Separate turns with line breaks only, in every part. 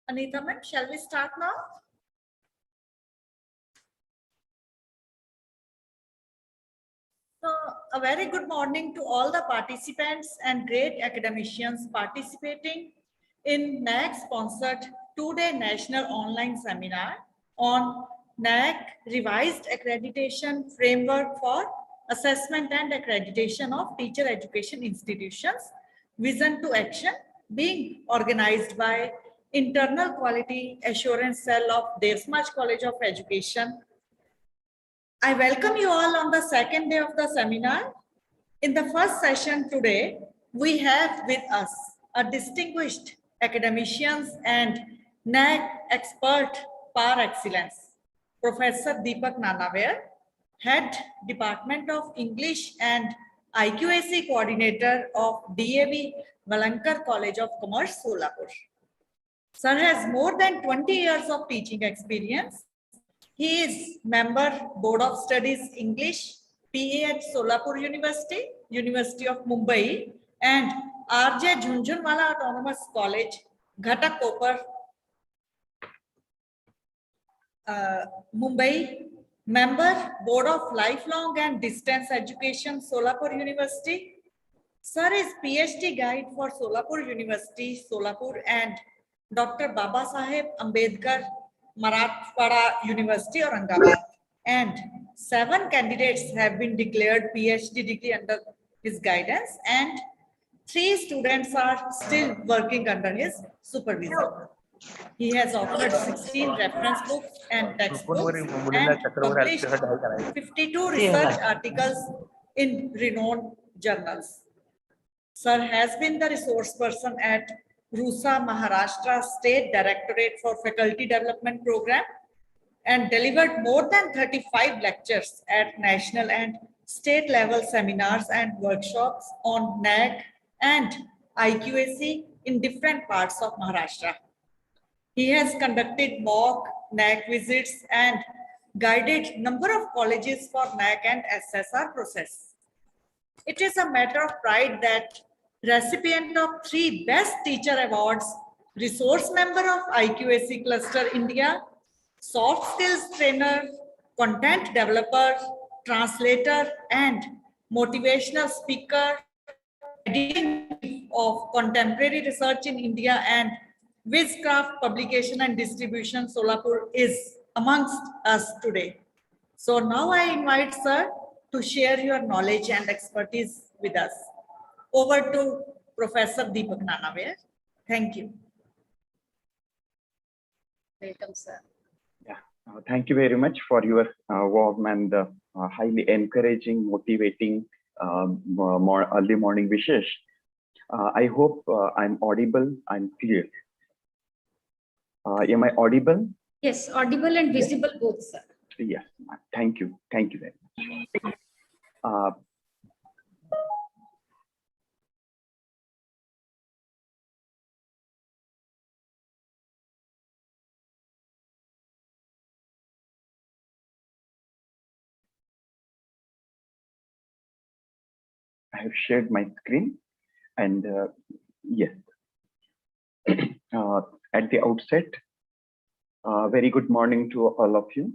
Anita ma'am, shall we start now? So, a very good morning to all the participants and great academicians participating in NAAC sponsored two-day national online seminar on NAAC revised accreditation framework for assessment and accreditation of teacher education institutions, vision to action, being organized by Internal Quality Assurance Cell of Devsmaj College of Education. I welcome you all on the second day of the seminar. In the first session today, we have with us a distinguished academicians and NAAC expert par excellence, Professor Deepak Nanavare, Head Department of English and IQAC Coordinator of DAV Valankar College of Commerce, Solapur. Sir has more than 20 years of teaching experience. He is member Board of Studies English, PA at Solapur University, University of Mumbai, and RJ Jhunjhunwala Autonomous College, Ghatakopar, Mumbai, member Board of Lifelong and Distance Education, Solapur University. Sir is PhD guide for Solapur University, Solapur, and Dr. Baba Saheb Ambedkar Marathwada University, Aurangabad. And 7 candidates have been declared PhD degree under his guidance, and 3 students are still working under his supervision. He has authored 16 reference books and textbooks and published 52 research articles in renowned journals. Sir has been the resource person at RUSA Maharashtra State Directorate for Faculty Development Program and delivered more than 35 lectures at national and state level seminars and workshops on NAAC and IQAC in different parts of Maharashtra. He has conducted mock NAAC visits and guided number of colleges for NAAC and SSR process. It is a matter of pride that recipient of 3 Best Teacher Awards, resource member of IQAC Cluster India, soft skills trainer, content developer, translator, and motivational speaker, editor of contemporary research in India and Wizcraft publication and distribution, Solapur, is amongst us today. So now I invite Sir to share your knowledge and expertise with us. Over to Professor Deepak Nanavare. Thank you.
Welcome, sir.
Yeah, thank you very much for your warm and highly encouraging, motivating early morning wishes. I hope I'm audible, I'm clear. Am I audible?
Yes, audible and visible both, sir.
Yes, thank you. Thank you very much. I have shared my screen, and yes, at the outset, very good morning to all of you.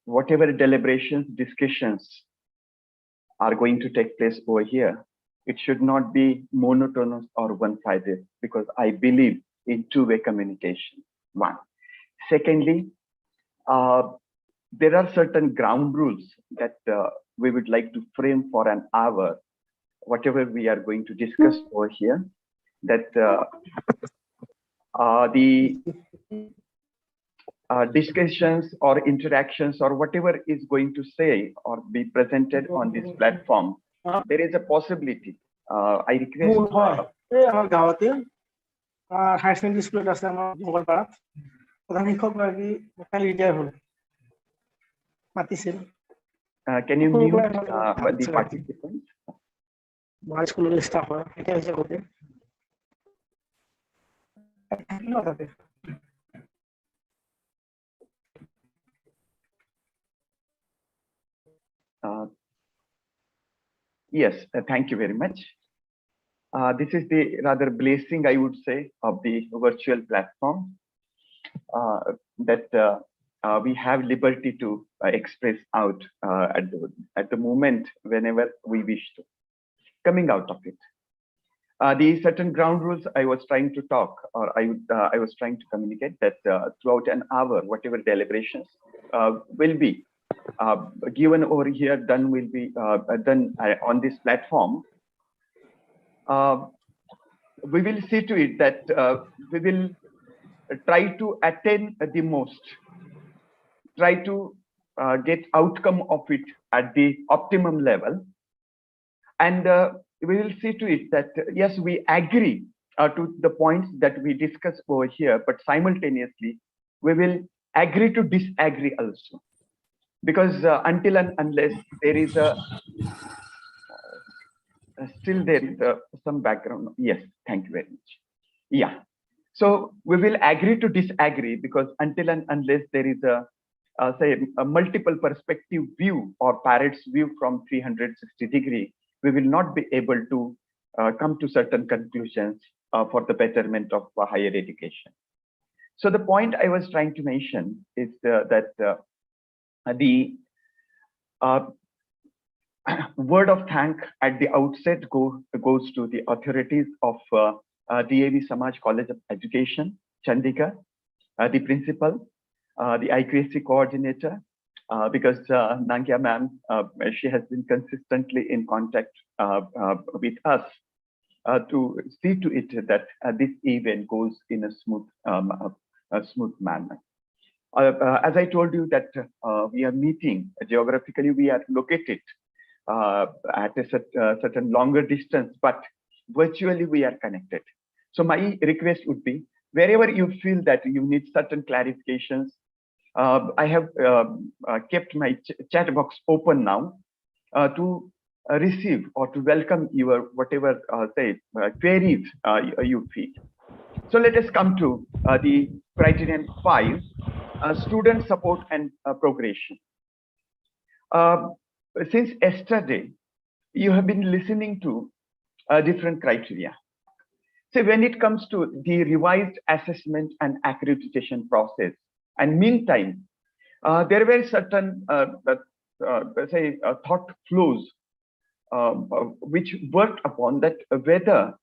Whatever deliberations, discussions are going to take place over here, it should not be monotonous or one-sided, because I believe in two-way communication. One. Secondly, there are certain ground rules that we would like to frame for an hour, whatever we are going to discuss over here, that the discussions or interactions or whatever is going to say or be presented on this platform, there is a possibility. I request. Can you mute the participants?
My school staff,
Yes, thank you very much. This is the rather blessing, I would say, of the virtual platform, that we have liberty to express out at the moment whenever we wish to. Coming out of it, the certain ground rules I was trying to talk, or I was trying to communicate that throughout an hour, whatever deliberations will be given over here, done will be done on this platform. We will see to it that we will try to attain the most, try to get outcome of it at the optimum level. And we will see to it that, yes, we agree to the points that we discuss over here, but simultaneously, we will agree to disagree also. Because until and unless there is a, still there is some background. Yes, thank you very much. Yeah. So we will agree to disagree, because until and unless there is a, say, a multiple perspective view or parrot's view from 360 degree, we will not be able to come to certain conclusions for the betterment of higher education. So the point I was trying to mention is that the word of thank at the outset goes to the authorities of DAV Samaj College of Education, Chandigarh, the principal, the IQAC coordinator, because Nangya ma'am, she has been consistently in contact with us to see to it that this event goes in a smooth manner. As I told you that we are meeting geographically, we are located at a certain longer distance, but virtually we are connected. So my request would be, wherever you feel that you need certain clarifications, I have kept my chat box open now to receive or to welcome your whatever queries you feel. So let us come to the criterion 5, student support and progression. Since yesterday, you have been listening to different criteria. So when it comes to the revised assessment and accreditation process, and meantime, there were certain thought flows which worked upon that whether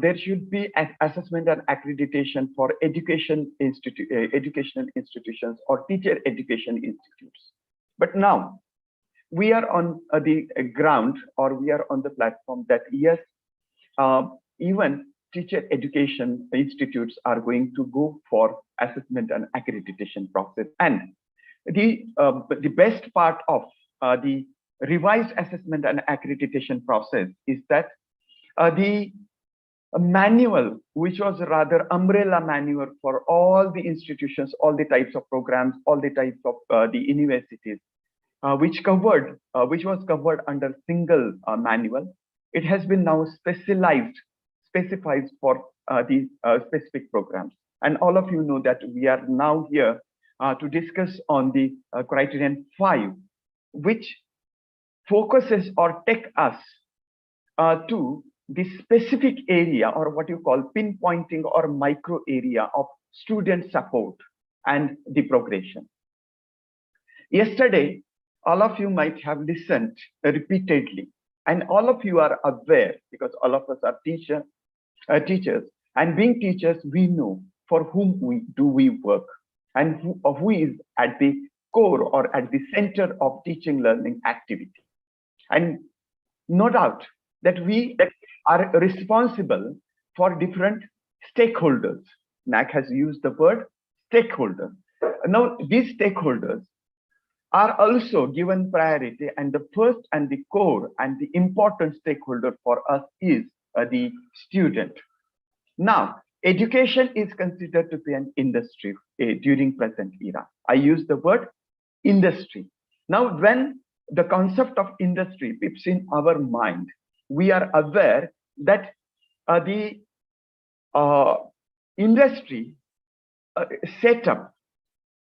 there should be an assessment and accreditation for educational institutions or teacher education institutes. But now we are on the ground, or we are on the platform that yes, even teacher education institutes are going to go for assessment and accreditation process. And the best part of the revised assessment and accreditation process is that the manual, which was rather umbrella manual for all the institutions, all the types of programs, all the types of the universities, which was covered under single manual, it has been now specified for the specific programs. And all of you know that we are now here to discuss on the criterion 5, which focuses or take us to the specific area, or what you call pinpointing or micro area of student support and the progression. Yesterday, all of you might have listened repeatedly, and all of you are aware, because all of us are teachers, and being teachers, we know for whom we work, and who is at the core or at the center of teaching learning activity. And no doubt that we are responsible for different stakeholders. NAAC has used the word stakeholder. Now, these stakeholders are also given priority, and the first and the core and the important stakeholder for us is the student. Now, education is considered to be an industry during present era. I use the word industry. Now, when the concept of industry peeps in our mind, we are aware that the industry setup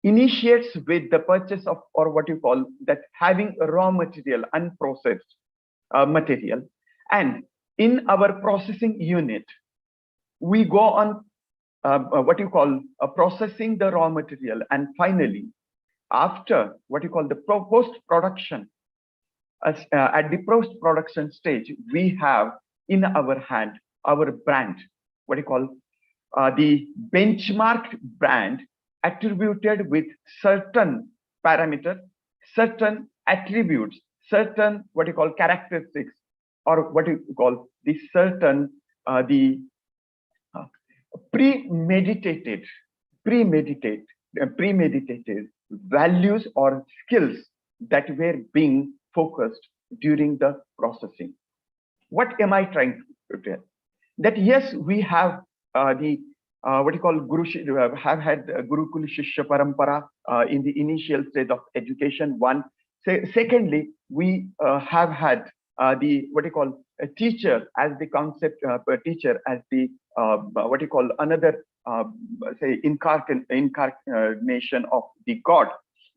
initiates with the purchase of, or what you call that, having a raw material, unprocessed material, and in our processing unit, we go on what you call processing the raw material, and finally, after what you call the post-production, at the post-production stage, we have in our hand our brand, what you call the benchmarked brand attributed with certain parameters, certain attributes, certain what you call characteristics, or what you call the certain the premeditated values or skills that were being focused during the processing. What am I trying to tell? That yes, we have the what you call have had Gurukul Shishya Parampara in the initial stage of education. One, secondly, we have had the what you call a teacher as the concept, teacher as the what you call another say incarnation of the God.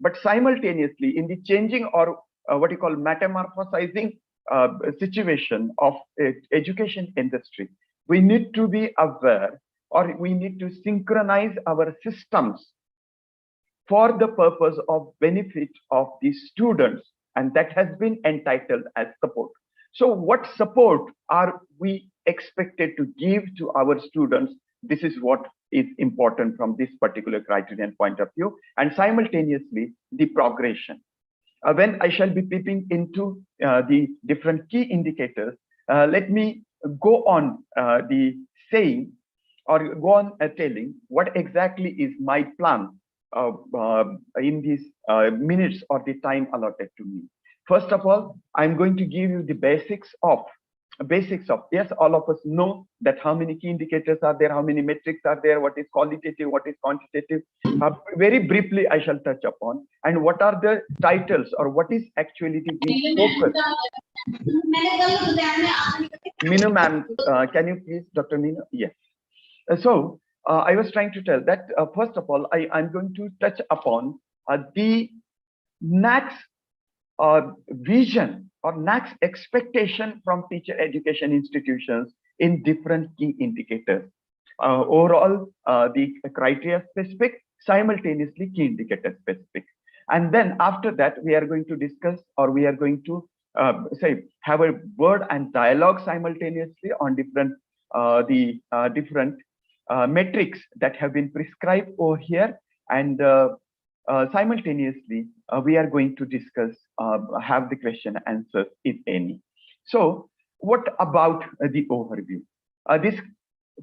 But simultaneously, in the changing or what you call metamorphosizing situation of education industry, we need to be aware, or we need to synchronize our systems for the purpose of benefit of the students, and that has been entitled as support. So what support are we expected to give to our students? This is what is important from this particular criterion point of view, and simultaneously the progression. When I shall be peeping into the different key indicators, let me go on the saying, or go on telling what exactly is my plan in these minutes or the time allotted to me. First of all, I'm going to give you the basics of, yes, all of us know that how many key indicators are there, how many metrics are there, what is qualitative, what is quantitative. Very briefly, I shall touch upon, and what are the titles, or what is actually the focus. Minu ma'am, can you please, Dr. Minu? Yes. So I was trying to tell that first of all, I'm going to touch upon the NAAC's vision or NAAC's expectation from teacher education institutions in different key indicators. Overall, the criteria specific, simultaneously key indicator specific. And then after that, we are going to discuss, or we are going to have a word and dialogue simultaneously on different different metrics that have been prescribed over here, and simultaneously we are going to discuss, have the question answers if any. So what about the overview? This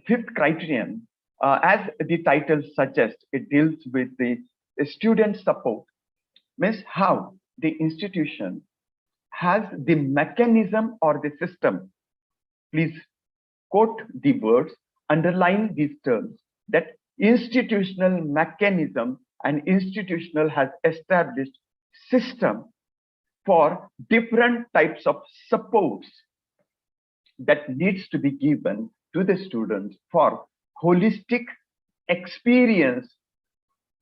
fifth criterion, as the title suggests, it deals with the student support, means how the institution has the mechanism or the system. Please quote the words, underline these terms, that institutional mechanism and institutional has established system for different types of supports that needs to be given to the students for holistic experience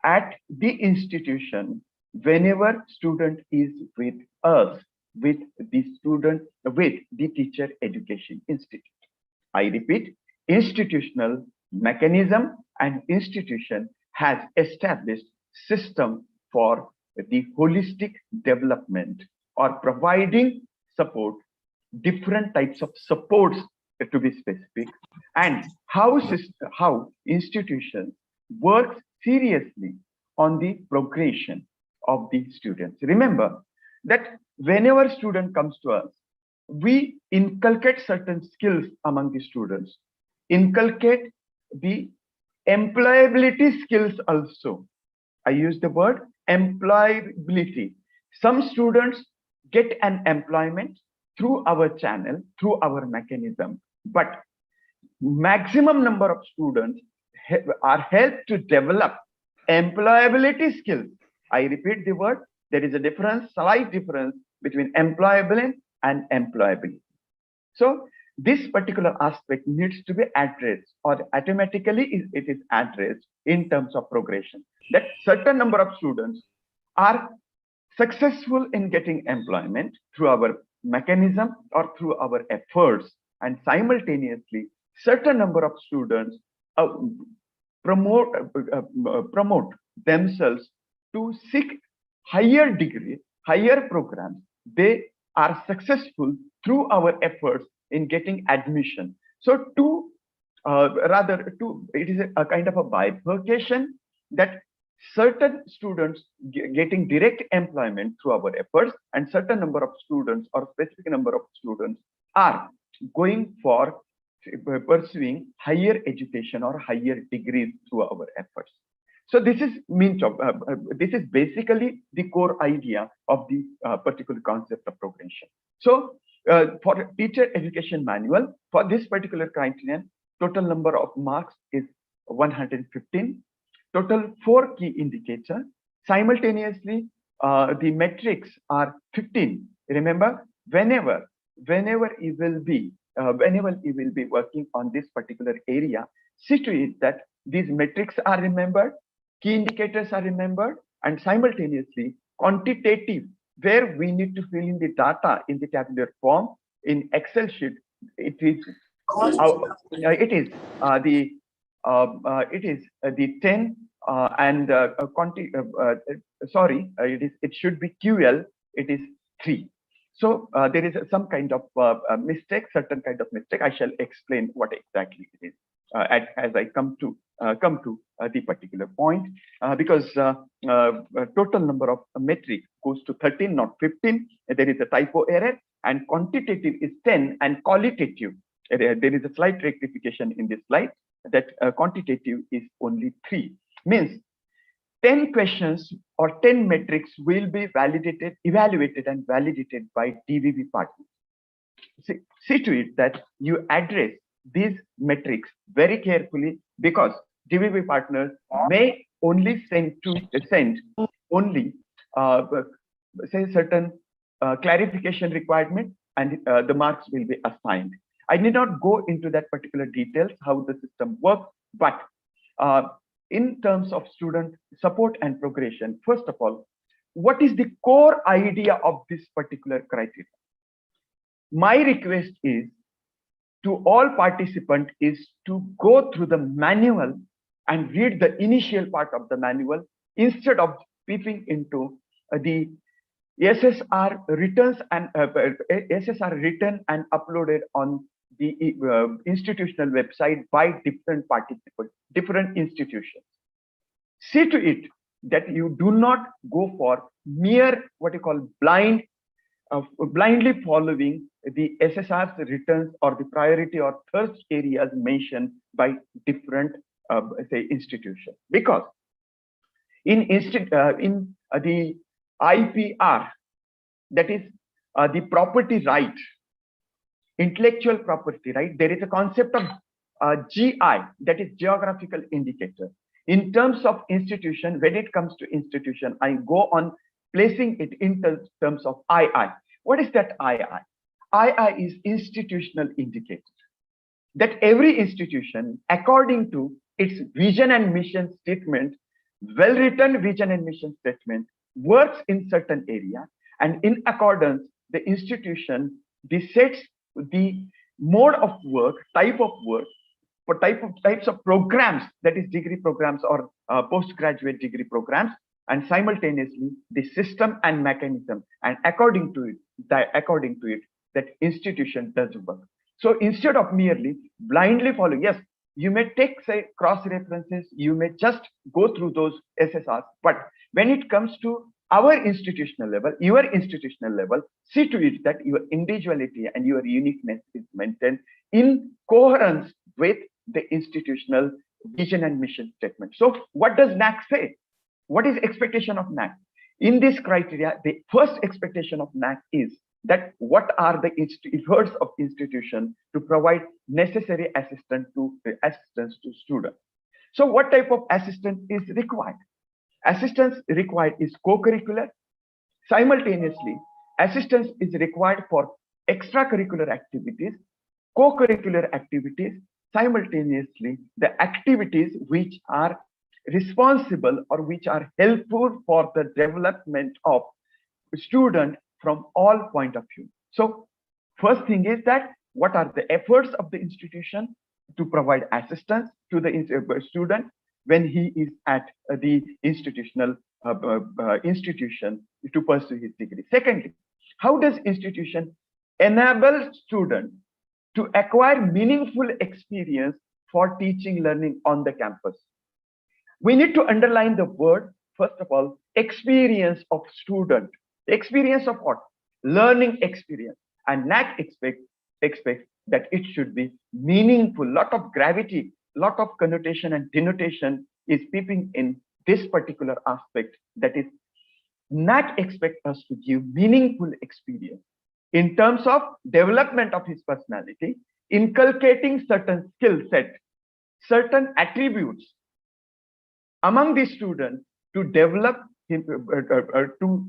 at the institution whenever student is with us, with the student, with the teacher education institute. I repeat, institutional mechanism and institution has established system for the holistic development or providing support, different types of supports to be specific, and how institutions work seriously on the progression of the students. Remember that whenever student comes to us, we inculcate certain skills among the students, inculcate the employability skills also. I use the word employability. Some students get an employment through our channel, through our mechanism, but maximum number of students are helped to develop employability skills. I repeat the word, there is a difference, slight difference between employable and employability. So this particular aspect needs to be addressed, or automatically it is addressed in terms of progression, that certain number of students are successful in getting employment through our mechanism or through our efforts, and simultaneously certain number of students promote themselves to seek higher degree, higher programs. They are successful through our efforts in getting admission. So it is a kind of a bifurcation that certain students getting direct employment through our efforts, and certain number of students or specific number of students are going for pursuing higher education or higher degrees through our efforts. So this is this is basically the core idea of the particular concept of progression. So for teacher education manual, for this particular criterion, total number of marks is 115. Total 4 key indicators. Simultaneously, the metrics are 15. Remember, whenever you will be working on this particular area, see to it that these metrics are remembered, key indicators are remembered, and simultaneously quantitative, where we need to fill in the data in the tabular form in Excel sheet. It is the 10 and it should be QL. It is 3. So there is some kind of mistake, certain kind of mistake. I shall explain what exactly it is as I come to the particular point, because total number of metric goes to 13, not 15. There is a typo error, and quantitative is 10 and qualitative. There is a slight rectification in this slide that quantitative is only 3. Means 10 questions or 10 metrics will be evaluated and validated by DVB partners. See to it that you address these metrics very carefully, because DVB partners may only send only say certain clarification requirement, and the marks will be assigned. I need not go into that particular details how the system works, but in terms of student support and progression, first of all, what is the core idea of this particular criteria? My request is to all participants is to go through the manual and read the initial part of the manual instead of peeping into the SSR returns and SSR written and uploaded on the institutional website by different participants, different institutions. See to it that you do not go for mere what you call blindly following the SSR's returns or the priority or thirst areas mentioned by different say institutions, because in the IPR, that is the property right, intellectual property right, there is a concept of GI, that is geographical indicator. In terms of institution, when it comes to institution, I go on placing it in terms of II. What is that II? II is institutional indicator. That every institution, according to its vision and mission statement, well-written vision and mission statement, works in certain area, and in accordance, the institution decides the mode of work, type of work, for types of programs, that is degree programs or postgraduate degree programs, and simultaneously the system and mechanism, and according to it, that institution does work. So instead of merely blindly following, yes, you may take say cross references, you may just go through those SSRs, but when it comes to our institutional level, your institutional level, see to it that your individuality and your uniqueness is maintained in coherence with the institutional vision and mission statement. So what does NAAC say? What is expectation of NAAC? In this criteria, the first expectation of NAAC is that what are the efforts of institution to provide necessary assistance to students. So what type of assistance is required? Assistance required is co-curricular. Simultaneously, assistance is required for extracurricular activities, co-curricular activities, simultaneously the activities which are responsible or which are helpful for the development of student from all point of view. So first thing is that what are the efforts of the institution to provide assistance to the student when he is at the institutional institution to pursue his degree. Secondly, how does institution enable student to acquire meaningful experience for teaching learning on the campus? We need to underline the word, first of all, experience of student. Experience of what? Learning experience. And NAAC expects that it should be meaningful. Lot of gravity, lot of connotation and denotation is peeping in this particular aspect. That is, NAAC expects us to give meaningful experience in terms of development of his personality, inculcating certain skill set, certain attributes among the students to develop him, to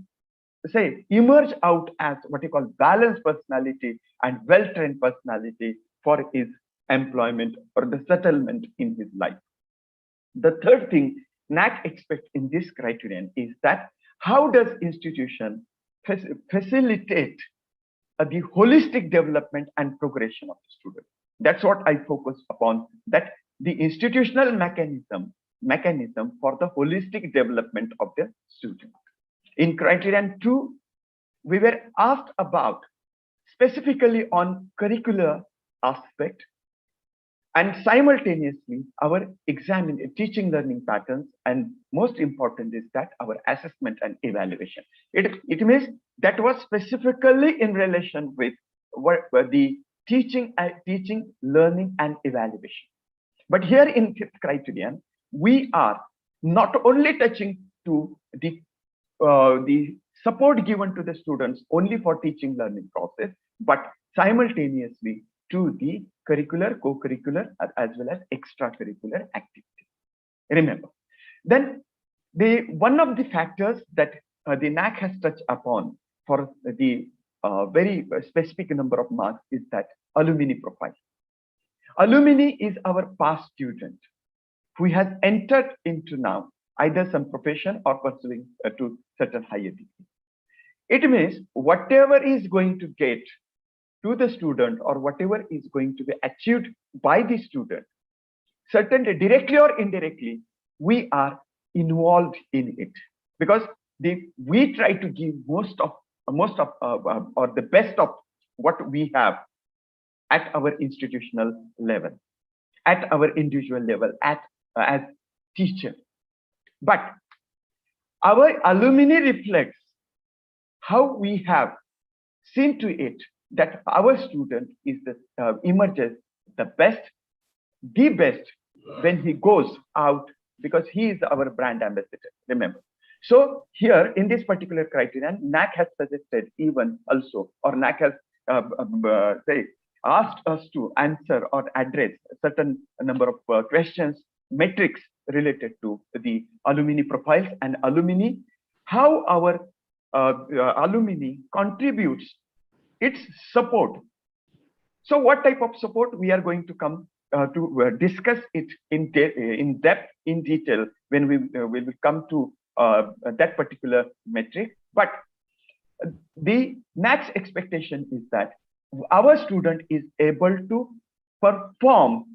say emerge out as what you call balanced personality and well-trained personality for his employment or the settlement in his life. The third thing NAAC expects in this criterion is that how does institution facilitate the holistic development and progression of the student? That's what I focus upon, that the institutional mechanism for the holistic development of the student. In criterion 2, we were asked about specifically on curricular aspect and simultaneously our teaching learning patterns, and most important is that our assessment and evaluation. It means that was specifically in relation with the teaching, learning and evaluation. But here in fifth criterion, we are not only touching to the support given to the students only for teaching learning process, but simultaneously to the curricular, co-curricular, as well as extracurricular activities. Remember, then one of the factors that the NAAC has touched upon for the very specific number of marks is that alumni profile. Alumni is our past student who has entered into now either some profession or pursuing to certain higher degree. It means whatever is going to get to the student or whatever is going to be achieved by the student, certainly directly or indirectly, we are involved in it, because we try to give most of or the best of what we have at our institutional level, at our individual level, as teacher. But our alumni reflects how we have seen to it that our student is emerges the best when he goes out, because he is our brand ambassador. Remember. So here in this particular criterion, NAAC has suggested even also, or NAAC has asked us to answer or address a certain number of questions, metrics related to the alumni profiles and alumni, how our alumni contributes its support. So what type of support we are going to come to discuss it in depth, in detail, when we will come to that particular metric. But the next expectation is that our student is able to perform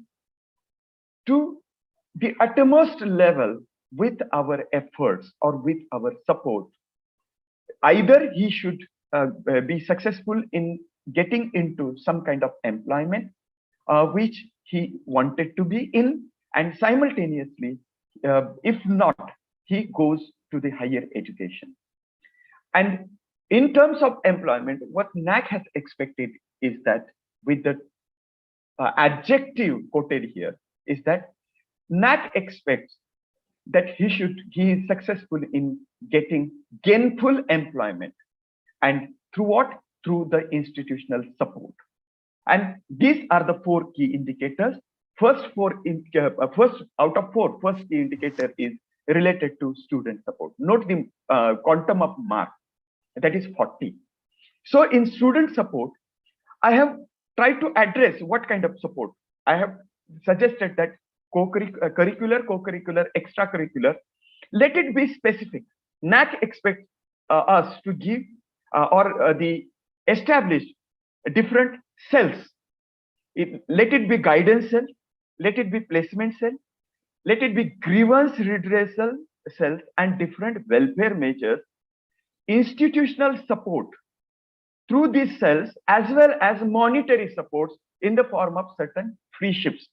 to the utmost level with our efforts or with our support. Either he should be successful in getting into some kind of employment which he wanted to be in, and simultaneously, if not, he goes to the higher education. And in terms of employment, what NAAC has expected is that, with the adjective quoted here, is that NAAC expects that he is successful in getting gainful employment, and through what? Through the institutional support. And these are the four key indicators. First out of four, first key indicator is related to student support. Note the quantum of mark, that is 40. So in student support, I have tried to address what kind of support. I have suggested that curricular, co-curricular, extracurricular, let it be specific. NAAC expects us to give establish different cells Let it be guidance cell, let it be placement cell, let it be grievance redressal cells and different welfare measures, institutional support through these cells, as well as monetary supports in the form of certain free ships.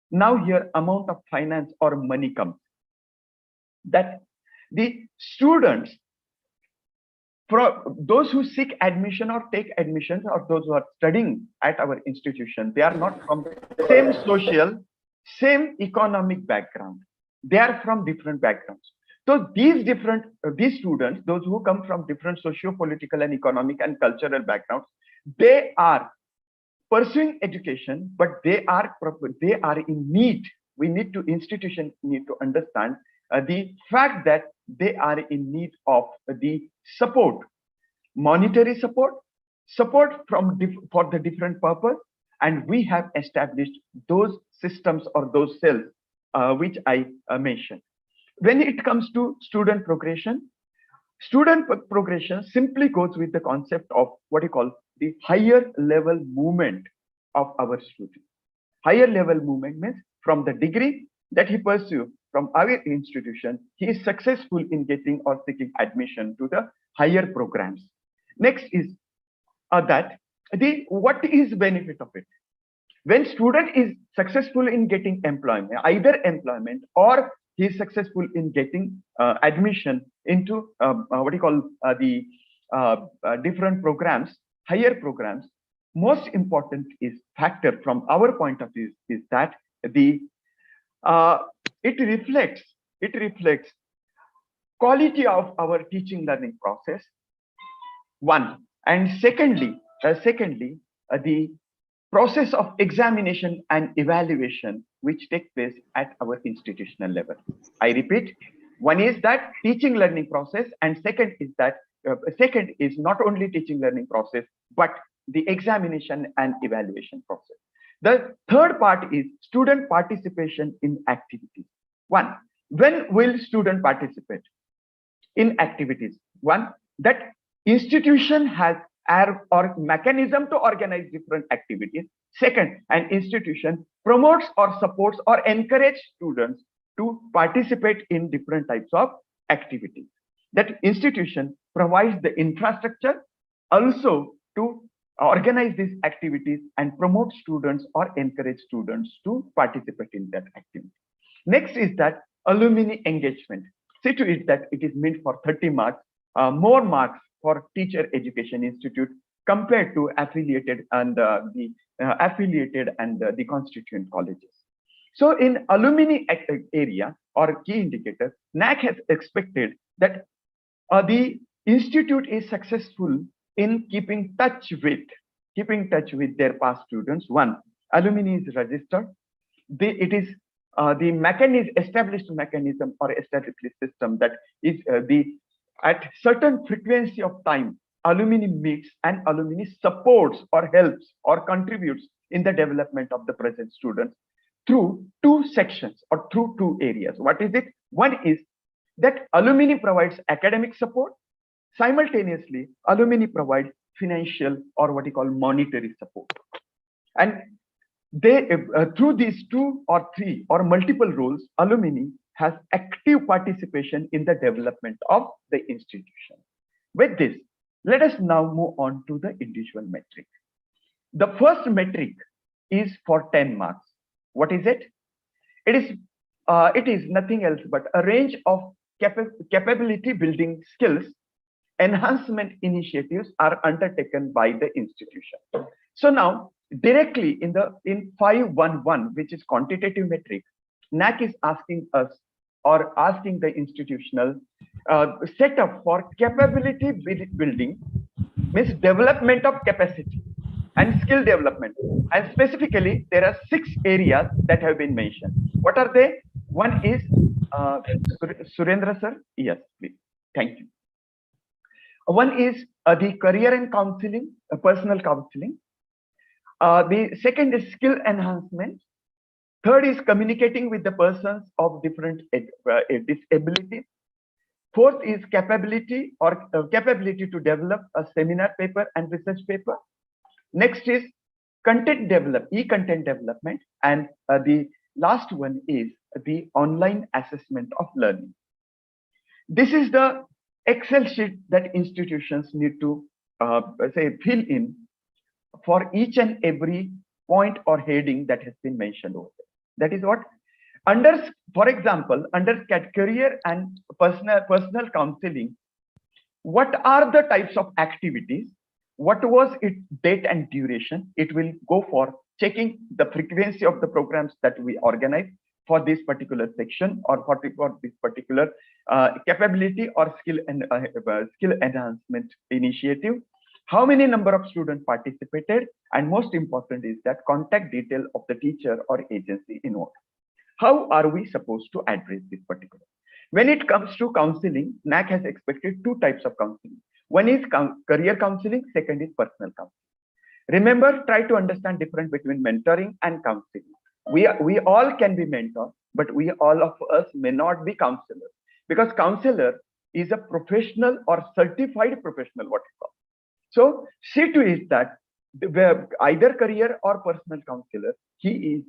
Now here amount of finance or money comes, that the students, those who seek admission or take admissions, or those who are studying at our institution, they are not from same social, same economic background. They are from different backgrounds. So these students, those who come from different socio-political and economic and cultural backgrounds, they are pursuing education, but they are in need. Institutions need to understand the fact that they are in need of the support, monetary support, for the different purpose, and we have established those systems or those cells which I mentioned. When it comes to student progression simply goes with the concept of what you call the higher level movement of our student. Higher level movement means from the degree that he pursues from our institution, he is successful in getting or seeking admission to the higher programs. Next is what is benefit of it? When student is successful in getting employment, either employment or he is successful in getting admission into the different programs, higher programs, most important is factor from our point of view is that it reflects quality of our teaching learning process, one, and secondly the process of examination and evaluation which take place at our institutional level. I repeat, one is that teaching learning process, and second is not only teaching learning process but the examination and evaluation process. The third part is student participation in activities. One, when will student participate in activities? One, that institution has or mechanism to organize different activities. Second, an institution promotes or supports or encourages students to participate in different types of activities. That institution provides the infrastructure also to organize these activities and promote students or encourage students to participate in that activity. Next is that alumni engagement. See to it that it is meant for 30 marks, more marks for teacher education institute compared to affiliated and the constituent colleges. So in alumni area or key indicator, NAAC has expected that the institute is successful in keeping touch with their past students. One, alumni is registered. It is the established mechanism or established system that is at certain frequency of time, alumni meets and alumni supports or helps or contributes in the development of the present students through two sections or through two areas. What is it? One is that alumni provides academic support. Simultaneously, alumni provide financial or what you call monetary support. And they through these two or three or multiple roles, alumni has active participation in the development of the institution. With this, let us now move on to the individual metric. The first metric is for 10 marks. What is it? It is nothing else but a range of capability building skills enhancement initiatives are undertaken by the institution. So now directly in 511, which is quantitative metric, NAAC is asking us or asking the institutional setup for capability building, means development of capacity and skill development. And specifically, there are 6 areas that have been mentioned. What are they? One is Surendra sir. Yes, please. Thank you. One is the career and counseling, personal counseling. The second is skill enhancement. Third is communicating with the persons of different disabilities. Fourth is capability or capability to develop a seminar paper and research paper. Next is e-content development, and the last one is the online assessment of learning. This is the Excel sheet that institutions need to fill in for each and every point or heading that has been mentioned over there. That is what under, for example, under career and personal counseling, what are the types of activities? What was its date and duration? It will go for checking the frequency of the programs that we organize for this particular section or for this particular capability or skill enhancement initiative. How many number of students participated? And most important is that contact detail of the teacher or agency involved. How are we supposed to address this particular? When it comes to counseling, NAAC has expected two types of counseling. One is career counseling, second is personal counseling. Remember, try to understand difference between mentoring and counseling. We all can be mentors, but we all of us may not be counselors, because counselor is a professional or certified professional, what we call. So see to it that either career or personal counselor, he is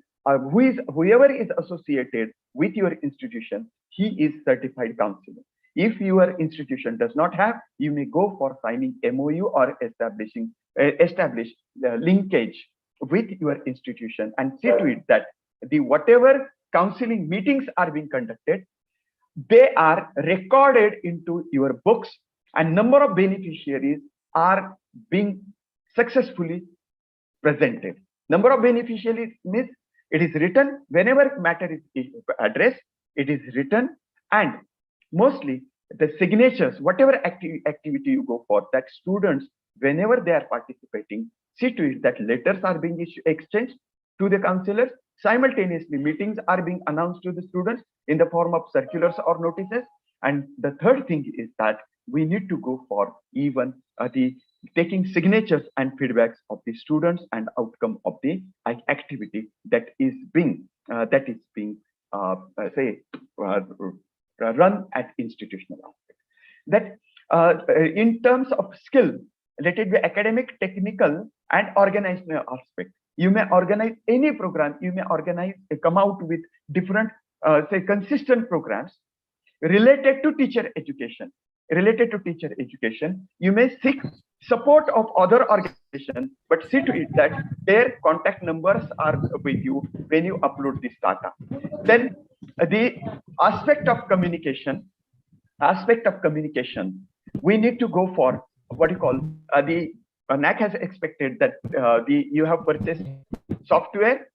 whoever is associated with your institution, he is certified counselor. If your institution does not have, you may go for signing MOU or establish linkage with your institution, and see to it that the whatever counseling meetings are being conducted, they are recorded into your books, and number of beneficiaries are being successfully presented. Number of beneficiaries means it is written whenever matter is addressed, it is written, and mostly the signatures, whatever activity you go for, that students, whenever they are participating, see to it that letters are being exchanged to the counselors. Simultaneously, meetings are being announced to the students in the form of circulars or notices. And the third thing is that we need to go for even the taking signatures and feedbacks of the students and outcome of the activity that is being run at institutional aspect. That in terms of skill, let it be academic, technical, and organizational aspect. You may organize any program. You may come out with different, consistent programs related to teacher education. You may seek support of other organizations, but see to it that their contact numbers are with you when you upload this data. Then the aspect of communication, we need to go for what you call the NAAC has expected that you have purchased software,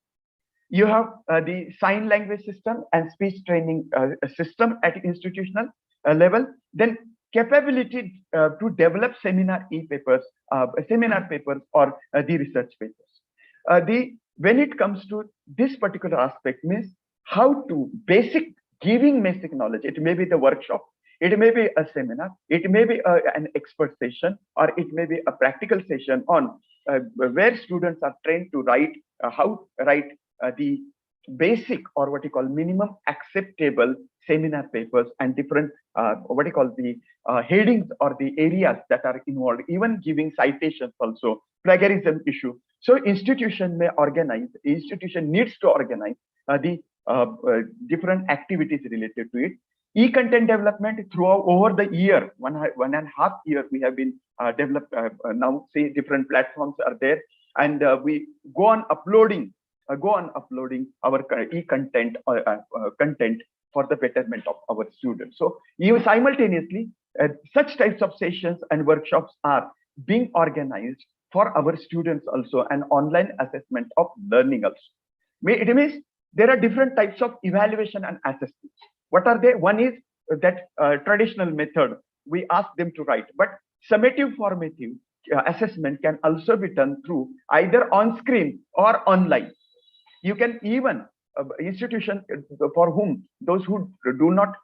you have the sign language system and speech training system at institutional level, then capability to develop seminar papers or the research papers. When it comes to this particular aspect, means how to giving basic knowledge. It may be the workshop, it may be a seminar, it may be an expert session, or it may be a practical session on where students are trained to write the basic or what you call minimum acceptable seminar papers and different the headings or the areas that are involved, even giving citations also, plagiarism issue. So institution needs to organize the different activities related to it. E-content development throughout over the year, one and a half year, we have been developed. Now, say different platforms are there, and we go on uploading our e-content content for the betterment of our students. So you simultaneously, such types of sessions and workshops are being organized for our students also, and online assessment of learning also. It means there are different types of evaluation and assessment. What are they? One is that traditional method, we ask them to write, but summative formative assessment can also be done through either on screen or online. You can even institution for whom those who do not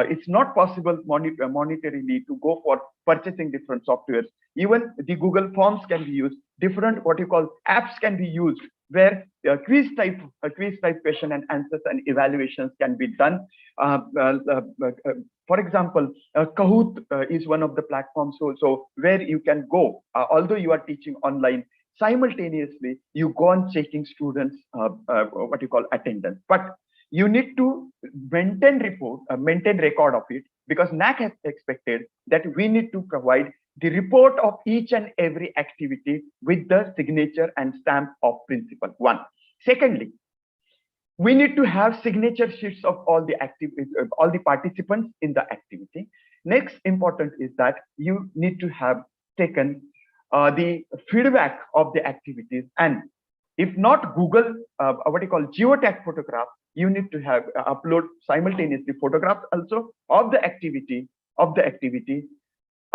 it's not possible monetarily to go for purchasing different softwares. Even the Google Forms can be used. Different what you call apps can be used, where quiz type question and answers and evaluations can be done. For example, Kahoot is one of the platforms also where you can go, although you are teaching online, simultaneously you go on checking students what you call attendance, but you need to maintain record of it, because NAAC has expected that we need to provide the report of each and every activity with the signature and stamp of principal. One. Secondly, we need to have signature sheets of all the participants in the activity. Next important is that you need to have taken the feedback of the activities, and if not Google what you call geotag photograph, you need to have upload simultaneously photographs also of the activity.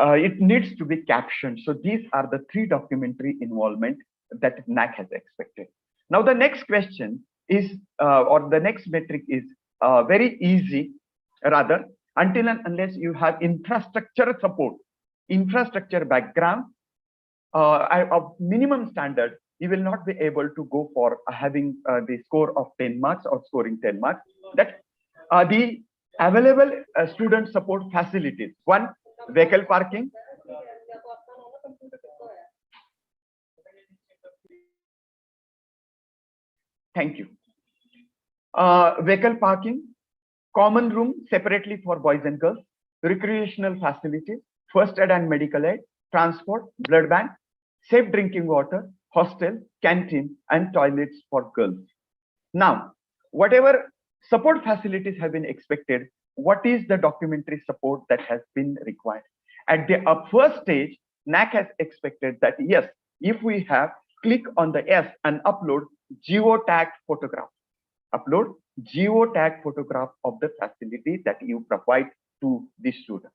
It needs to be captioned. So these are the 3 documentary involvement that NAAC has expected. Now the next question is, or the next metric is very easy, rather, until and unless you have infrastructure support, infrastructure background of minimum standard, you will not be able to go for having the score of 10 marks or scoring 10 marks. That the available student support facilities. One, vehicle parking. Thank you. Vehicle parking, common room separately for boys and girls, recreational facilities, first aid and medical aid, transport, blood bank, safe drinking water, hostel, canteen, and toilets for girls. Now, whatever support facilities have been expected, what is the documentary support that has been required? At the first stage, NAAC has expected that yes, if we have, click on the S and upload geotag photograph. Upload geotag photograph of the facility that you provide to the student.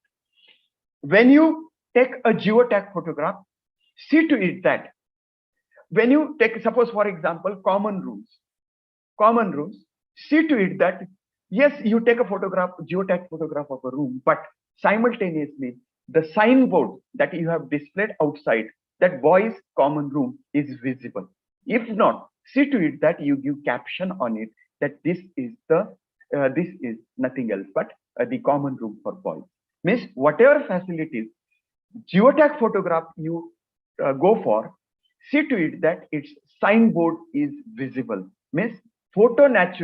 When you take a geotag photograph, see to it that when you take, suppose for example, common rooms, see to it that yes, you take a photograph, geotag photograph of a room, but simultaneously the signboard that you have displayed outside that boys common room is visible. If not, see to it that you give caption on it that this is nothing else but the common room for boys. Means whatever facilities geotag photograph you go for, see to it that its signboard is visible. Means photograph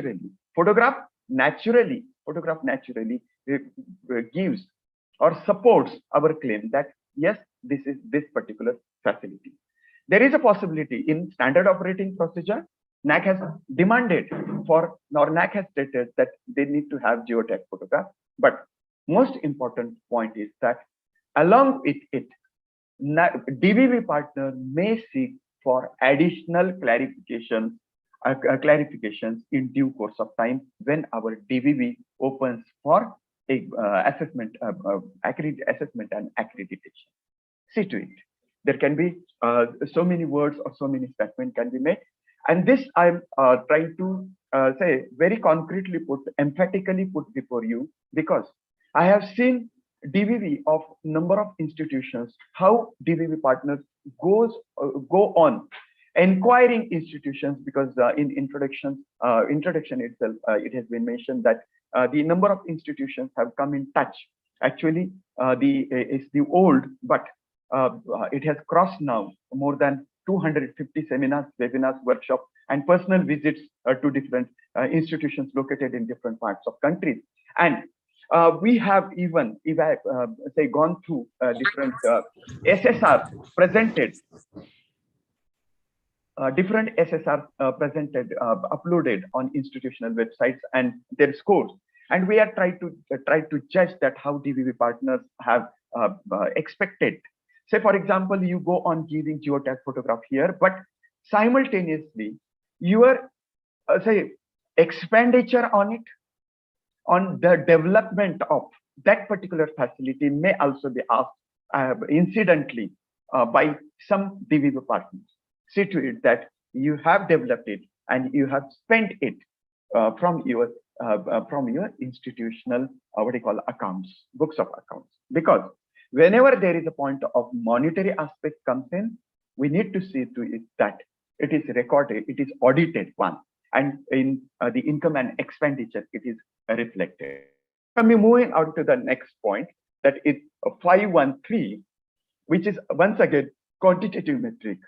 naturally gives or supports our claim that yes, this is this particular facility. There is a possibility in standard operating procedure, NAAC has demanded for, or NAAC has stated that they need to have geotag photograph. But most important point is that along with it, DVV partner may seek for additional clarifications in due course of time when our DVV opens for assessment and accreditation. See to it. There can be so many words or so many statements can be made, and this I'm trying to say very concretely emphatically put before you, because I have seen DVV of number of institutions, how DVV partners go on inquiring institutions, because in introduction itself it has been mentioned that the number of institutions have come in touch. Actually, it's the old, but it has crossed now more than 250 seminars, webinars, workshops, and personal visits to different institutions located in different parts of countries. And we have even gone through different SSR presented, uploaded on institutional websites and their scores. And we are trying to judge that how DVV partners have expected. Say, for example, you go on giving geotag photograph here, but simultaneously your expenditure on it, on the development of that particular facility may also be asked incidentally by some DVV partners. See to it that you have developed it and you have spent it from your institutional accounts, books of accounts. Because whenever there is a point of monetary aspect comes in, we need to see to it that it is recorded, it is audited one, and in the income and expenditure it is reflected. Coming moving out to the next point, that is 513, which is once again quantitative metric.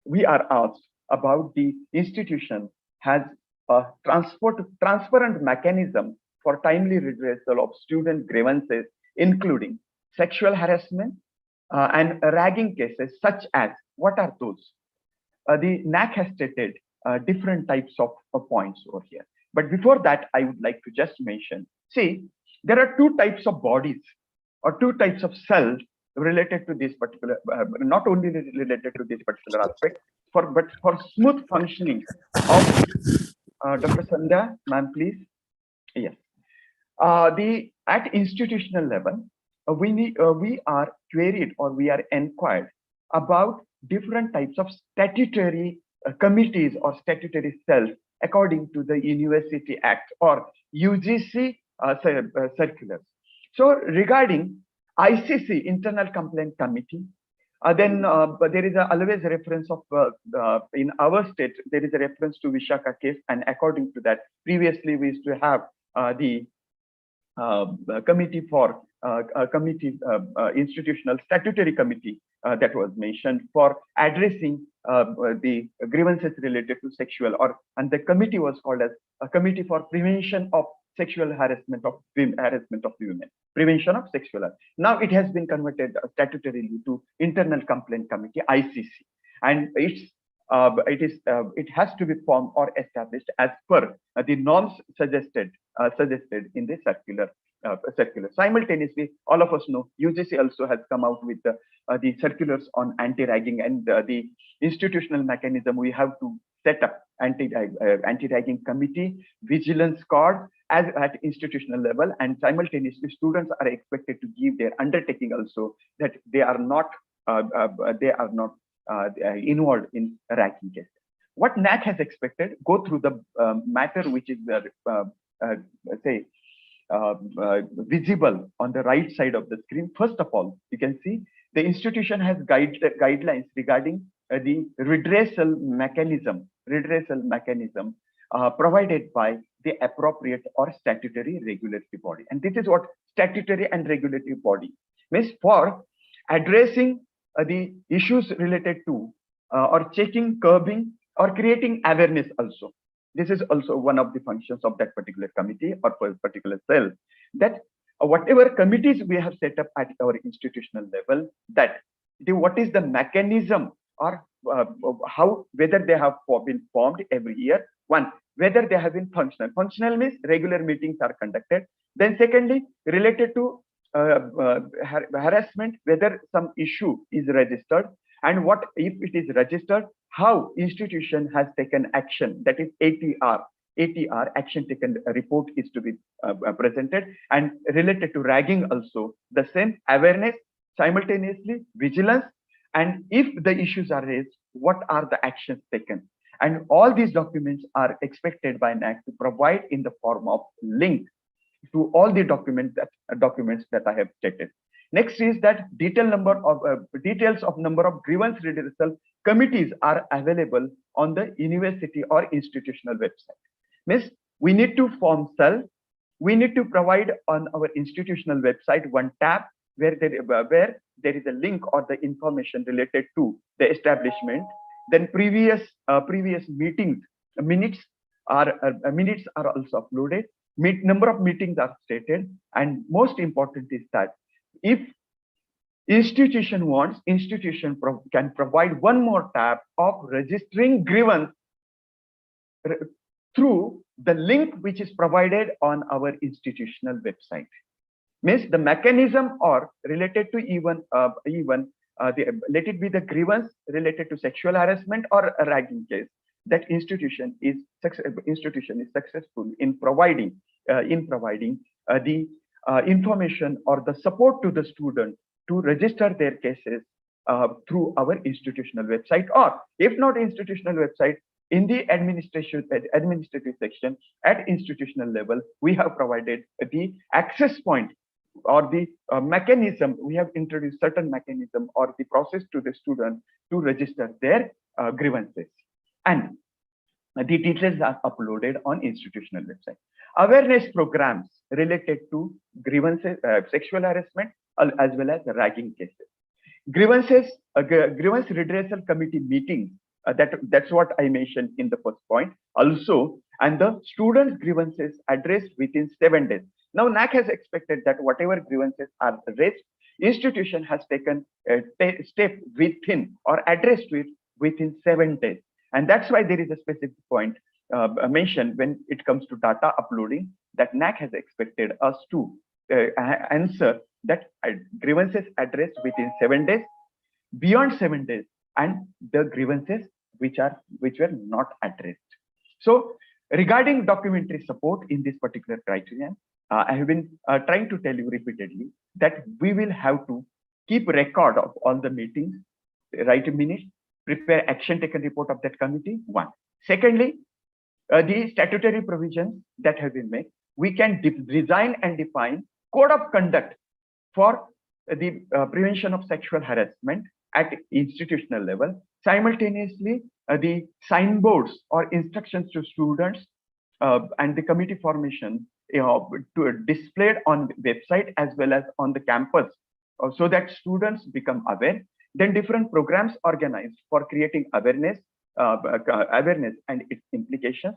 we are asked about the institution has a transparent mechanism for timely redressal of student grievances, including sexual harassment and ragging cases, such as, what are those? The NAAC has stated different types of points over here. But before that, I would like to just mention, see, there are two types of bodies or two types of cells related to this particular, not only related to this particular aspect, but for smooth functioning of Dr. Sandhya, ma'am, please. Yes. At institutional level, we are queried or we are inquired about different types of statutory committees or statutory cells according to the University Act or UGC circulars. So regarding ICC, Internal Complaint Committee, then there is always a reference of, in our state, there is a reference to Vishaka case, and according to that, previously we used to have the committee for institutional statutory committee that was mentioned for addressing the grievances related to sexual, and the committee was called as a committee for prevention of sexual harassment of women, prevention of sexual harassment. Now it has been converted statutorily to Internal Complaint Committee, ICC, and it has to be formed or established as per the norms suggested in the circular. Simultaneously, all of us know UGC also has come out with the circulars on anti-ragging, and the institutional mechanism we have to set up anti-ragging committee, vigilance squad at institutional level, and simultaneously students are expected to give their undertaking also that they are not involved in ragging cases. What NAAC has expected, go through the matter which is visible on the right side of the screen. First of all, you can see the institution has guidelines regarding the redressal mechanism provided by the appropriate or statutory regulatory body. And this is what statutory and regulatory body means for addressing the issues related to or checking, curbing, or creating awareness also. This is also one of the functions of that particular committee or particular cell, that whatever committees we have set up at our institutional level, that what is the mechanism or how, whether they have been formed every year. One, whether they have been functional. Functional means regular meetings are conducted. Then secondly, related to harassment, whether some issue is registered, and what if it is registered, how institution has taken action, that is ATR, action taken report is to be presented, and related to ragging also the same, awareness, simultaneously vigilance, and if the issues are raised, what are the actions taken. And all these documents are expected by NAAC to provide in the form of link to all the documents that I have stated. Next is that details of number of grievance redressal committees are available on the university or institutional website. Means we need to form cell. We need to provide on our institutional website one tab where there is a link or the information related to the establishment. Then previous meetings minutes are also uploaded. Number of meetings are stated, and most important is that if institution wants, institution can provide one more tab of registering grievance through the link which is provided on our institutional website. Means the mechanism or related to even let it be the grievance related to sexual harassment or a ragging case, that institution is successful in providing the information or the support to the student to register their cases through our institutional website, or if not institutional website, in the administrative section at institutional level, we have provided the access point or the mechanism. We have introduced certain mechanism or the process to the student to register their grievances, and the details are uploaded on institutional website. Awareness programs related to grievances, sexual harassment, as well as ragging cases. Grievance redressal committee meetings That's what I mentioned in the first point. Also, and the students' grievances addressed within 7 days. Now, NAAC has expected that whatever grievances are raised, institution has taken a step within or addressed it within 7 days. And that's why there is a specific point mentioned when it comes to data uploading, that NAAC has expected us to answer that grievances addressed within 7 days, beyond 7 days, and the grievances which were not addressed. So regarding documentary support in this particular criterion, I have been trying to tell you repeatedly that we will have to keep record of all the meetings, write minutes, prepare action taken report of that committee. One. Secondly, the statutory provisions that have been made, we can design and define code of conduct for the prevention of sexual harassment at institutional level. Simultaneously, the signboards or instructions to students and the committee formation displayed on website as well as on the campus, so that students become aware. Then different programs organized for creating awareness and its implications.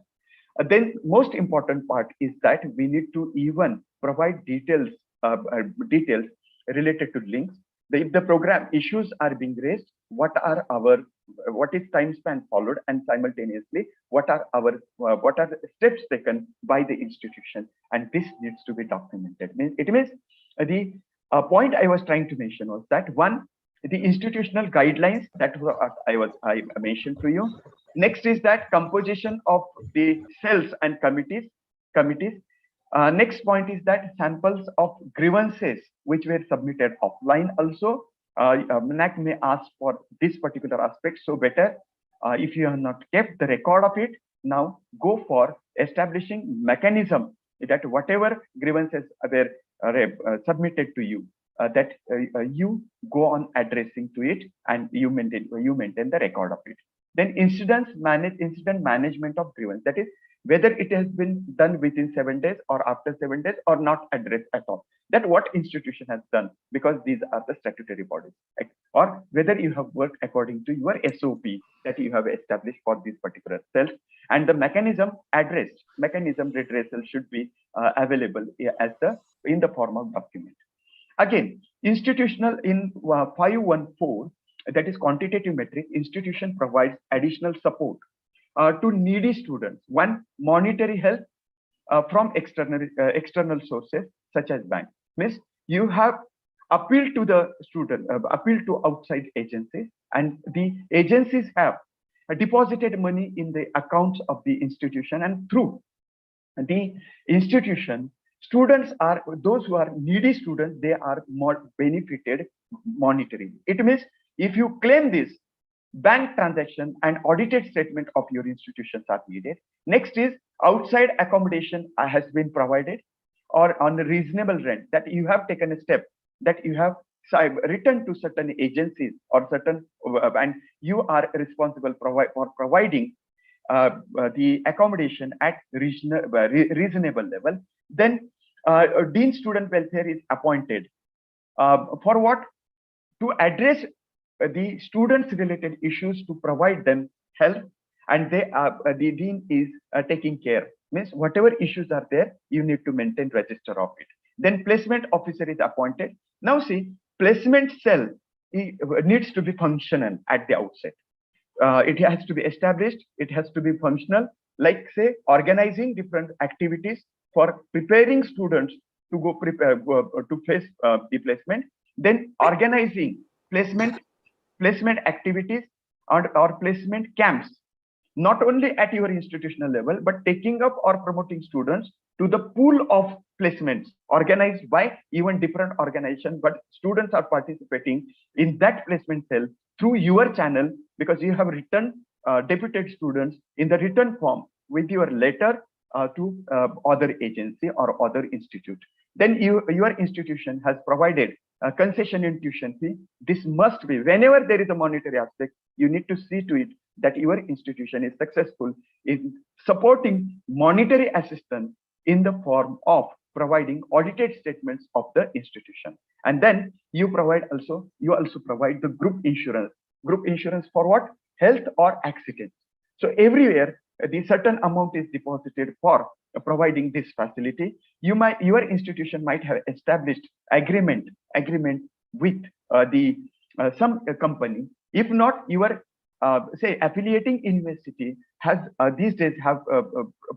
Then most important part is that we need to even provide details related to links. If the program issues are being raised, what is time span followed, and simultaneously what are the steps taken by the institution, and this needs to be documented. It means the point I was trying to mention was that one, the institutional guidelines that I mentioned to you. Next is that composition of the cells and committees. Next point is that samples of grievances which were submitted offline also. NAAC may ask for this particular aspect. So better if you have not kept the record of it, now go for establishing mechanism that whatever grievances were submitted to you, that you go on addressing to it, and you maintain the record of it. Then incident management of grievance, that is whether it has been done within 7 days or after 7 days or not addressed at all. That what institution has done, because these are the statutory bodies, right? Or whether you have worked according to your SOP that you have established for these particular cells, and the mechanism redressal should be available in the form of document. Again, institutional in 514, that is quantitative metric, institution provides additional support to needy students. One, monetary help from external sources such as bank. Means you have appealed to the student, appealed to outside agencies, and the agencies have deposited money in the accounts of the institution, and through the institution, students are those who are needy students, they are more benefited monetarily. It means if you claim this, bank transaction and audited statement of your institutions are needed. Next is outside accommodation has been provided or on a reasonable rent, that you have taken a step, that you have written to certain agencies or certain, and you are responsible for providing the accommodation at reasonable level. Then Dean Student Welfare is appointed. For what? To address the students related issues, to provide them help, and the dean is taking care. Means whatever issues are there, you need to maintain register of it. Then placement officer is appointed. Now see, placement cell needs to be functional at the outset. It has to be established, it has to be functional, like say organizing different activities for preparing students to go to face the placement. Then organizing placement activities or placement camps, not only at your institutional level, but taking up or promoting students to the pool of placements organized by even different organizations, but students are participating in that placement cell through your channel, because you have written deputed students in the written form with your letter to other agency or other institute. Then your institution has provided a concession in tuition fee. This must be, whenever there is a monetary aspect, you need to see to it that your institution is successful in supporting monetary assistance in the form of providing audited statements of the institution. And then you also provide the group insurance Group insurance for what? Health or accident. So everywhere the certain amount is deposited for providing this facility. Your institution might have established agreement with the some company. If not, your say affiliating university has these days have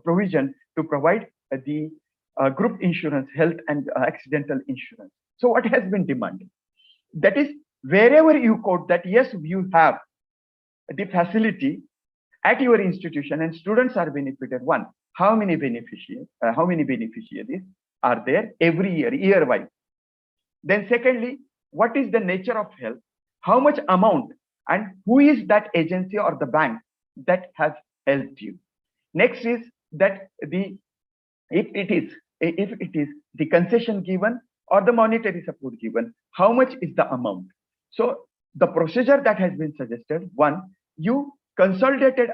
provision to provide the group insurance, health and accidental insurance. So what has been demanded? That is, wherever you quote that yes, you have the facility at your institution and students are benefited. One, how many beneficiaries are there every year wise? Then secondly, what is the nature of health? How much amount and who is that agency or the bank that has helped you? Next is that if it is the concession given or the monetary support given, how much is the amount? So the procedure that has been suggested, one, you consolidated,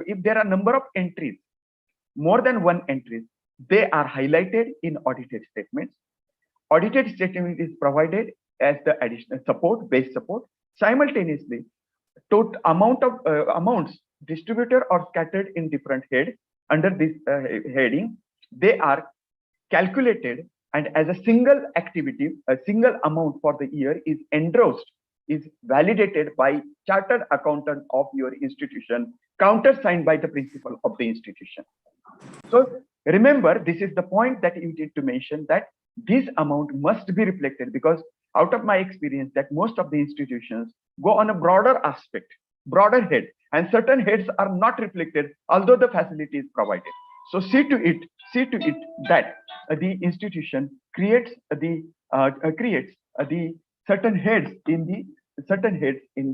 if there are number of entries, more than one entries, they are highlighted in audited statements. Audited statement is provided as the additional support, base support. Simultaneously, total amount of amounts distributed or scattered in different heads under this heading, they are calculated, and as a single activity, a single amount for the year is endorsed, is validated by chartered accountant of your institution, countersigned by the principal of the institution. So remember, this is the point that you need to mention, that this amount must be reflected, because out of my experience that most of the institutions go on a broader aspect, broader head, and certain heads are not reflected, although the facility is provided. So see to it that the institution creates the certain heads in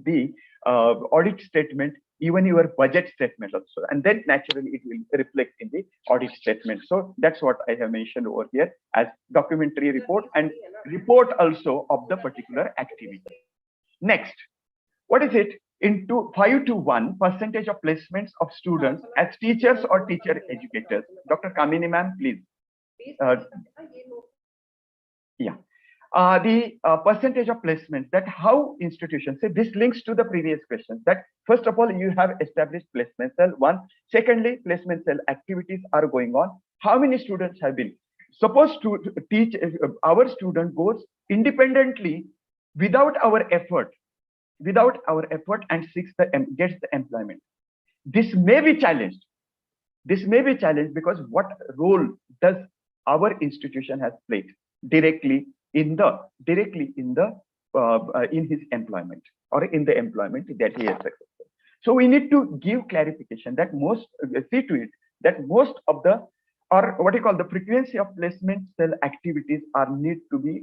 the audit statement, even your budget statement also, and then naturally it will reflect in the audit statement. So that's what I have mentioned over here as documentary report and report also of the particular activity. Next, what is it? Into 5:1 percentage of placements of students as teachers or teacher educators. Dr. Kamini ma'am, please. Yeah. The percentage of placements, that how institutions, say this links to the previous questions, that first of all, you have established placement cell, one. Secondly, placement cell activities are going on. How many students have been? Suppose to teach, our student goes independently without our effort and gets the employment. This may be challenged. Because what role does our institution has played directly in his employment or in the employment that he is successful. So we need to give clarification that most of the, or what you call the frequency of placement cell activities are need to be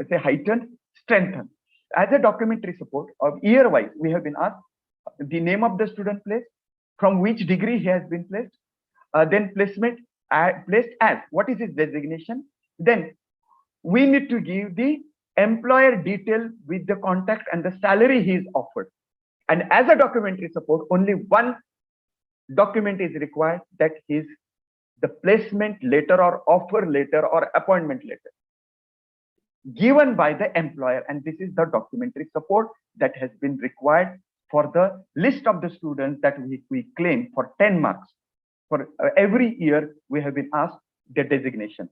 say heightened, strengthened. As a documentary support of year wise, we have been asked the name of the student placed, from which degree he has been placed, then placement placed as, what is his designation, then we need to give the employer detail with the contact and the salary he is offered. And as a documentary support, only one document is required, that is the placement letter or offer letter or appointment letter given by the employer. And this is the documentary support that has been required for the list of the students that we claim for 10 marks. For every year, we have been asked the designation.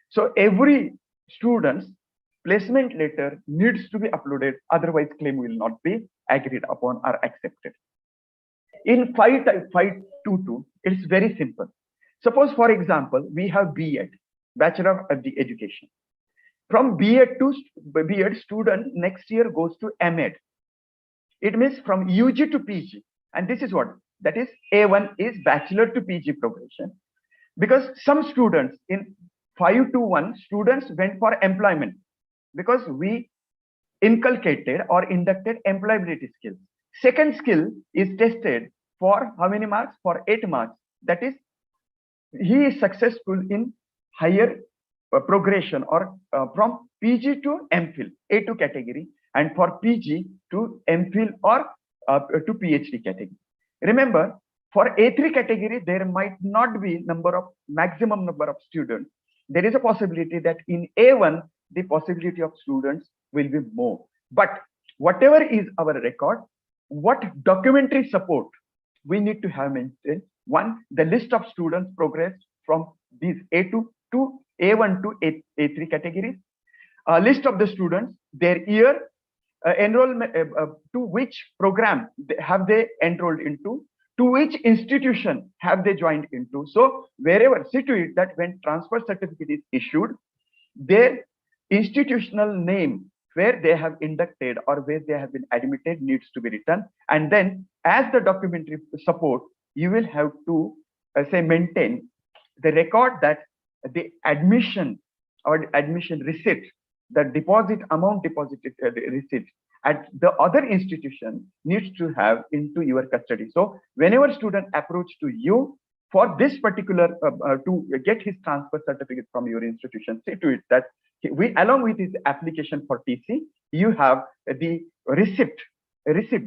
So every student's placement letter needs to be uploaded, otherwise claim will not be agreed upon or accepted. In 522, it's very simple. Suppose, for example, we have B.Ed, Bachelor of the Education. From B.Ed to B.Ed, student next year goes to M.Ed. It means from UG to PG. And this is what? That is A1 is Bachelor to PG progression. Because some students in 521, students went for employment, because we inculcated or inducted employability skills. Second skill is tested for how many marks? For 8 marks. That is, he is successful in higher progression or from PG to MPhil, A2 category, and for PG to MPhil or to PhD category. Remember, for A3 category, there might not be maximum number of students. There is a possibility that in A1, the possibility of students will be more. But whatever is our record, what documentary support we need to have maintained. One, the list of students progressed from these A2 to A1 to A3 categories, a list of the students, their year, enrollment, to which program have they enrolled into, to which institution have they joined into. So wherever, see to it that when transfer certificate is issued, their institutional name where they have inducted or where they have been admitted needs to be written. And then as the documentary support, you will have to say maintain the record that the admission or admission receipt, the deposit amount deposited receipt at the other institution needs to have into your custody. So whenever student approach to you for this particular to get his transfer certificate from your institution, say to it that we, along with his application for TC, you have the receipt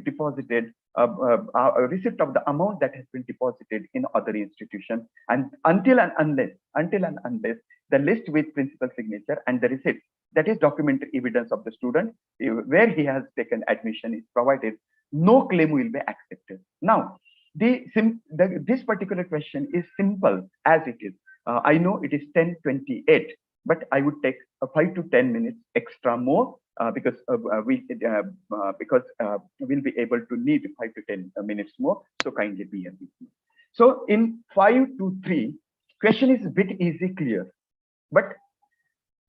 deposited, a receipt of the amount that has been deposited in other institution, and until and unless the list with principal signature and the receipt, that is documentary evidence of the student where he has taken admission, is provided, no claim will be accepted. Now, this particular question is simple as it is. I know it is 10:28, but I would take 5 to 10 minutes extra more because we'll be able to need 5 to 10 minutes more. So kindly be with me. So in 5 to 3, question is a bit easy, clear, but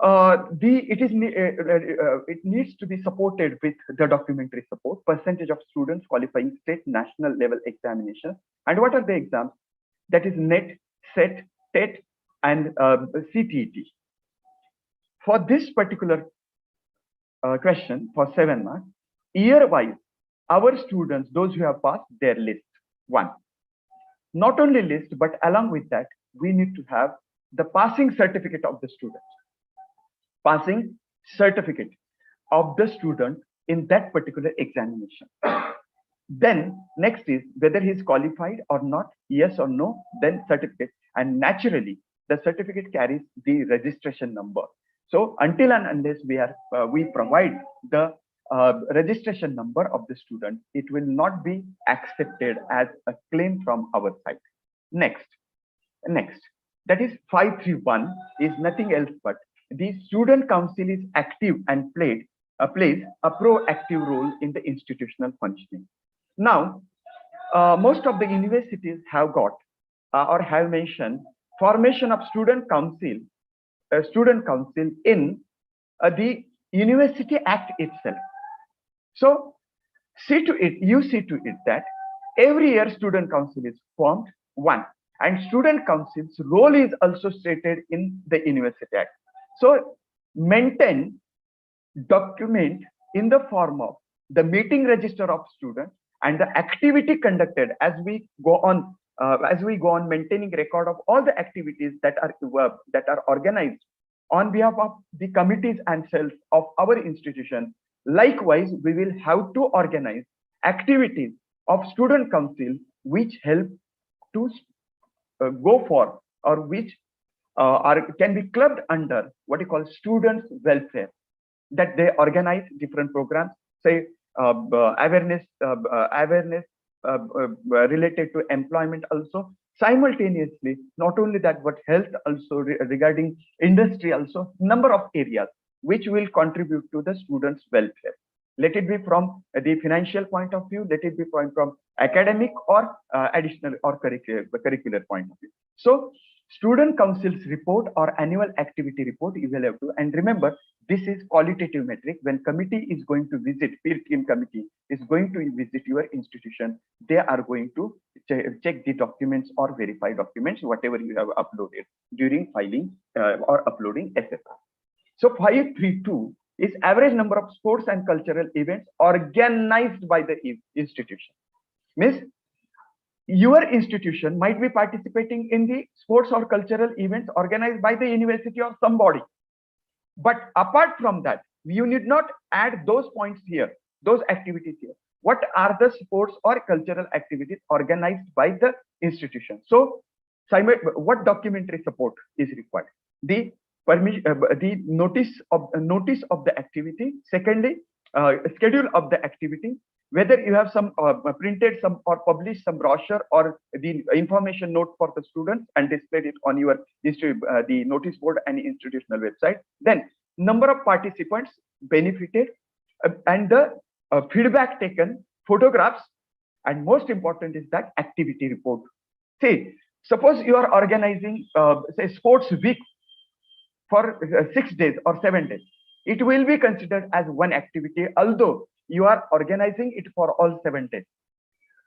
it needs to be supported with the documentary support, percentage of students qualifying state national level examinations. And what are the exams? That is NET, SET, TET, and CTET. For this particular question, for 7 marks, year-wise, our students, those who have passed their list, 1. Not only list, but along with that, we need to have the passing certificate of the student. Passing certificate of the student in that particular examination. Then next is whether he is qualified or not, yes or no, then certificate. And naturally, the certificate carries the registration number. So until and unless we provide the registration number of the student, it will not be accepted as a claim from our side. Next, that is 531 is nothing else but the student council is active and plays a proactive role in the institutional functioning. Now, most of the universities have got or have mentioned formation of student council in the University Act itself. So you see to it that every year student council is formed, 1, and student council's role is also stated in the University Act. So maintain, document in the form of the meeting register of students and the activity conducted as we go on maintaining record of all the activities that are organized on behalf of the committees and cells of our institution. Likewise, we will have to organize activities of student council which help to go for or which can be clubbed under what you call students welfare, that they organize different programs, say awareness related to employment also, simultaneously, not only that, but health also, regarding industry also, number of areas which will contribute to the students welfare. Let it be from the financial point of view, let it be from academic or additional or curricular point of view. So student council's report or annual activity report you will have to, and remember, this is qualitative metric. When committee is going to visit, peer team committee is going to visit your institution, they are going to check the documents or verify documents, whatever you have uploaded during filing or uploading SFR. So 532 is average number of sports and cultural events organized by the institution. Means your institution might be participating in the sports or cultural events organized by the university or somebody. But apart from that, you need not add those points here, those activities here. What are the sports or cultural activities organized by the institution? So, what documentary support is required? The permission, the notice of the activity. Secondly, schedule of the activity, whether you have some printed some or published some brochure or the information note for the students and displayed it on your the notice board and institutional website. Then number of participants benefited and the feedback taken, photographs, and most important is that activity report. See, suppose you are organizing say sports week for 6 days or 7 days. It will be considered as one activity, although you are organizing it for all 7 days.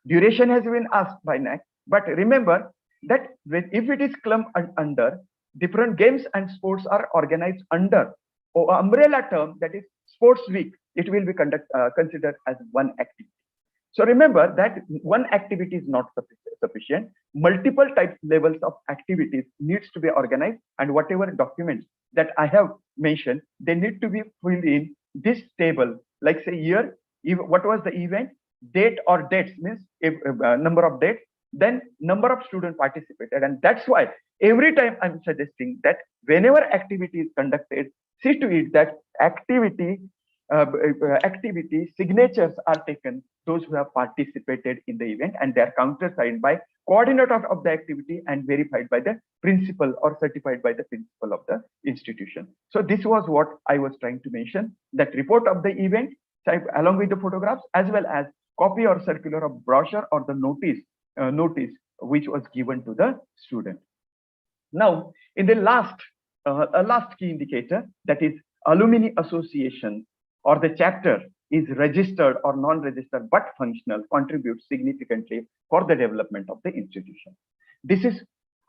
Duration has been asked by NAAC, but remember that if it is clumped under different games and sports are organized under umbrella term, that is sports week, it will be considered as one activity. So remember that one activity is not sufficient. Multiple types levels of activities needs to be organized, and whatever documents that I have mentioned, they need to be filled in this table. Like say year, what was the event, date or dates means number of dates, then number of students participated, and that's why every time I'm suggesting that whenever activity is conducted, see to it that activity signatures are taken, those who have participated in the event, and they are countersigned by coordinator of the activity and verified by the principal or certified by the principal of the institution. So this was what I was trying to mention, that report of the event along with the photographs, as well as copy or circular of brochure or the notice which was given to the student. Now, in the last key indicator, that is alumni association or the chapter is registered or non-registered but functional, contributes significantly for the development of the institution. This is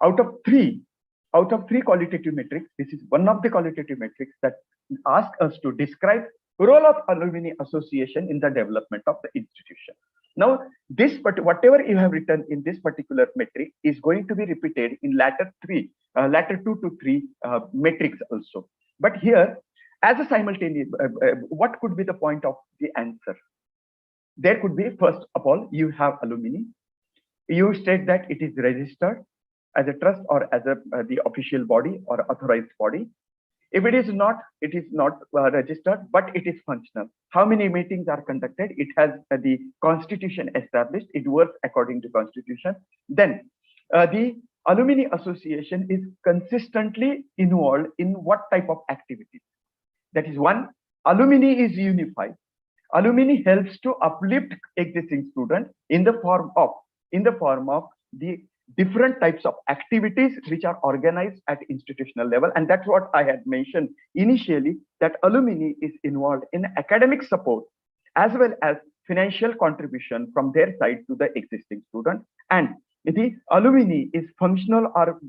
out of three qualitative metrics. This is one of the qualitative metrics that ask us to describe role of alumni association in the development of the institution. Now, whatever you have written in this particular metric is going to be repeated in latter 2 to 3 metrics also. But here, as a simultaneous, what could be the point of the answer? There could be, first of all, you have alumni. You state that it is registered as a trust or as the official body or authorized body. If it is not registered, but it is functional. How many meetings are conducted? It has the constitution established. It works according to constitution. Then the alumni association is consistently involved in what type of activities? That is one, alumni is unified. Alumni helps to uplift existing students in the form of the different types of activities which are organized at institutional level. And that's what I had mentioned initially, that alumni is involved in academic support as well as financial contribution from their side to the existing student. And the alumni is functional or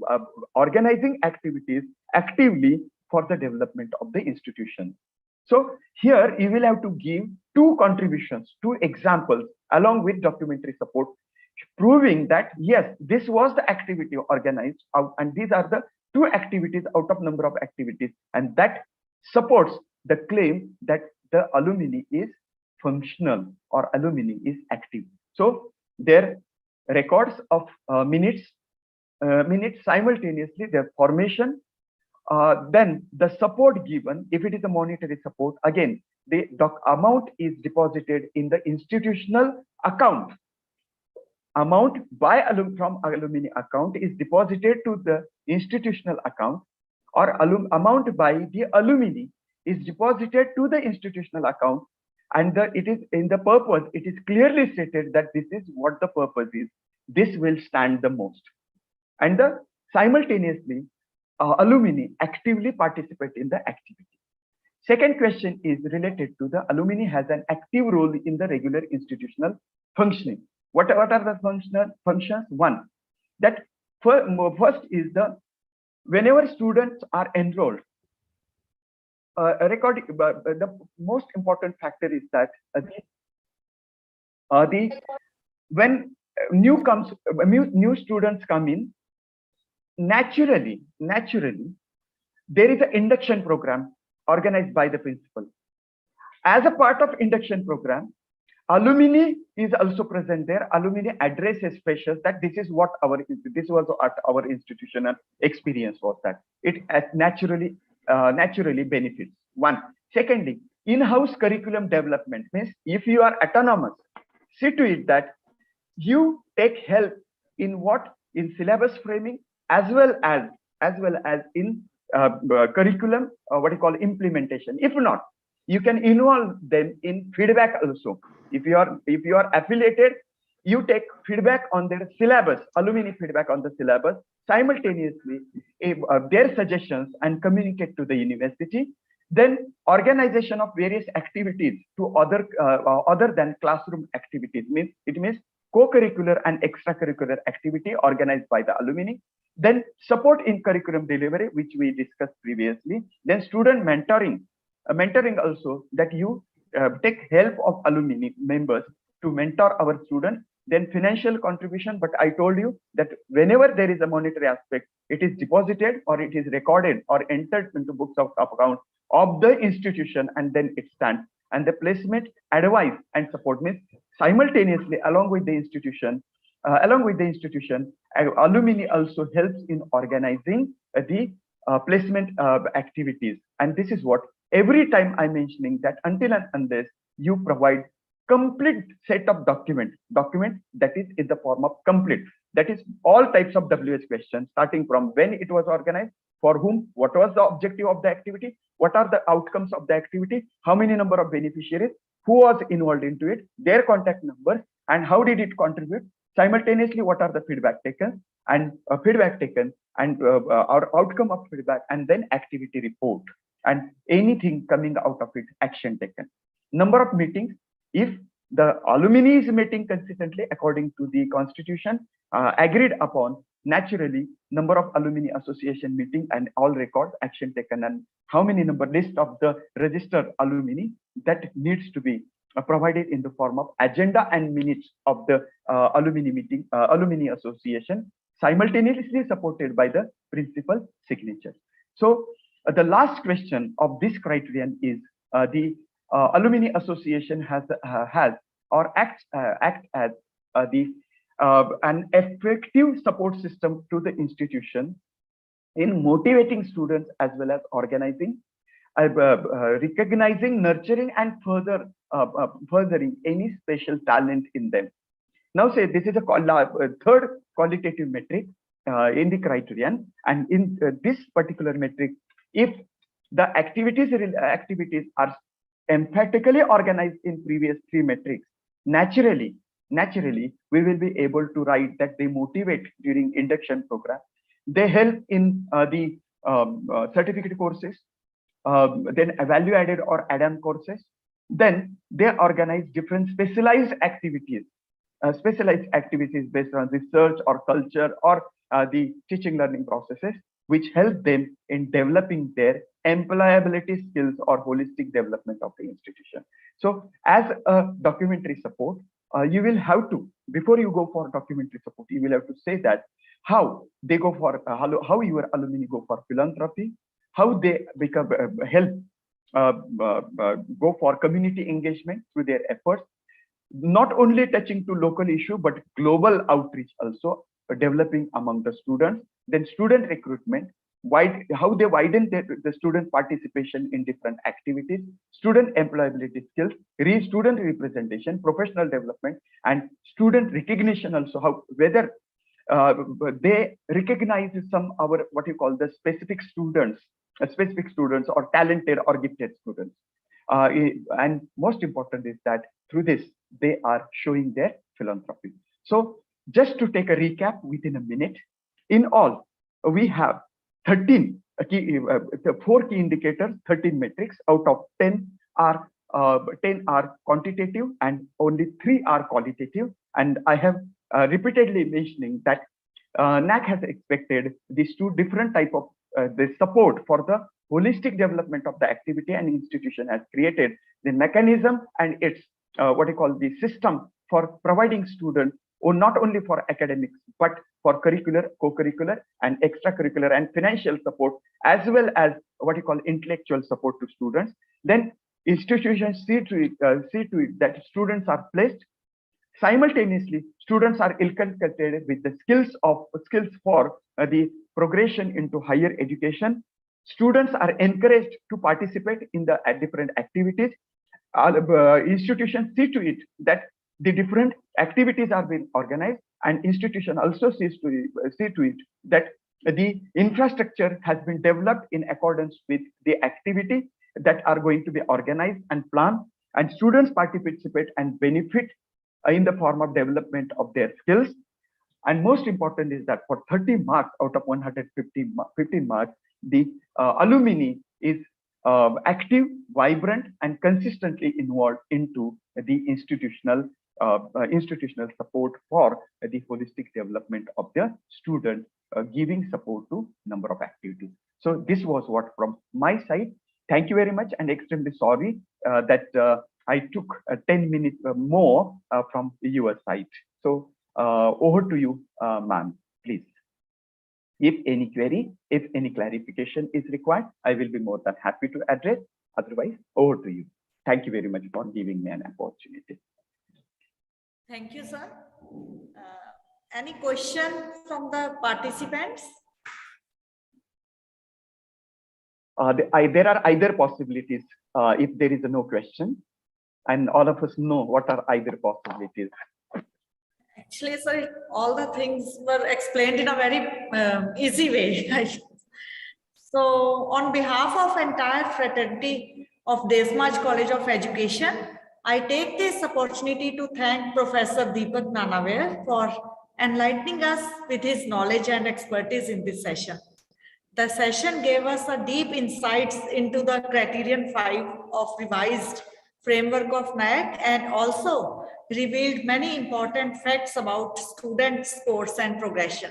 organizing activities actively for the development of the institution. So here you will have to give 2 contributions, 2 examples along with documentary support, proving that yes, this was the activity organized out, and these are the 2 activities out of number of activities, and that supports the claim that the alumni is functional or alumni is active. So their records of minutes simultaneously, their formation, then the support given, if it is a monetary support, again the amount is deposited in the institutional account. Amount from alumni account is deposited to the institutional account, or amount by the alumni is deposited to the institutional account, and it is in the purpose, it is clearly stated that this is what the purpose is. This will stand the most. And simultaneously, alumni actively participate in the activity. Second question is related to the alumni has an active role in the regular institutional functioning. What are the functions? One, that first is whenever students are enrolled, the most important factor is that when new students come in, naturally there is an induction program organized by the principal. As a part of induction program, alumni is also present there. Alumni addresses freshers that this was our institutional experience was that it naturally benefits. One. Secondly, in-house curriculum development means if you are autonomous, see to it that you take help in syllabus framing as well as in curriculum what you call implementation. If not, you can involve them in feedback also. If you are affiliated, you take feedback on their syllabus, alumni feedback on the syllabus, simultaneously their suggestions and communicate to the university. Then organization of various activities to other than classroom activities means co-curricular and extracurricular activity organized by the alumni. Then support in curriculum delivery, which we discussed previously. Then student mentoring also, that you take help of alumni members to mentor our students. Then financial contribution, but I told you that whenever there is a monetary aspect, it is deposited or it is recorded or entered into books of account of the institution, and then it stands. And the placement, advice and support means simultaneously along with the institution, alumni also helps in organizing the placement activities. And this is what every time I'm mentioning, that until and unless you provide complete set of document that is in the form of complete, that is all types of WH questions, starting from when it was organized, for whom, what was the objective of the activity, what are the outcomes of the activity, how many number of beneficiaries, who was involved into it, their contact numbers, and how did it contribute, simultaneously what are the feedback taken and our outcome of feedback, and then activity report and anything coming out of it, action taken. Number of meetings, if the alumni is meeting consistently according to the constitution agreed upon, naturally number of alumni association meeting and all records, action taken, and how many number, list of the registered alumni that needs to be provided in the form of agenda and minutes of the alumni meeting, alumni association, simultaneously supported by the principal signature. So the last question of this criterion is the alumni association has or acts as an effective support system to the institution in motivating students as well as organizing, recognizing, nurturing, and furthering any special talent in them. Now say this is a third qualitative metric in the criterion, and in this particular metric, if the activities are emphatically organized in previous three metrics, naturally we will be able to write that they motivate during induction program, they help in the certificate courses, then value added or add-on courses, then they organize different specialized activities based on research or culture or the teaching learning processes, which help them in developing their employability skills or holistic development of the institution. So as a documentary support, you will have to, before you go for documentary support, you will have to say that how they go for, how your alumni go for philanthropy, how they become go for community engagement through their efforts, not only touching to local issue, but global outreach also developing among the students, then student recruitment, how they widen the student participation in different activities, student employability skills, student representation, professional development, and student recognition also, how whether they recognize some our what you call the specific students or talented or gifted students. And most important is that through this, they are showing their philanthropy. So just to take a recap within a minute, in all, we have 13 4 key indicators, 13 metrics. Out of 10 are quantitative and only 3 are qualitative. And I have repeatedly mentioning that NAAC has expected these 2 different type of the support for the holistic development of the activity, and institution has created the mechanism and its what you call the system for providing students, or not only for academics, but for curricular, co-curricular, and extracurricular and financial support, as well as what you call intellectual support to students. Then institutions see to it that students are placed. Simultaneously, students are inculcated with the skills for the progression into higher education, Students are encouraged to participate in the different activities. Institutions see to it that the different activities are being organized, and institution also see to it that the infrastructure has been developed in accordance with the activity that are going to be organized and planned, and students participate and benefit in the form of development of their skills. And most important is that for 30 marks out of 115 marks, the alumni is active, vibrant, and consistently involved into the institutional support for the holistic development of the student, giving support to number of activities. So this was what from my side. Thank you very much, and extremely sorry that I took 10 minutes more from your side. So over to you, ma'am, please. If any query, if any clarification is required, I will be more than happy to address. Otherwise, over to you. Thank you very much for giving me an opportunity.
Thank you, sir. Any question from the participants?
There are either possibilities if there is no question, and all of us know what are either possibilities.
Actually, sir, all the things were explained in a very easy way. So, on behalf of entire fraternity of Desmaj College of Education, I take this opportunity to thank Professor Deepak Nanavere for enlightening us with his knowledge and expertise in this session. The session gave us a deep insights into the Criterion 5 of revised framework of NAAC, and also revealed many important facts about student scores and progression.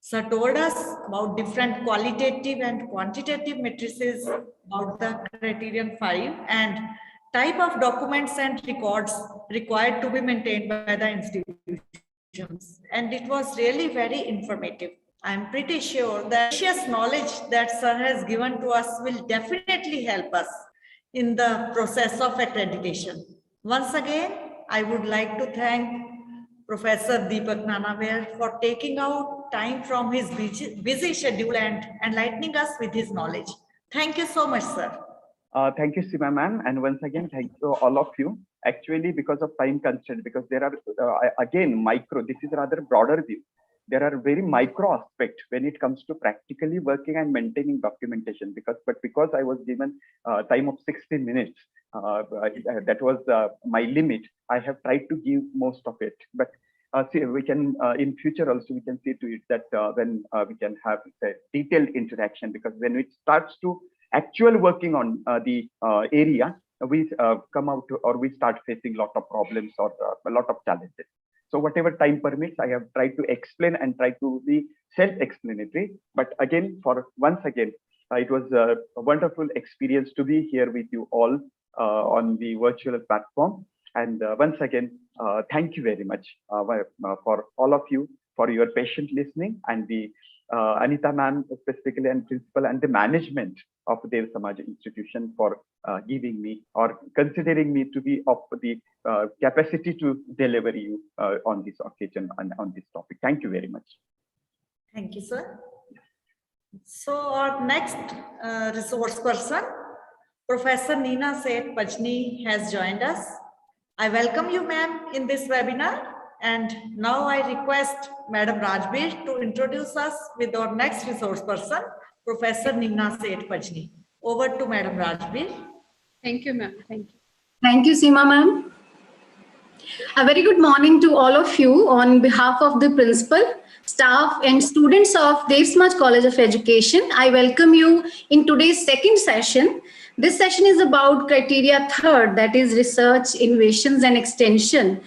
Sir told us about different qualitative and quantitative matrices about the Criterion 5 and type of documents and records required to be maintained by the institutions. And it was really very informative. I'm pretty sure the precious knowledge that sir has given to us will definitely help us in the process of accreditation. Once again, I would like to thank Professor Deepak Nanavere for taking out time from his busy schedule and enlightening us with his knowledge. Thank you so much, sir.
Thank you, Seema ma'am. And once again, thank you all of you. Actually, because of time constraint, because there are, again, this is a rather broader view. There are very micro aspects when it comes to practically working and maintaining documentation, because I was given time of 60 minutes, that was my limit. I have tried to give most of it, but see, we can in future also we can see to it that when we can have a detailed interaction, because when it starts to actual working on the area, we come out to, or we start facing a lot of problems or a lot of challenges. So whatever time permits, I have tried to explain and try to be self-explanatory. But again, once again, it was a wonderful experience to be here with you all on the virtual platform. And once again, thank you very much for all of you for your patient listening, and the Anita ma'am specifically, and principal and the management of Dev Samaj institution for giving me or considering me to be of the capacity to deliver you on this occasion and on this topic. Thank you very much.
Thank you, sir. So our next resource person, Professor Neena Seth Pajni, has joined us. I welcome you, ma'am, in this webinar. And now I request Madam Rajbir to introduce us with our next resource person, Professor Neena Seth Pajni. Over to Madam Rajbir.
Thank you, ma'am. Thank you.
Thank you, Seema ma'am. A very good morning to all of you on behalf of the principal, staff and students of Dev Samaj College of Education. I welcome you in today's second session. This session is about criteria third, that is research, innovations and extension.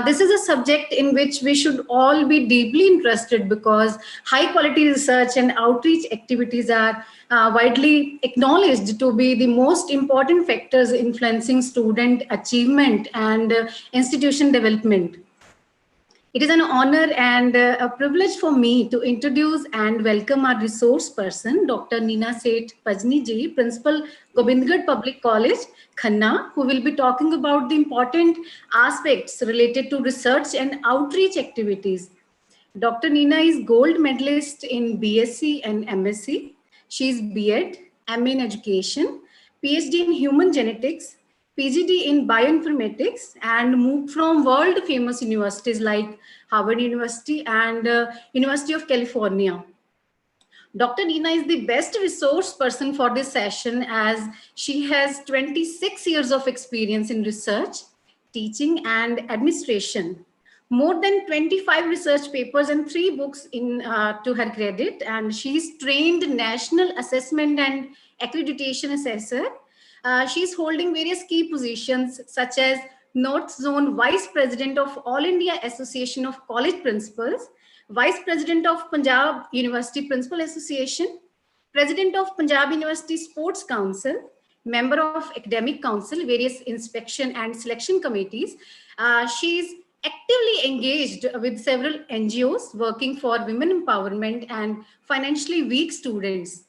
This is a subject in which we should all be deeply interested, because high quality research and outreach activities are widely acknowledged to be the most important factors influencing student achievement and institution development. It is an honor and a privilege for me to introduce and welcome our resource person, Dr. Neena Seth Pajni ji, Principal, Gobindgarh Public College, Khanna, who will be talking about the important aspects related to research and outreach activities. Dr. Neena is gold medalist in BSc and MSc. She's B.Ed, MA in Education, PhD in Human Genetics, PGD in Bioinformatics, and moved from world-famous universities like Harvard University and University of California. Dr. Nina is the best resource person for this session as she has 26 years of experience in research, teaching, and administration. More than 25 research papers and 3 books to her credit, and she's trained National Assessment and Accreditation Assessor. She's holding various key positions such as North Zone Vice President of All India Association of College Principals, Vice President of Punjab University Principal Association, President of Punjab University Sports Council, Member of Academic Council, various inspection and selection committees. She's actively engaged with several NGOs working for women empowerment and financially weak students.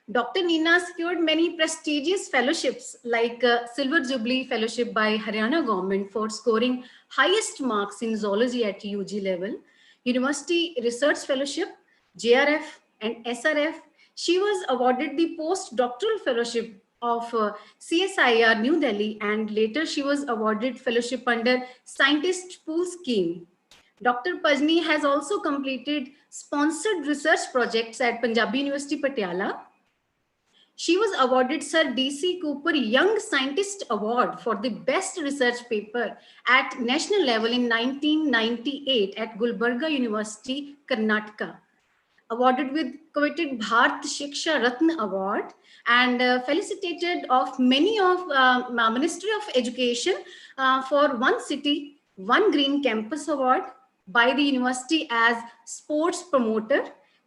Dr. Nina secured many prestigious fellowships like Silver Jubilee Fellowship by Haryana government for scoring highest marks in zoology at UG level, University Research Fellowship, JRF and SRF. She was awarded the postdoctoral fellowship of CSIR New Delhi, and later she was awarded fellowship under Scientist Pool Scheme. Dr. Pajni has also completed sponsored research projects at Punjabi University Patiala. She was awarded Sir D.C. Cooper Young Scientist Award for the best research paper at national level in 1998 at Gulbarga University, Karnataka. Awarded with coveted Bharat Shiksha Ratna Award, and felicitated of many of Ministry of Education for One City, One Green Campus Award by the university as sports promoter,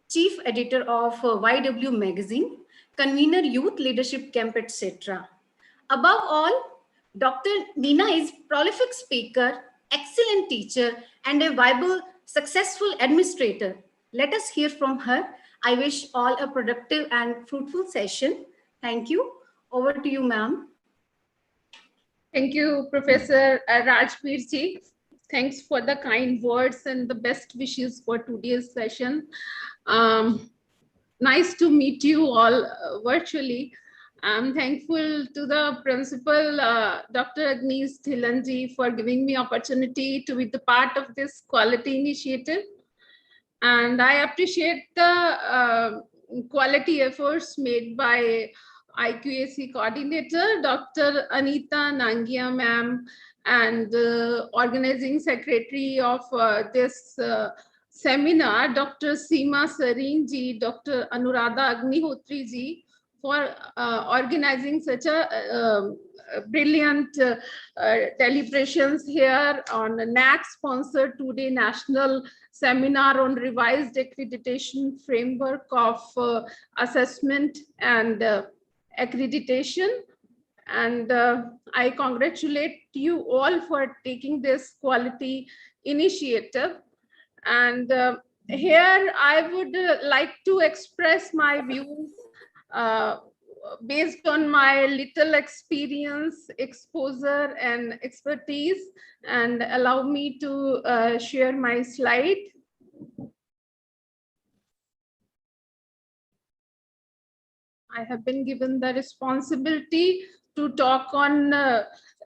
chief editor of YW Magazine, convener youth leadership camp, etc. Above all, Dr. Nina is prolific speaker, excellent teacher, and a viable, successful administrator. Let us hear from her. I wish all a productive and fruitful session. Thank you. Over to you, ma'am.
Thank you, Professor Rajbir ji. Thanks for the kind words and the best wishes for today's session. Nice to meet you all virtually. I'm thankful to the principal, Dr. Agnes Thilanji, for giving me opportunity to be the part of this quality initiative. And I appreciate the quality efforts made by IQAC coordinator, Dr. Anita Nangia ma'am, and organizing secretary of this seminar, Dr. Seema Sareen ji, Dr. Anuradha Agnihotri ji, for organizing such a brilliant deliberations here on a NAAC sponsored 2-day national seminar on revised accreditation framework of assessment and accreditation. And I congratulate you all for taking this quality initiative. And here I would like to express my views based on my little experience, exposure, and expertise, and allow me to share my slide. I have been given the responsibility to talk on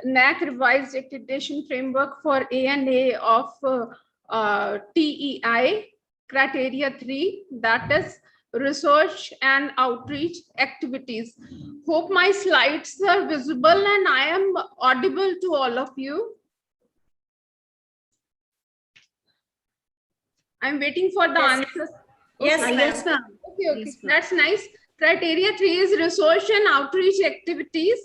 NAAC revised accreditation framework for ANA of TEI criteria 3, that is research and outreach activities. Hope my slides are visible and I am audible to all of you. I'm waiting for the answers.
Yes,
Okay.
Yes, ma'am.
Okay,
Yes, ma'am.
that's nice. Criteria 3 is research and outreach activities.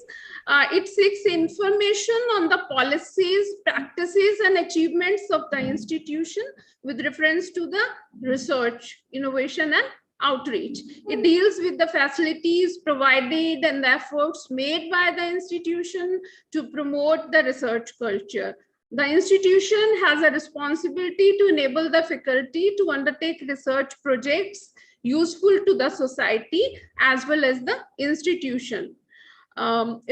It seeks information on the policies, practices, and achievements of the institution with reference to the research, innovation, and outreach. It deals with the facilities provided and the efforts made by the institution to promote the research culture. The institution has a responsibility to enable the faculty to undertake research projects useful to the society as well as the institution.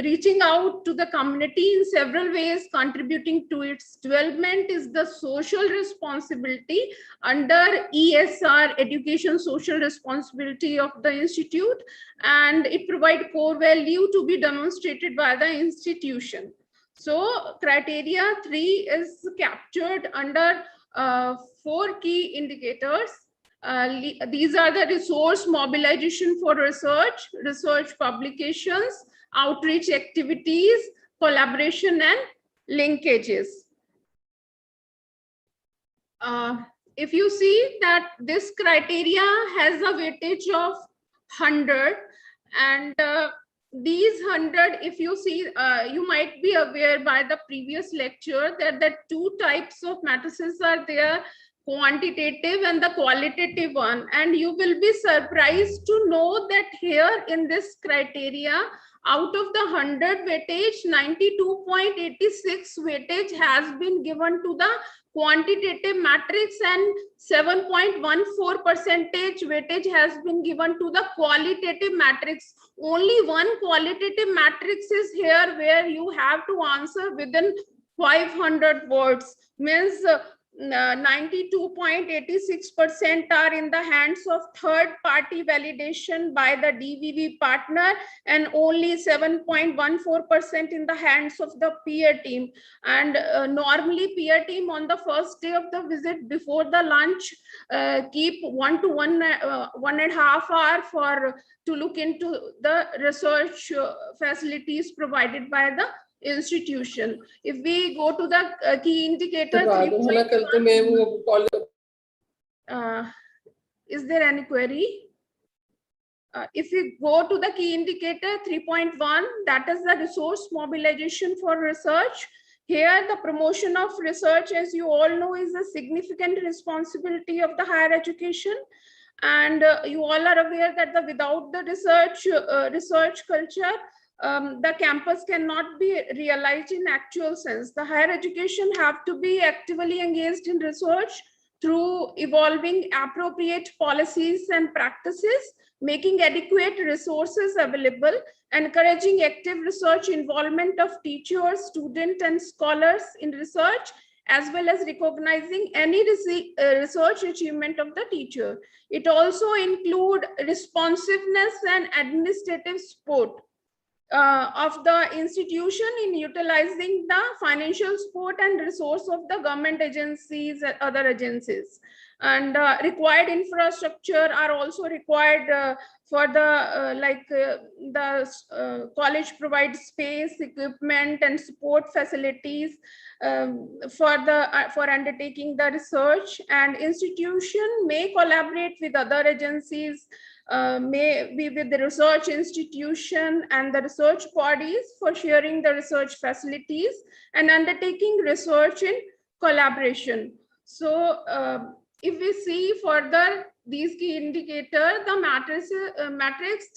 reaching out to the community in several ways, contributing to its development is the social responsibility under ESR, Education Social Responsibility of the Institute, and it provides core value to be demonstrated by the institution. So criteria 3 is captured under 4 key indicators. These are the resource mobilization for research, research publications, outreach activities, collaboration, and linkages. If you see that this criteria has a weightage of 100, and these 100, if you see, you might be aware by the previous lecture that the 2 types of matrices are there, quantitative and the qualitative one, and you will be surprised to know that here in this criteria, out of the 100 weightage, 92.86 weightage has been given to the quantitative matrix and 7.14% weightage has been given to the qualitative matrix. Only one qualitative matrix is here where you have to answer within 500 words, means 92.86% are in the hands of third party validation by the DVV partner and only 7.14% in the hands of the peer team. And normally peer team on the first day of the visit before the lunch keep 1 to 1.5 hours to look into the research facilities provided by the institution. If we go to the key indicator, is there any query? If we go to the key indicator 3.1, that is the resource mobilization for research. Here the promotion of research, as you all know, is a significant responsibility of the higher education, and you all are aware that without the research culture, the campus cannot be realized in actual sense. The higher education have to be actively engaged in research through evolving appropriate policies and practices, making adequate resources available, encouraging active research involvement of teachers, students, and scholars in research, as well as recognizing any research achievement of the teacher. It also includes responsiveness and administrative support of the institution in utilizing the financial support and resource of the government agencies and other agencies. And required infrastructure are also required for the college provides space, equipment, and support facilities for undertaking the research, and institution may collaborate with other agencies, may be with the research institution and the research bodies for sharing the research facilities and undertaking research in collaboration. So if we see further these key indicators, the matrix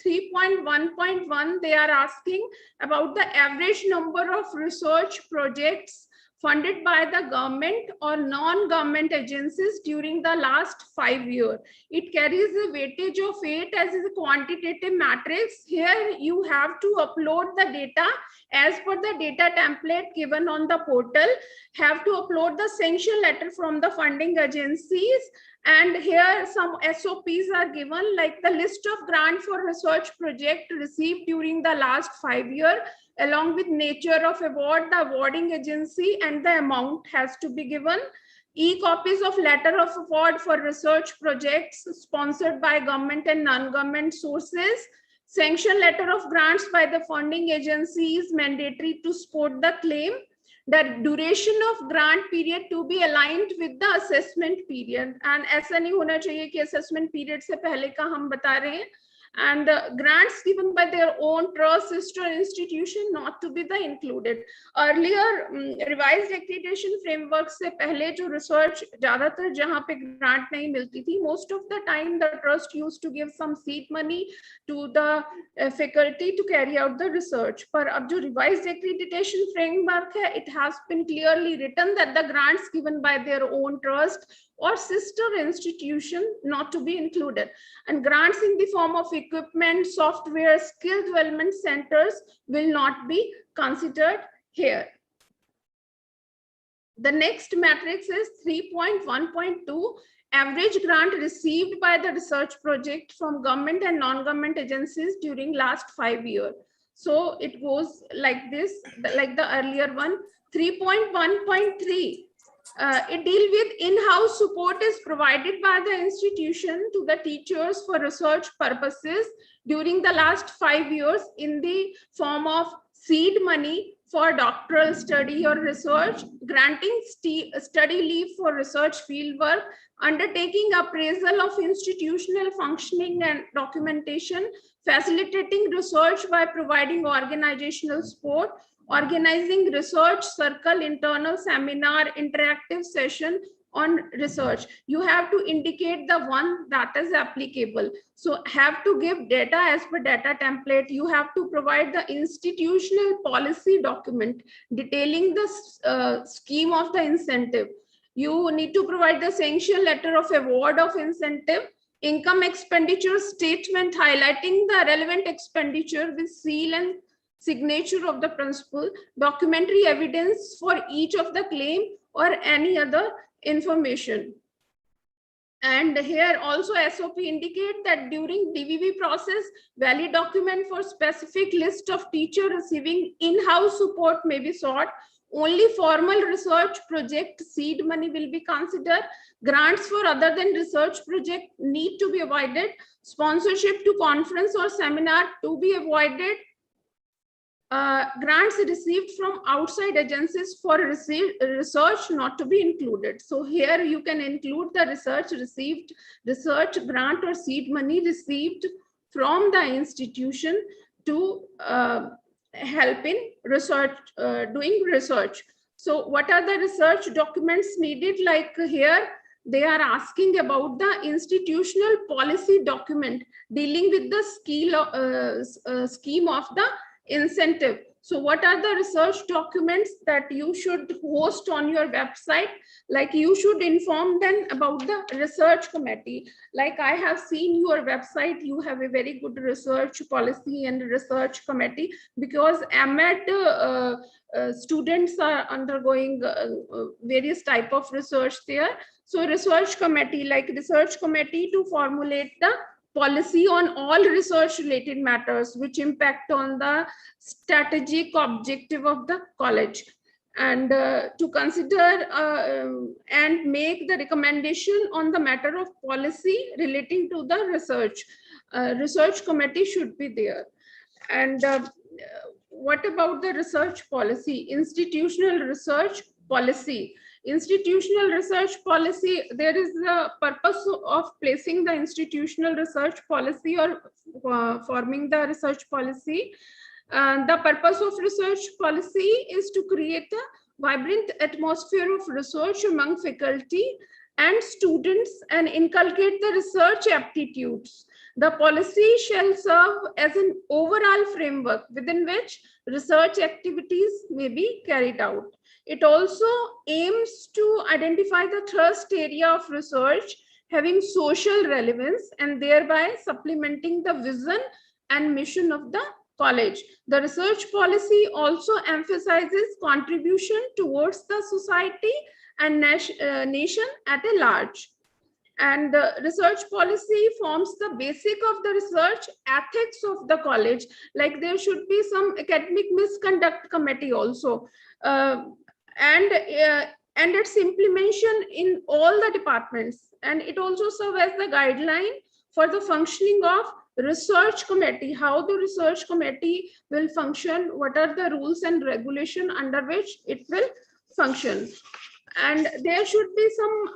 3.1.1, they are asking about the average number of research projects funded by the government or non-government agencies during the last 5 years. It carries a weightage of 8 as is a quantitative matrix. Here you have to upload the data as per the data template given on the portal, have to upload the sanction letter from the funding agencies, and here some SOPs are given, like the list of grant for research project received during the last 5 years, along with nature of award, the awarding agency, and the amount has to be given. E-copies of letter of award for research projects sponsored by government and non-government sources. Sanction letter of grants by the funding agency is mandatory to support the claim. The duration of grant period to be aligned with the assessment period, and ऐसा नहीं होना चाहिए कि assessment period से पहले का हम बता रहे हैं. And grants given by their own trust sister institution not to be the included. Earlier revised accreditation framework से पहले जो research ज़्यादातर जहाँ पे grant नहीं मिलती थी, most of the time the trust used to give some seed money to the faculty to carry out the research. पर अब जो revised accreditation framework है, it has been clearly written that the grants given by their own trust or sister institution not to be included. And grants in the form of equipment, software, skill development centers will not be considered here. The next matrix is 3.1.2, average grant received by the research project from government and non-government agencies during last 5 years. So it goes like this, like the earlier one. 3.1.3, it deals with in-house support is provided by the institution to the teachers for research purposes during the last 5 years in the form of seed money for doctoral study or research, granting study leave for research fieldwork, undertaking appraisal of institutional functioning and documentation, facilitating research by providing organizational support, organizing research circle, internal seminar, interactive session on research. You have to indicate the one that is applicable. So have to give data as per data template. You have to provide the institutional policy document detailing the scheme of the incentive. You need to provide the sanction letter of award of incentive, income expenditure statement highlighting the relevant expenditure with seal and signature of the principal, documentary evidence for each of the claim or any other information. And here also SOP indicate that during DVV process, valid document for specific list of teacher receiving in-house support may be sought. Only formal research project seed money will be considered. Grants for other than research project need to be avoided. Sponsorship to conference or seminar to be avoided. Grants received from outside agencies for research not to be included. So here you can include the research received, research grant or seed money received from the institution to help in research, doing research. So what are the research documents needed? Like here, they are asking about the institutional policy document dealing with the scheme of the incentive. So what are the research documents that you should host on your website? Like you should inform them about the research committee. Like I have seen your website, you have a very good research policy and research committee, because AMET students are undergoing various type of research there. So research committee, like research committee to formulate the policy on all research related matters which impact on the strategic objective of the college, and to consider and make the recommendation on the matter of policy relating to the research. Research committee should be there. And what about the research policy? Institutional research policy. Institutional research policy, there is a purpose of placing the institutional research policy or forming the research policy. The purpose of research policy is to create a vibrant atmosphere of research among faculty and students and inculcate the research aptitudes. The policy shall serve as an overall framework within which research activities may be carried out. It also aims to identify the thrust area of research having social relevance and thereby supplementing the vision and mission of the college. The research policy also emphasizes contribution towards the society and nation at a large. And the research policy forms the basic of the research ethics of the college. Like there should be some academic misconduct committee also. And its implementation in all the departments. And it also serves as the guideline for the functioning of research committee, how the research committee will function, what are the rules and regulation under which it will function. And there should be some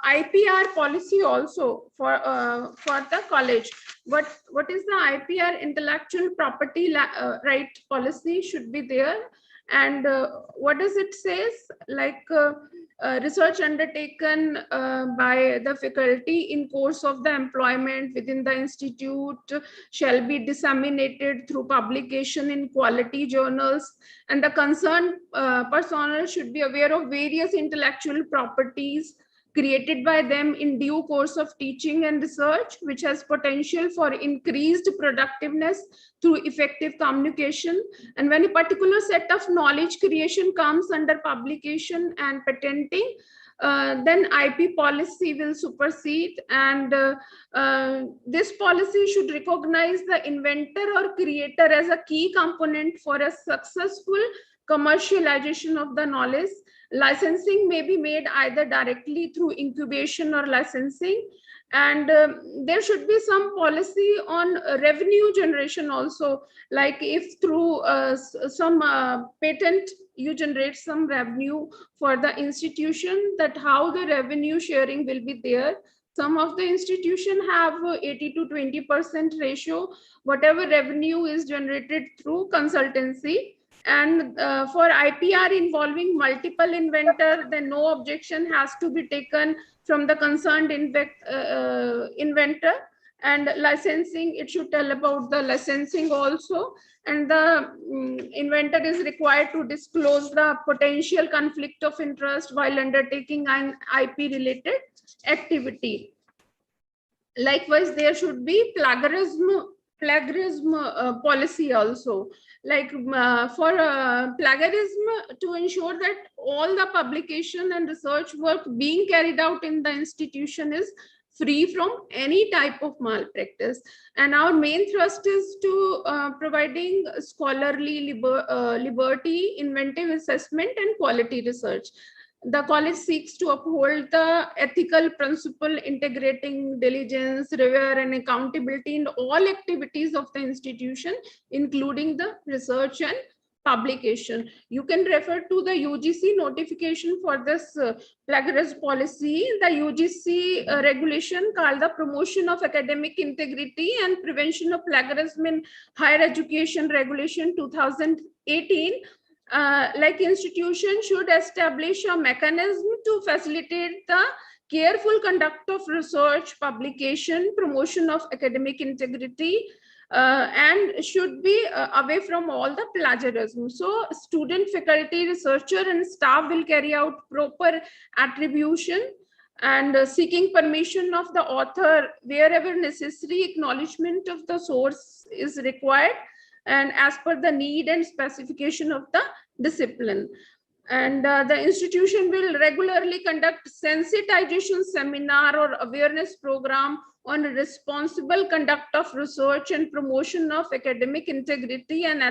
IPR policy also for the college. What is the IPR, intellectual property right policy should be there. And what does it says? Like research undertaken by the faculty in course of the employment within the institute shall be disseminated through publication in quality journals, and the concerned personnel should be aware of various intellectual properties created by them in due course of teaching and research, which has potential for increased productiveness through effective communication. And when a particular set of knowledge creation comes under publication and patenting, then IP policy will supersede, and this policy should recognize the inventor or creator as a key component for a successful commercialization of the knowledge. Licensing may be made either directly through incubation or licensing, and there should be some policy on revenue generation also, like if through some patent you generate some revenue for the institution, that how the revenue sharing will be there. Some of the institutions have 80 to 20% ratio, whatever revenue is generated through consultancy. And for IPR involving multiple inventors, then no objection has to be taken from the concerned inventor. And licensing, it should tell about the licensing also. And the inventor is required to disclose the potential conflict of interest while undertaking an IP-related activity. Likewise, there should be plagiarism policy also, like for plagiarism, to ensure that all the publication and research work being carried out in the institution is free from any type of malpractice. And our main thrust is to providing scholarly liberty, inventive assessment, and quality research. The college seeks to uphold the ethical principle integrating diligence, rigor, and accountability in all activities of the institution, including the research and publication. You can refer to the UGC notification for this plagiarism policy. The UGC regulation called the Promotion of Academic Integrity and Prevention of Plagiarism in Higher Education Regulation 2018. Like institution should establish a mechanism to facilitate the careful conduct of research, publication, promotion of academic integrity, and should be away from all the plagiarism. So student, faculty, researcher, and staff will carry out proper attribution and seeking permission of the author wherever necessary. Acknowledgement of the source is required, and as per the need and specification of the discipline. And the institution will regularly conduct sensitization seminar or awareness program on responsible conduct of research and promotion of academic integrity and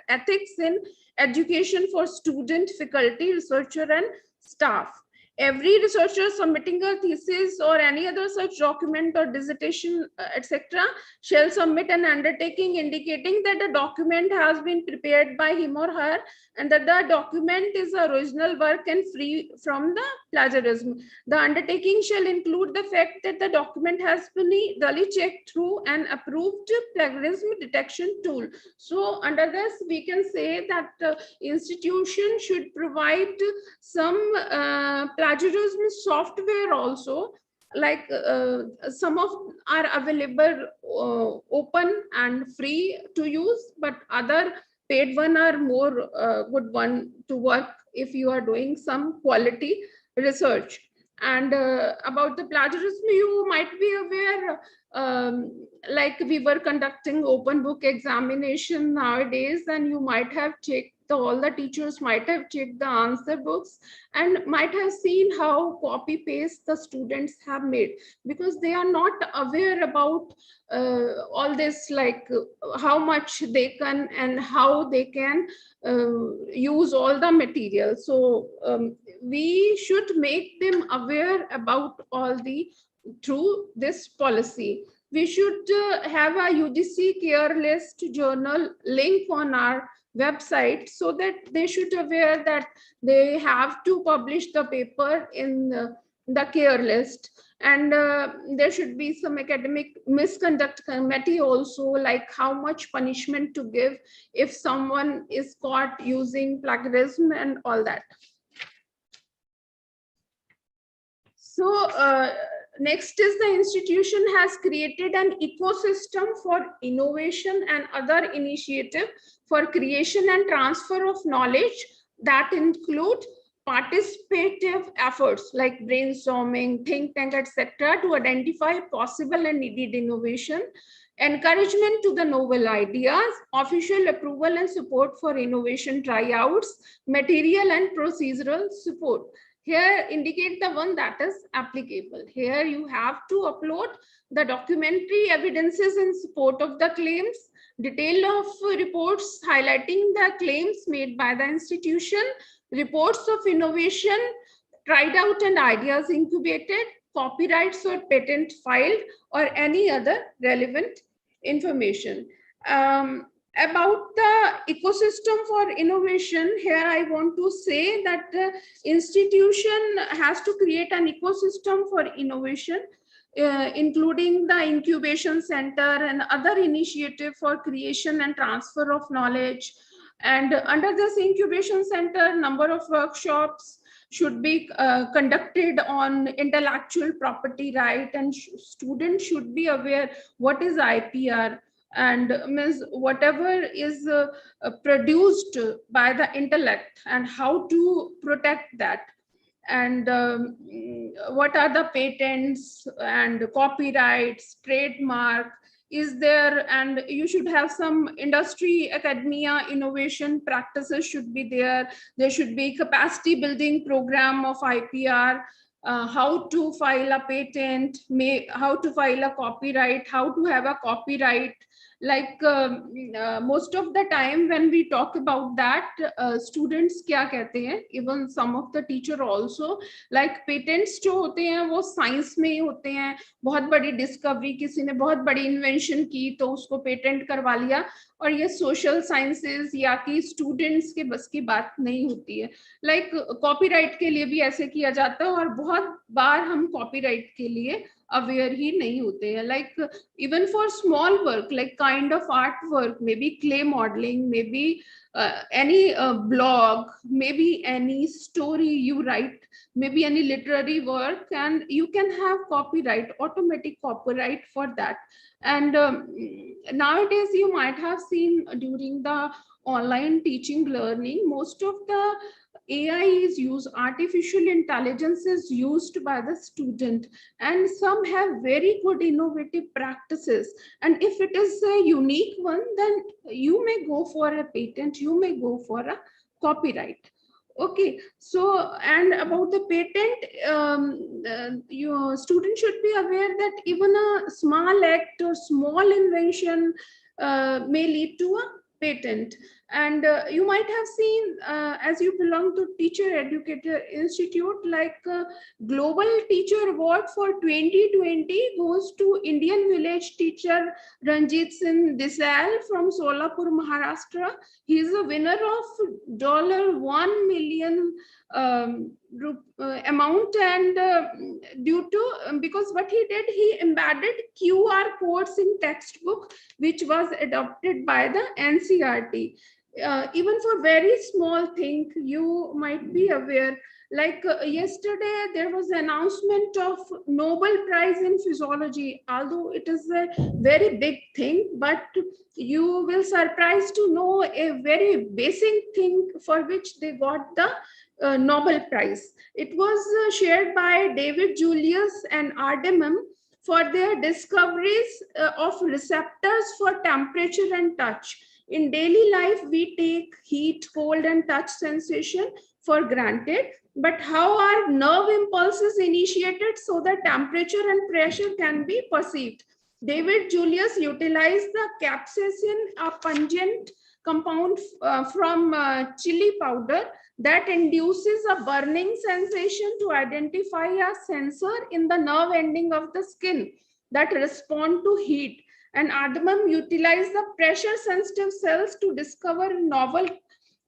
ethics in education for student, faculty, researcher, and staff. Every researcher submitting a thesis or any other such document or dissertation, etc., shall submit an undertaking indicating that the document has been prepared by him or her, and that the document is original work and free from the plagiarism. The undertaking shall include the fact that the document has been duly checked through an approved plagiarism detection tool. So under this, we can say that institution should provide some plagiarism software also, like some of are available open and free to use, but other paid one are more good one to work if you are doing some quality research. And about the plagiarism, you might be aware, like we were conducting open book examination nowadays, and you might have checked, all the teachers might have checked the answer books and might have seen how copy paste the students have made, because they are not aware about all this, like how much they can and how they can use all the material. So we should make them aware about all the through this policy. We should have a UGC care list journal link on our website, so that they should aware that they have to publish the paper in the care list. And there should be some academic misconduct committee also, like how much punishment to give if someone is caught using plagiarism and all that. So next is the institution has created an ecosystem for innovation and other initiative for creation and transfer of knowledge that include participative efforts like brainstorming, think tank, etc., to identify possible and needed innovation, encouragement to the novel ideas, official approval and support for innovation tryouts, material and procedural support. Here indicate the one that is applicable. Here you have to upload the documentary evidences in support of the claims, detail of reports highlighting the claims made by the institution, reports of innovation tried out and ideas incubated, copyrights or patent filed, or any other relevant information. About the ecosystem for innovation, here I want to say that the institution has to create an ecosystem for innovation, including the incubation center and other initiative for creation and transfer of knowledge. And under this incubation center, number of workshops should be conducted on intellectual property right, and students should be aware what is IPR, and means whatever is produced by the intellect and how to protect that, and what are the patents and copyrights, trademark is there, and you should have some industry, academia, innovation practices should be there. There should be capacity building program of IPR, how to file a patent, how to file a copyright, how to have a copyright. Like most of the time when we talk about that, students क्या कहते हैं, even some of the teacher also, like patents जो होते हैं वो science में ही होते हैं, बहुत बड़ी discovery, किसी ने बहुत बड़ी invention की तो उसको patent करवा लिया, और ये social sciences या कि students के बस की बात नहीं होती है. Like copyright के लिए भी ऐसे किया जाता है, और बहुत बार हम copyright के लिए aware ही नहीं होते हैं. Like even for small work, like kind of artwork, maybe clay modeling, maybe any blog, maybe any story you write, maybe any literary work, and you can have copyright, automatic copyright for that. And nowadays you might have seen during the online teaching learning, most of the AI is used, artificial intelligence is used by the student, and some have very good innovative practices. And if it is a unique one, then you may go for a patent, you may go for a copyright. Okay, so and about the patent, your student should be aware that even a small act or small invention may lead to a patent. And you might have seen, as you belong to Teacher Educator Institute, like Global Teacher Award for 2020 goes to Indian village teacher Ranjit Singh Desal from Solapur, Maharashtra. He is a winner of $1 million amount, and due to because what he did, he embedded QR codes in textbook, which was adopted by the NCERT. Even for very small thing, you might be aware, like yesterday there was an announcement of Nobel Prize in Physiology. Although it is a very big thing, but you will surprised to know a very basic thing for which they got the Nobel Prize. It was shared by David Julius and Ardemum for their discoveries of receptors for temperature and touch. In daily life, we take heat, cold, and touch sensation for granted, but how are nerve impulses initiated so that temperature and pressure can be perceived? David Julius utilized the capsaicin, a pungent compound from chili powder that induces a burning sensation to identify a sensor in the nerve ending of the skin that respond to heat. And Ardemum utilized the pressure sensitive cells to discover a novel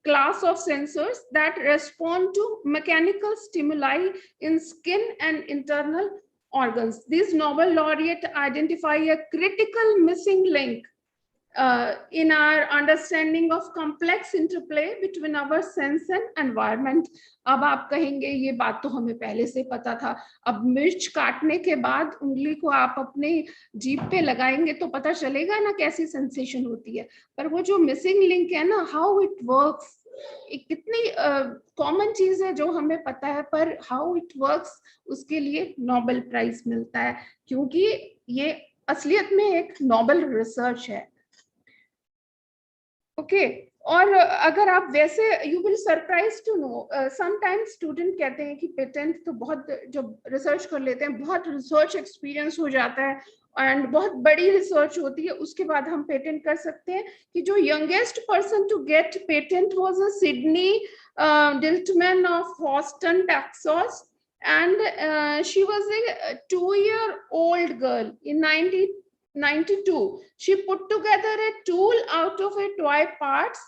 class of sensors that respond to mechanical stimuli in skin and internal organs. These Nobel laureate identify a critical missing link in our understanding of complex interplay between our sense and environment. अब आप कहेंगे ये बात तो हमें पहले से पता था. अब मिर्च काटने के बाद उंगली को आप अपने जीभ पे लगाएंगे तो पता चलेगा ना कैसी सेंसेशन होती है. पर वो जो मिसिंग लिंक है ना, how it works कितनी कॉमन चीज है जो हमें पता है, पर हाउ इट वर्क्स उसके लिए नोबेल प्राइज मिलता है, क्योंकि ये असलियत में एक नोबेल रिसर्च है। ओके और अगर आप वैसे you will surprise to know sometimes student कहते हैं कि पेटेंट तो बहुत, जब रिसर्च कर लेते हैं बहुत रिसर्च एक्सपीरियंस हो जाता है एंड बहुत बड़ी रिसर्च होती है, उसके बाद हम पेटेंट कर सकते हैं। कि जो youngest person to get patent was a Sydney Dittman of Houston Texas and she was a 2-year-old girl in 1992. She put together a tool out of a toy parts,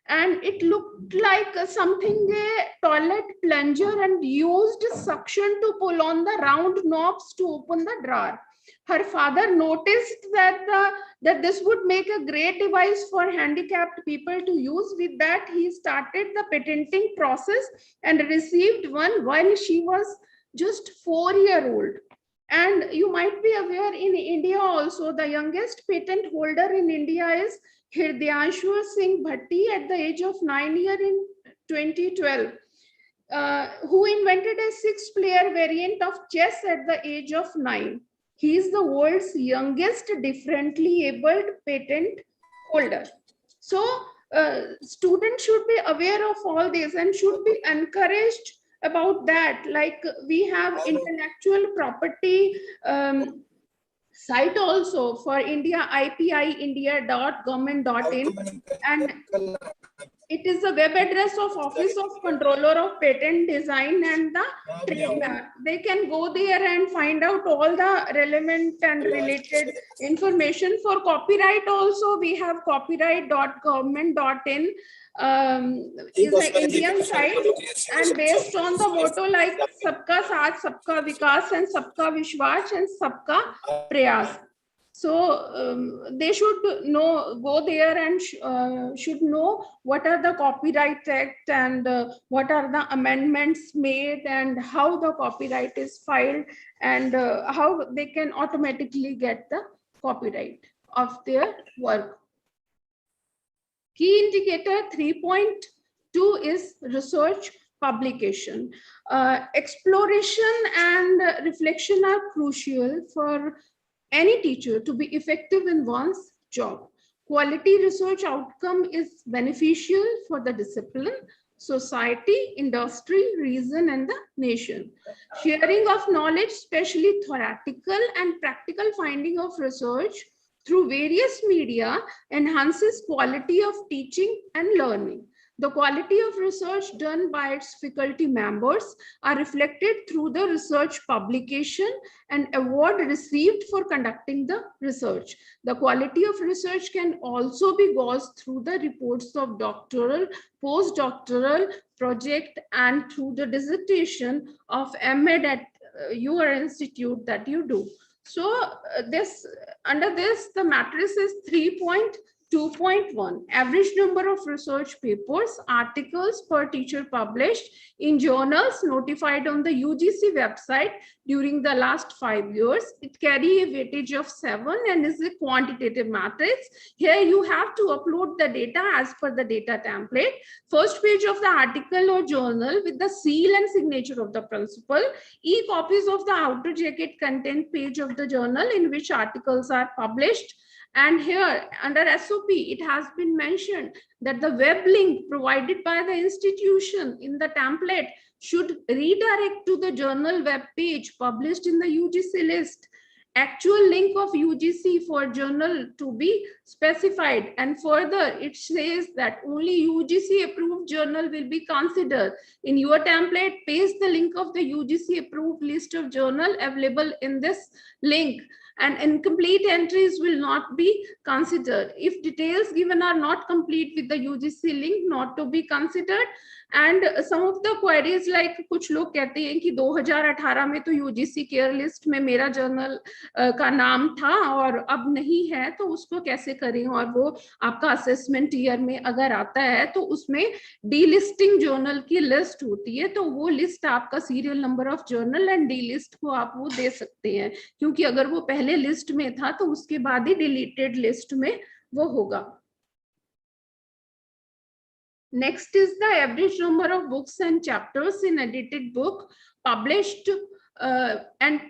and it looked like something a toilet plunger, and used suction to pull on the round knobs to open the drawer. Her father noticed that this would make a great device for handicapped people to use. With that, he started the patenting process and received one while she was just 4-year-old. And you might be aware, in India also, the youngest patent holder in India is Hridayashwar Singh Bhatti at the age of 9 years in 2012, who invented a 6-player variant of chess at the age of 9. He is the world's youngest differently abled patent holder. So students should be aware of all this and should be encouraged about that. Like we have intellectual property site also for India, ipindia.government.in, and it is the web address of Office of Controller of Patent Design and the Trademark. They can go there and find out all the relevant and related information. For copyright also, we have copyright.government.in, is an Indian site, and based on the motto like Sabka Saath, Sabka Vikas, and Sabka Vishwas, and Sabka Prayas. So they should know, go there and should know what are the Copyright Act and what are the amendments made and how the copyright is filed and how they can automatically get the copyright of their work. Key indicator 3.2 is research publication. Exploration and reflection are crucial for any teacher to be effective in one's job. Quality research outcome is beneficial for the discipline, society, industry, reason, and the nation. Sharing of knowledge, especially theoretical and practical finding of research through various media, enhances quality of teaching and learning. The quality of research done by its faculty members are reflected through the research publication and award received for conducting the research. The quality of research can also be gauged through the reports of doctoral, postdoctoral project, and through the dissertation of MEd at your institute that you do. So under this, the matrix is 3.2.1. Average number of research papers, articles per teacher published in journals notified on the UGC website during the last 5 years. It carries a weightage of 7 and is a quantitative matrix. Here you have to upload the data as per the data template. First page of the article or journal with the seal and signature of the principal. E-copies of the outer jacket content page of the journal in which articles are published. And here under SOP, it has been mentioned that the web link provided by the institution in the template should redirect to the journal web page published in the UGC list. Actual link of UGC for journal to be specified. And further, it says that only UGC approved journal will be considered. In your template, paste the link of the UGC approved list of journal available in this link. And incomplete entries will not be considered. If details given are not complete with the UGC link, not to be considered. And some of the queries like कुछ लोग कहते हैं कि 2018 में तो UGC care list में मेरा journal का नाम था और अब नहीं है, तो उसको कैसे करें। और वो आपका असेसमेंट ईयर में अगर आता है तो उसमें डीलिस्टिंग जर्नल की लिस्ट होती है, तो वो लिस्ट आपका serial number of journal and D list को आप वो दे सकते हैं, क्योंकि अगर वो पहले लिस्ट में था तो उसके बाद ही डिलीटेड लिस्ट में वो होगा। Next is the average number of books and chapters in edited book published and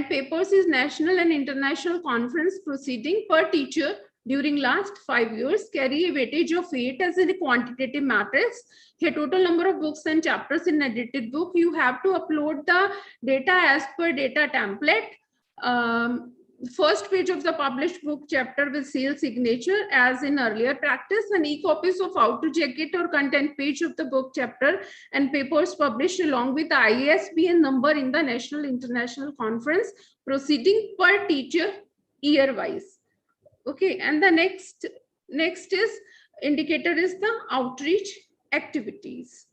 papers is national and international conference proceeding per teacher during last 5 years carry a weightage of 8 as a quantitative matrix. Here total number of books and chapters in edited book, you have to upload the data as per data template. First page of the published book chapter with seal signature as in earlier practice, and e-copies of how to check it or content page of the book chapter and papers published along with the ISBN number in the national international conference proceeding per teacher year wise. Okay, and the next is indicator is the outreach activities.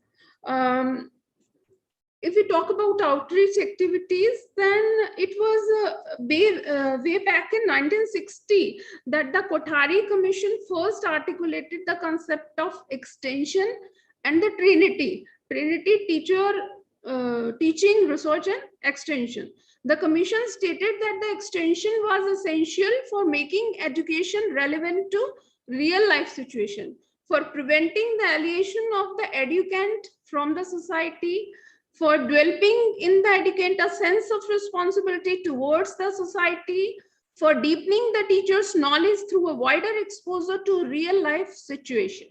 If we talk about outreach activities, then it was way back in 1960 that the Kothari Commission first articulated the concept of extension and the Trinity teacher, teaching, research and extension. The commission stated that the extension was essential for making education relevant to real life situation, for preventing the alienation of the educand from the society, for developing in the educand a sense of responsibility towards the society, for deepening the teacher's knowledge through a wider exposure to real life situation.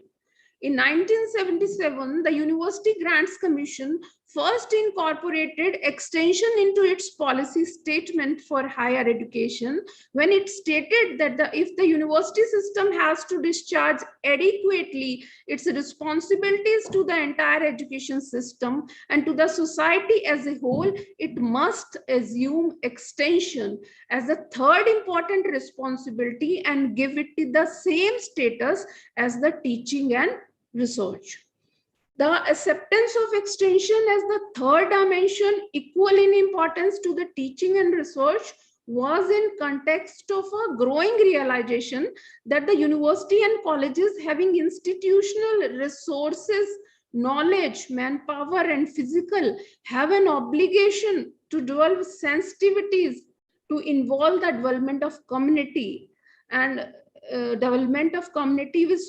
In 1977, the University Grants Commission first incorporated extension into its policy statement for higher education when it stated that if the university system has to discharge adequately its responsibilities to the entire education system and to the society as a whole, it must assume extension as a third important responsibility and give it the same status as the teaching and research. The acceptance of extension as the third dimension, equal in importance to the teaching and research, was in context of a growing realization that the university and colleges having institutional resources, knowledge, manpower, and physical have an obligation to develop sensitivities to involve the development of community and development of community with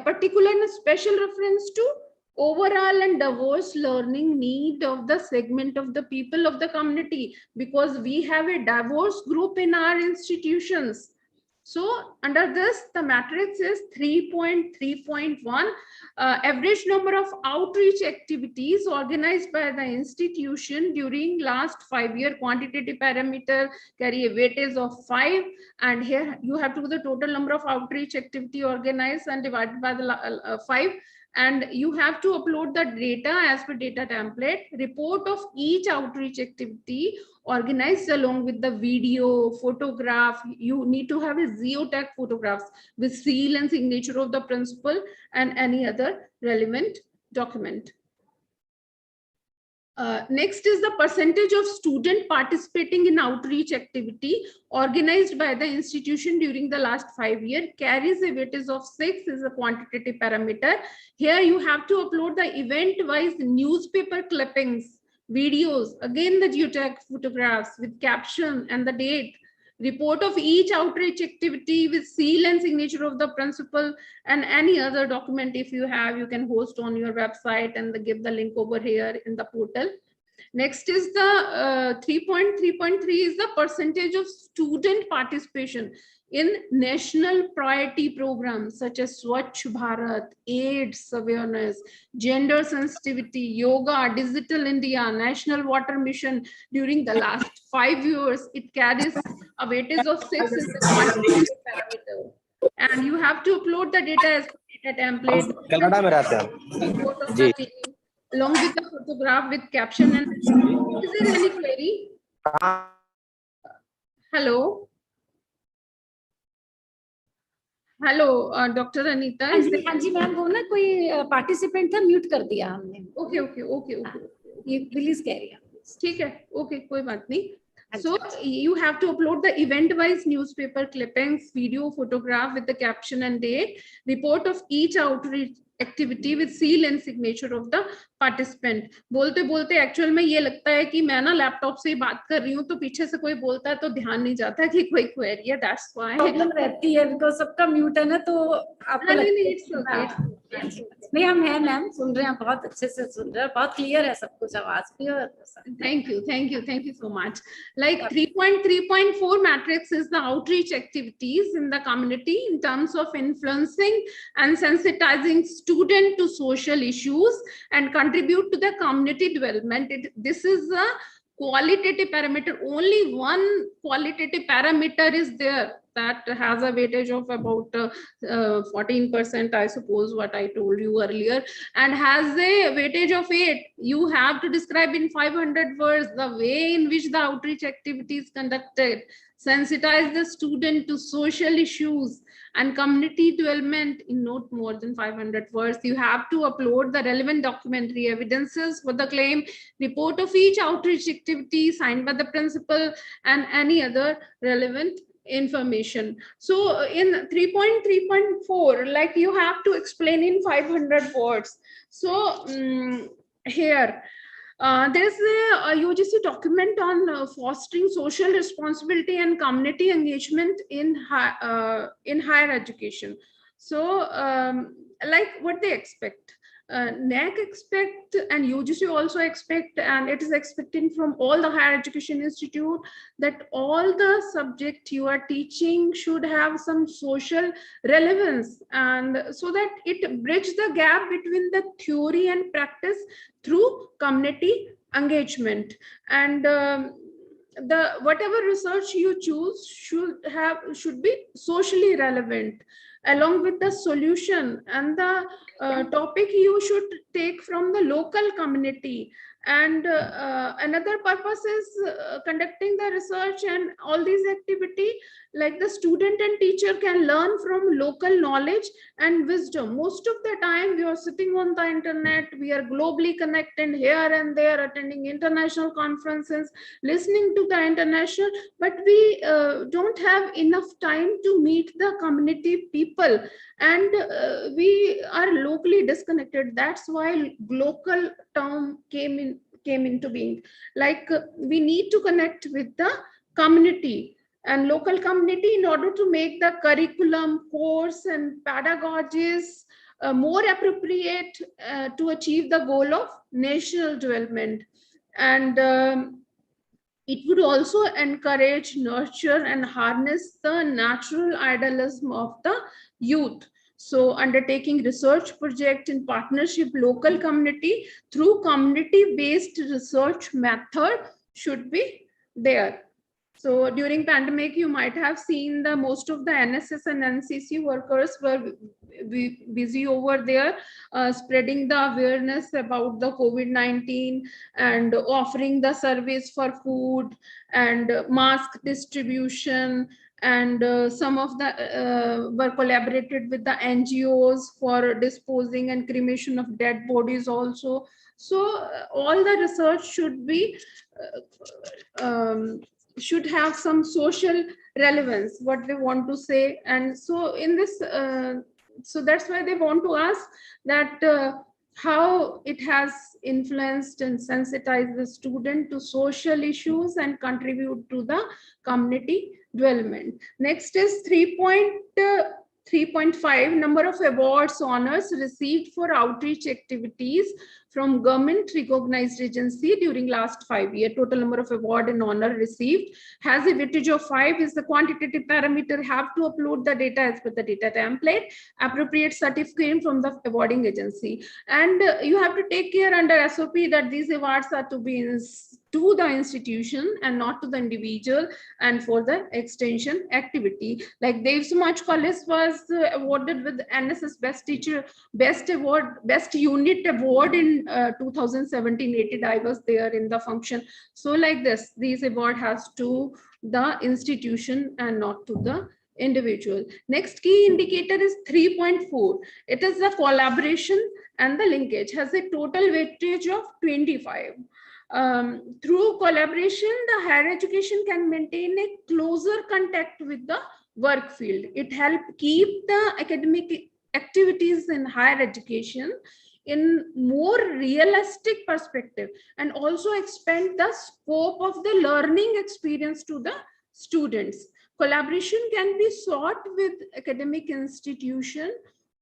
particular and special reference to overall and diverse learning need of the segment of the people of the community, because we have a diverse group in our institutions. So under this, the matrix is 3.3.1. Average number of outreach activities organized by the institution during last 5-year quantitative parameter carry a weightage of 5. And here you have to do the total number of outreach activity organized and divided by the 5. And you have to upload the data as per data template. Report of each outreach activity organized along with the video, photograph. You need to have a geotag photographs with seal and signature of the principal and any other relevant document. Next is the percentage of student participating in outreach activity organized by the institution during the last 5 years carries a weightage of 6 is a quantitative parameter. Here you have to upload the event-wise newspaper clippings, videos, again the geotag photographs with caption and the date, report of each outreach activity with seal and signature of the principal, and any other document if you have, you can host on your website and give the link over here in the portal. Next is the 3.3.3 is the percentage of student participation in national priority programs such as Swachh Bharat, AIDS awareness, gender sensitivity, yoga, digital India, national water mission during the last 5 years. It carries a weightage of 6 is the quantitative parameter. And you have to upload the data as data template.
Canada में रहते हैं जी,
along with the photograph with caption. And is there any query? Hello. Hello doctor Anita.
हाँ जी ma'am, वो ना कोई participant था, mute कर दिया हमने।
ओके ओके ओके ओके,
ये प्लीज कह रही है।
ठीक है, ओके कोई बात नहीं। So you have to upload the event-wise newspaper clippings, video, photograph with the caption and date, report of each outreach activity with seal and signature of the participant. बोलते बोलते एक्चुअल में ये लगता है कि मैं ना लैपटॉप से ही बात कर रही हूँ, तो पीछे से कोई बोलता है तो ध्यान नहीं जाता कि कोई क्वेरी है, दैट्स व्हाई
प्रॉब्लम रहती है बिकॉज सबका म्यूट है ना, तो आपको नहीं, हम हैं मैम, सुन रहे हैं, बहुत अच्छे से सुन रहे हैं, बहुत क्लियर है सब कुछ, आवाज भी। और
thank you so much. Like 3.3.4 matrix is the outreach activities in the community in terms of influencing and sensitizing student to social issues and contribute to the community development. This is a qualitative parameter. Only one qualitative parameter is there that has a weightage of about 14%, I suppose, what I told you earlier, and has a weightage of 8. You have to describe in 500 words the way in which the outreach activity is conducted, sensitize the student to social issues and community development in not more than 500 words. You have to upload the relevant documentary evidences for the claim, report of each outreach activity signed by the principal, and any other relevant information. So in 3.3.4, like you have to explain in 500 words. So here there's a UGC document on fostering social responsibility and community engagement in higher education. So like what they expect, NAAC expect and UGC also expect, and it is expecting from all the higher education institute that all the subject you are teaching should have some social relevance, and so that it bridges the gap between the theory and practice through community engagement. And the whatever research you choose should be socially relevant, along with the solution, and the topic you should take from the local community. And another purpose is conducting the research and all these activity, like the student and teacher can learn from local knowledge and wisdom. Most of the time we are sitting on the internet, we are globally connected here and there, attending international conferences, listening to the international, but we don't have enough time to meet the community people, and we are locally disconnected. That's why local term came into being. Like we need to connect with the community and local community in order to make the curriculum, course, and pedagogies more appropriate to achieve the goal of national development. And it would also encourage, nurture, and harness the natural idealism of the youth. So undertaking research project in partnership local community through community-based research method should be there. So during pandemic, you might have seen the most of the NSS and NCC workers were busy over there, spreading the awareness about the COVID-19 and offering the service for food and mask distribution. And some of the were collaborated with the NGOs for disposing and cremation of dead bodies also. So all the research should be should have some social relevance, what they want to say. And so in this, so that's why they want to ask that how it has influenced and sensitized the student to social issues and contribute to the community development. Next is 3.5, number of awards, honors received for outreach activities from government recognized agency during last 5 years. Total number of award and honor received has a weightage of 5, is the quantitative parameter. Have to upload the data as per the data template, appropriate certificate from the awarding agency. And you have to take care under SOP that these awards are to be to the institution and not to the individual, and for the extension activity. Like Dev College was awarded with NSS Best Teacher, Best Award, Best Unit Award in 2017-18. I was there in the function. So like this, these award has to the institution and not to the individual. Next key indicator is 3.4. It is the collaboration and the linkage, has a total weightage of 25. Through collaboration, the higher education can maintain a closer contact with the work field. It helps keep the activities in higher education in more realistic perspective, and also expand the scope of the learning experience to the students. Collaboration can be sought with academic institution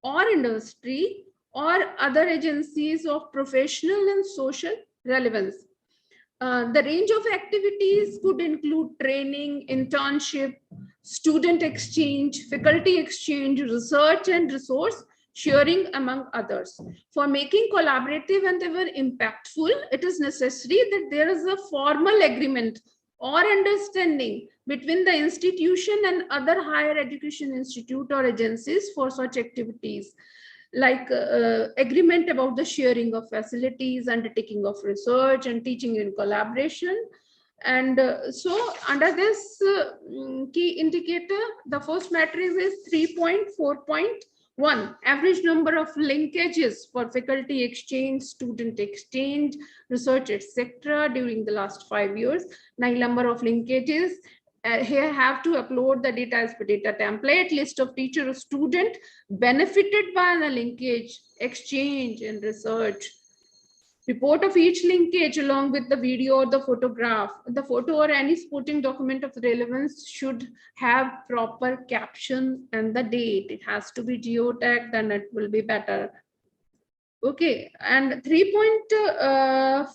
or industry or other agencies of professional and social relevance. The range of activities could include training, internship, student exchange, faculty exchange, research and resource sharing, among others. For making collaborative endeavor impactful, it is necessary that there is a formal agreement or understanding between the institution and other higher education institute or agencies for such activities, like agreement about the sharing of facilities, undertaking of research and teaching in collaboration. And so under this key indicator, the first matrix is 3.4.1, average number of linkages for faculty exchange, student exchange, research, etc. during the last 5 years. 9 number of linkages. Here have to upload the data as per data template, list of teacher or student benefited by the linkage, exchange and research. Report of each linkage along with the video or the photograph. The photo or any supporting document of relevance should have proper caption and the date. It has to be geotagged, then it will be better. Okay, and 3.4.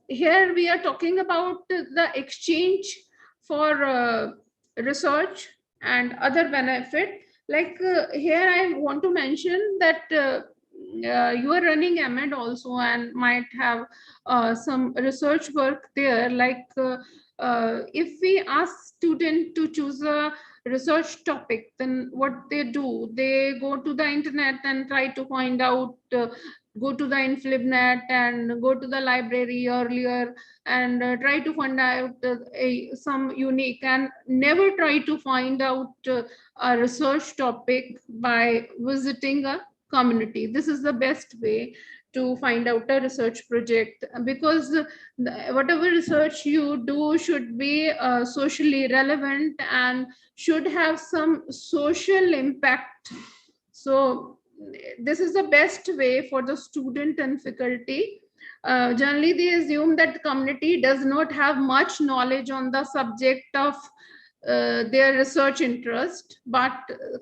Here we are talking about the exchange for research and other benefit. Like here I want to mention that you are running MEd also and might have some research work there. Like if we ask student to choose a research topic, then what they do, they go to the internet and try to find out, go to the InflibNet and go to the library earlier and try to find out some unique, and never try to find out a research topic by visiting a community. This is the best way to find out a research project, because whatever research you do should be socially relevant and should have some social impact. So this is the best way for the student and faculty. Generally, they assume that community does not have much knowledge on the subject of their research interest, but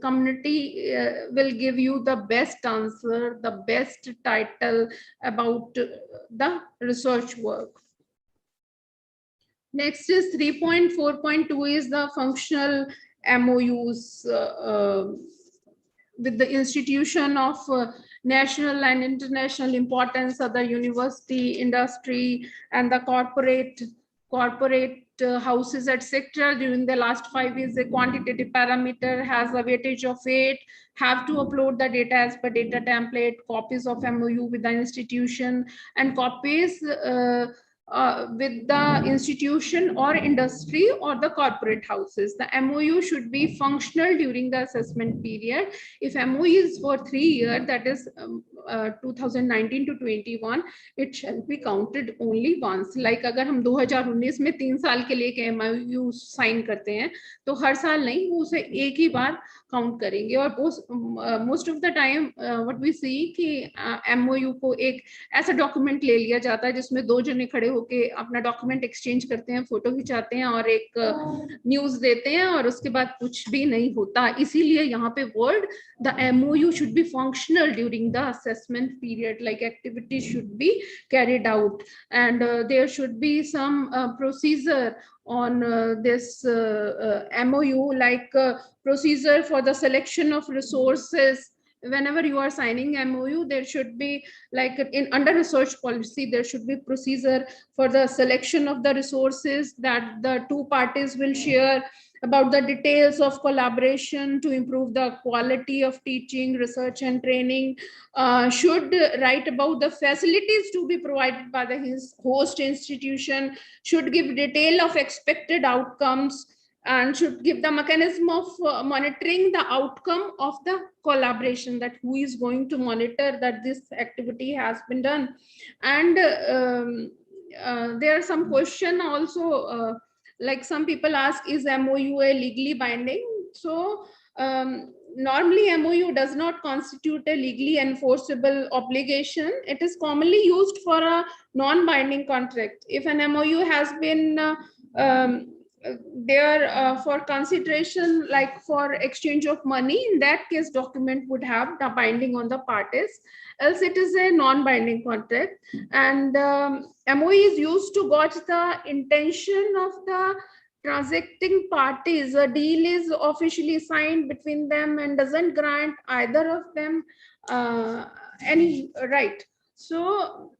community will give you the best answer, the best title about the research work. Next is 3.4.2 is the functional MOUs with the institution of national and international importance, other university, industry, and the corporate houses, etc. During the last 5 years, the quantitative parameter has a weightage of 8, have to upload the data as per data template, copies of MOU with the institution, and copies with the institution or industry or the corporate houses. The MOU should be functional during the assessment period. If MOU is for 3 years, that is 2019 to 21, it shall be counted only once. Like अगर हम 2019 में 3 साल के लिए एक MOU sign करते हैं, तो हर साल नहीं, वो उसे एक ही बार काउंट करेंगे. और most of the time what we see कि MOU को एक ऐसा डॉक्यूमेंट ले लिया जाता है जिसमें 2 जने खड़े होके अपना डॉक्यूमेंट एक्सचेंज करते हैं, फोटो खिंचाते हैं और एक न्यूज देते हैं और उसके बाद कुछ भी नहीं होता. इसीलिए यहाँ पे word the MOU should be functional during the assessment period, like activities should be carried out, and there should be some procedure on this MOU, like procedure for the selection of resources. Whenever you are signing MOU, there should be, like in under research policy, there should be procedure for the selection of the resources that the 2 parties will share, about the details of collaboration to improve the quality of teaching, research and training, should write about the facilities to be provided by the host institution, should give detail of expected outcomes, and should give the mechanism of monitoring the outcome of the collaboration, that who is going to monitor that this activity has been done. And there are some question also, like some people ask, is MOU a legally binding? So normally MOU does not constitute a legally enforceable obligation. It is commonly used for a non-binding contract. If an MOU has been there for consideration, like for exchange of money, in that case document would have the binding on the parties, else it is a non-binding contract. And MOU is used to gauge the intention of the transacting parties. A deal is officially signed between them and doesn't grant either of them any right. So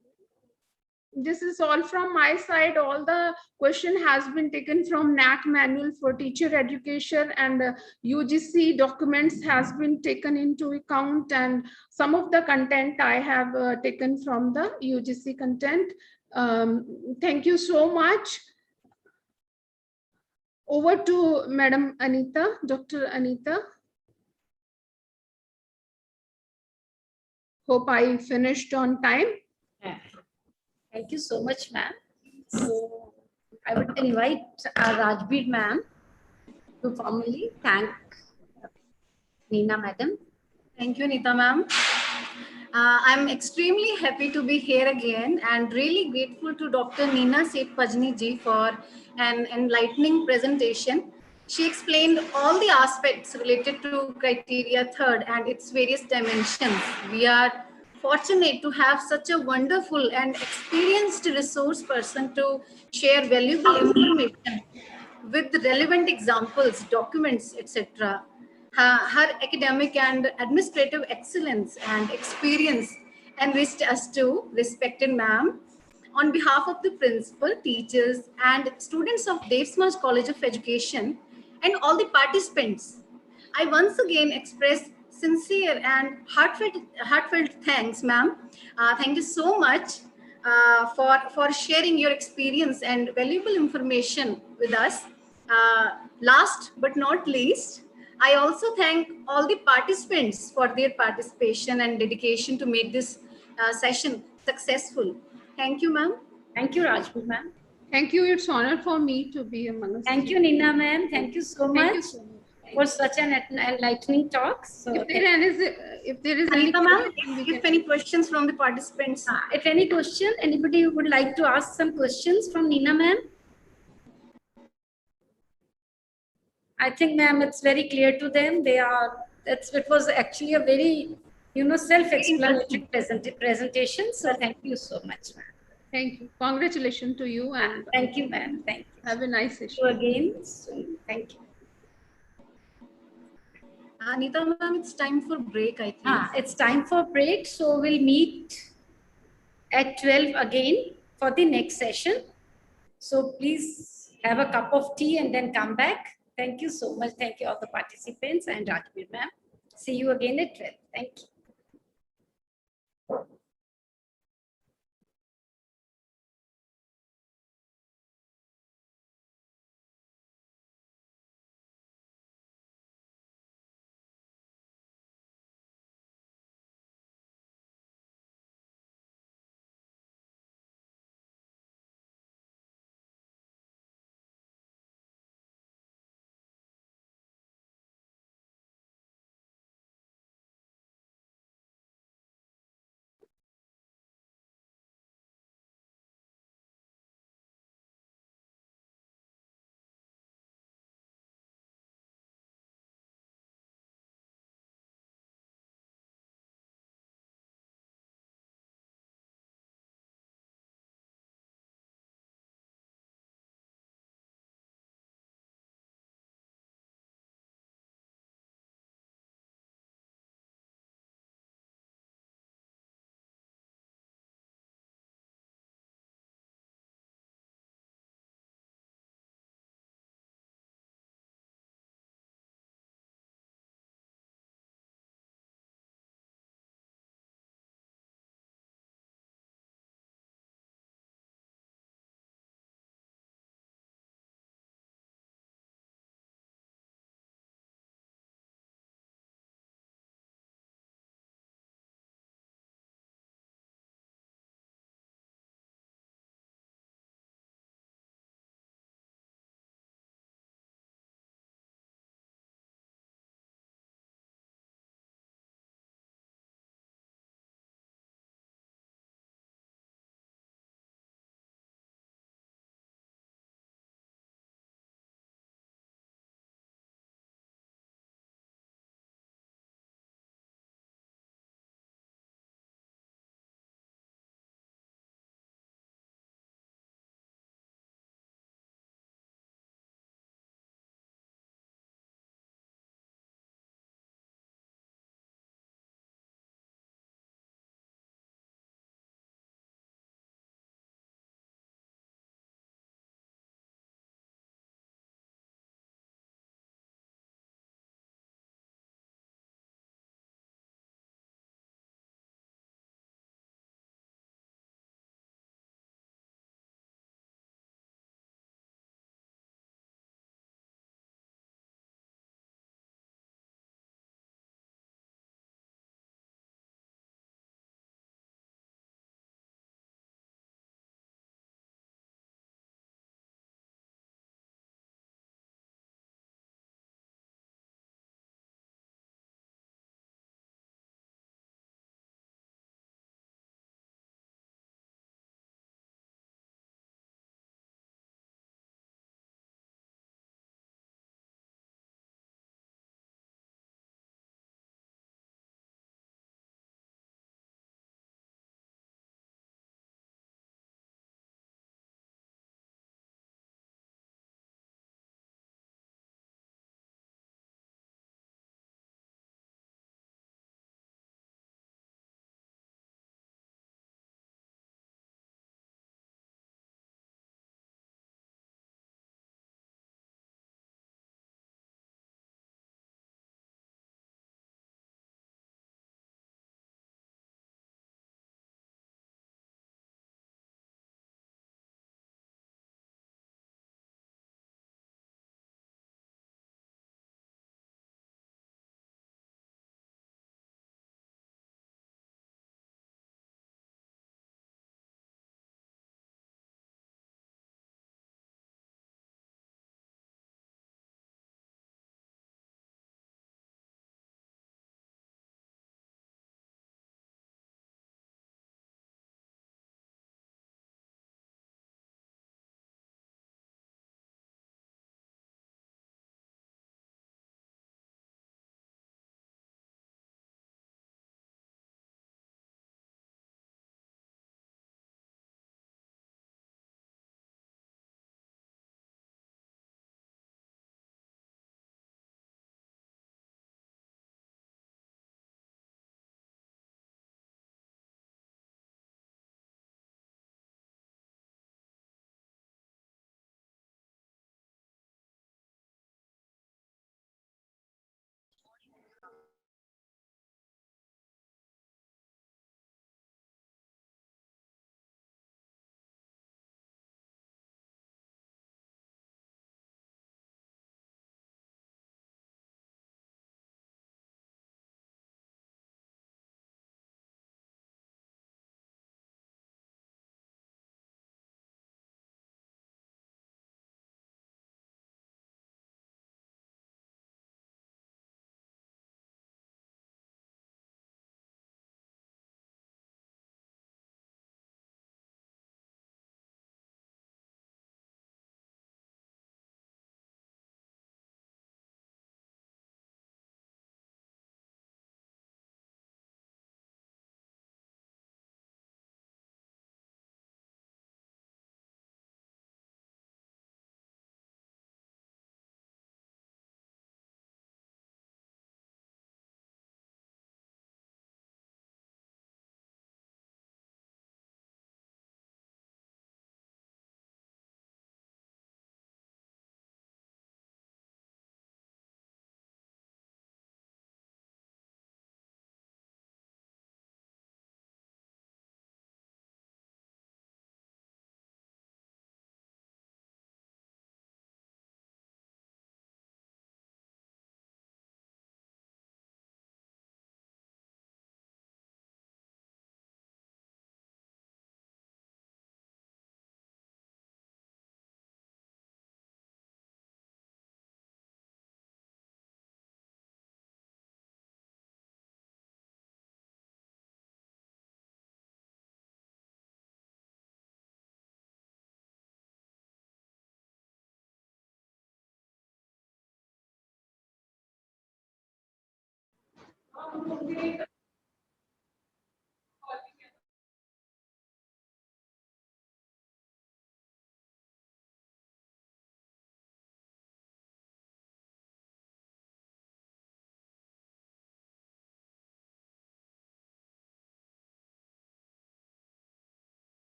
this is all from my side. All the question has been taken from NAAC manual for teacher education, and UGC documents has been taken into account, and some of the content I have taken from the UGC content. Thank you so much. Over to Madam Anita, Dr. Anita. Hope I finished on time.
Thank you so much, ma'am. So I would invite our Rajbir ma'am to formally thank Neena madam.
Thank you, Nita ma'am. I'm extremely happy to be here again and really grateful to Dr. Neena Pajni ji for an enlightening presentation. She explained all the aspects related to criteria third and its various dimensions. We are fortunate to have such a wonderful and experienced resource person to share valuable information with relevant examples, documents, etc. Her academic and administrative excellence and experience enriched us too, respected ma'am. On behalf of the principal, teachers, and students of Dev Samaj College of Education and all the participants, I once again express sincere and heartfelt thanks, ma'am. Thank you so much for sharing your experience and valuable information with us. Last but not least, I also thank all the participants for their participation and dedication to make this session successful. Thank you, ma'am.
Thank you, Rajbir ma'am.
Thank you. It's honor for me to be among us.
Thank you, Neena ma'am. Thank you so much.
Thank you so much
for such an enlightening talk. So
if there is any
Anita ma'am,
question,
if any questions from the participants.
If any question, anybody would like to ask some questions from Neena ma'am? I think ma'am, it's very clear to them. It was actually a very, self-explanatory presentation. So thank you so much, ma'am.
Thank you. Congratulations to you and
thank you, ma'am. Thank you.
Have a nice session.
See you again soon. Thank you.
Anita ma'am, it's time for break, I think.
It's time for break. So we'll meet at 12 again for the next session. So please have a cup of tea and then come back. Thank you so much. Thank you all the participants and Rajbir ma'am. See you again at 12. Thank you.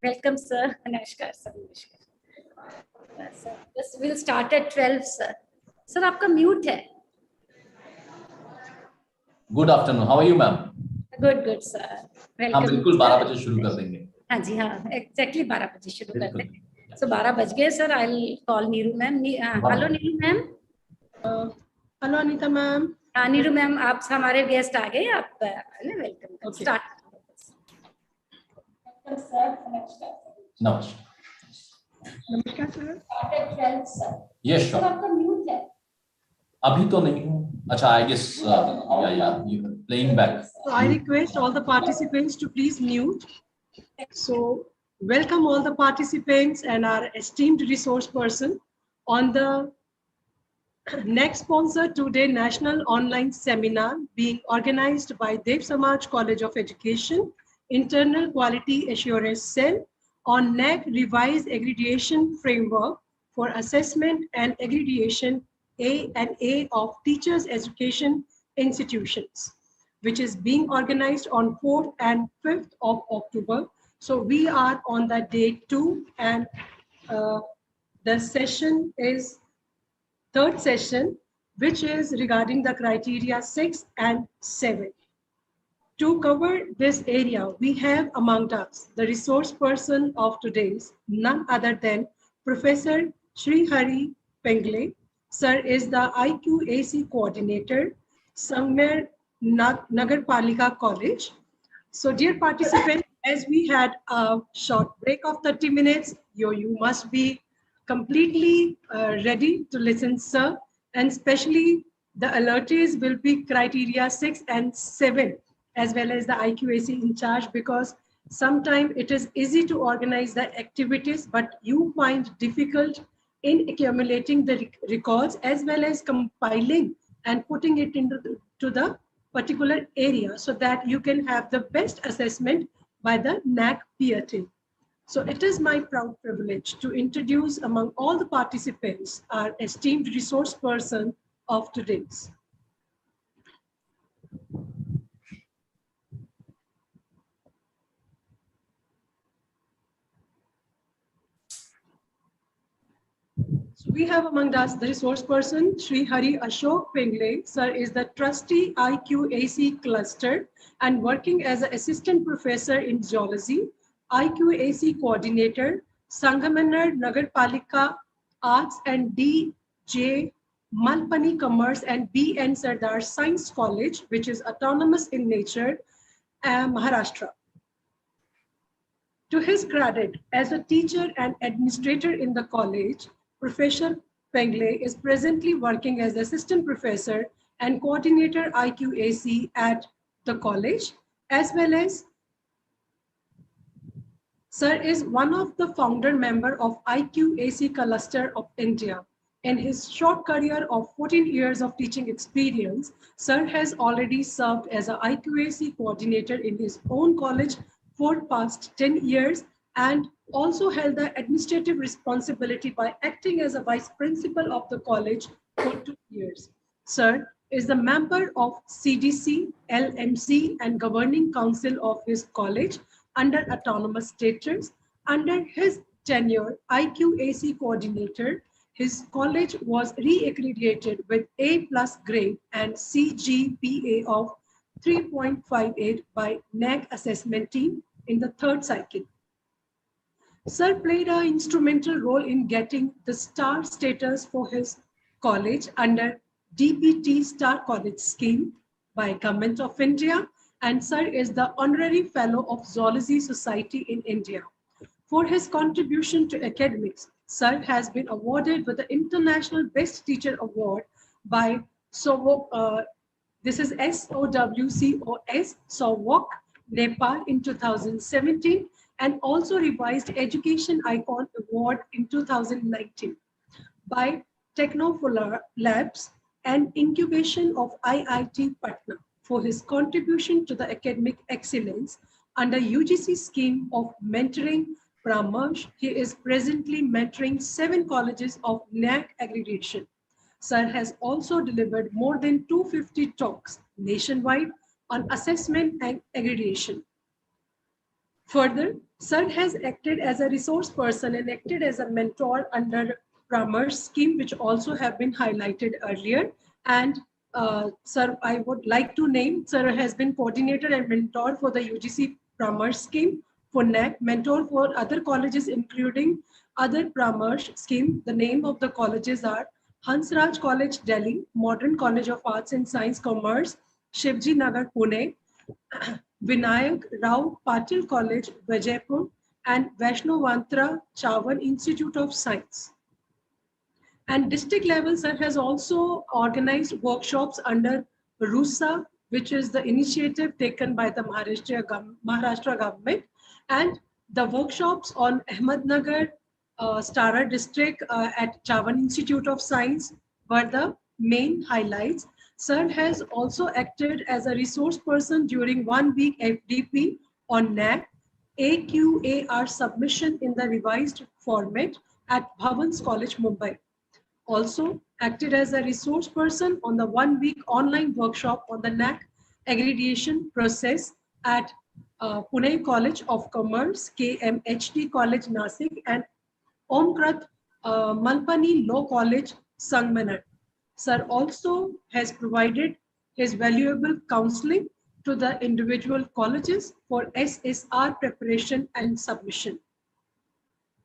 Welcome, sir. Namaskar, sir. Namaskar. Sir, just we'll start at 12, sir. Sir, आपका mute है.
Good afternoon, how are you ma'am?
Good, sir.
हम
Welcome.
बिल्कुल 12 बजे शुरू कर देंगे।
हाँ जी, हाँ, exactly 12 बजे शुरू कर
बिल्कुल।
देंगे। So 12 बज गए, sir. I'll call Neeru ma'am. Hello, Neeru ma'am.
Hello Anita ma'am.
हाँ, नीरू मैम, आप हमारे गेस्ट आ गए, आप वेलकम। स्टार्ट।
नमस्कार।
नमस्कार सर।
Yes sure.
आपका म्यूट है।
अभी तो नहीं हूँ। अच्छा, आई गेस या playing back.
So I request all the participants to please mute. So welcome all the participants and our esteemed resource person on the next sponsor today National Online Seminar being organized by Dev Samaj College of Education, Internal Quality Assurance Cell on NAAC Revised Accreditation Framework for Assessment and Accreditation A&A of Teachers Education Institutions, which is being organized on 4th and 5th of October. So we are on the day 2 and the session is third session, which is regarding the criteria 6 and 7. To cover this area, we have among us the resource person of today's, none other than Professor Srihari Pengle. Sir is the IQAC coordinator, Sangmer Nagarpalika College. So dear participants, as we had a short break of 30 minutes, you must be completely ready to listen, sir, and especially the alertees will be criteria 6 and 7, as well as the IQAC in charge, because sometimes it is easy to organize the activities, but you find difficult in accumulating the records as well as compiling and putting it into the particular area so that you can have the best assessment by the NAAC peer team. So it is my proud privilege to introduce among all the participants our esteemed resource person of today's. So we have among us the resource person, Sri Hari Ashok Pengle. Sir is the trustee IQAC cluster and working as an assistant professor in geology, IQAC coordinator, Sangamanar Nagarpalika Arts and D.J. Malpani Commerce and B.N. Sardar Science College, which is autonomous in nature, Maharashtra. To his credit, as a teacher and administrator in the college, Professor Pengle is presently working as assistant professor and coordinator IQAC at the college, as well as Sir is one of the founder member of IQAC cluster of India. In his short career of 14 years of teaching experience, Sir has already served as an IQAC coordinator in his own college for past 10 years and also held the administrative responsibility by acting as a vice principal of the college for 2 years. Sir is a member of CDC, LMC, and governing council of his college under autonomous status. Under his tenure, IQAC coordinator, his college was re-accredited with A+ grade and CGPA of 3.58 by NAAC assessment team in the third cycle. Sir played an instrumental role in getting the star status for his college under DPT Star College scheme by Government of India, and Sir is the Honorary Fellow of Zoology Society in India. For his contribution to academics, Sir has been awarded with the International Best Teacher Award by this is SOWCOS, SOWOC, Nepal in 2017, and also revised Education Icon Award in 2019 by Technopolar Labs and incubation of IIT Patna for his contribution to the academic excellence under UGC scheme of mentoring Pramaj. He is presently mentoring 7 colleges of NAAC accreditation. Sir has also delivered more than 250 talks nationwide on assessment and accreditation. Further, Sir has acted as a resource person and acted as a mentor under Pramar scheme, which also have been highlighted earlier. And Sir, I would like to name, Sir has been coordinator and mentor for the UGC Pramar scheme, for NAAC, mentor for other colleges, including other Pramar scheme. The name of the colleges are Hansraj College, Delhi, Modern College of Arts and Science, Commerce, Shivji Nagar, Pune, Vinayak Rao Patil College, Vijaypur, and Vaishnavantra Chavan Institute of Science. And district level, Sir has also organized workshops under RUSA, which is the initiative taken by the Maharashtra government. And the workshops on Ahmednagar, Stara district at Chavan Institute of Science were the main highlights. Sir has also acted as a resource person during 1 week FDP on NAAC, AQAR submission in the revised format at Bhavans College, Mumbai. Also acted as a resource person on the 1 week online workshop on the NAAC accreditation process at Pune College of Commerce, KMHD College, Nasik, and Omkrat Malpani Law College, Sangmanar. Sir also has provided his valuable counseling to the individual colleges for SSR preparation and submission.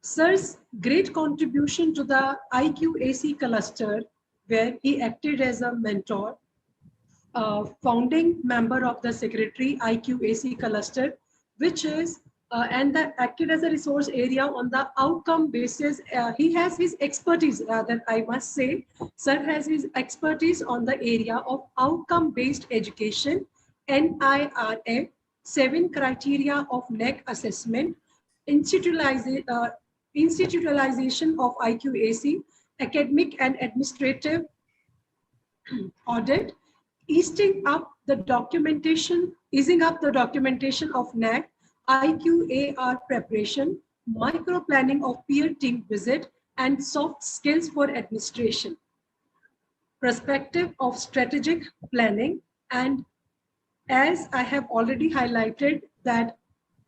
Sir's great contribution to the IQAC cluster, where he acted as a mentor, founding member of the secretary IQAC cluster, which is and acted as a resource area on the outcome basis. He has his expertise, rather I must say, Sir has his expertise on the area of outcome-based education, NIRF, 7 criteria of NAAC assessment, institutionalization of IQAC, academic and administrative audit, easing up the documentation of NAAC, IQAR preparation, micro-planning of peer team visit, and soft skills for administration, perspective of strategic planning. And as I have already highlighted that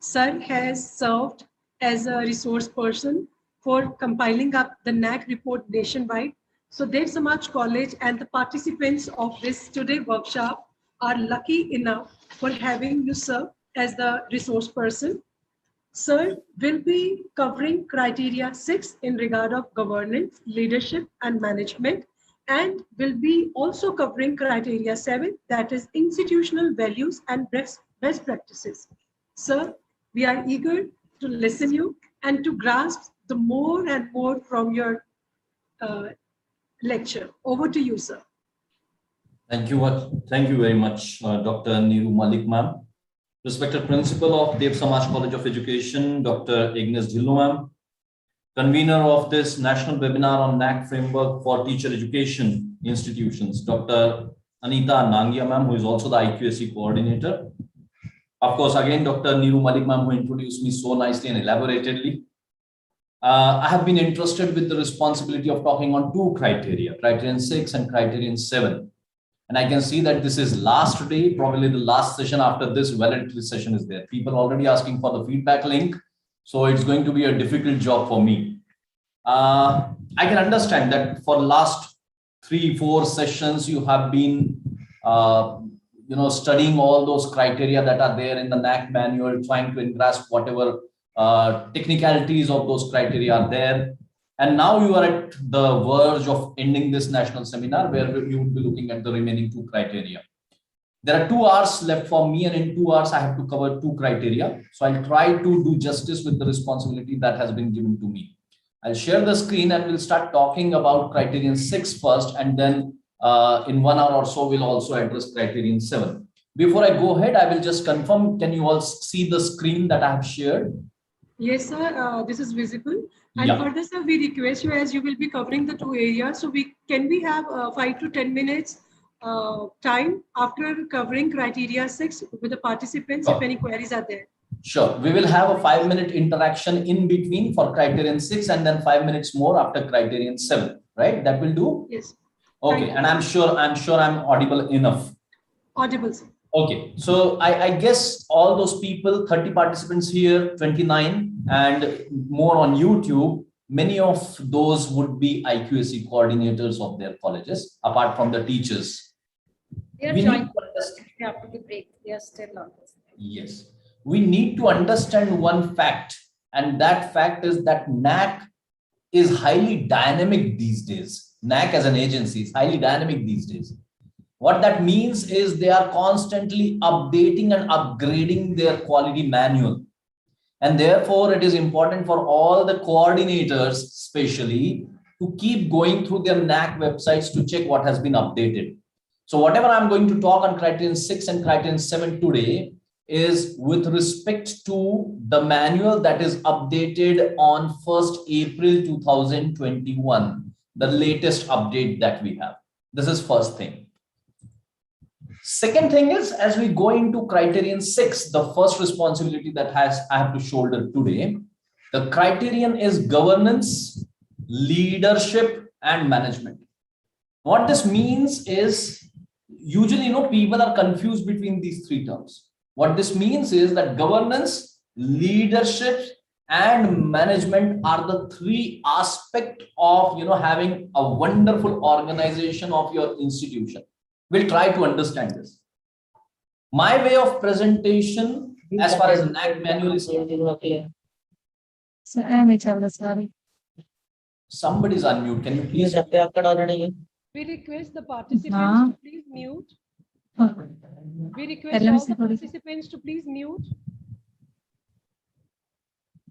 Sir has served as a resource person for compiling up the NAAC report nationwide. So Dev Samaj College and the participants of this today workshop are lucky enough for having you, Sir, as the resource person. Sir will be covering criteria 6 in regard of governance, leadership, and management, and will be also covering criteria 7, that is institutional values and best practices. Sir, we are eager to listen you and to grasp the more and more from your lecture. Over to you, sir.
Thank you very much, Dr. Neeru Malik, ma'am. Respected Principal of Dev Samaj College of Education, Dr. Agnes Dhillon, ma'am. Convener of this national webinar on NAAC framework for teacher education institutions, Dr. Anita Nangia, ma'am, who is also the IQAC coordinator. Of course, again, Dr. Neeru Malik, ma'am, who introduced me so nicely and elaboratedly. I have been entrusted with the responsibility of talking on 2 criteria, criterion 6 and criterion 7. And I can see that this is last day, probably the last session. After this validity session is there. People already asking for the feedback link. So it's going to be a difficult job for me. I can understand that for the last 3-4 sessions, you have been studying all those criteria that are there in the NAAC manual, trying to grasp whatever technicalities of those criteria are there. And now you are at the verge of ending this national seminar where you will be looking at the remaining 2 criteria. There are 2 hours left for me, and in 2 hours, I have to cover 2 criteria. So I'll try to do justice with the responsibility that has been given to me. I'll share the screen and we'll start talking about criterion 6 first, and then in 1 hour or so, we'll also address criterion 7. Before I go ahead, I will just confirm, can you all see the screen that I have shared?
Yes, sir, this is visible. And further, sir, we request you, as you will be covering the 2 areas, so can we have 5 to 10 minutes time after covering criteria 6 with the participants, if any queries are there?
Sure. We will have a 5-minute interaction in between for criterion 6 and then 5 minutes more after criterion 7, right? That will do?
Yes.
Okay. And I'm sure I'm audible enough.
Audible, sir.
Okay, so I guess all those people, 30 participants here, 29, and more on YouTube, many of those would be IQAC coordinators of their colleges, apart from the teachers.
They are
We
joining
need to understand.
after the break. They are still on this.
Yes, we need to understand one fact, and that fact is that NAAC is highly dynamic these days. NAAC as an agency is highly dynamic these days. What that means is they are constantly updating and upgrading their quality manual. And therefore, it is important for all the coordinators, especially, to keep going through their NAAC websites to check what has been updated. So whatever I'm going to talk on Criterion 6 and Criterion 7 today is with respect to the manual that is updated on 1st April 2021, the latest update that we have. This is first thing. Second thing is, as we go into Criterion 6, the first responsibility that I have to shoulder today, the criterion is governance, leadership, and management. What this means is, usually, people are confused between these three terms. What this means is that governance, leadership, and management are the three aspects of having a wonderful organization of your institution. We'll try to understand this. My way of presentation, as far as the NAAC manual is concerned. Somebody's unmute. Can you please?
We request the participants to please mute. We request all the participants to please mute.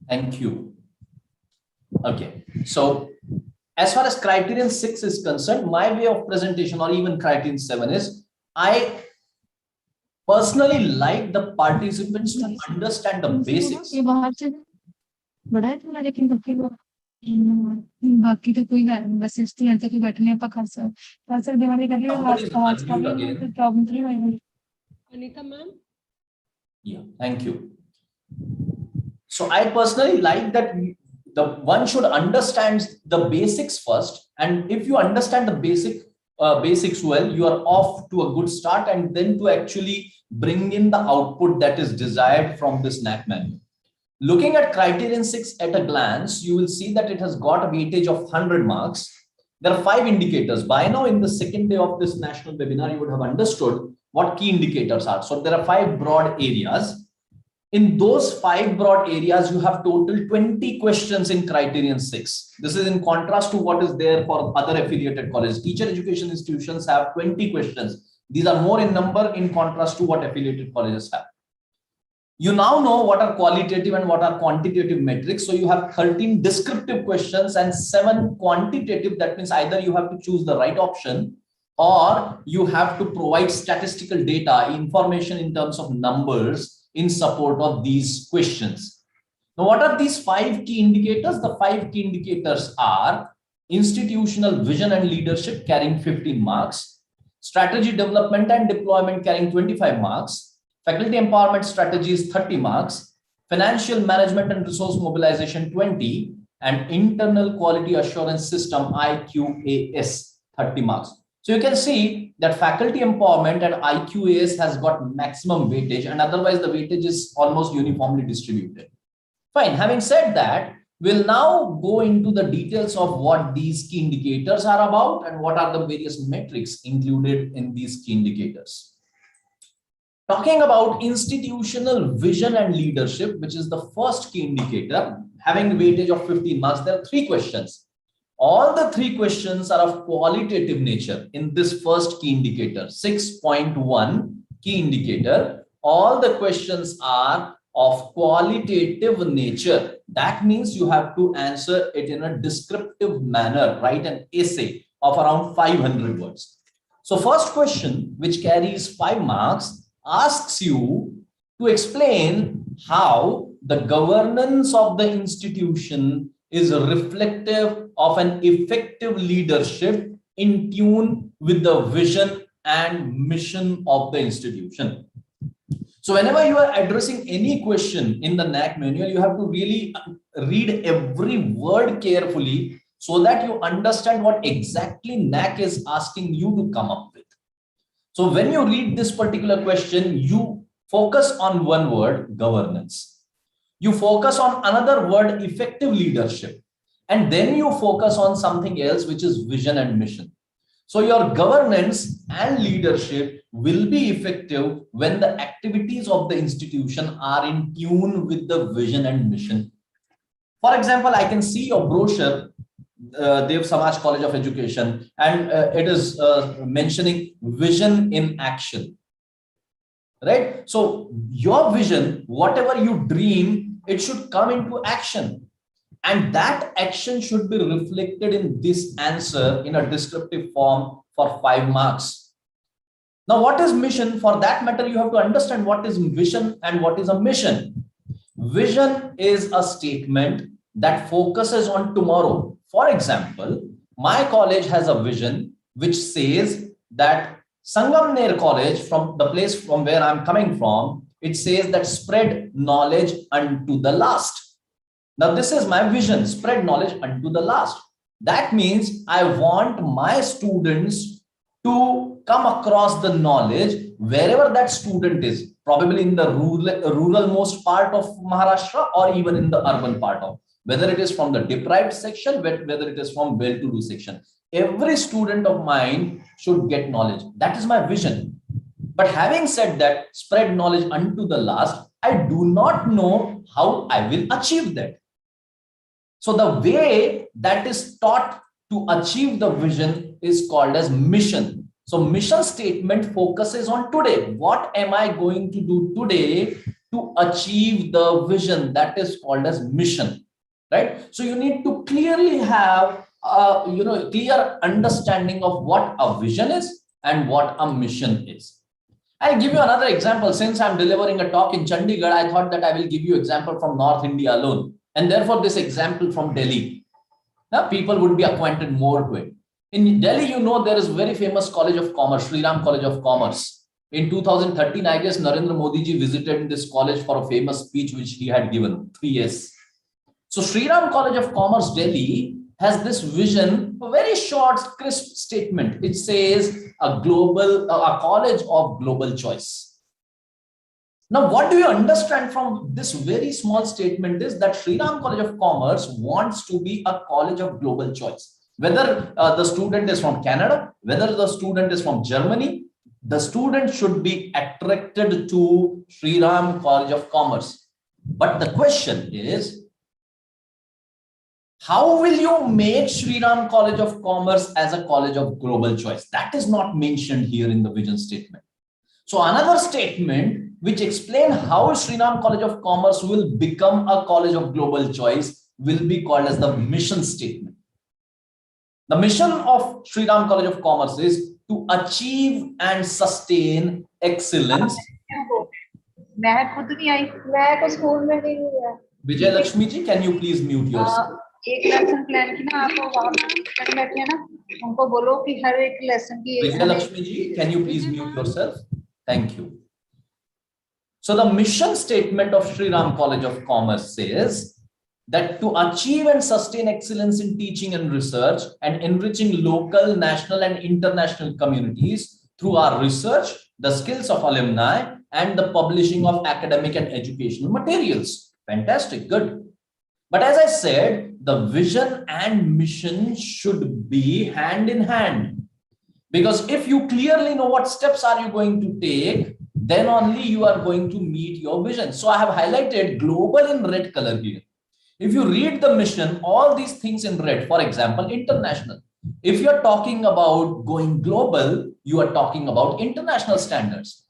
Thank you. Okay, so as far as Criterion 6 is concerned, my way of presentation, or even Criterion 7, is I personally like the participants to understand the basics.
Anita ma'am?
Yeah, thank you. So I personally like that the one should understand the basics first, and if you understand the basics well, you are off to a good start, and then to actually bring in the output that is desired from this NAAC manual. Looking at Criterion 6 at a glance, you will see that it has got a weightage of 100 marks. There are 5 indicators. By now, in the second day of this national webinar, you would have understood what key indicators are. So there are 5 broad areas. In those 5 broad areas, you have total 20 questions in Criterion 6. This is in contrast to what is there for other affiliated colleges. Teacher education institutions have 20 questions. These are more in number in contrast to what affiliated colleges have. You now know what are qualitative and what are quantitative metrics. So you have 13 descriptive questions and 7 quantitative. That means either you have to choose the right option or you have to provide statistical data, information in terms of numbers in support of these questions. Now, what are these 5 key indicators? The 5 key indicators are institutional vision and leadership carrying 15 marks, strategy development and deployment carrying 25 marks, faculty empowerment strategies 30 marks, financial management and resource mobilization 20, and internal quality assurance system IQAS 30 marks. So you can see that faculty empowerment and IQAS has got maximum weightage, and otherwise the weightage is almost uniformly distributed. Fine. Having said that, we'll now go into the details of what these key indicators are about and what are the various metrics included in these key indicators. Talking about institutional vision and leadership, which is the first key indicator, having a weightage of 15 marks, there are 3 questions. All the 3 questions are of qualitative nature in this first key indicator, 6.1 key indicator. All the questions are of qualitative nature. That means you have to answer it in a descriptive manner, write an essay of around 500 words. So first question, which carries 5 marks, asks you to explain how the governance of the institution is reflective of an effective leadership in tune with the vision and mission of the institution. So whenever you are addressing any question in the NAAC manual, you have to really read every word carefully so that you understand what exactly NAAC is asking you to come up with. So when you read this particular question, you focus on one word, governance. You focus on another word, effective leadership. And then you focus on something else, which is vision and mission. So your governance and leadership will be effective when the activities of the institution are in tune with the vision and mission. For example, I can see your brochure, Dev Samaj College of Education, and it is mentioning vision in action, right? So your vision, whatever you dream, it should come into action. And that action should be reflected in this answer in a descriptive form for 5 marks. Now, what is mission? For that matter, you have to understand what is vision and what is a mission. Vision is a statement that focuses on tomorrow. For example, my college has a vision which says that Sangamner College, from the place from where I'm coming from, it says that spread knowledge unto the last. Now, this is my vision, spread knowledge unto the last. That means I want my students to come across the knowledge wherever that student is, probably in the rural most part of Maharashtra or even in the urban part of, whether it is from the deprived section, whether it is from well-to-do section. Every student of mine should get knowledge. That is my vision. But having said that, spread knowledge unto the last, I do not know how I will achieve that. So the way that is taught to achieve the vision is called as mission. So mission statement focuses on today. What am I going to do today to achieve the vision? That is called as mission, right? So you need to clearly have clear understanding of what a vision is and what a mission is. I'll give you another example. Since I'm delivering a talk in Chandigarh, I thought that I will give you example from North India alone. And therefore, this example from Delhi. Now, people would be acquainted more to it. In Delhi, you know, there is a very famous College of Commerce, Sri Ram College of Commerce. In 2013, I guess Narendra Modi ji visited this college for a famous speech which he had given 3 years. So Sri Ram College of Commerce, Delhi, has this vision, a very short, crisp statement. It says a college of global choice. Now, what do you understand from this very small statement is that Sri Ram College of Commerce wants to be a college of global choice. Whether the student is from Canada, whether the student is from Germany, the student should be attracted to Sri Ram College of Commerce. But the question is, how will you make Sri Ram College of Commerce as a college of global choice? That is not mentioned here in the vision statement. So another statement which explains how Sri Ram College of Commerce will become a college of global choice will be called as the mission statement. The mission of Sri Ram College of Commerce is to achieve and sustain excellence. Vijay Lakshmi ji, can you please mute yourself? Vijay Lakshmi ji, can you please mute yourself? Thank you. So the mission statement of Sri Ram College of Commerce says that to achieve and sustain excellence in teaching and research and enriching local, national, and international communities through our research, the skills of alumni, and the publishing of academic and educational materials. Fantastic, good. But as I said, the vision and mission should be hand in hand. Because if you clearly know what steps are you going to take, then only you are going to meet your vision. So I have highlighted global in red color here. If you read the mission, all these things in red, for example, international. If you're talking about going global, you are talking about international standards.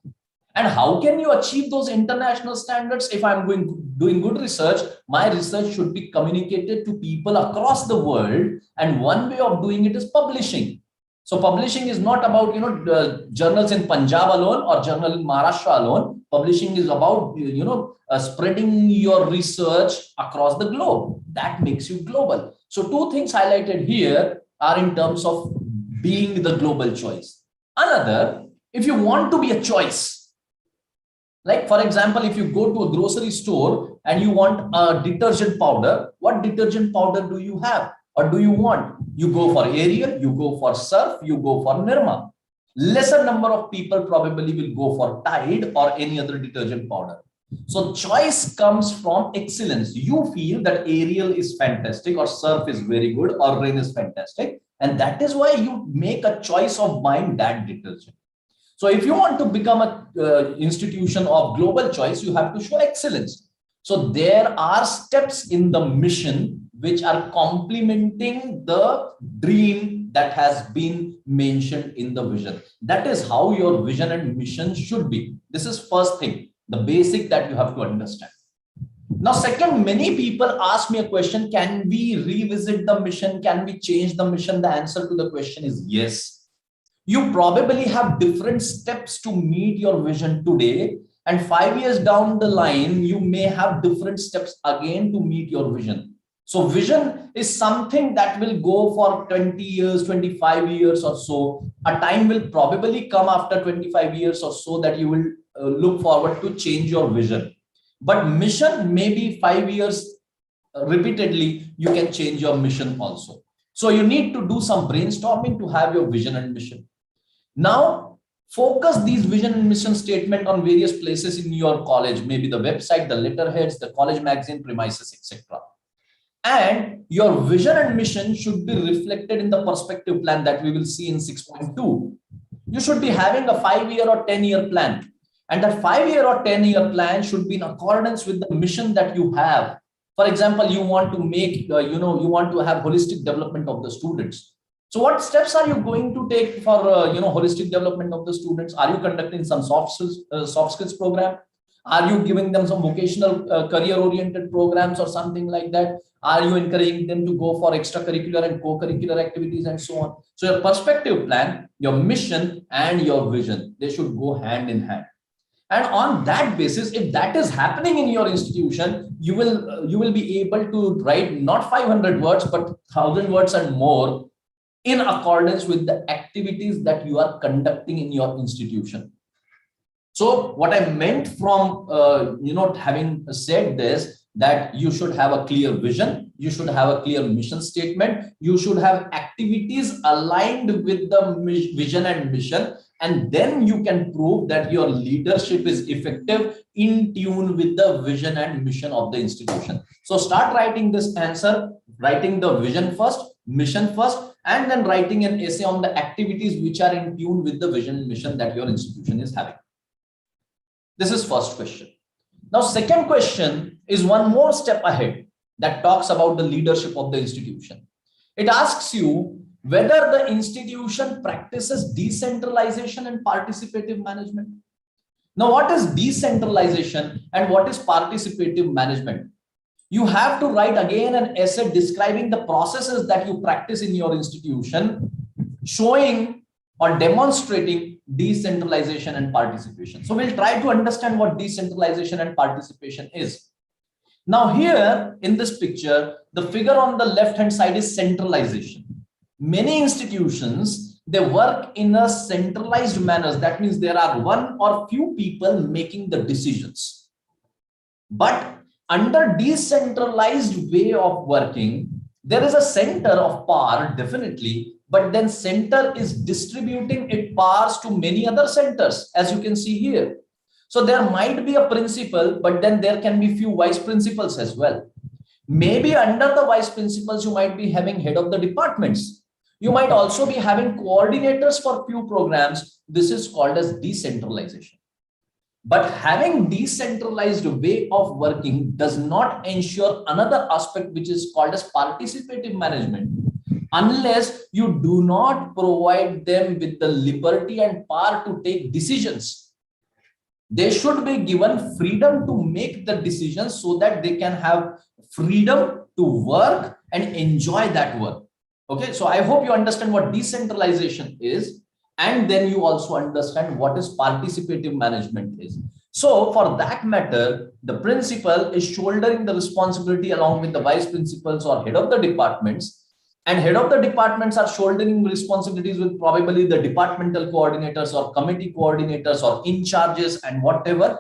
And how can you achieve those international standards? If I'm doing good research, my research should be communicated to people across the world. And one way of doing it is publishing. So publishing is not about, journals in Punjab alone or journal in Maharashtra alone. Publishing is about, spreading your research across the globe. That makes you global. So two things highlighted here are in terms of being the global choice. Another, if you want to be a choice, like for example, if you go to a grocery store and you want a detergent powder, what detergent powder do you have or do you want? You go for Ariel, you go for Surf, you go for Nirma. lesser number of people probably will go for Tide or any other detergent powder. So choice comes from excellence. You feel that Ariel is fantastic, or Surf is very good, or Rin is fantastic. And that is why you make a choice of buying that detergent. So if you want to become an institution of global choice, you have to show excellence. So there are steps in the mission which are complementing the dream that has been mentioned in the vision. That is how your vision and mission should be. This is first thing, the basic that you have to understand. Now, second, many people ask me a question, can we revisit the mission? Can we change the mission? The answer to the question is yes. You probably have different steps to meet your vision today, and 5 years down the line, you may have different steps again to meet your vision. So vision is something that will go for 20 years, 25 years or so. A time will probably come after 25 years or so that you will look forward to change your vision. But mission, maybe 5 years repeatedly, you can change your mission also. So you need to do some brainstorming to have your vision and mission. Now, focus these vision and mission statement on various places in your college, maybe the website, the letterheads, the college magazine, premises, etc. And your vision and mission should be reflected in the perspective plan that we will see in 6.2. You should be having a 5-year or 10-year plan. And that 5-year or 10-year plan should be in accordance with the mission that you have. For example, you want to make, you want to have holistic development of the students. So what steps are you going to take for, holistic development of the students? Are you conducting some soft skills program? Are you giving them some vocational career-oriented programs or something like that? Are you encouraging them to go for extracurricular and co-curricular activities and so on? So your perspective plan, your mission, and your vision, they should go hand in hand. And on that basis, if that is happening in your institution, you will be able to write not 500 words, but 1,000 words and more in accordance with the activities that you are conducting in your institution. So what I meant from, having said this, that you should have a clear vision, you should have a clear mission statement, you should have activities aligned with the vision and mission, and then you can prove that your leadership is effective, in tune with the vision and mission of the institution. So start writing this answer, writing the vision first, mission first, and then writing an essay on the activities which are in tune with the vision and mission that your institution is having. This is first question. Now, second question is one more step ahead that talks about the leadership of the institution. It asks you whether the institution practices decentralization and participative management. Now, what is decentralization and what is participative management? You have to write again an essay describing the processes that you practice in your institution, showing or demonstrating decentralization and participation. So we'll try to understand what decentralization and participation is. Now here in this picture, the figure on the left-hand side is centralization. Many institutions, they work in a centralized manner. That means there are one or few people making the decisions. But under decentralized way of working, there is a center of power, definitely, but then center is distributing its powers to many other centers, as you can see here. So there might be a principal, but then there can be few vice principals as well. Maybe under the vice principals, you might be having head of the departments. You might also be having coordinators for few programs. This is called as decentralization. But having decentralized way of working does not ensure another aspect, which is called as participative management, unless you do not provide them with the liberty and power to take decisions. They should be given freedom to make the decisions so that they can have freedom to work and enjoy that work. Okay, so I hope you understand what decentralization is, and then you also understand what is participative management is. So for that matter, the principal is shouldering the responsibility along with the vice principals or head of the departments, and head of the departments are shouldering responsibilities with probably the departmental coordinators or committee coordinators or in charges and whatever.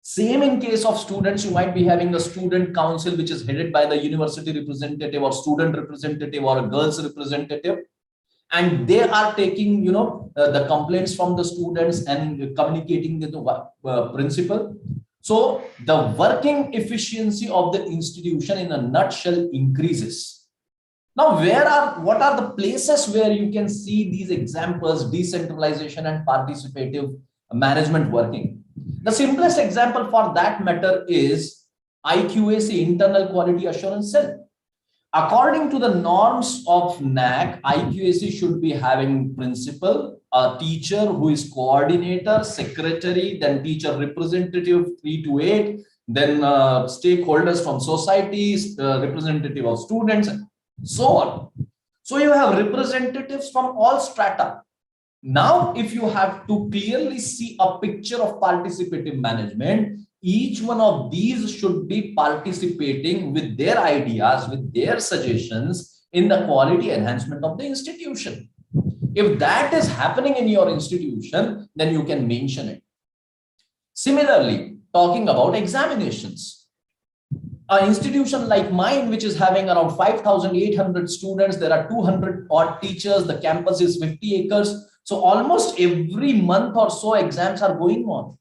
Same in case of students, you might be having a student council which is headed by the university representative or student representative or a girls representative. and they are taking, the complaints from the students and communicating with the principal. So the working efficiency of the institution in a nutshell increases. Now, what are the places where you can see these examples, decentralization and participative management working? The simplest example for that matter is IQAC, Internal Quality Assurance Cell. According to the norms of NAAC, IQAC should be having principal, a teacher who is coordinator, secretary, then teacher representative 3 to 8, then stakeholders from societies, representative of students, so on. So you have representatives from all strata. Now, if you have to clearly see a picture of participative management, each one of these should be participating with their ideas, with their suggestions in the quality enhancement of the institution. If that is happening in your institution, then you can mention it. Similarly, talking about examinations. An institution like mine, which is having around 5,800 students, there are 200 odd teachers, the campus is 50 acres. So almost every month or so, exams are going on.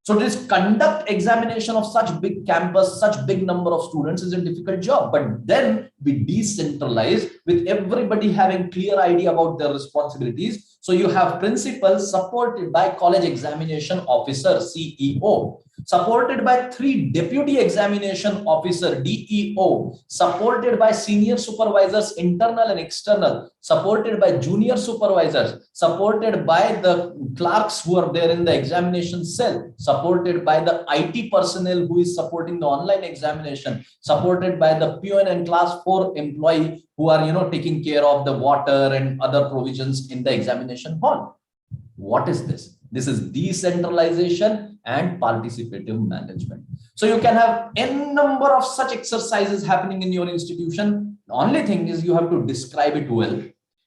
So this conduct examination of such big campus, such big number of students is a difficult job. But then we decentralize with everybody having clear idea about their responsibilities. So you have principals supported by college examination officer, CEO, supported by 3 deputy examination officer, DEO, supported by senior supervisors, internal and external, supported by junior supervisors, supported by the clerks who are there in the examination cell, supported by the IT personnel who is supporting the online examination, supported by the PON and class 4 employee who are, taking care of the water and other provisions in the examination hall. What is this? This is decentralization and participative management. So you can have n number of such exercises happening in your institution. The only thing is you have to describe it well.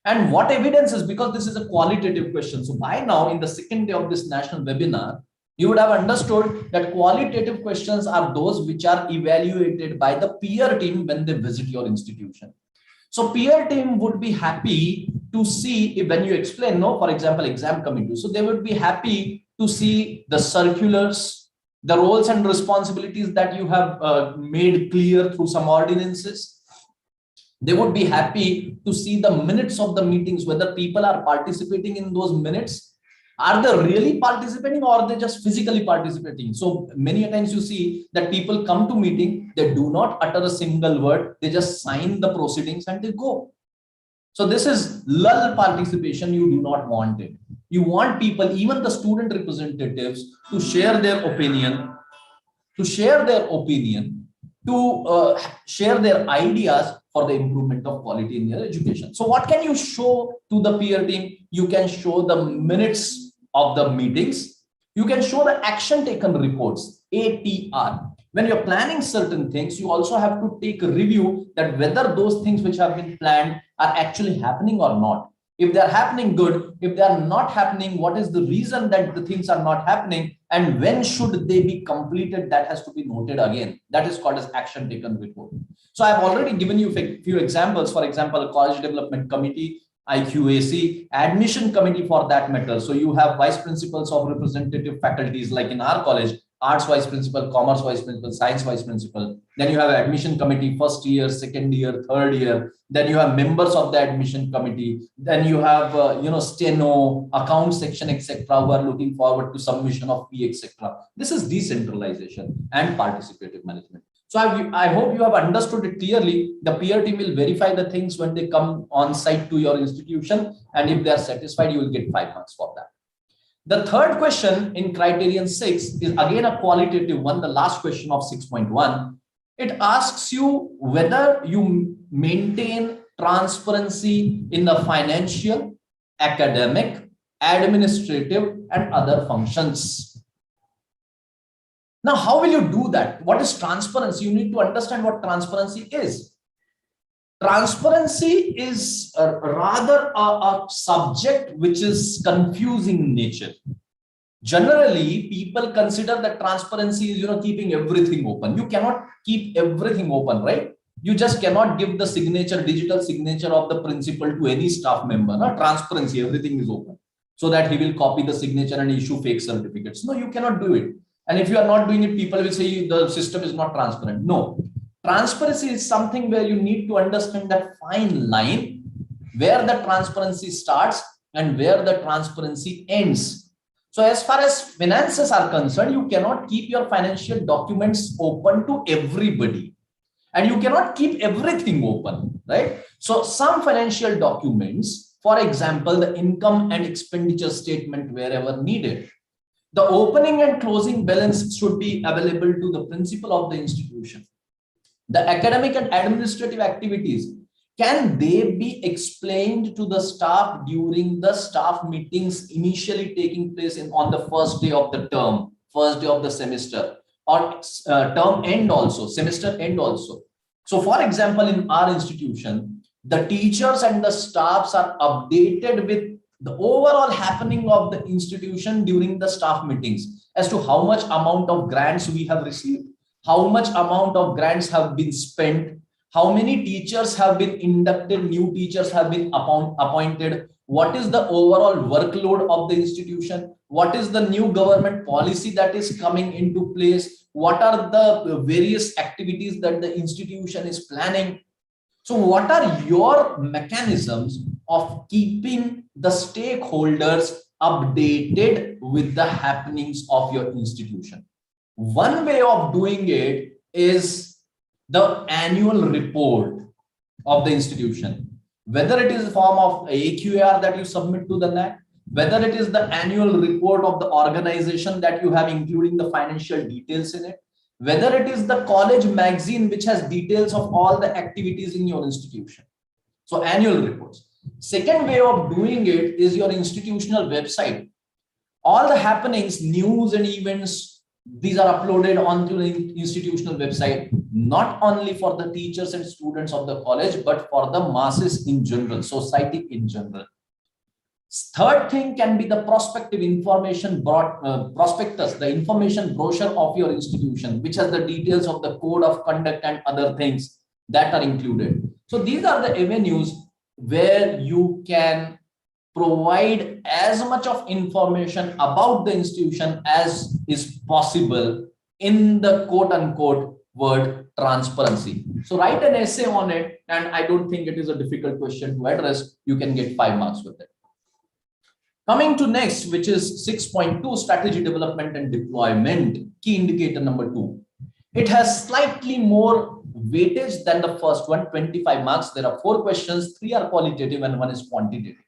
And what evidence is, because this is a qualitative question. So by now, in the second day of this national webinar, you would have understood that qualitative questions are those which are evaluated by the peer team when they visit your institution. So peer team would be happy to see if, when you explain, for example, exam committee. So they would be happy to see the circulars, the roles and responsibilities that you have made clear through some ordinances. They would be happy to see the minutes of the meetings, whether people are participating in those minutes. Are they really participating, or are they just physically participating? So many times you see that people come to meeting, they do not utter a single word, they just sign the proceedings and they go. So this is lull participation. You do not want it. You want people, even the student representatives, to share their opinion, to share their ideas for the improvement of quality in your education. So what can you show to the peer team? You can show the minutes of the meetings. You can show the action taken reports, ATR. When you're planning certain things, you also have to take a review that whether those things which have been planned are actually happening or not. If they're happening, good. If they are not happening, what is the reason that the things are not happening, and when should they be completed? That has to be noted again. That is called as action taken report. So I've already given you a few examples. For example, a college development committee, IQAC, admission committee for that matter. So you have vice principals of representative faculties, like in our college, arts vice principal, commerce vice principal, science vice principal. Then you have admission committee, first year, second year, third year. Then you have members of the admission committee. Then you have, steno, account section, etc., who are looking forward to submission of fee, etc. This is decentralization and participative management. So I hope you have understood it clearly. The peer team will verify the things when they come on site to your institution. And if they are satisfied, you will get 5 marks for that. The third question in criterion 6 is again a qualitative one, the last question of 6.1. It asks you whether you maintain transparency in the financial, academic, administrative, and other functions. Now, how will you do that? What is transparency? You need to understand what transparency is. Transparency is rather a subject which is confusing in nature. Generally, people consider that transparency is, keeping everything open. You cannot keep everything open, right? You just cannot give the signature, digital signature of the principal to any staff member. No? Transparency, everything is open, so that he will copy the signature and issue fake certificates. No, you cannot do it. And if you are not doing it, people will say the system is not transparent. No, transparency is something where you need to understand that fine line where the transparency starts and where the transparency ends. So as far as finances are concerned, you cannot keep your financial documents open to everybody. And you cannot keep everything open, right? So some financial documents, for example, the income and expenditure statement wherever needed, the opening and closing balance should be available to the principal of the institution. The academic and administrative activities, can they be explained to the staff during the staff meetings initially taking place on the first day of the term, first day of the semester, or term end also, semester end also? So for example, in our institution, the teachers and the staffs are updated with the overall happening of the institution during the staff meetings as to how much amount of grants we have received, how much amount of grants have been spent, how many teachers have been inducted, new teachers have been appointed, what is the overall workload of the institution, what is the new government policy that is coming into place, what are the various activities that the institution is planning. So what are your mechanisms of keeping the stakeholders updated with the happenings of your institution? One way of doing it is the annual report of the institution, whether it is a form of AQAR that you submit to the NAAC, whether it is the annual report of the organization that you have, including the financial details in it, whether it is the college magazine which has details of all the activities in your institution. So annual reports. Second way of doing it is your institutional website. All the happenings, news and events, these are uploaded onto the institutional website, not only for the teachers and students of the college, but for the masses in general, society in general. Third thing can be the prospective information prospectus, the information brochure of your institution, which has the details of the code of conduct and other things that are included. So these are the avenues where you can provide as much of information about the institution as is possible in the quote unquote word transparency. So write an essay on it, and I don't think it is a difficult question to address. You can get 5 marks with it. Coming to next, which is 6.2, strategy development and deployment, key indicator number 2. It has slightly more weightage than the first one, 25 marks. There are 4 questions, 3 are qualitative and 1 is quantitative.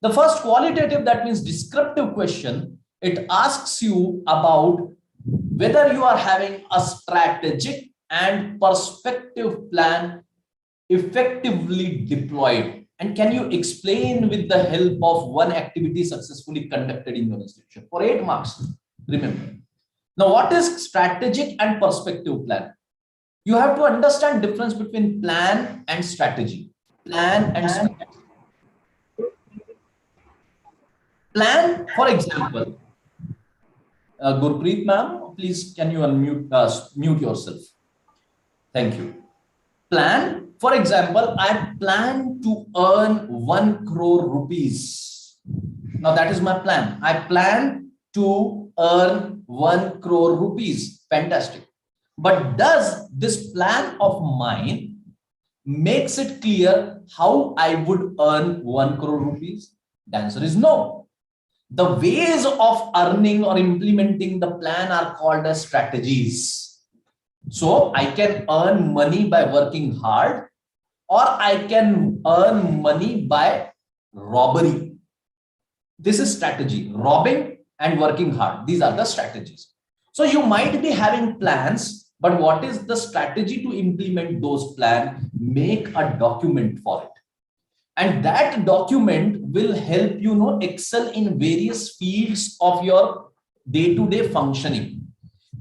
The first qualitative, that means descriptive question, it asks you about whether you are having a strategic and perspective plan effectively deployed. And can you explain with the help of one activity successfully conducted in your institution? For 8 marks, remember. Now, what is strategic and perspective plan? You have to understand difference between plan and strategy. Plan and strategy. Plan, for example, Gurpreet ma'am, please can you unmute, mute yourself? Thank you. Plan, for example, I plan to earn 1 crore rupees. Now that is my plan. I plan to earn 1 crore rupees. Fantastic. But does this plan of mine makes it clear how I would earn 1 crore rupees? The answer is no. The ways of earning or implementing the plan are called as strategies. So I can earn money by working hard, or I can earn money by robbery. This is strategy, robbing and working hard. These are the strategies. So you might be having plans, but what is the strategy to implement those plans? Make a document for it. And that document will help you excel in various fields of your day-to-day functioning.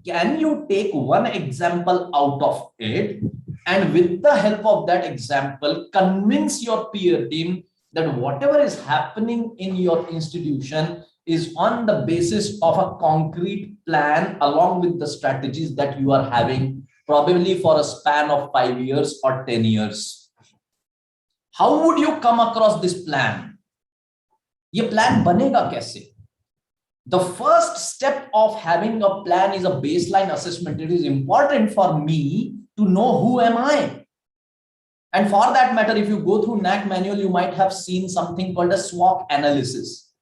Can you take one example out of it, and with the help of that example, convince your peer team that whatever is happening in your institution is on the basis of a concrete plan along with the strategies that you are having probably for a span of 5 years or 10 years. How would you come across this plan? ये plan बनेगा कैसे? The first step of having a plan is a baseline assessment. It is important for me to know who am I. And for that matter, if you go through NAAC manual, you might have seen something called a SWOT analysis.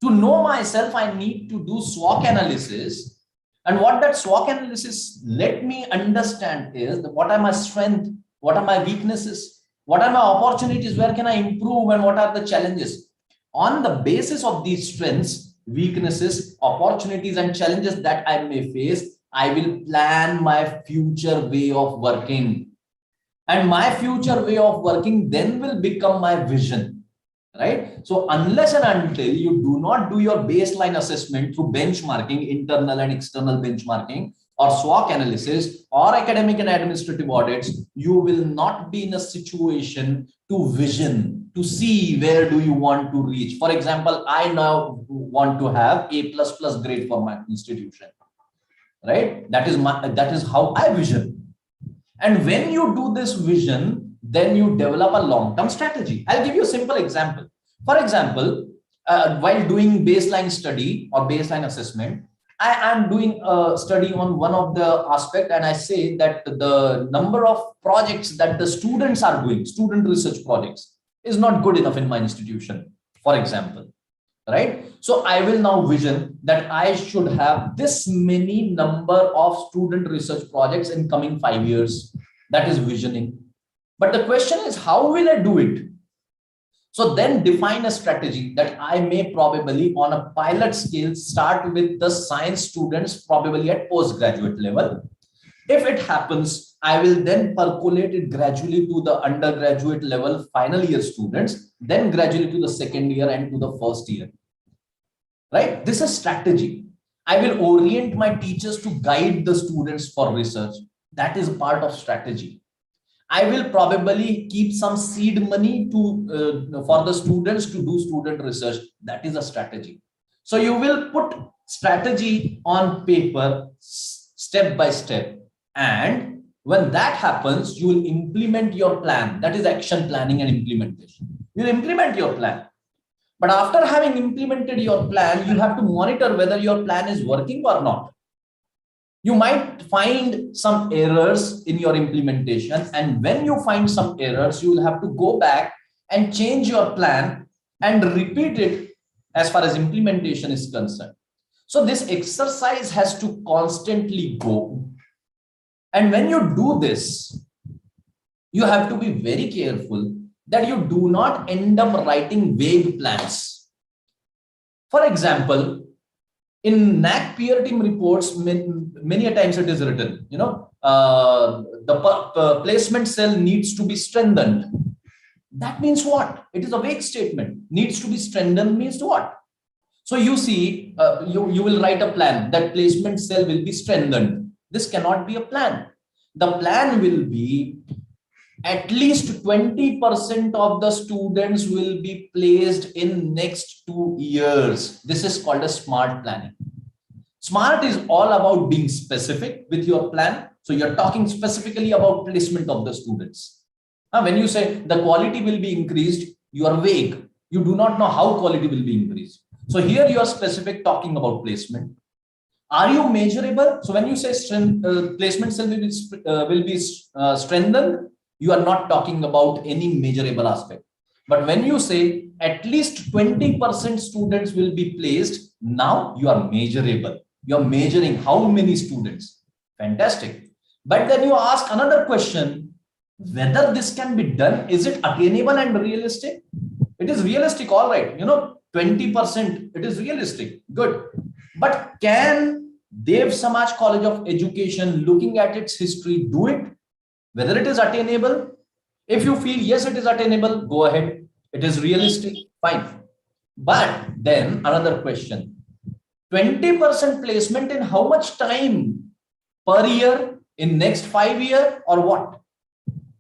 To know myself, I need to do SWOT analysis. And what that SWOT analysis let me understand is what are my strengths, what are my weaknesses, what are my opportunities, where can I improve, and what are the challenges. On the basis of these strengths, weaknesses, opportunities, and challenges that I may face, I will plan my future way of working. And my future way of working then will become my vision, right? So unless and until you do not do your baseline assessment through benchmarking, internal and external benchmarking, or SWOT analysis, or academic and administrative audits, you will not be in a situation to vision, to see where do you want to reach. For example, I now want to have A++ grade for my institution, right? That is how I vision. And when you do this vision, then you develop a long-term strategy. I'll give you a simple example. For example, while doing baseline study or baseline assessment, I am doing a study on one of the aspects, and I say that the number of projects that the students are doing, student research projects, is not good enough in my institution, for example, right? So I will now vision that I should have this many number of student research projects in coming 5 years. That is visioning. But the question is, how will I do it? So then define a strategy that I may probably on a pilot scale start with the science students, probably at postgraduate level. If it happens, I will then percolate it gradually to the undergraduate level final year students, then gradually to the second year and to the first year. Right? This is strategy. I will orient my teachers to guide the students for research. That is part of strategy. I will probably keep some seed money to for the students to do student research. That is a strategy. So you will put strategy on paper step by step. And when that happens, you will implement your plan. That is action planning and implementation. You will implement your plan. But after having implemented your plan, you have to monitor whether your plan is working or not. You might find some errors in your implementation. And when you find some errors, you will have to go back and change your plan and repeat it as far as implementation is concerned. So this exercise has to constantly go. And when you do this, you have to be very careful that you do not end up writing vague plans. For example, in NAAC peer team reports, many a times it is written, the placement cell needs to be strengthened. That means what? It is a vague statement. Needs to be strengthened means what? So you see, you will write a plan that placement cell will be strengthened. This cannot be a plan. The plan will be at least 20% of the students will be placed in next 2 years. This is called a SMART planning. SMART is all about being specific with your plan. So you're talking specifically about placement of the students. When you say the quality will be increased, you are vague. You do not know how quality will be increased. So here you are specific, talking about placement. Are you measurable? So when you say placement cell will be strengthened, you are not talking about any measurable aspect. But when you say at least 20% students will be placed, now you are measurable. You are measuring how many students. Fantastic. But then you ask another question, whether this can be done. Is it attainable and realistic? It is realistic, all right. 20%, it is realistic. Good. But can Dev Samaj College of Education, looking at its history, do it? Whether it is attainable? If you feel yes, it is attainable, go ahead. It is realistic, fine. But then another question, 20% placement in how much time per year, in next 5 years or what?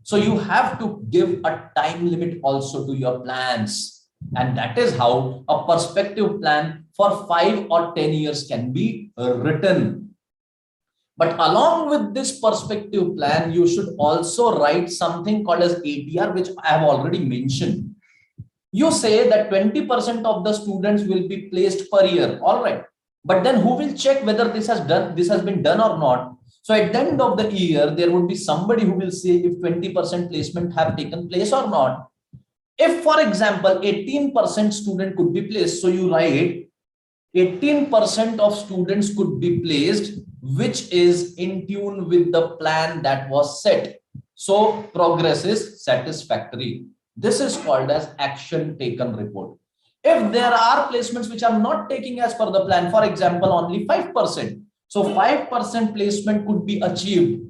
So you have to give a time limit also to your plans. And that is how a perspective plan for 5 or 10 years can be written. But along with this perspective plan, you should also write something called as ATR, which I have already mentioned. You say that 20% of the students will be placed per year. All right. But then who will check whether this has been done or not? So at the end of the year, there would be somebody who will say if 20% placement have taken place or not. If, for example, 18% student could be placed, so you write 18% of students could be placed, which is in tune with the plan that was set. So progress is satisfactory. This is called as action taken report. If there are placements which are not taking as per the plan, for example, only 5%. So 5% placement could be achieved.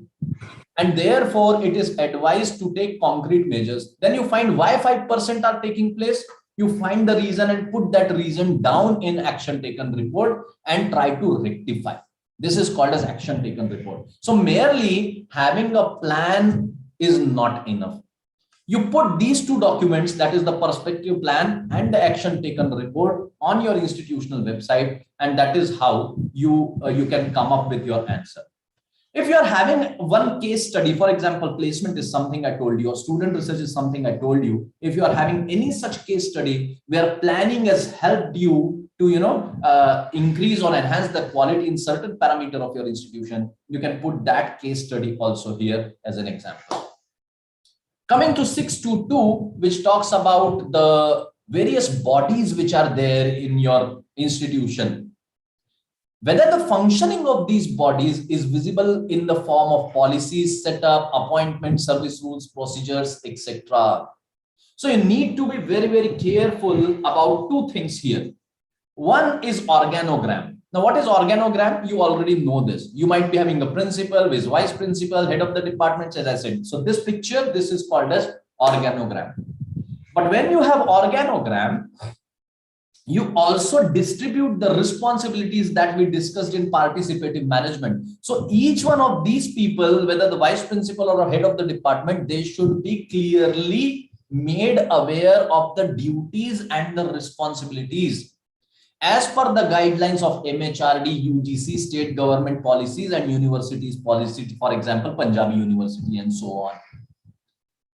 And therefore, it is advised to take concrete measures. Then you find why 5% are taking place. You find the reason and put that reason down in action taken report and try to rectify. This is called as action taken report. So merely having a plan is not enough. You put these two documents, that is the perspective plan and the action taken report, on your institutional website, and that is how you can come up with your answer. If you are having one case study, for example, placement is something I told you, or student research is something I told you. If you are having any such case study where planning has helped you to increase or enhance the quality in certain parameter of your institution, you can put that case study also here as an example. Coming to 622, which talks about the various bodies which are there in your institution. Whether the functioning of these bodies is visible in the form of policies, setup, appointment, service rules, procedures, etc. So you need to be very, very careful about two things here. One is organogram. Now, what is organogram? You already know this. You might be having a principal, vice principal, head of the department, as I said. So this picture, this is called as organogram. But when you have organogram, you also distribute the responsibilities that we discussed in participative management. So each one of these people, whether the vice principal or a head of the department, they should be clearly made aware of the duties and the responsibilities as per the guidelines of MHRD, UGC, state government policies and universities policy, for example, Punjabi University and so on.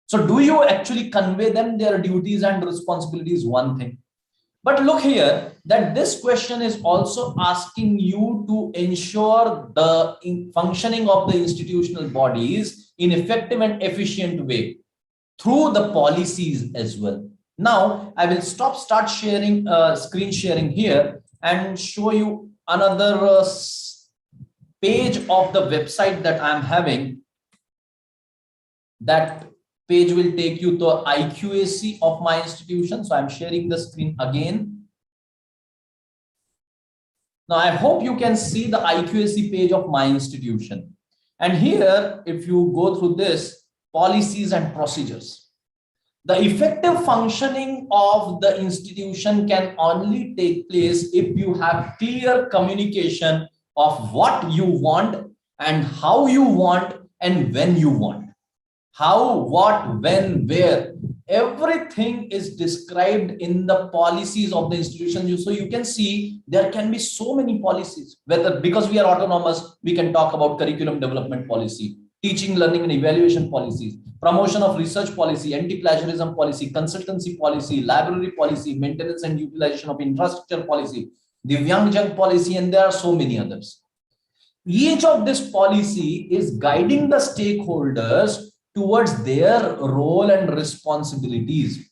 So do you actually convey them their duties and responsibilities? One thing. But look here, that this question is also asking you to ensure the functioning of the institutional bodies in effective and efficient way through the policies as well. Now, I will start sharing, screen sharing here and show you another page of the website that I'm having. That page will take you to IQAC of my institution. So I'm sharing the screen again. Now, I hope you can see the IQAC page of my institution. And here, if you go through this, policies and procedures. The effective functioning of the institution can only take place if you have clear communication of what you want and how you want and when you want. How, what, when, where, everything is described in the policies of the institution. So you can see there can be so many policies, whether because we are autonomous, we can talk about curriculum development policy, teaching, learning and evaluation policies, promotion of research policy, anti-plagiarism policy, consultancy policy, library policy, maintenance and utilization of infrastructure policy, Divyang policy, and there are so many others. Each of this policy is guiding the stakeholders towards their role and responsibilities.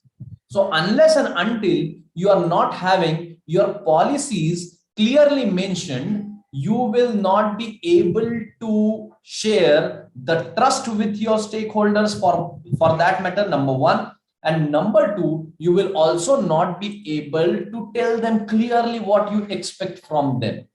So unless and until you are not having your policies clearly mentioned, you will not be able to share the trust with your stakeholders for that matter, number one. And number two, you will also not be able to tell them clearly what you expect from them.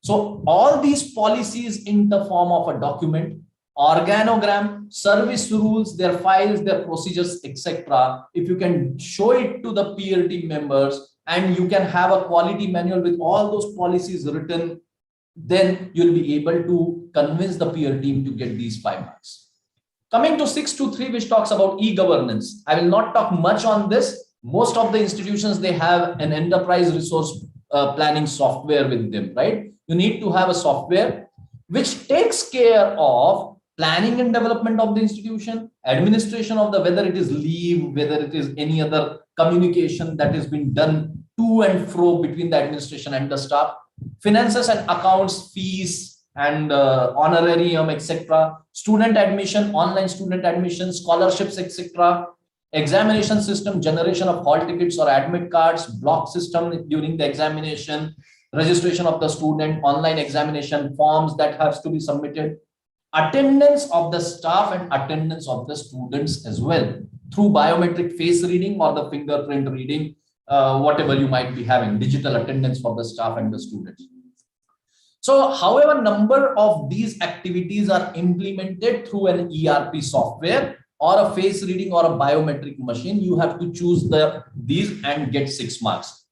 So all these policies in the form of a document, organogram, service rules, their files, their procedures, etc. If you can show it to the peer team members and you can have a quality manual with all those policies written, then you'll be able to convince the peer team to get these 5 marks. Coming to 623, which talks about e-governance. I will not talk much on this. Most of the institutions, they have an enterprise resource planning software with them, right? You need to have a software. which takes care of planning and development of the institution, administration of the, whether it is leave, whether it is any other communication that has been done to and fro between the administration and the staff, finances and accounts, fees and honorarium, etc., student admission, online student admission, scholarships, etc., examination system, generation of hall tickets or admit cards, block system during the examination, registration of the student, online examination forms that has to be submitted, attendance of the staff and attendance of the students as well through biometric face reading or the fingerprint reading, whatever you might be having, digital attendance for the staff and the students. So however, number of these activities are implemented through an ERP software or a face reading or a biometric machine, you have to choose these and get 6 marks.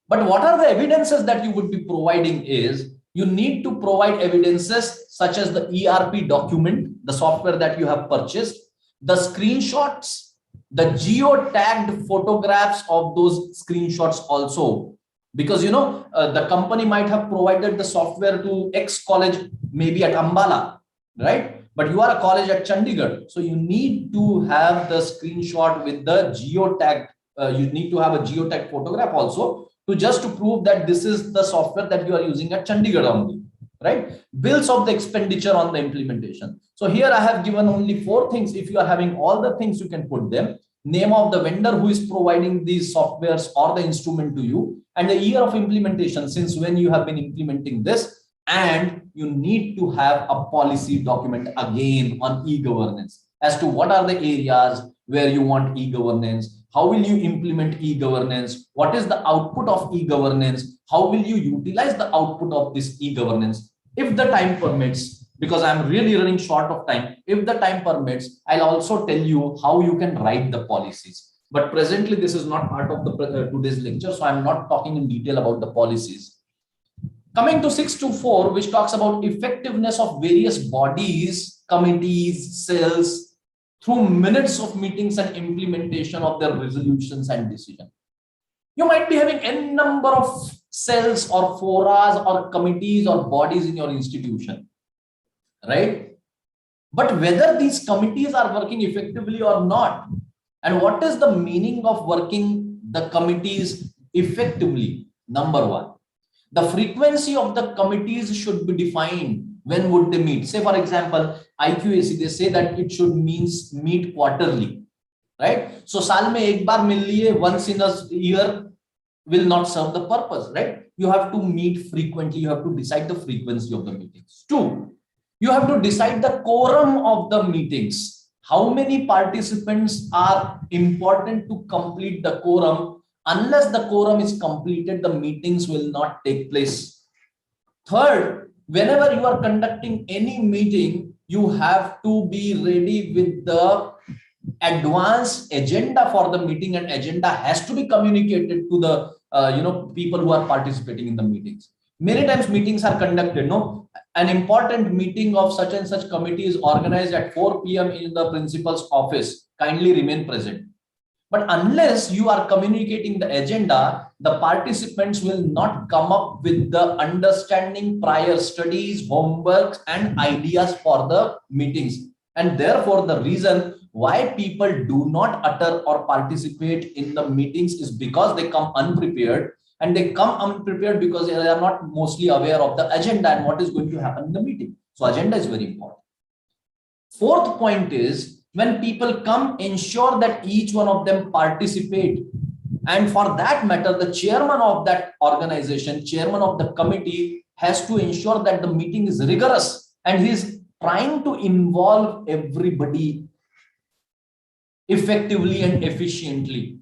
But what are the evidences that you would be providing is, you need to provide evidences such as the ERP document, the software that you have purchased, the screenshots, the geo-tagged photographs of those screenshots also. Because, you know, the company might have provided the software to X college, maybe at Ambala, right? But you are a college at Chandigarh. So you need to have the screenshot with the geo-tagged, you need to have a geo-tagged photograph also, just to prove that this is the software that you are using at Chandigarh only, right? Bills of the expenditure on the implementation. So here I have given only 4 things. If you are having all the things, you can put them. Name of the vendor who is providing these softwares or the instrument to you, and the year of implementation, since when you have been implementing this, and you need to have a policy document again on e-governance as to what are the areas where you want e-governance. How will you implement e-governance? What is the output of e-governance? How will you utilize the output of this e-governance? If the time permits, because I'm really running short of time, if the time permits, I'll also tell you how you can write the policies. But presently, this is not part of the today's lecture, so I'm not talking in detail about the policies. Coming to 624, which talks about effectiveness of various bodies, committees, cells, through minutes of meetings and implementation of their resolutions and decisions. You might be having n number of cells or forums or committees or bodies in your institution, right? But whether these committees are working effectively or not, and what is the meaning of working the committees effectively? Number 1, the frequency of the committees should be defined. When would they meet? Say, for example, IQAC, they say that it should meet quarterly, right? So, saal mein ek baar mil liye, once in a year will not serve the purpose, right? You have to meet frequently. You have to decide the frequency of the meetings. 2, you have to decide the quorum of the meetings. How many participants are important to complete the quorum? Unless the quorum is completed, the meetings will not take place. 3rd, whenever you are conducting any meeting, you have to be ready with the advanced agenda for the meeting, and agenda has to be communicated to the people who are participating in the meetings. Many times meetings are conducted, no? An important meeting of such and such committee is organized at 4 p.m. in the principal's office. Kindly remain present. But unless you are communicating the agenda, the participants will not come up with the understanding, prior studies, homework, and ideas for the meetings. And therefore, the reason why people do not utter or participate in the meetings is because they come unprepared. And they come unprepared because they are not mostly aware of the agenda and what is going to happen in the meeting. So agenda is very important. 4th point is, when people come, ensure that each one of them participate. And for that matter, the chairman of that organization, chairman of the committee, has to ensure that the meeting is rigorous and he is trying to involve everybody effectively and efficiently.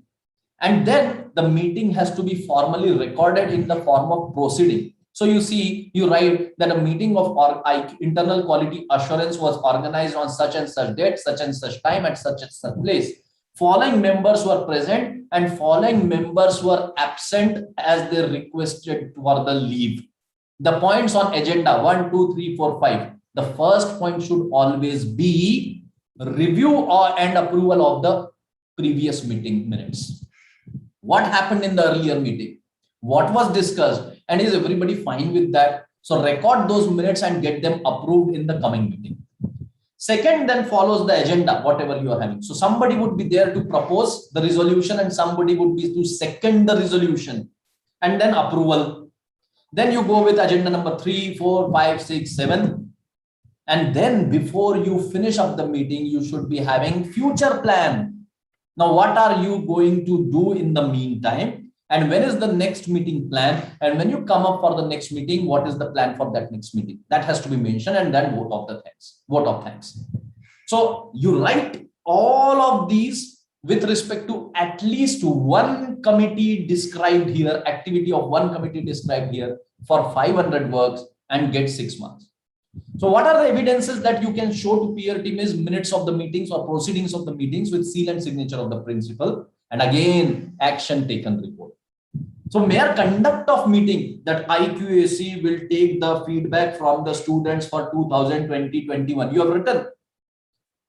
And then the meeting has to be formally recorded in the form of proceeding. So you see, you write that a meeting of internal quality assurance was organized on such and such date, such and such time, at such and such place. Following members were present and following members were absent as they requested for the leave. The points on agenda 1, 2, 3, 4, 5. The first point should always be review and approval of the previous meeting minutes. What happened in the earlier meeting? What was discussed? And is everybody fine with that? So record those minutes and get them approved in the coming meeting. Second, then follows the agenda, whatever you are having. So somebody would be there to propose the resolution and somebody would be to second the resolution and then approval. Then you go with agenda number 3, 4, 5, 6, 7. And then before you finish up the meeting, you should be having future plan. Now, what are you going to do in the meantime? And when is the next meeting plan? And when you come up for the next meeting, what is the plan for that next meeting? That has to be mentioned, and then vote of thanks. So you write all of these with respect to at least one committee described here, activity of one committee described here for 500 works and get 6 marks. So what are the evidences that you can show to peer team is minutes of the meetings or proceedings of the meetings with seal and signature of the principal, and again action taken report. So mere conduct of meeting that IQAC will take the feedback from the students for 2020-21. You have written.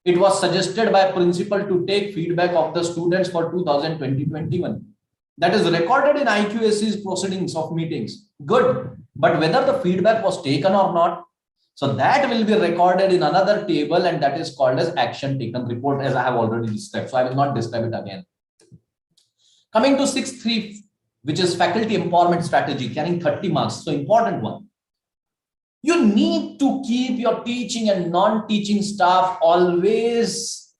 It was suggested by principal to take feedback of the students for 2020-21. That is recorded in IQAC's proceedings of meetings. Good. But whether the feedback was taken or not, so that will be recorded in another table, and that is called as action taken report, as I have already described. So I will not describe it again. Coming to 6.3, which is faculty empowerment strategy, carrying 30 marks. So important one. You need to keep your teaching and non-teaching staff always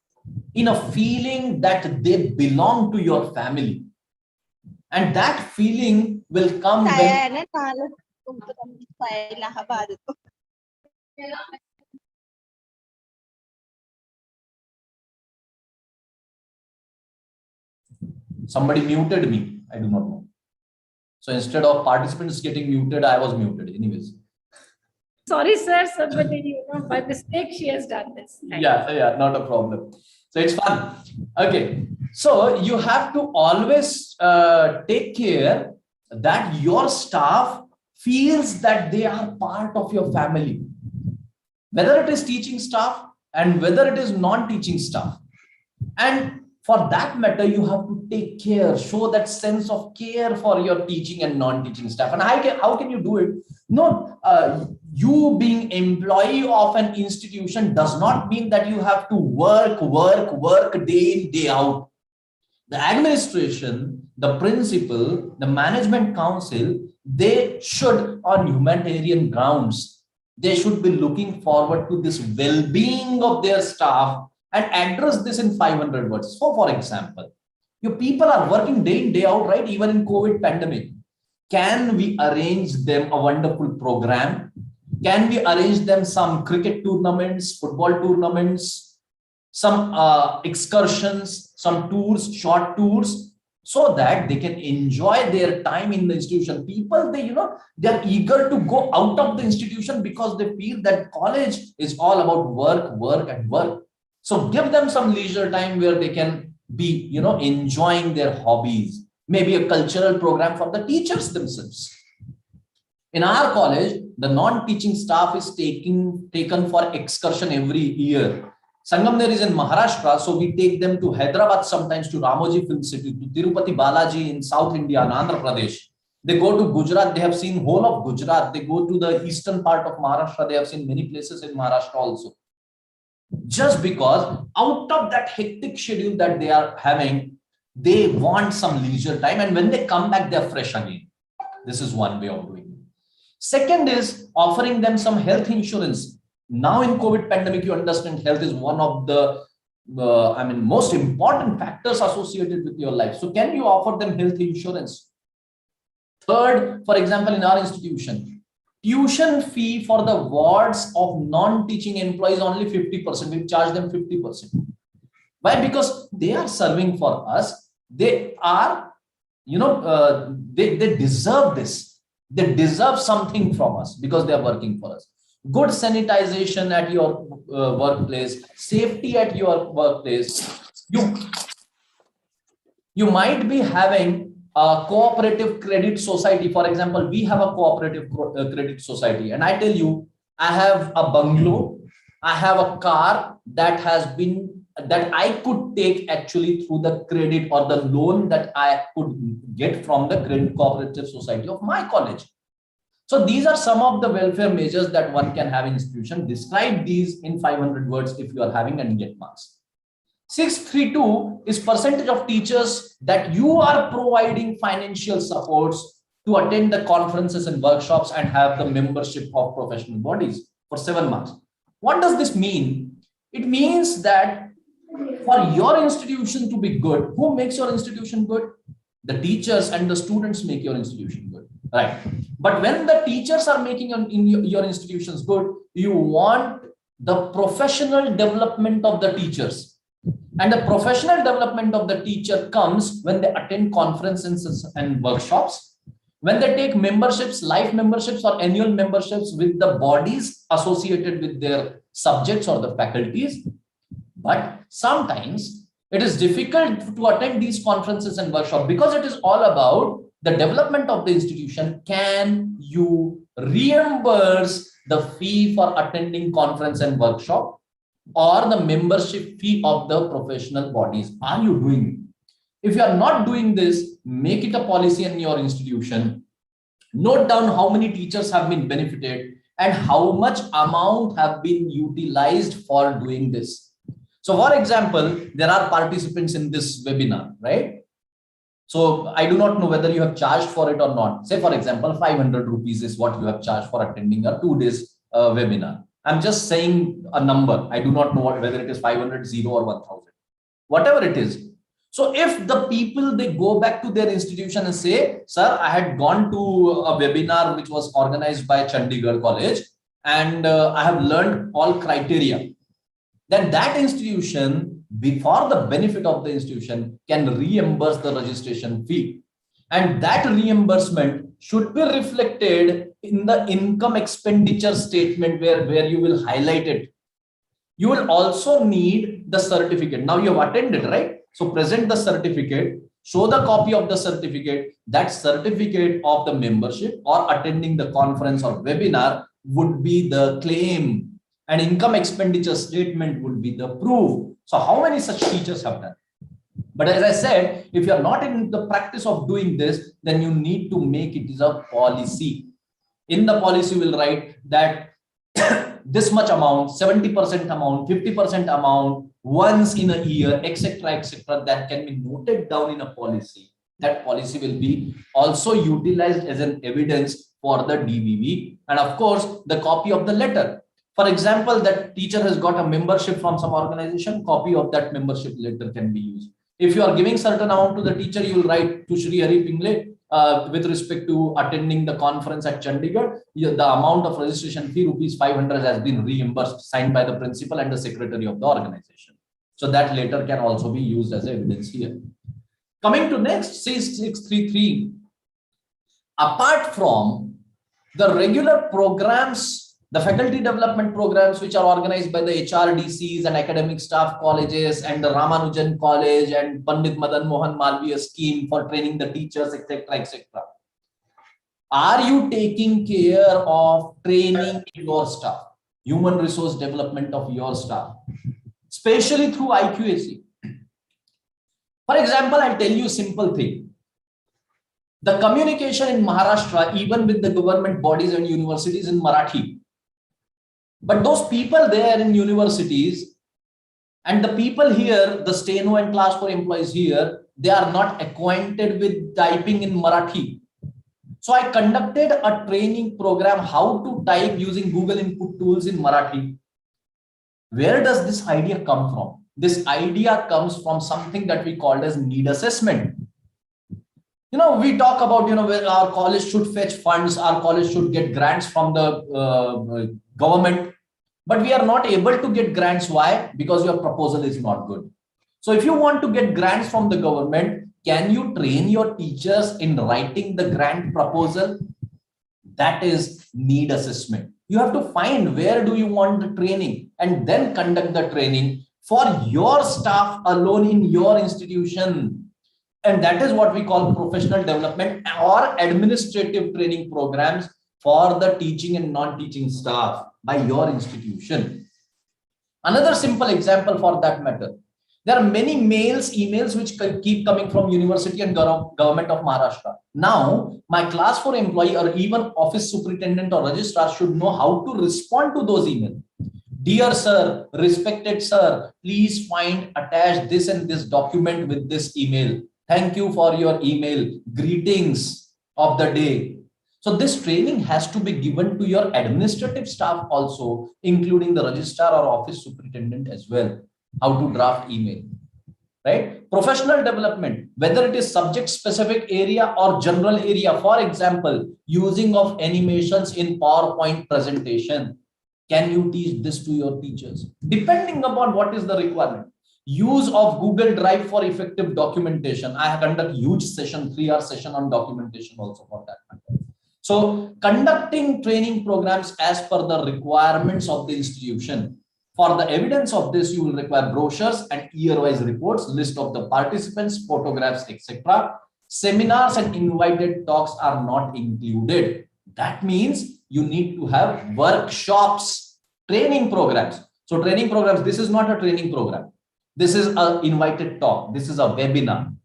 in a feeling that they belong to your family. And that feeling will come when somebody muted me. I do not know. So instead of participants getting muted, I was muted. Anyways.
Sorry, sir. Somebody, by mistake, she has done this.
Yeah, not a problem. So it's fun. Okay. So you have to always take care that your staff feels that they are part of your family, whether it is teaching staff and whether it is non-teaching staff. And for that matter, you have to take care, show that sense of care for your teaching and non-teaching staff. And how can you do it? No, you being employee of an institution does not mean that you have to work day in, day out. The administration, the principal, the management council, they should, on humanitarian grounds, they should be looking forward to this well-being of their staff and address this in 500 words. So, for example, your people are working day in, day out, right? Even in COVID pandemic. Can we arrange them a wonderful program? Can we arrange them some cricket tournaments, football tournaments, some excursions, some tours, short tours, so that they can enjoy their time in the institution? People, they are eager to go out of the institution because they feel that college is all about work and work. So give them some leisure time where they can be, enjoying their hobbies, maybe a cultural program for the teachers themselves. In our college, the non-teaching staff is taken for excursion every year. Sangamner is in Maharashtra, so we take them to Hyderabad sometimes, to Ramoji Film City, to Tirupati Balaji in South India, in Andhra Pradesh. They go to Gujarat, they have seen whole of Gujarat. They go to the eastern part of Maharashtra, they have seen many places in Maharashtra also. Just because out of that hectic schedule that they are having, they want some leisure time, and when they come back, they're fresh again. This is one way of doing it. Second is offering them some health insurance. Now in COVID pandemic, you understand health is one of the most important factors associated with your life. So can you offer them health insurance? Third, for example, in our institution, tuition fee for the wards of non-teaching employees only 50%. We charge them 50%. Why? Because they are serving for us. They are, they deserve this. They deserve something from us because they are working for us. Good sanitization at your workplace, safety at your workplace. You might be having a cooperative credit society. For example, we have a cooperative credit society, and I tell you, I have a bungalow, I have a car that I could take actually through the credit or the loan that I could get from the credit cooperative society of my college. So these are some of the welfare measures that one can have in institution. Describe these in 500 words if you are having and get marks. 632 is percentage of teachers that you are providing financial supports to attend the conferences and workshops and have the membership of professional bodies for 7 marks. What does this mean? It means that for your institution to be good, who makes your institution good? The teachers and the students make your institution good, right? But when the teachers are making your institutions good, you want the professional development of the teachers. And the professional development of the teacher comes when they attend conferences and workshops, when they take memberships, life memberships or annual memberships with the bodies associated with their subjects or the faculties. But sometimes it is difficult to attend these conferences and workshops because it is all about the development of the institution. Can you reimburse the fee for attending conference and workshop or the membership fee of the professional bodies? Are you doing it? If you are not doing this, make it a policy in your institution. Note down how many teachers have been benefited and how much amount have been utilized for doing this. So for example, there are participants in this webinar, right? So I do not know whether you have charged for it or not. Say for example, 500 rupees is what you have charged for attending a 2 days webinar. I'm just saying a number. I do not know whether it is 500, 0 or 1000, whatever it is. So if the people, they go back to their institution and say, sir, I had gone to a webinar which was organized by Chandigarh College and I have learned all criteria, then that institution, for the benefit of the institution, can reimburse the registration fee. And that reimbursement should be reflected in the income expenditure statement where you will highlight it. You will also need the certificate. Now you have attended, right? So present the certificate, show the copy of the certificate. That certificate of the membership or attending the conference or webinar would be the claim, and income expenditure statement would be the proof. So how many such teachers have done? But as I said, if you are not in the practice of doing this, then you need to make it as a policy. In the policy, we'll write that this much amount, 70% amount, 50% amount, once in a year, etc., that can be noted down in a policy. That policy will be also utilized as an evidence for the DVV. And of course, the copy of the letter. For example, that teacher has got a membership from some organization, copy of that membership letter can be used. If you are giving certain amount to the teacher, you will write to Shri Hari Pingle with respect to attending the conference at Chandigarh, the amount of registration fee ₹500 has been reimbursed, signed by the principal and the secretary of the organization. So that letter can also be used as evidence here. Coming to next, 633. Apart from the regular programs, the faculty development programs which are organized by the HRDCs and academic staff colleges and the Ramanujan College and Pandit Madan Mohan Malviya scheme for training the teachers, etc., are you taking care of training your staff, human resource development of your staff, especially through IQAC? For example, I'll tell you a simple thing. The communication in Maharashtra, even with the government bodies and universities, in Marathi. But those people there in universities and the people here, the steno and class 4 employees here, they are not acquainted with typing in Marathi. So I conducted a training program how to type using Google input tools in Marathi. Where does this idea come from? This idea comes from something that we called as need assessment. You know, we talk about, where our college should fetch funds, our college should get grants from the government, but we are not able to get grants. Why? Because your proposal is not good. So if you want to get grants from the government, can you train your teachers in writing the grant proposal? That is need assessment. You have to find where do you want the training and then conduct the training for your staff alone in your institution. And that is what we call professional development or administrative training programs for the teaching and non-teaching staff by your institution. Another simple example for that matter. There are many emails which keep coming from University and Government of Maharashtra. Now, my class 4 employee or even office superintendent or registrar should know how to respond to those emails. Dear sir, respected sir, please find attached this and this document with this email. Thank you for your email. Greetings of the day. So this training has to be given to your administrative staff also, including the registrar or office superintendent as well. How to draft email, right? Professional development, whether it is subject specific area or general area. For example, using of animations in PowerPoint presentation. Can you teach this to your teachers? Depending upon what is the requirement. Use of Google Drive for effective documentation. I have conducted huge session, 3-hour session on documentation also for that matter. So conducting training programs as per the requirements of the institution. For the evidence of this, you will require brochures and year-wise reports, list of the participants, photographs, etc. Seminars and invited talks are not included. That means you need to have workshops, training programs. So training programs, this is not a training program. This is an invited talk. This is a webinar.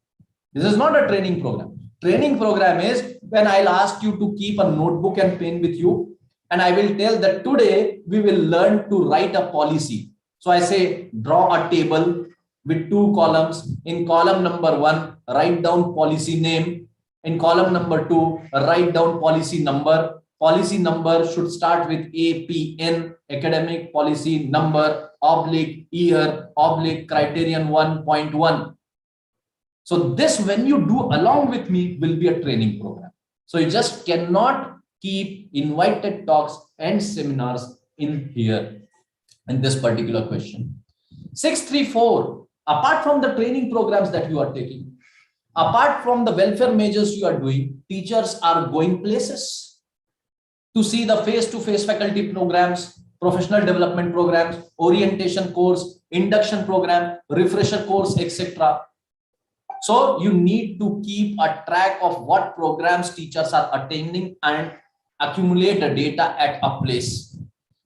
This is not a training program. Training program is when I'll ask you to keep a notebook and pen with you. And I will tell that today we will learn to write a policy. So I say, draw a table with 2 columns. In column number 1, write down policy name. In column number 2, write down policy number. Policy number should start with APN, academic policy number, /year, criterion 1.1. So this, when you do along with me, will be a training program. So you just cannot keep invited talks and seminars in here in this particular question. 634, apart from the training programs that you are taking, apart from the welfare measures you are doing, teachers are going places to see the face-to-face faculty programs, professional development programs, orientation course, induction program, refresher course, etc. So you need to keep a track of what programs teachers are attending and accumulate the data at a place.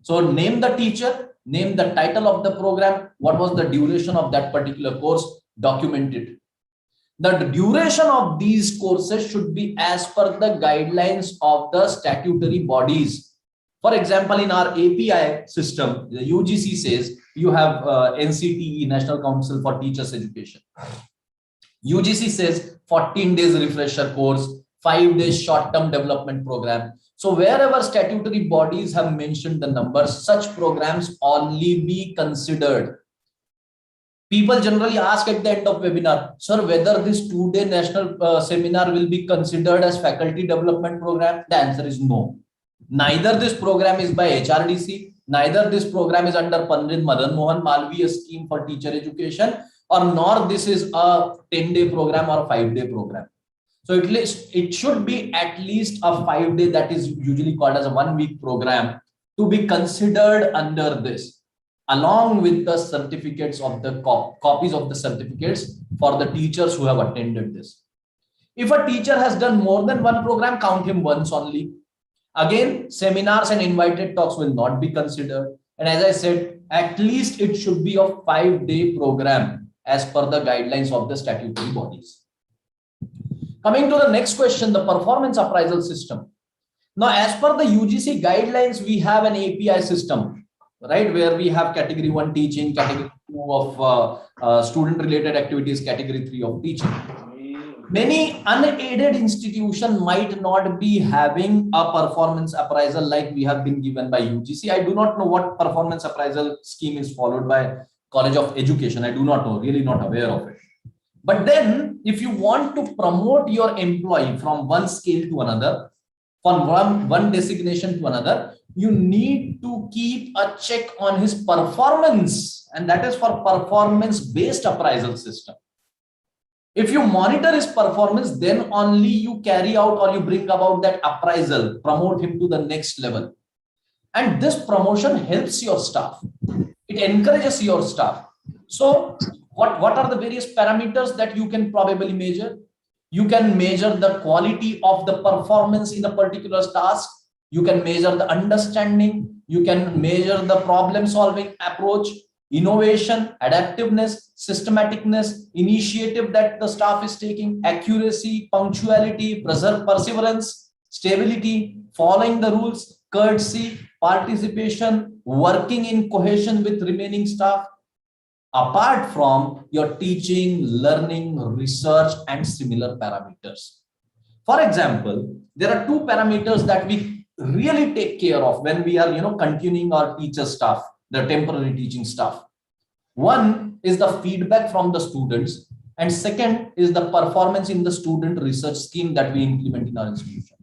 So name the teacher, name the title of the program, what was the duration of that particular course, document it. The duration of these courses should be as per the guidelines of the statutory bodies. For example, in our API system, the UGC says you have NCTE, National Council for Teachers Education. UGC says 14 days refresher course, 5 days short-term development program. So wherever statutory bodies have mentioned the numbers, such programs only be considered. People generally ask at the end of webinar, sir, whether this 2-day national seminar will be considered as faculty development program. The answer is no. Neither this program is by HRDC, neither this program is under Pandit Madan Mohan Malviya scheme for teacher education, or nor this is a 10-day program or a 5-day program. So it should be at least a 5-day, that is usually called as a 1-week program, to be considered under this, along with the certificates of the copies of the certificates for the teachers who have attended this. If a teacher has done more than one program, count him once only. Again, seminars and invited talks will not be considered. And as I said, at least it should be a 5-day program as per the guidelines of the statutory bodies. Coming to the next question, the performance appraisal system. Now, as per the UGC guidelines, we have an API system, right? Where we have category 1 teaching, category 2 of student-related activities, category 3 of teaching. Many unaided institutions might not be having a performance appraisal like we have been given by UGC. I do not know what performance appraisal scheme is followed by College of Education. I do not know, really not aware of it. But then if you want to promote your employee from one scale to another, from one designation to another, you need to keep a check on his performance, and that is for performance-based appraisal system. If you monitor his performance, then only you carry out or you bring about that appraisal, promote him to the next level. And this promotion helps your staff. It encourages your staff. So what are the various parameters that you can probably measure? You can measure the quality of the performance in a particular task. You can measure the understanding. You can measure the problem solving approach. innovation, adaptiveness, systematicness, initiative that the staff is taking, accuracy, punctuality, perseverance, stability, following the rules, courtesy, participation, working in cohesion with remaining staff, apart from your teaching, learning, research, and similar parameters. For example, there are two parameters that we really take care of when we are continuing our teacher staff, the temporary teaching staff. One is the feedback from the students, and second is the performance in the student research scheme that we implement in our institution.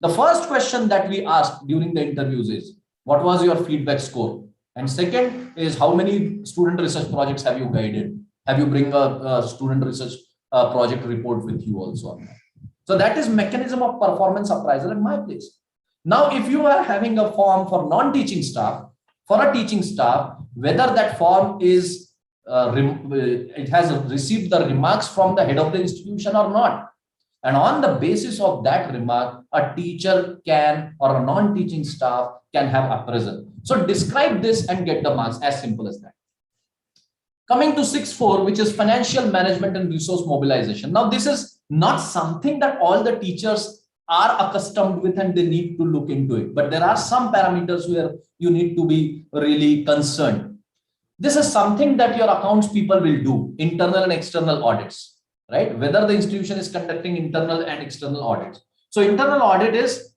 The first question that we ask during the interviews is, what was your feedback score? And second is, how many student research projects have you guided? Have you bring a student research project report with you also? So that is mechanism of performance appraisal at my place. Now, if you are having a form for non-teaching staff, for a teaching staff, whether that form is it has received the remarks from the head of the institution or not, and on the basis of that remark, a teacher can, or a non-teaching staff can have appraisal. So describe this and get the marks, as simple as that. Coming to 6.4, which is financial management and resource mobilization. Now, this is not something that all the teachers are accustomed with and they need to look into it. But there are some parameters where you need to be really concerned. This is something that your accounts people will do, internal and external audits, right? Whether the institution is conducting internal and external audits. So internal audit is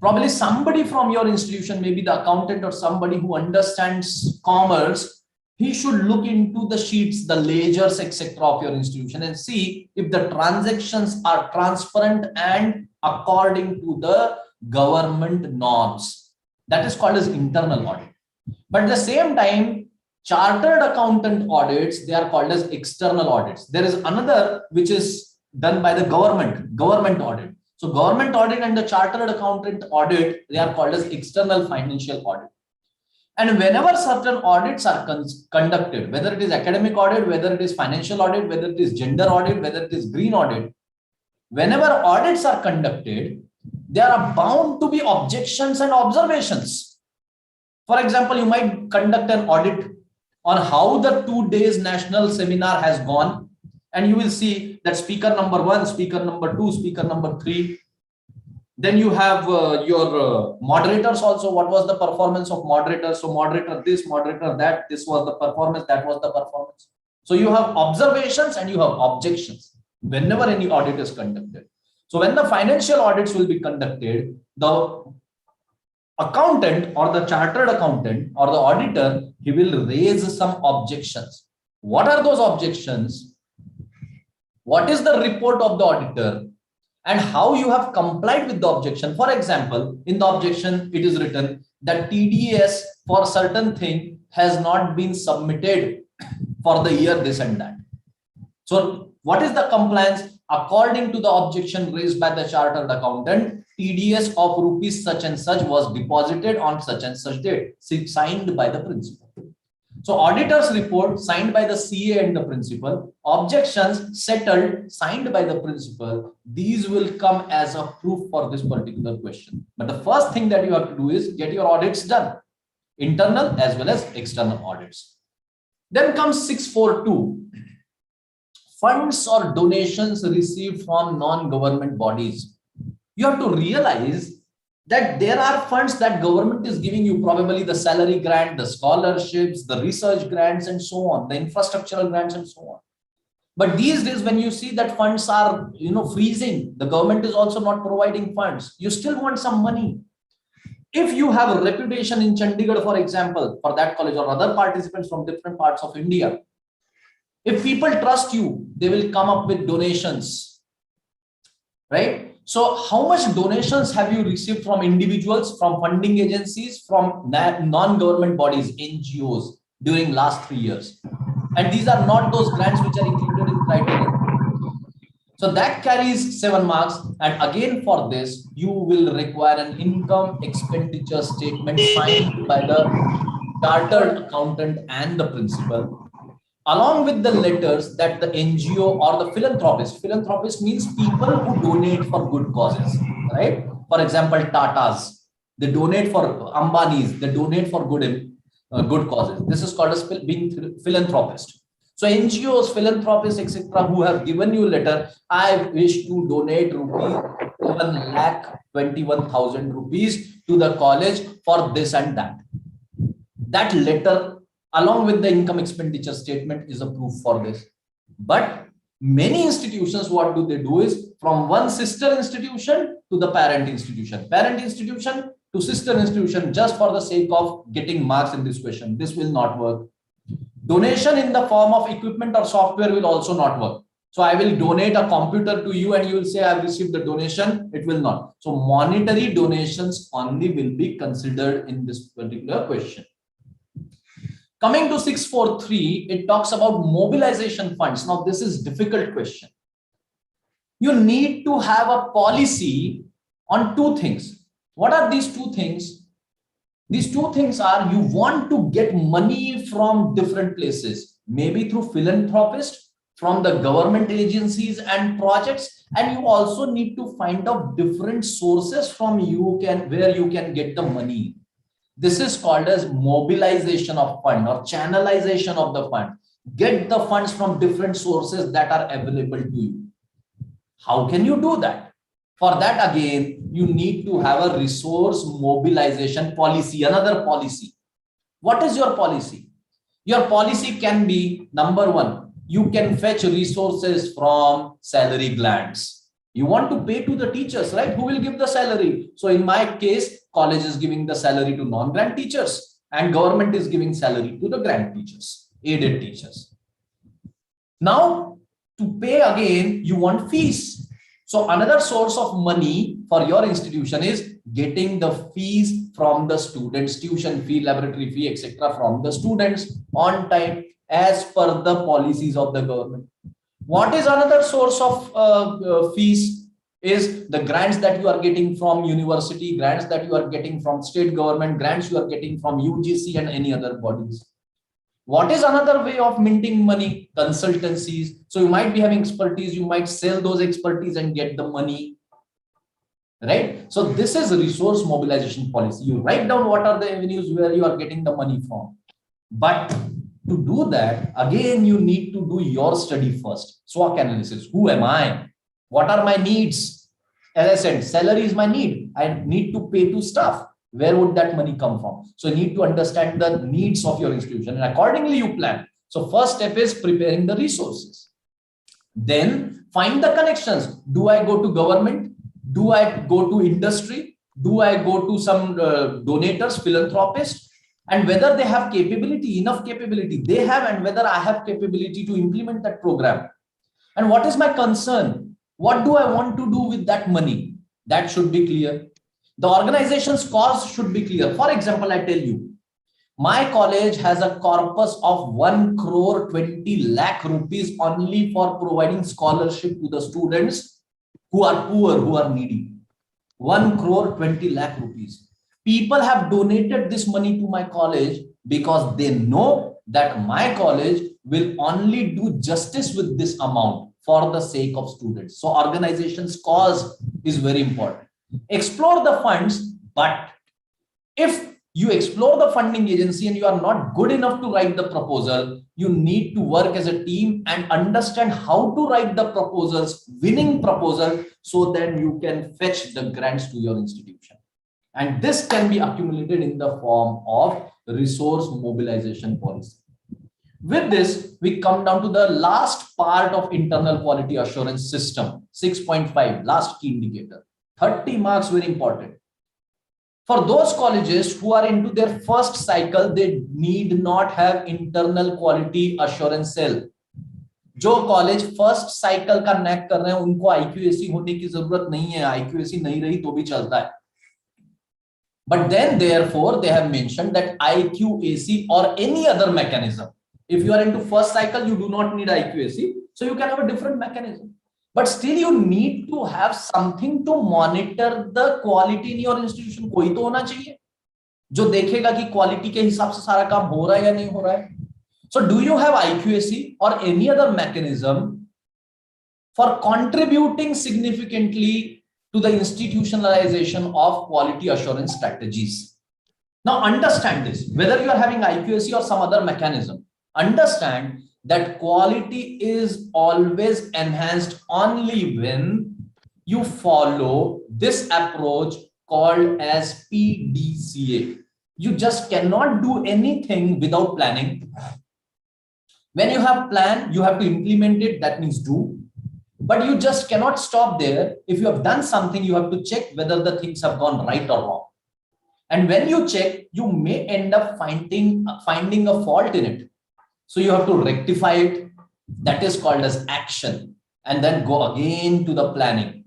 probably somebody from your institution, maybe the accountant or somebody who understands commerce. He should look into the sheets, the ledgers, etc. of your institution and see if the transactions are transparent and according to the government norms. That is called as internal audit. But at the same time, chartered accountant audits, they are called as external audits. There is another which is done by the government audit. So government audit and the chartered accountant audit, they are called as external financial audit. And whenever certain audits are conducted, whether it is academic audit, whether it is financial audit, whether it is gender audit, whether it is green audit, whenever audits are conducted, there are bound to be objections and observations. For example, you might conduct an audit on how the 2 days national seminar has gone, and you will see that speaker number 1, speaker number 2, speaker number 3. Then you have your moderators also. What was the performance of moderators? So moderator this, moderator that, this was the performance, that was the performance. So you have observations and you have objections whenever any audit is conducted. So when the financial audits will be conducted, the accountant or the chartered accountant or the auditor, he will raise some objections. What are those objections? What is the report of the auditor? And how you have complied with the objection. For example, in the objection, it is written that TDS for certain thing has not been submitted for the year this and that. So what is the compliance? According to the objection raised by the chartered accountant, TDS of rupees such and such was deposited on such and such date, signed by the principal. So auditor's report signed by the CA and the principal, objections settled, signed by the principal. These will come as a proof for this particular question. But the first thing that you have to do is get your audits done, internal as well as external audits. Then comes 642, funds or donations received from non-government bodies. You have to realize that there are funds that government is giving you, probably the salary grant, the scholarships, the research grants, and so on, the infrastructural grants, and so on. But these days, when you see that funds are, freezing, the government is also not providing funds. You still want some money. If you have a reputation in Chandigarh, for example, for that college or other participants from different parts of India, if people trust you, they will come up with donations, right? So how much donations have you received from individuals, from funding agencies, from non-government bodies, NGOs during last 3 years? And these are not those grants which are included in criteria. So that carries 7 marks. And again, for this, you will require an income expenditure statement signed by the chartered accountant and the principal, along with the letters that the NGO or the philanthropist means people who donate for good causes, right? For example, Tatas, they donate for Ambanis, they donate for good good causes. This is called as being philanthropist. So NGOs, philanthropists, etc., who have given you a letter, I wish to donate rupees 1,21,000 rupees to the college for this and that. That letter, along with the income expenditure statement, is a proof for this. But many institutions, what do they do is from one sister institution to the parent institution to sister institution, just for the sake of getting marks in this question. This will not work. Donation in the form of equipment or software will also not work. So I will donate a computer to you and you will say I have received the donation. It will not. So monetary donations only will be considered in this particular question. Coming to 643, it talks about mobilization funds. Now this is a difficult question. You need to have a policy on two things. What are these two things? These two things are, you want to get money from different places, maybe through philanthropists, from the government agencies and projects, and you also need to find out different sources from where you can get the money. This is called as mobilization of fund or channelization of the fund. Get the funds from different sources that are available to you. How can you do that? For that, again, you need to have a resource mobilization policy, another policy. What is your policy? Your policy can be, number one, you can fetch resources from salary glands. You want to pay to the teachers, right? Who will give the salary? So in my case, college is giving the salary to non-grant teachers and government is giving salary to the grant teachers, aided teachers. Now, to pay again, you want fees. So another source of money for your institution is getting the fees from the students, tuition fee, laboratory fee, etc., from the students on time as per the policies of the government. What is another source of fees? Is the grants that you are getting from university, grants that you are getting from state government, grants you are getting from UGC and any other bodies. What is another way of minting money? Consultancies. So you might be having expertise, you might sell those expertise and get the money, right? So this is a resource mobilization policy. You write down what are the avenues where you are getting the money from. But to do that, again, you need to do your study first. SWOT analysis. Who am I? What are my needs? As I said, salary is my need. I need to pay to staff. Where would that money come from? So you need to understand the needs of your institution and accordingly you plan. So first step is preparing the resources. Then find the connections. Do I go to government? Do I go to industry? Do I go to some donators, philanthropists? And whether they have capability, enough capability they have, and whether I have capability to implement that program. And what is my concern? What do I want to do with that money? That should be clear. The organization's cause should be clear. For example, I tell you, my college has a corpus of 1 crore 20 lakh rupees only for providing scholarship to the students who are poor, who are needy. 1 crore 20 lakh rupees. People have donated this money to my college because they know that my college will only do justice with this amount for the sake of students. So organization's cause is very important. Explore the funds, but if you explore the funding agency and you are not good enough to write the proposal, you need to work as a team and understand how to write the proposals, winning proposal, so that you can fetch the grants to your institution. And this can be accumulated in the form of resource mobilization policy. With this, we come down to the last part of internal quality assurance system, 6.5, last key indicator. 30 marks, very important. For those colleges who are into their first cycle, they need not have internal quality assurance cell. जो college first cycle का NAAC कर रहे हैं उनको IQAC होने की जरूरत नहीं है. IQAC नहीं रही तो भी चलता है. But then therefore they have mentioned that IQAC or any other mechanism. If you are into first cycle, you do not need IQAC. So you can have a different mechanism. But still you need to have something to monitor the quality in your institution. कोई तो होना चाहिए जो देखेगा कि quality के हिसाब से सारा काम हो रहा है या नहीं हो रहा है. So do you have IQAC or any other mechanism for contributing significantly to the institutionalization of quality assurance strategies? Now understand this, whether you are having IQAC or some other mechanism, understand that quality is always enhanced only when you follow this approach called as PDCA. You just cannot do anything without planning. When you have plan, you have to implement it, that means do. But you just cannot stop there. If you have done something, you have to check whether the things have gone right or wrong. And when you check, you may end up finding a fault in it. So you have to rectify it. That is called as action. And then go again to the planning.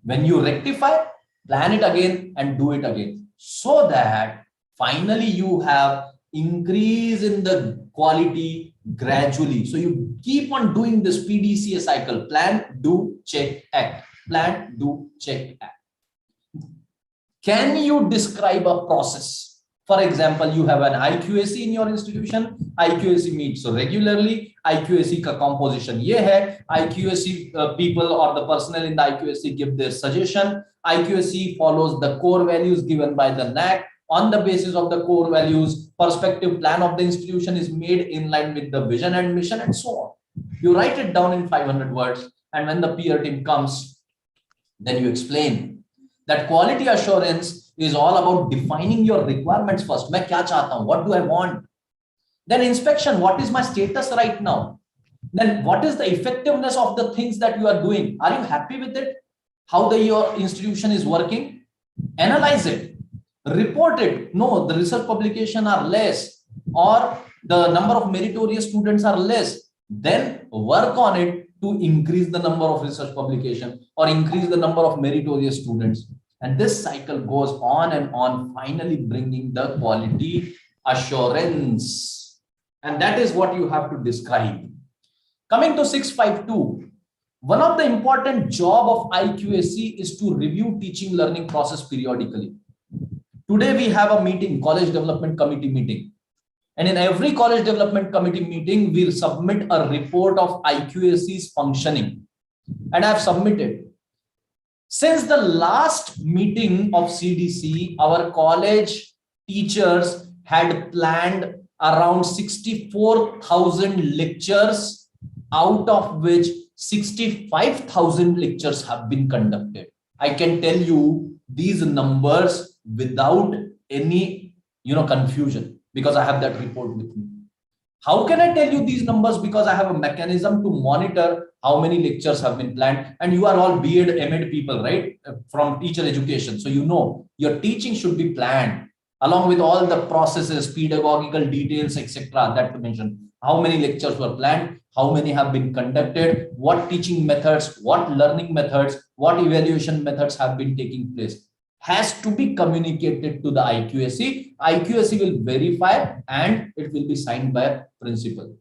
When you rectify, plan it again and do it again. So that finally you have increase in the quality gradually. So you keep on doing this PDCA cycle. Plan, do, check, act. Plan, do, check, act. Can you describe a process? For example, you have an IQAC in your institution. IQAC meets regularly. IQAC ka composition ye hai. IQAC people or the personnel in the IQAC give their suggestion. IQAC follows the core values given by the NAAC. On the basis of the core values, perspective plan of the institution is made in line with the vision and mission and so on. You write it down in 500 words, and when the peer team comes, then you explain that quality assurance is all about defining your requirements first. Main kya chahta hu? What do I want? Then inspection, what is my status right now? Then what is the effectiveness of the things that you are doing? Are you happy with it? How your institution is working? Analyze it. Report it. No, the research publication are less, or the number of meritorious students are less. Then work on it to increase the number of research publication or increase the number of meritorious students. And this cycle goes on and on, finally bringing the quality assurance. And that is what you have to describe. Coming to 652, one of the important job of IQAC is to review teaching learning process periodically. Today we have a meeting, College Development Committee meeting. And in every College Development Committee meeting, we'll submit a report of IQAC's functioning. And I've submitted. Since the last meeting of CDC, our college teachers had planned around 64,000 lectures, out of which 65,000 lectures have been conducted. I can tell you these numbers without any confusion, because I have that report with me. How can I tell you these numbers? Because I have a mechanism to monitor how many lectures have been planned. And you are all B.Ed, M.Ed people, right? From teacher education. So you know your teaching should be planned along with all the processes, pedagogical details, etc. that to mention. How many lectures were planned? How many have been conducted? What teaching methods, what learning methods, what evaluation methods have been taking place? Has to be communicated to the IQAC. IQAC will verify and it will be signed by a principal.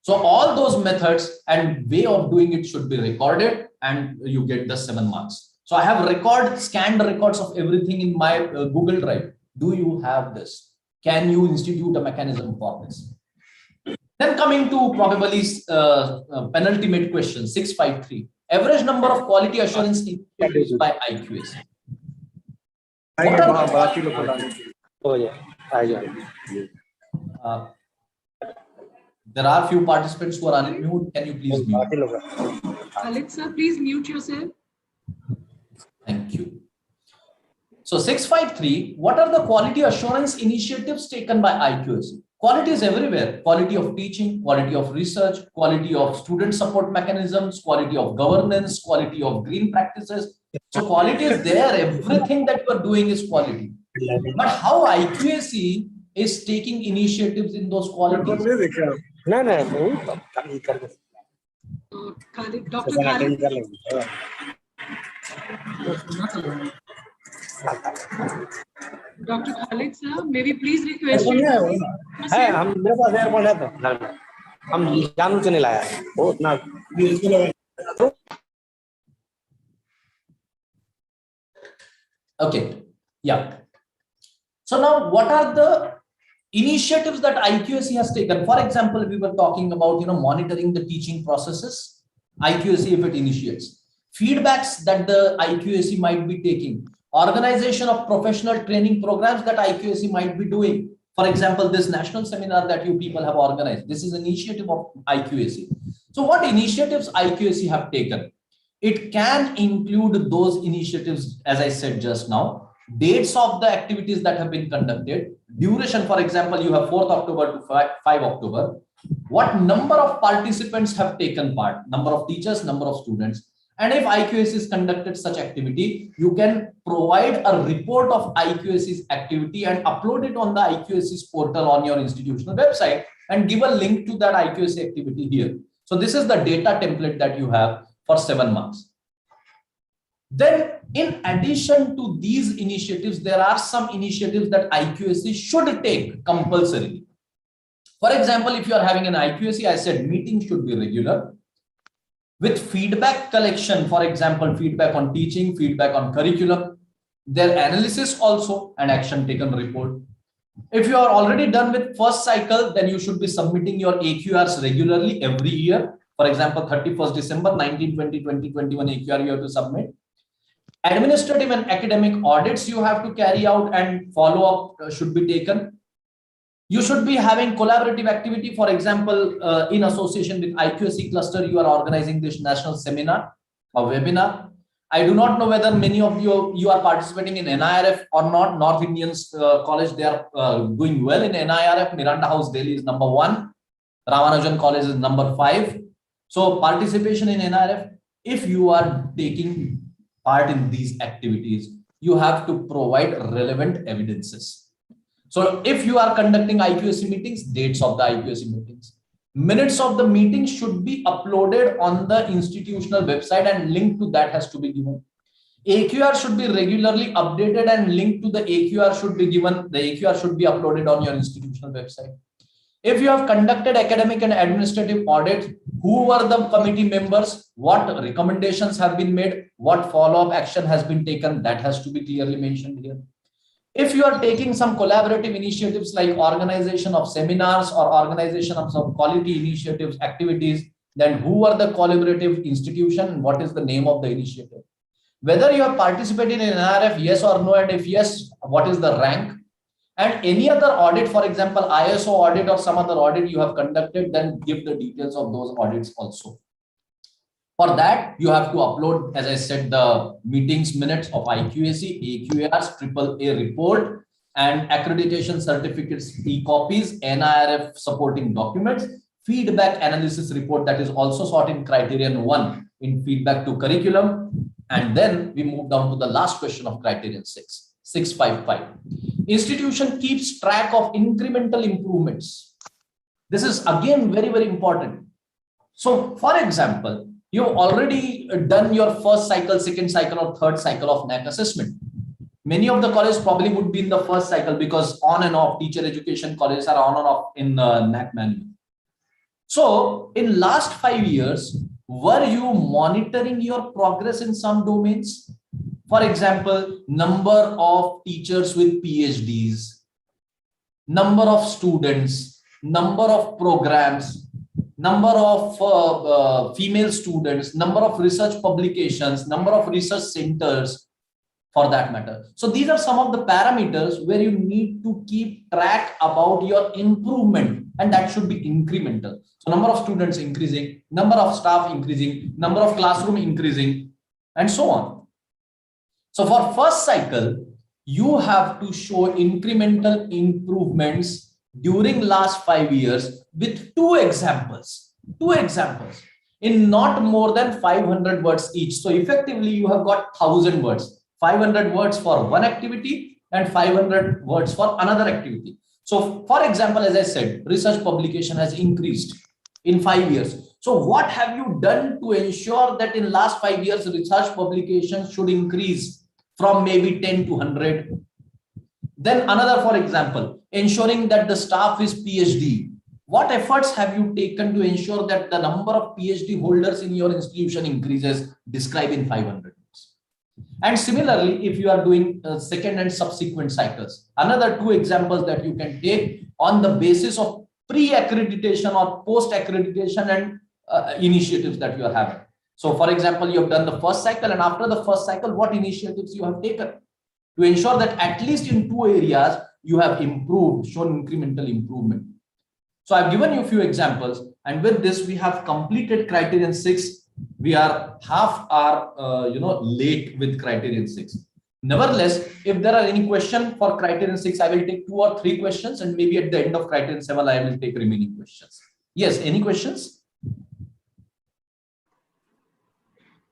So all those methods and way of doing it should be recorded and you get the 7 marks. So I have scanned records of everything in my Google Drive. Do you have this? Can you institute a mechanism for this? Then coming to probably penultimate question, 653. Average number of quality assurance initiatives by IQAC. There are few participants who are unmute. Can you please mute?
Alexa, please mute yourself.
Thank you. So 653, what are the quality assurance initiatives taken by IQAC? Quality is everywhere. Quality of teaching, quality of research, quality of student support mechanisms, quality of governance, quality of green practices. So quality is there. Everything that you are doing is quality. But how IQAC is taking initiatives in those qualities?
Dr. Khalid. Dr. Khalid sir, may we please request you?
हम मेरे पास airport है तो घर में हम जानू से नहीं लाया है वो उतना
Okay, yeah. So now what are the initiatives that IQAC has taken? For example, we were talking about monitoring the teaching processes. IQAC, if it initiates feedbacks that the IQAC might be taking, organization of professional training programs that IQAC might be doing. For example, this national seminar that you people have organized, this is an initiative of IQAC. So what initiatives IQAC have taken? It can include those initiatives, as I said just now, dates of the activities that have been conducted, duration, for example, you have 4th October to 5 October, what number of participants have taken part, number of teachers, number of students. And if IQAC has conducted such activity, you can provide a report of IQAC's activity and upload it on the IQAC's portal on your institutional website and give a link to that IQAC activity here. So this is the data template that you have for 7 months. Then in addition to these initiatives, there are some initiatives that IQAC should take compulsorily. For example, if you are having an IQAC, I said meeting should be regular with feedback collection, for example, feedback on teaching, feedback on curriculum, their analysis also, and action taken report. If you are already done with first cycle, then you should be submitting your AQRs regularly every year. For example, 31st December, 19, 20, 20, 21 AQR you have to submit. Administrative and academic audits you have to carry out and follow up should be taken. You should be having collaborative activity. For example, in association with IQAC cluster, you are organizing this national seminar or webinar. I do not know whether many of you are participating in NIRF or not. North Indians College, they are doing well in NIRF. Miranda House, Delhi is number 1. Ramanujan College is number 5. So participation in NIRF, if you are taking part in these activities, you have to provide relevant evidences. So if you are conducting IQAC meetings, dates of the IQAC meetings, minutes of the meeting should be uploaded on the institutional website and link to that has to be given. AQR should be regularly updated and link to the AQR should be given. The AQR should be uploaded on your institutional website. If you have conducted academic and administrative audits, who were the committee members, what recommendations have been made, what follow-up action has been taken, that has to be clearly mentioned here. If you are taking some collaborative initiatives like organization of seminars or organization of some quality initiatives, activities, then who are the collaborative institution and what is the name of the initiative? Whether you have participated in NRF, yes or no, and if yes, what is the rank? And any other audit, for example, ISO audit or some other audit you have conducted, then give the details of those audits also. For that, you have to upload, as I said, the meetings minutes of IQAC, AQARs, AAA report, and accreditation certificates, e-copies, NIRF supporting documents, feedback analysis report that is also sought in criterion 1 in feedback to curriculum. And then we move down to the last question of criterion 655. Institution keeps track of incremental improvements. This is again very, very important. So, for example, you've already done your first cycle, second cycle, or third cycle of NAAC assessment. Many of the colleges probably would be in the first cycle because on and off teacher education colleges are on and off in NAAC manual. So, in last 5 years, were you monitoring your progress in some domains? For example, number of teachers with PhDs, number of students, number of programs, number of female students, number of research publications, number of research centers, for that matter. So these are some of the parameters where you need to keep track about your improvement, and that should be incremental. So number of students increasing, number of staff increasing, number of classroom increasing, and so on. So for first cycle, you have to show incremental improvements during last 5 years with two examples in not more than 500 words each. So effectively you have got 1000 words, 500 words for one activity and 500 words for another activity. So for example, as I said, research publication has increased in 5 years. So what have you done to ensure that in last 5 years, research publications should increase from maybe 10 to 100? Then another, for example, ensuring that the staff is PhD. What efforts have you taken to ensure that the number of PhD holders in your institution increases? Describe in 500 words. And similarly, if you are doing second and subsequent cycles, another two examples that you can take on the basis of pre-accreditation or post-accreditation and initiatives that you are having. So for example, you have done the first cycle, and after the first cycle, what initiatives you have taken? to ensure that at least in 2 areas you have improved, shown incremental improvement. So I've given you a few examples, and with this we have completed criterion 6. We are half hour late with criterion 6. Nevertheless, if there are any question for criterion 6, I will take 2 or 3 questions, and maybe at the end of criterion 7 I will take remaining questions. Yes, any questions?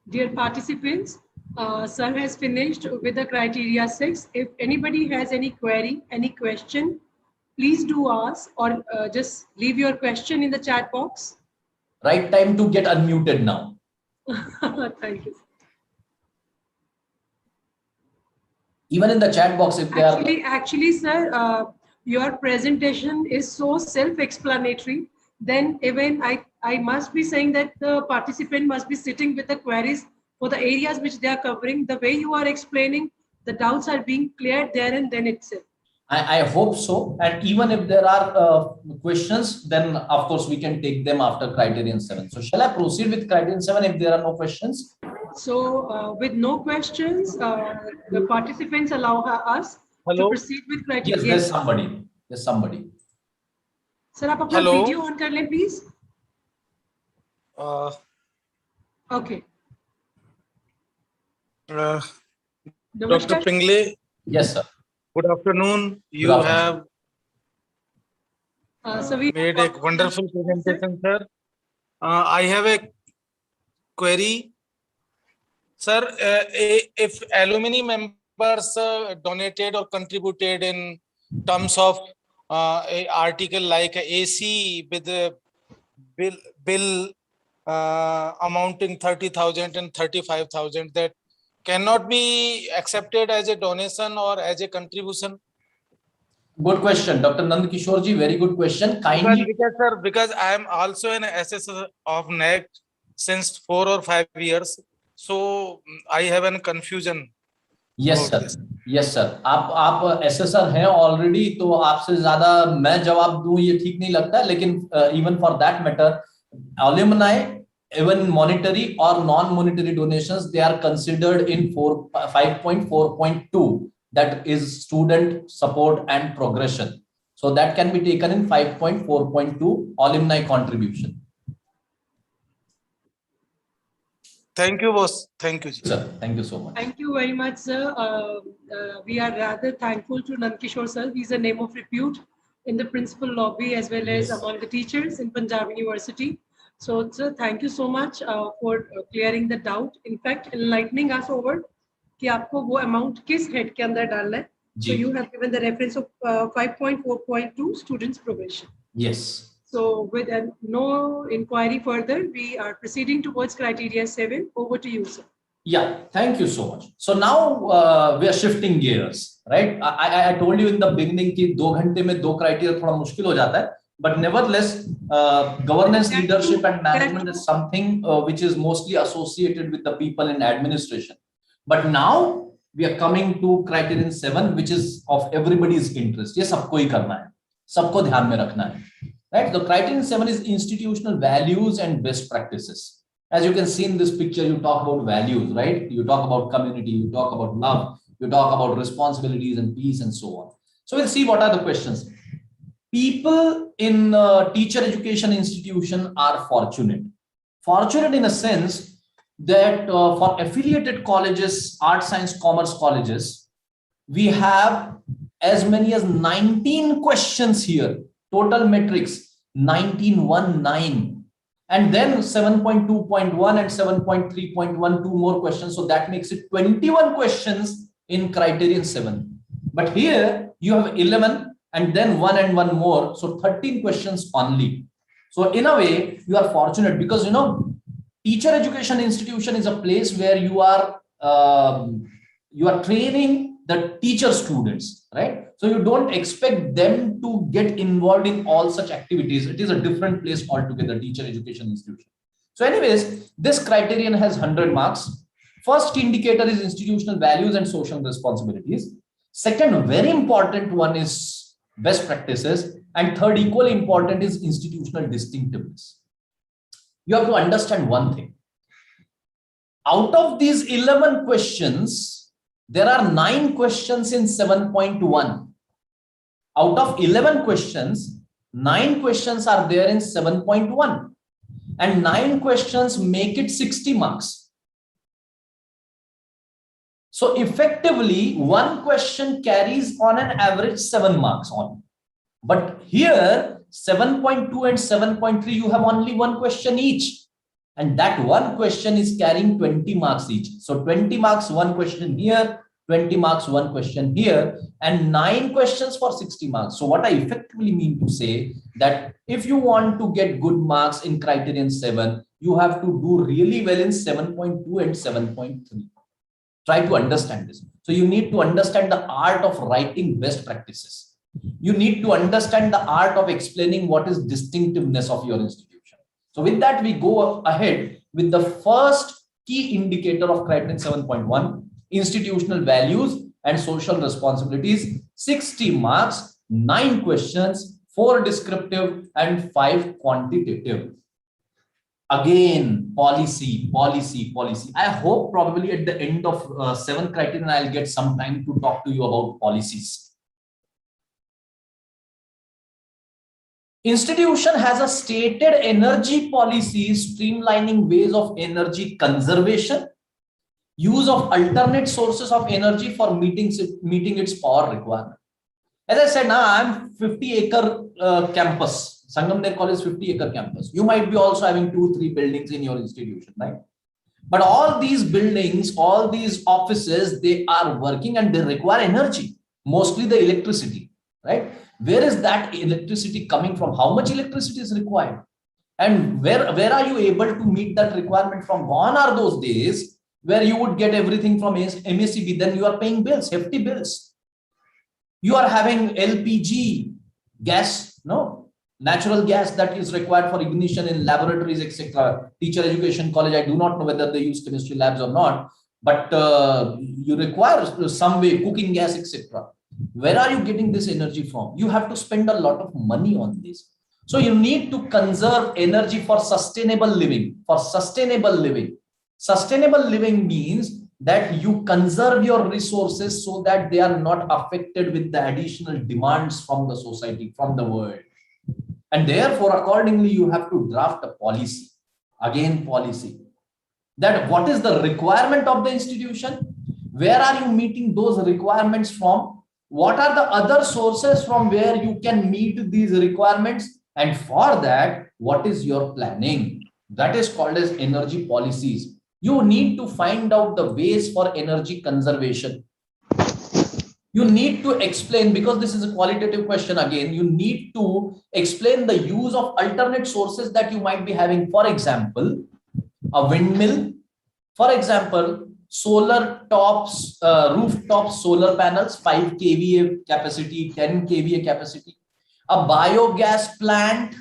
Dear participants, sir has finished with the criteria 6. If anybody has any query, any question, please do ask, or just leave your question in the chat box.
Right time to get unmuted now.
Thank you.
Even in the chat box, if they are...
Actually, sir, your presentation is so self-explanatory. Then even I must be saying that the participant must be sitting with the queries for the areas which they are covering. The way you are explaining, the doubts are being cleared there and then itself.
I hope so. And even if there are questions, then of course we can take them after criterion 7. So shall I proceed with criterion 7 if there are no questions?
So with no questions, the participants allow us to proceed with criteria.
Yes, there's somebody. There's somebody.
Sir, आप अपना video on कर लें, please. Okay.
Dr. Pingle.
Yes, sir.
Good afternoon. You have made a wonderful presentation, sir. I have a query. Sir, if alumni members donated or contributed in terms of an article like AC with a bill amounting 30,000 and 35,000, that cannot be accepted as a donation or as a contribution?
Good question, Dr. Nand Kishore ji. Very good question. Kindly,
because I am also an assessor of NAAC since 4 or 5 years, so I have a confusion.
Yes, sir. Yes, sir. आप assessor हैं already, तो आपसे ज़्यादा मैं जवाब दूँ ये ठीक नहीं लगता. लेकिन even for that matter, alumni, even monetary or non-monetary donations, they are considered in 5.4.2. That is student support and progression. So that can be taken in 5.4.2 alumni contribution.
Thank you, boss. Thank you,
sir. Thank you so much.
Thank you very much, sir. We are rather thankful to Nand Kishore sir. He's a name of repute in the principal lobby as well as among the teachers in Punjab University. So, sir, thank you so much for clearing the doubt. In fact, enlightening us over कि आपको वो amount किस head के अंदर डालना है. So you have given the reference of 5.4.2 students probation.
Yes.
So with no inquiry further, we are proceeding towards criteria 7. Over to you, sir.
Yeah, thank you so much. So now we are shifting gears, right? I told you in the beginning कि 2 घंटे में 2 criteria थोड़ा मुश्किल हो जाता है. But nevertheless, governance, leadership, and management is something which is mostly associated with the people in administration. But now we are coming to criterion 7, which is of everybody's interest. ये सबको ही करना है, सबको ध्यान में रखना है, right? The criterion 7 is institutional values and best practices. As you can see in this picture, you talk about values, right? You talk about community, you talk about love, you talk about responsibilities and peace and so on. So we'll see what are the questions. People in teacher education institution are fortunate. Fortunate in a sense that for affiliated colleges, arts, science, commerce colleges, we have as many as 19 questions here. Total metrics, 1919. And then 7.2.1 and 7.3.1, 2 more questions. So that makes it 21 questions in criterion 7. But here you have 11 and then 1 and 1 more. So 13 questions only. So in a way, you are fortunate because, you know, teacher education institution is a place where you are training the teacher students, right? So you don't expect them to get involved in all such activities. It is a different place altogether, teacher education institution. So anyways, this criterion has 100 marks. First indicator is institutional values and social responsibilities. Second, very important one is best practices. And third, equally important is institutional distinctiveness. You have to understand one thing. Out of these 11 questions, There are 9 questions in 7.1. Out of 11 questions, 9 questions are there in 7.1. And 9 questions make it 60 marks. So effectively, one question carries on an average 7 marks on. But here, 7.2 and 7.3, you have only one question each. And that one question is carrying 20 marks each. So 20 marks, one question here, 20 marks, one question here, and 9 questions for 60 marks. So what I effectively mean to say that if you want to get good marks in criterion 7, you have to do really well in 7.2 and 7.3. Try to understand this. So you need to understand the art of writing best practices. You need to understand the art of explaining what is distinctiveness of your institution. So with that, we go ahead with the first key indicator of criterion 7.1, institutional values and social responsibilities, 60 marks, 9 questions, 4 descriptive and 5 quantitative. Again, policy. I hope probably at the end of 7 criterion, I'll get some time to talk to you about policies. Institution has a stated energy policy streamlining ways of energy conservation, use of alternate sources of energy for meeting its power requirement. As I said, now I'm 50-acre campus. Sangamner College 50-acre campus. You might be also having 2-3 buildings in your institution, right? But all these buildings, all these offices, they are working and they require energy, mostly the electricity, right? Where is that electricity coming from? How much electricity is required? And where are you able to meet that requirement from? Gone are those days where you would get everything from MACB, then you are paying bills, hefty bills. You are having LPG, gas, no, natural gas that is required for ignition in laboratories, etc. Teacher education college, I do not know whether they use chemistry labs or not, but you require some way cooking gas, etc. Where are you getting this energy from? You have to spend a lot of money on this. So you need to conserve energy for sustainable living. Sustainable living means that you conserve your resources so that they are not affected with the additional demands from the society, from the world. And therefore, accordingly, you have to draft a policy. Again, policy. That what is the requirement of the institution? Where are you meeting those requirements from? What are the other sources from where you can meet these requirements? And for that, what is your planning? That is called as energy policies. You need to find out the ways for energy conservation. You need to explain, because this is a qualitative question again, you need to explain the use of alternate sources that you might be having. For example, a windmill, for example, solar tops, rooftop solar panels, 5 kVA capacity, 10 kVA capacity, a biogas plant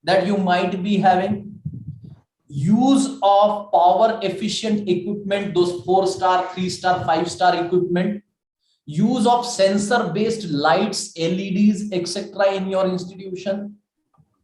that you might be having, use of power efficient equipment, those 4-star, 3-star, 5-star equipment, use of sensor based lights, LEDs, etc. in your institution.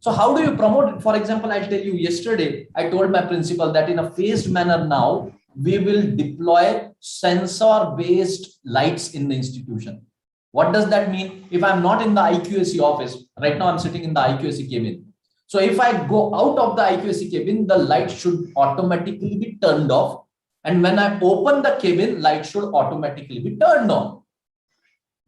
So how do you promote it? For example, I'll tell you, yesterday, I told my principal that in a phased manner now, we will deploy sensor based lights in the institution. What does that mean? If I'm not in the IQAC office, right now I'm sitting in the IQAC cabin. So if I go out of the IQAC cabin, the light should automatically be turned off. And when I open the cabin, light should automatically be turned on.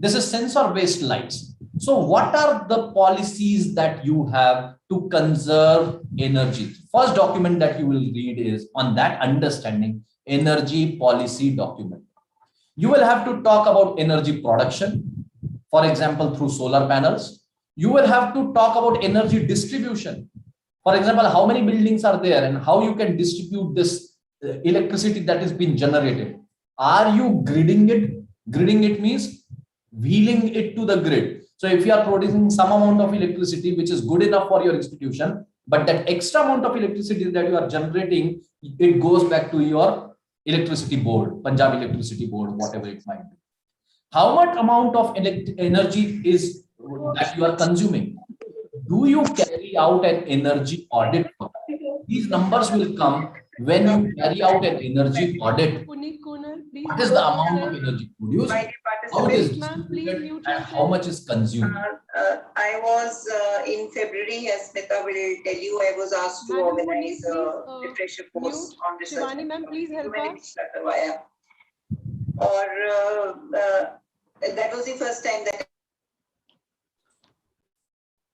This is sensor-based lights. So what are the policies that you have to conserve energy? First document that you will read is on that understanding, energy policy document. You will have to talk about energy production, for example, through solar panels. You will have to talk about energy distribution. For example, how many buildings are there and how you can distribute this electricity that is being generated. Are you gridding it? Gridding it means wheeling it to the grid. So if you are producing some amount of electricity, which is good enough for your institution, but that extra amount of electricity that you are generating, it goes back to your electricity board, Punjab electricity board, whatever it might be. How much amount of energy is that you are consuming? Do you carry out an energy audit? These numbers will come when you carry out an energy audit,
Puneet Kunal, please.
what is the amount of energy produced, how it is
Ma'am, please
distributed,
mute
and how much is consumed?
I was in February, as Smita will tell you, I was asked to
Madam
organize
Puneet,
a refresher course
mute.
on research.
Shivani ma'am, please help us.
Or that was the first time that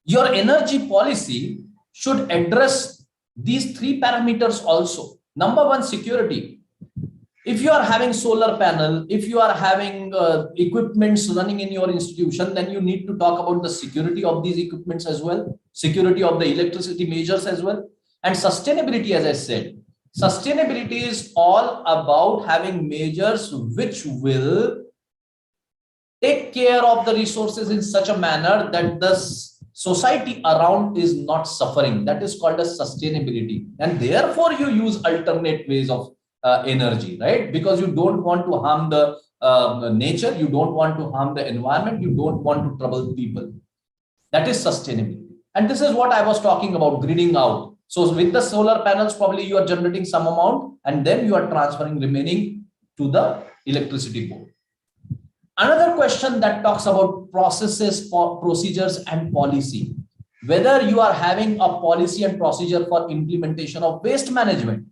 Your energy policy should address these three parameters also. Number one, security. If you are having solar panel, if you are having equipments running in your institution, then you need to talk about the security of these equipments as well, security of the electricity measures as well, and sustainability. As I said, sustainability is all about having measures which will take care of the resources in such a manner that the society around is not suffering. That is called as sustainability. And therefore you use alternate ways of energy, right? Because you don't want to harm the nature, you don't want to harm the environment, you don't want to trouble people. That is sustainability. And this is what I was talking about, gridding out. So with the solar panels, probably you are generating some amount and then you are transferring remaining to the electricity board. Another question that talks about processes, procedures and policy. Whether you are having a policy and procedure for implementation of waste management.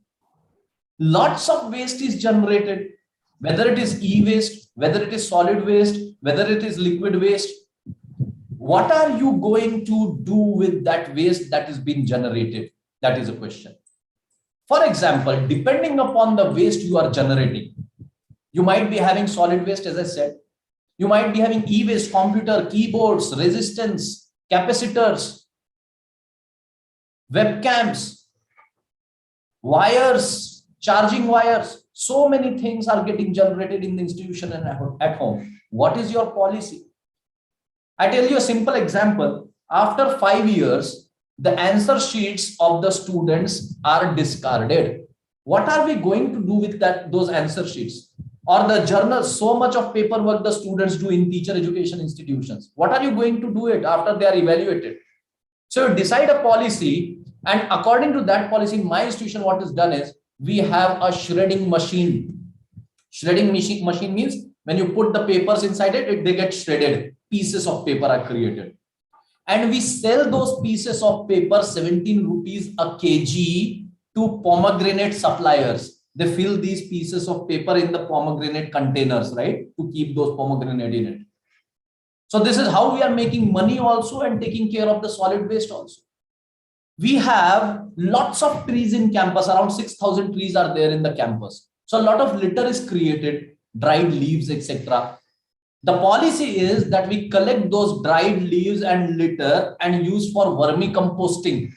Lots of waste is generated, whether it is e-waste, whether it is solid waste, whether it is liquid waste. What are you going to do with that waste that is being generated? That is a question. For example, depending upon the waste you are generating, you might be having solid waste, as I said. You might be having e-waste, computer, keyboards, resistance, capacitors, webcams, wires, charging wires. So many things are getting generated in the institution and at home. What is your policy? I tell you a simple example. After 5 years, the answer sheets of the students are discarded. What are we going to do with those answer sheets? Or the journals, so much of paperwork the students do in teacher education institutions. What are you going to do it after they are evaluated? So you decide a policy, and according to that policy, in my institution, what is done is we have a shredding machine. Shredding machine means when you put the papers inside it, they get shredded. Pieces of paper are created. And we sell those pieces of paper 17 rupees a kg to pomegranate suppliers. They fill these pieces of paper in the pomegranate containers, right? To keep those pomegranate in it. So this is how we are making money also and taking care of the solid waste also. We have lots of trees in campus, around 6,000 trees are there in the campus. So a lot of litter is created, dried leaves, etc. The policy is that we collect those dried leaves and litter and use for vermicomposting.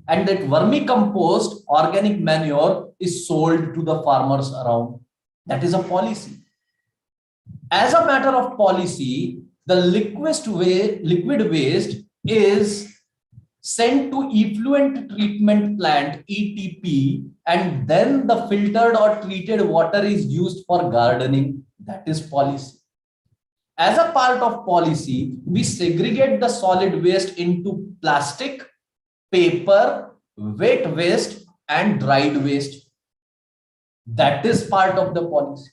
And that vermicompost, organic manure, is sold to the farmers around. That is a policy. As a matter of policy, the liquid waste is sent to effluent treatment plant, ETP, and then the filtered or treated water is used for gardening. That is policy. As a part of policy, we segregate the solid waste into plastic, paper, wet waste, and dried waste. That is part of the policy.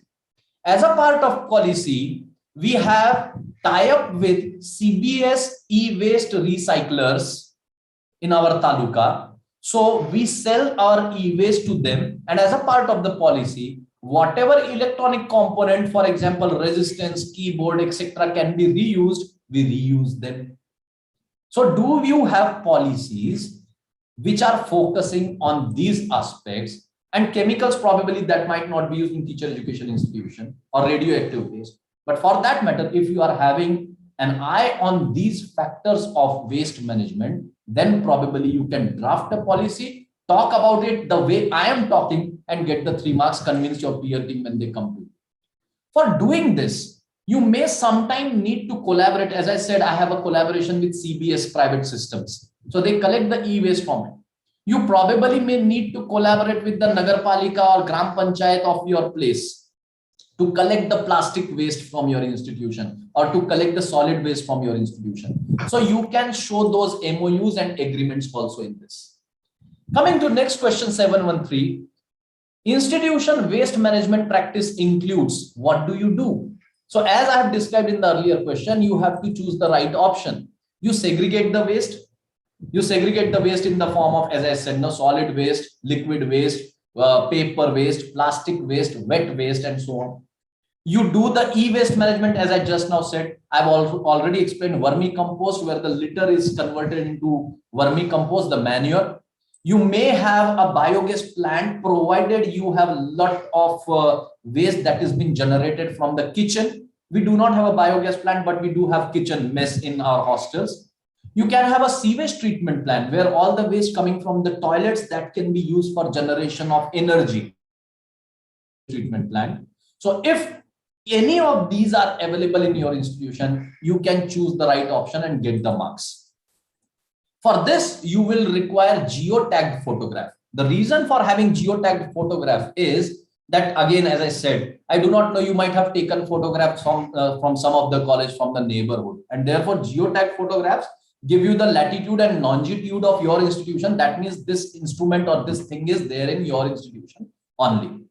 As a part of policy, we have tie-up with CBS e-waste recyclers in our taluka. So we sell our e-waste to them, and as a part of the policy, whatever electronic component, for example, resistance, keyboard, etc., can be reused, we reuse them. So do you have policies which are focusing on these aspects? And chemicals, probably that might not be used in teacher education institution, or radioactive waste. But for that matter, if you are having an eye on these factors of waste management, then probably you can draft a policy, talk about it the way I am talking, and get the 3 marks, convince your peer team when they come to you. For doing this, you may sometime need to collaborate. As I said, I have a collaboration with CBS private systems. So they collect the e-waste from it. You probably may need to collaborate with the Nagarpalika or Gram Panchayat of your place to collect the plastic waste from your institution or to collect the solid waste from your institution. So you can show those MOUs and agreements also in this. Coming to next question 713, Institution waste management practice includes, what do you do? So as I have described in the earlier question, you have to choose the right option. You segregate the waste. You segregate the waste in the form of, as I said, no, solid waste, liquid waste, paper waste, plastic waste, wet waste, and so on. You do the e-waste management, as I just now said. I've also already explained vermicompost, where the litter is converted into vermicompost, the manure. You may have a biogas plant, provided you have a lot of waste that has been generated from the kitchen. We do not have a biogas plant, but we do have kitchen mess in our hostels. You can have a sewage treatment plant, where all the waste coming from the toilets that can be used for generation of energy. Treatment plant. So if any of these are available in your institution, you can choose the right option and get the marks. For this, you will require geotagged photograph. The reason for having geotagged photograph is that, again, as I said, I do not know, you might have taken photographs from some of the college from the neighborhood, and therefore geotagged photographs give you the latitude and longitude of your institution. That means this instrument or this thing is there in your institution only.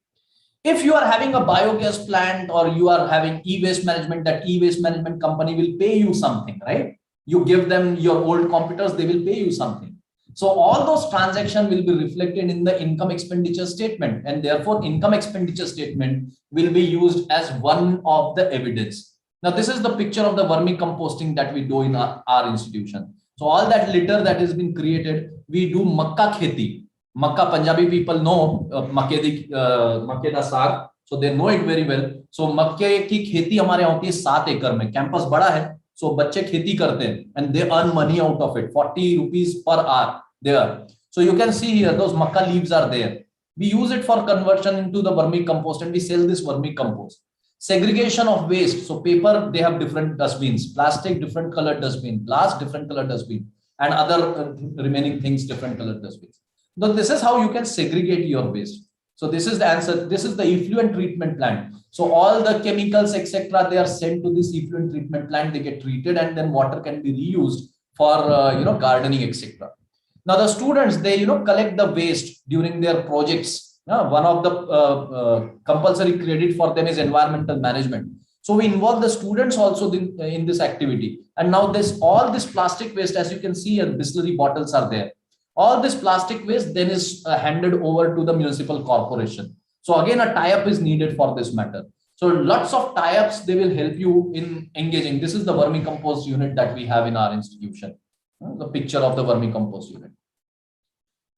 If you are having a biogas plant or you are having e-waste management, that e-waste management company will pay you something, right? You give them your old computers, they will pay you something. So all those transactions will be reflected in the income expenditure statement, and therefore income expenditure statement will be used as one of the evidence. Now, this is the picture of the vermicomposting that we do in our institution. So all that litter that has been created, we do makka kheti. Makka, Punjabi people know makke da saag, so they know it very well. So makke ki kheti हमारे यहाँ होती है 7 एकड़ में. Campus बड़ा है, so बच्चे खेती करते हैं, and they earn money out of it. 40 rupees per hour there. So you can see here, those makka leaves are there. We use it for conversion into the vermicompost, and we sell this vermicompost. Segregation of waste. So paper, they have different dustbins. Plastic, different colored dustbin. Glass, different colored dustbin. And other remaining things, different colored dustbins. So this is how you can segregate your waste. So this is the answer. This is the effluent treatment plant. So all the chemicals, etc., they are sent to this effluent treatment plant. They get treated, and then water can be reused for gardening, etc. Now the students, they collect the waste during their projects. One of the compulsory credit for them is environmental management. So we involve the students also in this activity. And now all this plastic waste, as you can see here, Bisleri bottles are there. All this plastic waste then is handed over to the municipal corporation. So again, a tie-up is needed for this matter. So lots of tie-ups, they will help you in engaging. This is the vermicompost unit that we have in our institution. The picture of the vermicompost unit.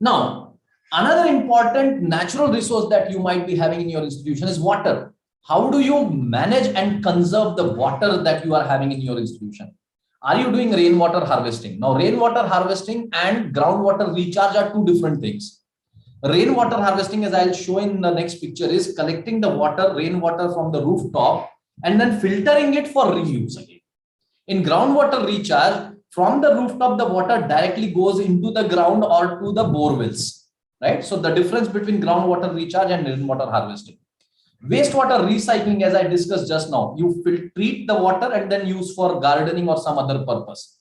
Now, another important natural resource that you might be having in your institution is water. How do you manage and conserve the water that you are having in your institution? Are you doing rainwater harvesting? Now, rainwater harvesting and groundwater recharge are two different things. Rainwater harvesting, as I'll show in the next picture, is collecting the water, rainwater from the rooftop and then filtering it for reuse again. In groundwater recharge, from the rooftop, the water directly goes into the ground or to the bore wells, right? So the difference between groundwater recharge and rainwater harvesting. Wastewater recycling, as I discussed just now, you treat the water and then use for gardening or some other purpose.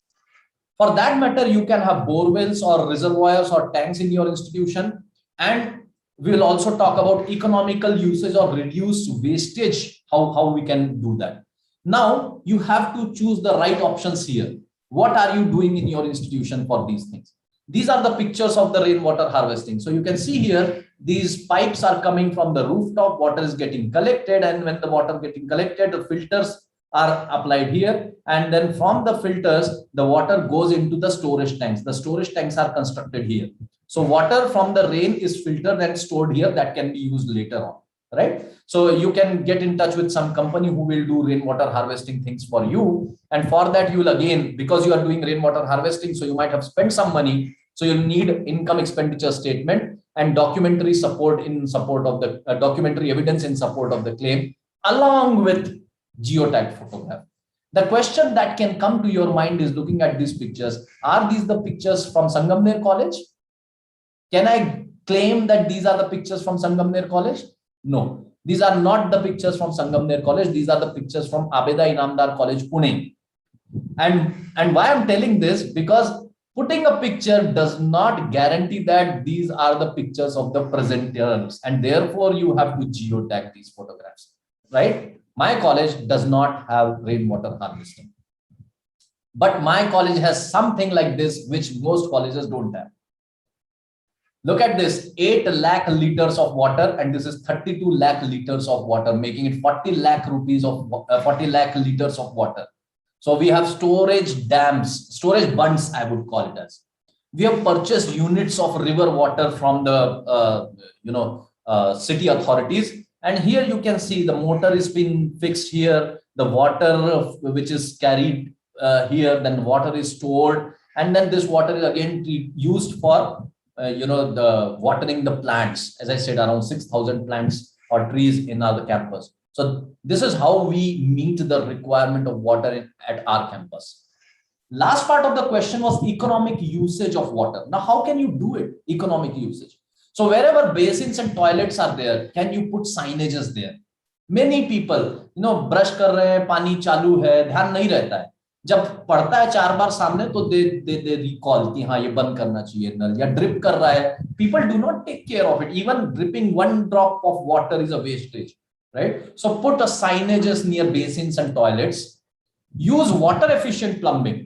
For that matter, you can have bore wells or reservoirs or tanks in your institution. And we will also talk about economical usage or reduced wastage, how we can do that. Now, you have to choose the right options here. What are you doing in your institution for these things? These are the pictures of the rainwater harvesting. So you can see here, these pipes are coming from the rooftop, water is getting collected, and when the water getting collected, the filters are applied here, and then from the filters, the water goes into the storage tanks. The storage tanks are constructed here. So water from the rain is filtered and stored here that can be used later on, right? So you can get in touch with some company who will do rainwater harvesting things for you. And for that, you will again, because you are doing rainwater harvesting, so you might have spent some money. So you need income expenditure statement and documentary support in support of the documentary evidence in support of the claim, along with geotagged photograph. The question that can come to your mind is looking at these pictures. Are these the pictures from Sangamner College? Can I claim that these are the pictures from Sangamner College? No, these are not the pictures from Sangamner College. These are the pictures from Abeda Inamdar College, Pune. And why I'm telling this, because Putting a picture does not guarantee that these are the pictures of the presenters, and therefore you have to geotag these photographs, right? My college does not have rainwater harvesting, but my college has something like this, which most colleges don't have. Look at this, 8 lakh liters of water, and this is 32 lakh liters of water, making it 40 lakh rupees of 40 lakh liters of water. So we have storage dams, storage bunds, I would call it as. We have purchased units of river water from the city authorities, and here you can see the motor is being fixed here, the water which is carried here, then water is stored, and then this water is again used for the watering the plants. As I said, around 6,000 plants or trees in our campus. So this is how we meet the requirement of water at our campus. Last part of the question was economic usage of water. Now, how can you do it? Economic usage. So wherever basins and toilets are there, can you put signages there? Many people, brush कर रहे हैं, पानी चालू है, ध्यान नहीं रहता है. जब पड़ता है 4 बार सामने तो दे रिकॉल कि हाँ ये बंद करना चाहिए नल, या ड्रिप कर रहा है. People do not take care of it. Even dripping 1 drop of water is a wastage, right? So put a signages near basins and toilets. Use water efficient plumbing.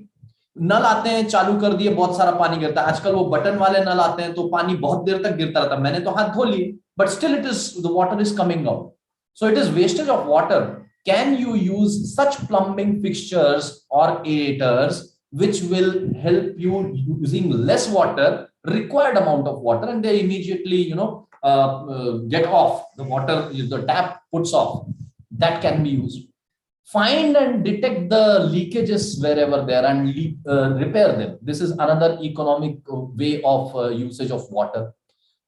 नल आते हैं, चालू कर दिए, बहुत सारा पानी गिरता है. आजकल वो बटन वाले नल आते हैं तो पानी बहुत देर तक गिरता रहता है. मैंने तो हाथ धो लिए, but still the water is coming out. So it is wastage of water. Can you use such plumbing fixtures or aerators which will help you using less water, required amount of water, and they immediately get off the water, the tap puts off? That can be used. Find and detect the leakages wherever they are and repair them. This is another economic way of usage of water.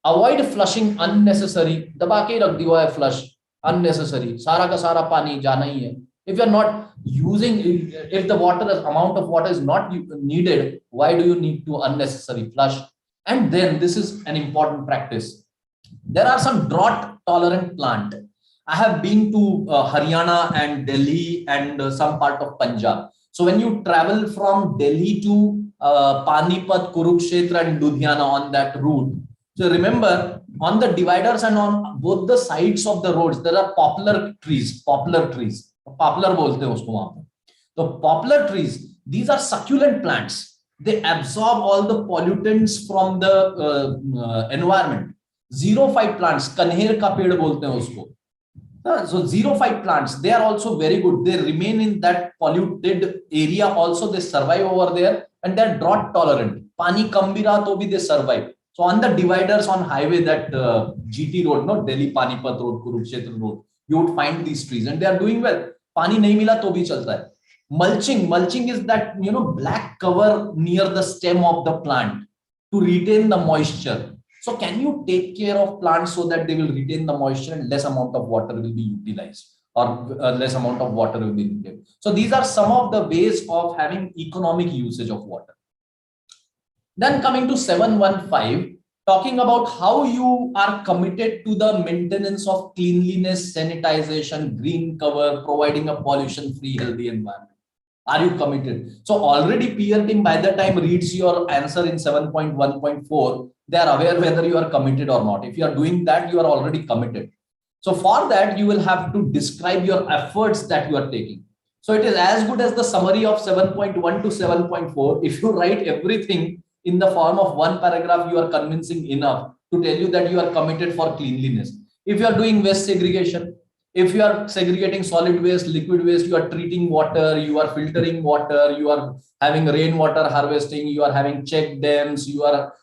Avoid flushing unnecessary. दबा के रख दिया है flush. Unnecessary. सारा का सारा पानी जाना ही है. If you are not using, if the amount of water is not needed, why do you need to unnecessary flush? And then this is an important practice. There are some drought tolerant plant. I have been to Haryana and Delhi and some part of Punjab. So when you travel from Delhi to Panipat, Kurukshetra and Ludhiana on that route, so remember, on the dividers and on both the sides of the roads, there are poplar trees. Poplar bolte hain usko wahan pe. So poplar trees, these are succulent plants. They absorb all the pollutants from the environment. 0-5 plants, kanher ka ped bolte hain usko. So 0-5 plants, they are also very good. They remain in that polluted area also. They survive over there and they are drought tolerant. Pani kam bhi raha to bhi they survive. So on the dividers on highway, that GT road, no, Delhi Panipat road, Kurukshetra road, you would find these trees and they are doing well. Pani nahi mila to bhi chalta hai. Mulching is that, black cover near the stem of the plant to retain the moisture. So can you take care of plants so that they will retain the moisture and less amount of water will be utilized, or less amount of water will be needed? So these are some of the ways of having economic usage of water. Then coming to 715, talking about how you are committed to the maintenance of cleanliness, sanitization, green cover, providing a pollution-free, healthy environment. Are you committed? So already peer team by the time reads your answer in 7.1.4, they are aware whether you are committed or not. If you are doing that, you are already committed. So for that, you will have to describe your efforts that you are taking. So it is as good as the summary of 7.1 to 7.4. If you write everything in the form of one paragraph, you are convincing enough to tell you that you are committed for cleanliness. If you are doing waste segregation, if you are segregating solid waste, liquid waste, you are treating water, you are filtering water, you are having rainwater harvesting, you are having check dams, you are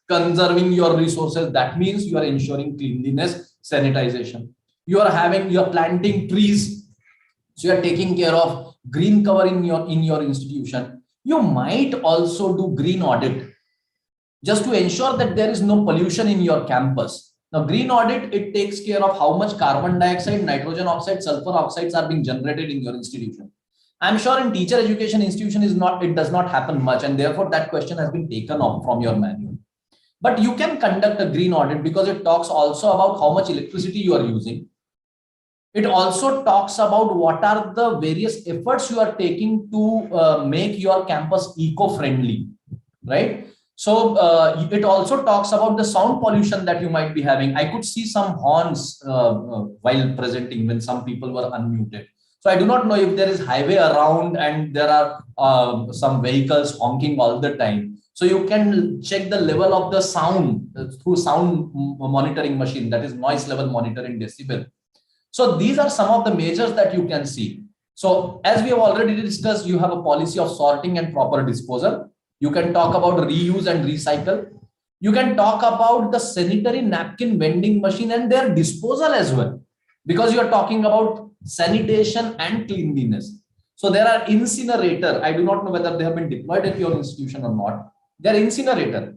conserving your resources, that means you are ensuring cleanliness, sanitization. You are planting trees, so you are taking care of green cover in your institution. You might also do green audit just to ensure that there is no pollution in your campus. Now, green audit, it takes care of how much carbon dioxide, nitrogen oxide, sulfur oxides are being generated in your institution. I'm sure in teacher education institution it does not happen much, and therefore that question has been taken off from your manual. But you can conduct a green audit because it talks also about how much electricity you are using. It also talks about what are the various efforts you are taking to make your campus eco-friendly. right? So it also talks about the sound pollution that you might be having. I could see some horns while presenting when some people were unmuted. So I do not know if there is highway around and there are some vehicles honking all the time. So you can check the level of the sound through sound monitoring machine, that is noise level monitoring decibel. So these are some of the measures that you can see. So as we have already discussed, you have a policy of sorting and proper disposal. You can talk about reuse and recycle. You can talk about the sanitary napkin vending machine and their disposal as well, because you are talking about sanitation and cleanliness. So there are incinerator. I do not know whether they have been deployed at your institution or not. They are incinerator.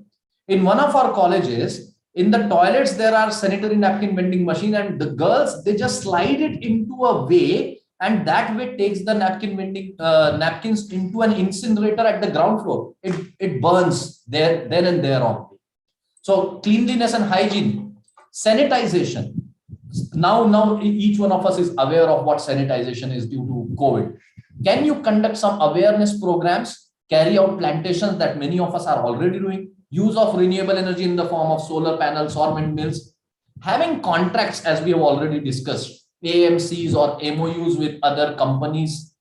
In one of our colleges, in the toilets, there are sanitary napkin vending machine, and the girls, they just slide it into a way, and that way takes the napkin vending napkins into an incinerator at the ground floor. It burns there, then and there on. So cleanliness and hygiene, sanitization. Now each one of us is aware of what sanitization is due to COVID. Can you conduct some awareness programs, carry out plantations that many of us are already doing, use of renewable energy in the form of solar panels or windmills, having contracts as we have already discussed, AMCs or MOUs with other companies,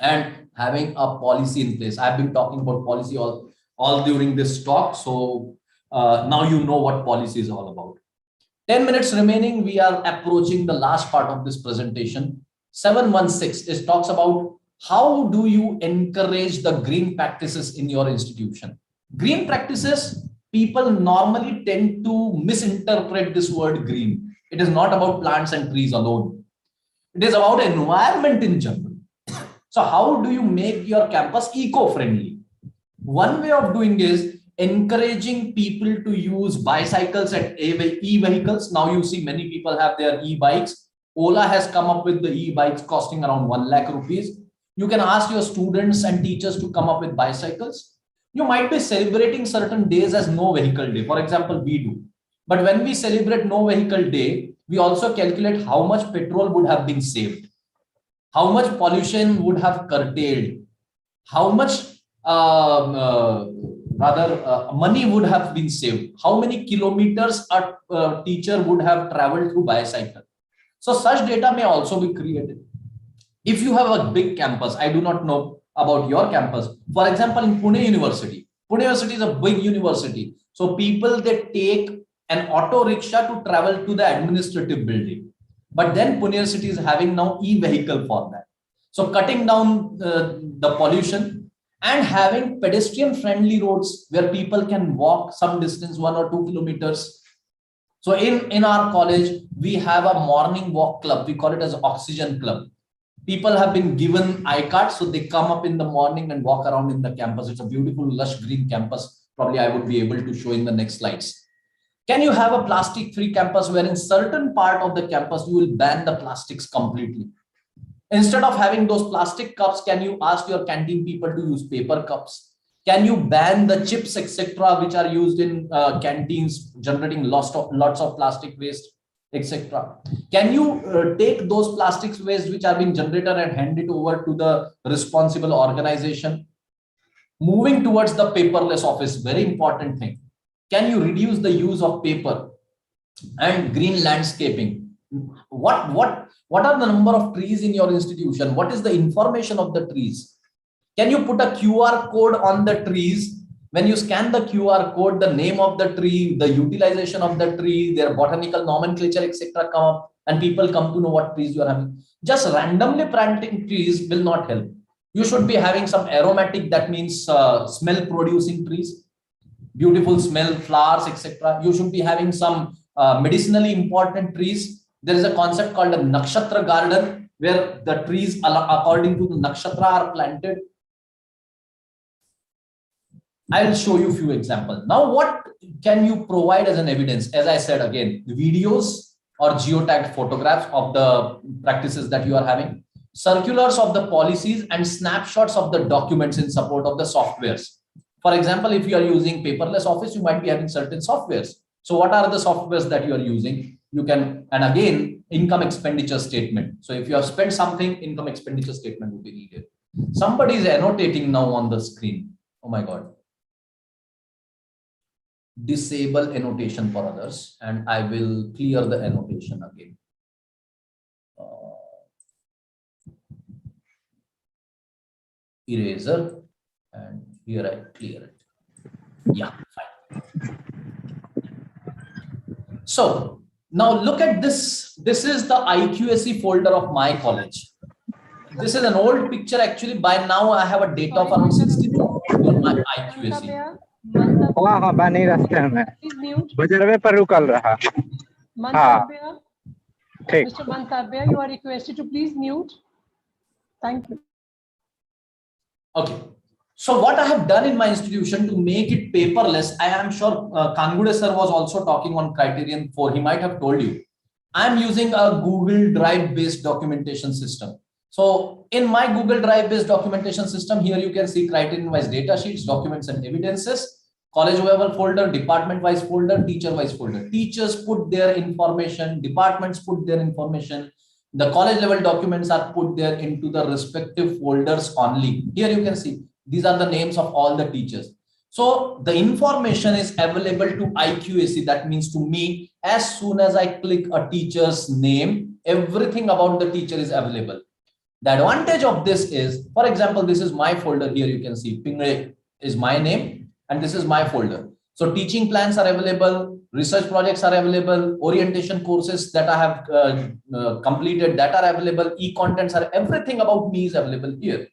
and having a policy in place. I've been talking about policy all during this talk. So now you know what policy is all about. 10 minutes remaining. We are approaching the last part of this presentation. 716 is talks about how do you encourage the green practices in your institution. Green practices, people normally tend to misinterpret this word green. It is not about plants and trees alone. It is about environment in general. So how do you make your campus eco-friendly? One way of doing is encouraging people to use bicycles and e-vehicles. Now you see many people have their e-bikes. Ola has come up with the e-bikes costing around 1 lakh rupees. You can ask your students and teachers to come up with bicycles. You might be celebrating certain days as no vehicle day. For example, we do. But when we celebrate no vehicle day, we also calculate how much petrol would have been saved, how much pollution would have curtailed, how much money would have been saved, how many kilometers a teacher would have traveled through bicycle. So such data may also be created. If you have a big campus, I do not know about your campus. For example, in Pune University is a big university. So people, they take an auto rickshaw to travel to the administrative building. But then Pune University is having now e-vehicle for that. So cutting down the pollution and having pedestrian friendly roads where people can walk some distance, 1 or 2 kilometers. So in our college, we have a morning walk club. We call it as Oxygen Club. People have been given iCards, so they come up in the morning and walk around in the campus. It's a beautiful, lush green campus. Probably I would be able to show in the next slides. Can you have a plastic-free campus where in certain part of the campus, you will ban the plastics completely? Instead of having those plastic cups, can you ask your canteen people to use paper cups? Can you ban the chips, etc., which are used in canteens, generating lots of plastic waste, etc.? Can you take those plastics waste which are being generated and hand it over to the responsible organization? Moving towards the paperless office, very important thing. Can you reduce the use of paper and green landscaping? What are the number of trees in your institution? What is the information of the trees? Can you put a QR code on the trees? When you scan the QR code, the name of the tree, the utilization of the tree, their botanical nomenclature, etc. come up, and people come to know what trees you are having. Just randomly planting trees will not help. You should be having some aromatic, that means smell producing trees, beautiful smell, flowers, etc. You should be having some medicinally important trees. There is a concept called a nakshatra garden where the trees according to the nakshatra are planted. I will show you a few examples. Now, what can you provide as an evidence? As I said again, the videos or geotagged photographs of the practices that you are having, circulars of the policies and snapshots of the documents in support of the softwares. For example, if you are using paperless office, you might be having certain softwares. So what are the softwares that you are using? You can, and again, income expenditure statement. So if you have spent something, income expenditure statement will be needed. Somebody is annotating now on the screen. Oh my God. disable annotation for others, and I will clear the annotation again. Eraser, and here I clear it. Yeah, fine. So now look at this. This is the IQAC folder of my college. This is an old picture actually. By now I have a data of around 62 on my IQAC.
हाँ बनी रास्ते में बजरवे पर रुकल रहा हाँ ठीक
Mr. Mantabya, you are requested to please mute. Thank you.
Okay. So what I have done in my institution to make it paperless, I am sure Kangude sir was also talking on criterion 4. He might have told you. I am using a Google Drive based documentation system. So in my Google Drive based documentation system, here you can see criterion wise data sheets, documents and evidences, college level folder, department wise folder, teacher wise folder. Teachers put their information, departments put their information. The college level documents are put there into the respective folders only. Here you can see these are the names of all the teachers. So the information is available to IQAC. That means to me, as soon as I click a teacher's name, everything about the teacher is available. The advantage of this is, for example, this is my folder. Here you can see Pingre is my name and this is my folder. So teaching plans are available, research projects are available, orientation courses that I have completed that are available, e-contents are, everything about me is available here.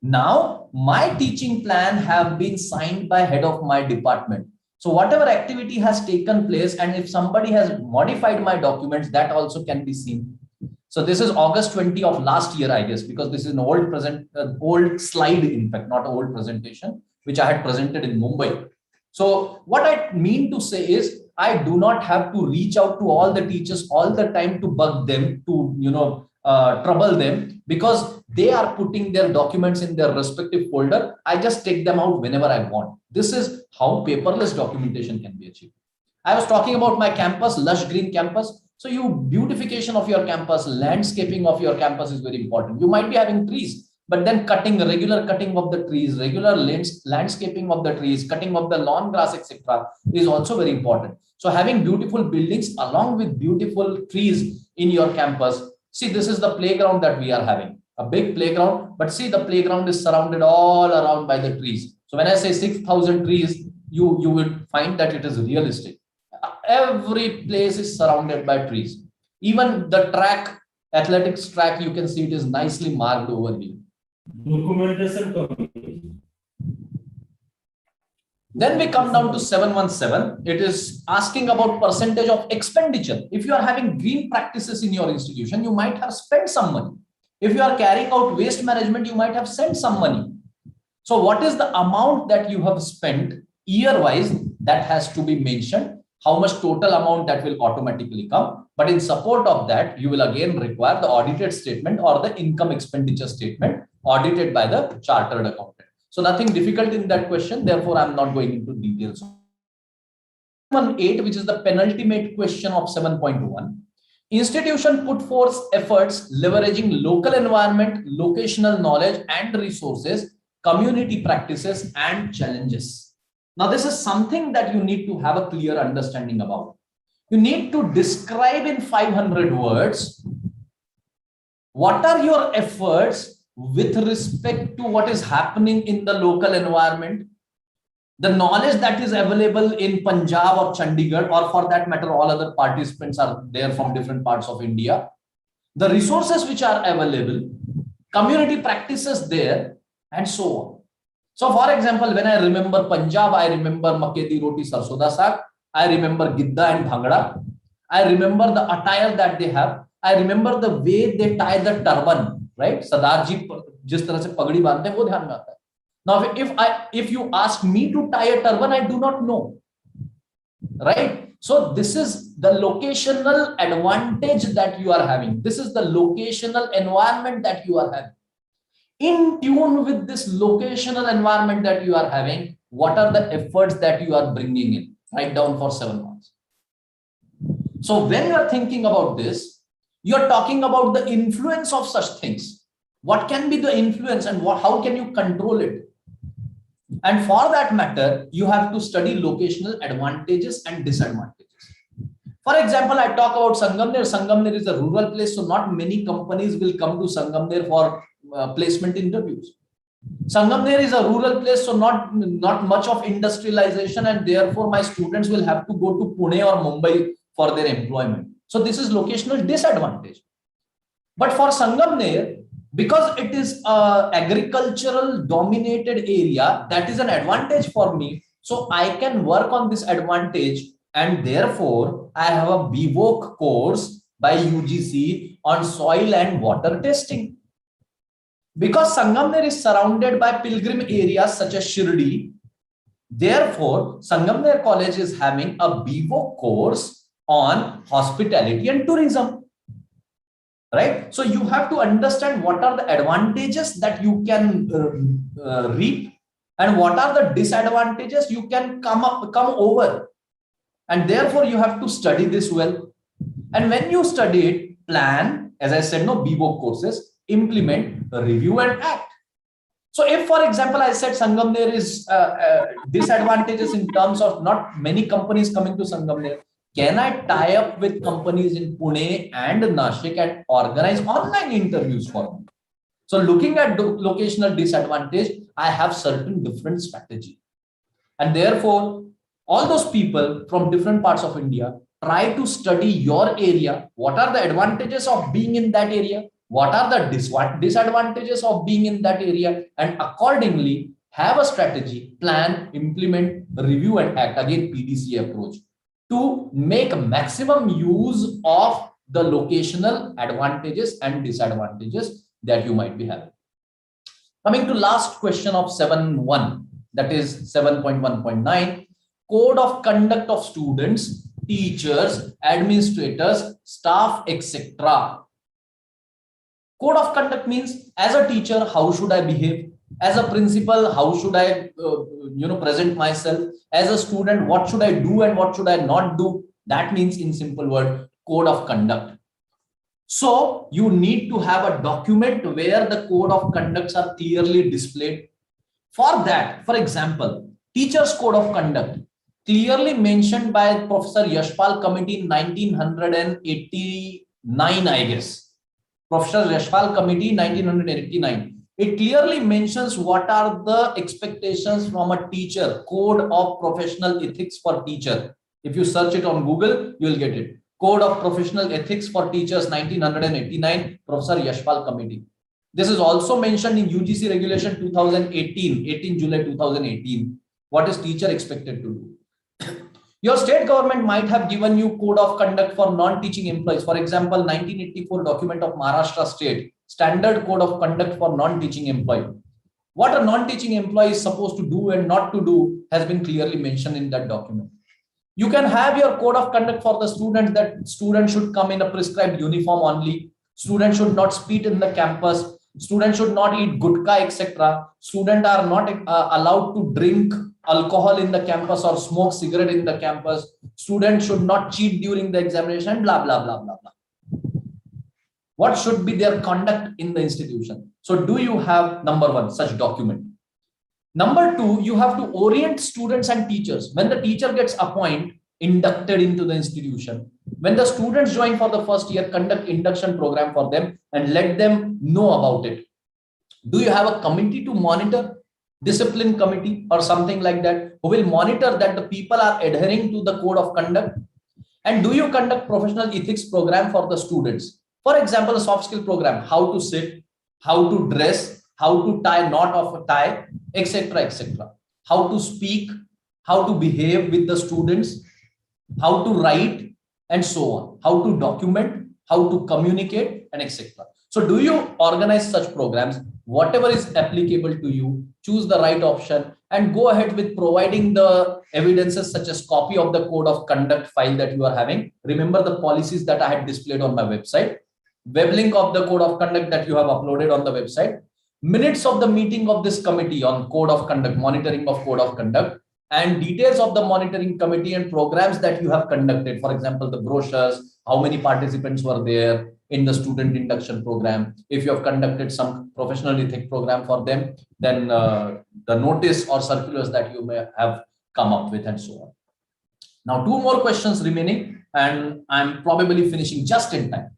Now my teaching plan have been signed by head of my department. So whatever activity has taken place, and if somebody has modified my documents, that also can be seen. So this is August 20 of last year, I guess, because this is an old slide, in fact, not an old presentation, which I had presented in Mumbai. So what I mean to say is, I do not have to reach out to all the teachers all the time to bug them, to trouble them, because they are putting their documents in their respective folder. I just take them out whenever I want. This is how paperless documentation can be achieved. I was talking about my campus, lush green campus. So beautification of your campus, landscaping of your campus is very important. You might be having trees, but then regular cutting of the trees, regular landscaping of the trees, cutting of the lawn grass, etc. is also very important. So having beautiful buildings along with beautiful trees in your campus. See, this is the playground that we are having, a big playground, but see, the playground is surrounded all around by the trees. So when I say 6,000 trees, you will find that it is realistic. Every place is surrounded by trees. Even the track, athletics track, you can see it is nicely marked over here. Then we come down to 717. It is asking about percentage of expenditure. If you are having green practices in your institution, you might have spent some money. If you are carrying out waste management, you might have sent some money. So what is the amount that you have spent year-wise? That has to be mentioned. How much total amount that will automatically come. But in support of that, you will again require the audited statement or the income expenditure statement audited by the chartered accountant. So nothing difficult in that question. Therefore, I'm not going into details. 7.8, which is the penultimate question of 7.1. Institution put forth efforts leveraging local environment, locational knowledge and resources, community practices and challenges. Now, this is something that you need to have a clear understanding about. You need to describe in 500 words what are your efforts with respect to what is happening in the local environment, the knowledge that is available in Punjab or Chandigarh, or for that matter, all other participants are there from different parts of India, the resources which are available, community practices there, and so on. So, for example, when I remember Punjab, I remember Makke di roti sarson da saag. I remember Gidda and Bhangra. I remember the attire that they have. I remember the way they tie the turban, right? Sardar ji jis tarah se pagdi bandhte hain, wo dhyan mein aata hai. Now, if you ask me to tie a turban, I do not know, right? So this is the locational advantage that you are having. This is the locational environment that you are having. In tune with this locational environment that you are having, what are the efforts that you are bringing in? Write down for 7 months. So when you are thinking about this, you are talking about the influence of such things. What can be the influence and how can you control it? And for that matter, you have to study locational advantages and disadvantages. For example, I talk about Sangamner. Sangamner is a rural place, so not many companies will come to Sangamner for placement interviews. Sangamner is a rural place, so not much of industrialization, and therefore my students will have to go to Pune or Mumbai for their employment. So this is locational disadvantage. But for Sangamner, because it is a agricultural dominated area, that is an advantage for me. So I can work on this advantage, and therefore I have a BVOC course by UGC on soil and water testing. Because Sangamner is surrounded by pilgrim areas such as Shirdi, therefore Sangamner College is having a BVOC course on hospitality and tourism. Right? So you have to understand what are the advantages that you can reap and what are the disadvantages you can come over. And therefore you have to study this well. And when you study it, plan, as I said, no BVOC courses, implement, review and act. So if, for example, I said Sangamner is disadvantages in terms of not many companies coming to Sangamner, can I tie up with companies in Pune and Nashik and organize online interviews for them? So looking at locational disadvantage, I have certain different strategy. And therefore, all those people from different parts of India, try to study your area. What are the advantages of being in that area? What are the disadvantages of being in that area? And accordingly, have a strategy, plan, implement, review and act. Again, PDC approach to make maximum use of the locational advantages and disadvantages that you might be having. Coming to last question of 7.1, that is 7.1.9, code of conduct of students, teachers, administrators, staff, etc. Code of conduct means, as a teacher, how should I behave? As a principal, how should I present myself? As a student, what should I do and what should I not do? That means, in simple word, code of conduct. So you need to have a document where the code of conducts are clearly displayed. For that, for example, teachers' code of conduct, clearly mentioned by Professor Yashpal Committee in 1989, I guess. Professor Yashpal Committee, 1989. It clearly mentions what are the expectations from a teacher, code of professional ethics for teacher. If you search it on Google, you will get it. Code of Professional Ethics for Teachers, 1989, Professor Yashpal Committee. This is also mentioned in UGC Regulation 2018, 18 July 2018. What is teacher expected to do? Your state government might have given you code of conduct for non-teaching employees. For example, 1984 document of Maharashtra State, standard code of conduct for non-teaching employee. What a non-teaching employee is supposed to do and not to do has been clearly mentioned in that document. You can have your code of conduct for the students, that students should come in a prescribed uniform only. Students should not speak in the campus. Students should not eat gutka, etc. Students are not allowed to drink alcohol in the campus or smoke cigarette in the campus. Students should not cheat during the examination, blah, blah, blah, blah, blah. What should be their conduct in the institution? So do you have, number one, such document? Number two, you have to orient students and teachers. When the teacher gets appointed, inducted into the institution, when the students join for the first year, conduct induction program for them and let them know about it. Do you have a committee to monitor? Discipline committee or something like that, who will monitor that the people are adhering to the code of conduct? And do you conduct professional ethics program for the students? For example, a soft skill program, how to sit, how to dress, how to tie knot of a tie, etc., etc. How to speak, how to behave with the students, how to write, and so on. How to document, how to communicate, and etc. So do you organize such programs? Whatever is applicable to you, choose the right option and go ahead with providing the evidences such as copy of the code of conduct file that you are having. Remember the policies that I had displayed on my website, web link of the code of conduct that you have uploaded on the website, minutes of the meeting of this committee on code of conduct, monitoring of code of conduct, and details of the monitoring committee and programs that you have conducted. For example, the brochures, how many participants were there, in the student induction program. If you have conducted some professional ethics program for them, then the notice or circulars that you may have come up with and so on. Now, 2 more questions remaining, and I'm probably finishing just in time.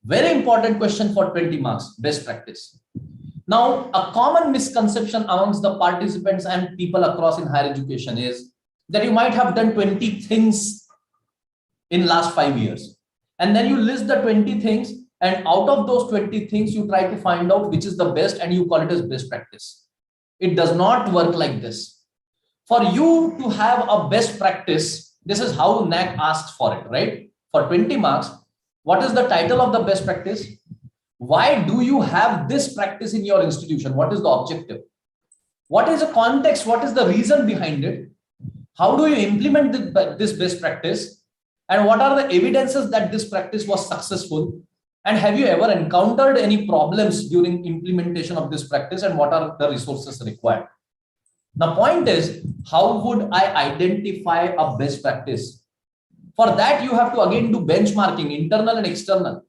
Very important question for 20 marks, best practice. Now, a common misconception amongst the participants and people across in higher education is that you might have done 20 things in last 5 years. And then you list the 20 things, and out of those 20 things, you try to find out which is the best and you call it as best practice. It does not work like this. For you to have a best practice, this is how NAAC asks for it, right? For 20 marks, what is the title of the best practice? Why do you have this practice in your institution? What is the objective? What is the context? What is the reason behind it? How do you implement this best practice? And what are the evidences that this practice was successful? And have you ever encountered any problems during implementation of this practice? And what are the resources required? The point is, how would I identify a best practice? For that, you have to again do benchmarking, internal and external.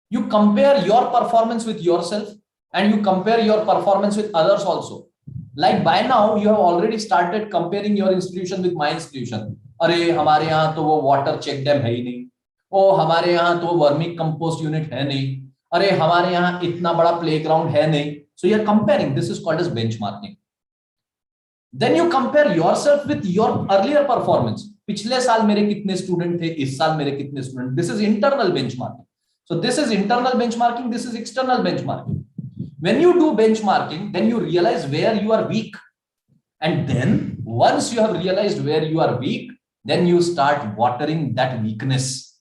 You compare your performance with yourself and you compare your performance with others also. Like by now, you have already started comparing your institution with my institution. अरे हमारे यहाँ तो वो water check dam है ही नहीं, ओ हमारे यहाँ तो वर्मी कंपोस्ट यूनिट है नहीं, अरे हमारे यहाँ इतना बड़ा प्लेग्राउंड है नहीं. So you are comparing. This is called as benchmarking. Then you compare yourself with your earlier performance. पिछले साल मेरे कितने स्टूडेंट थे, इस साल मेरे कितने student. This is internal benchmarking. So this is internal benchmarking. This is external benchmarking. When you do benchmarking, then you realize where you are weak. And then once you have realized where you are weak, then you start watering that weakness.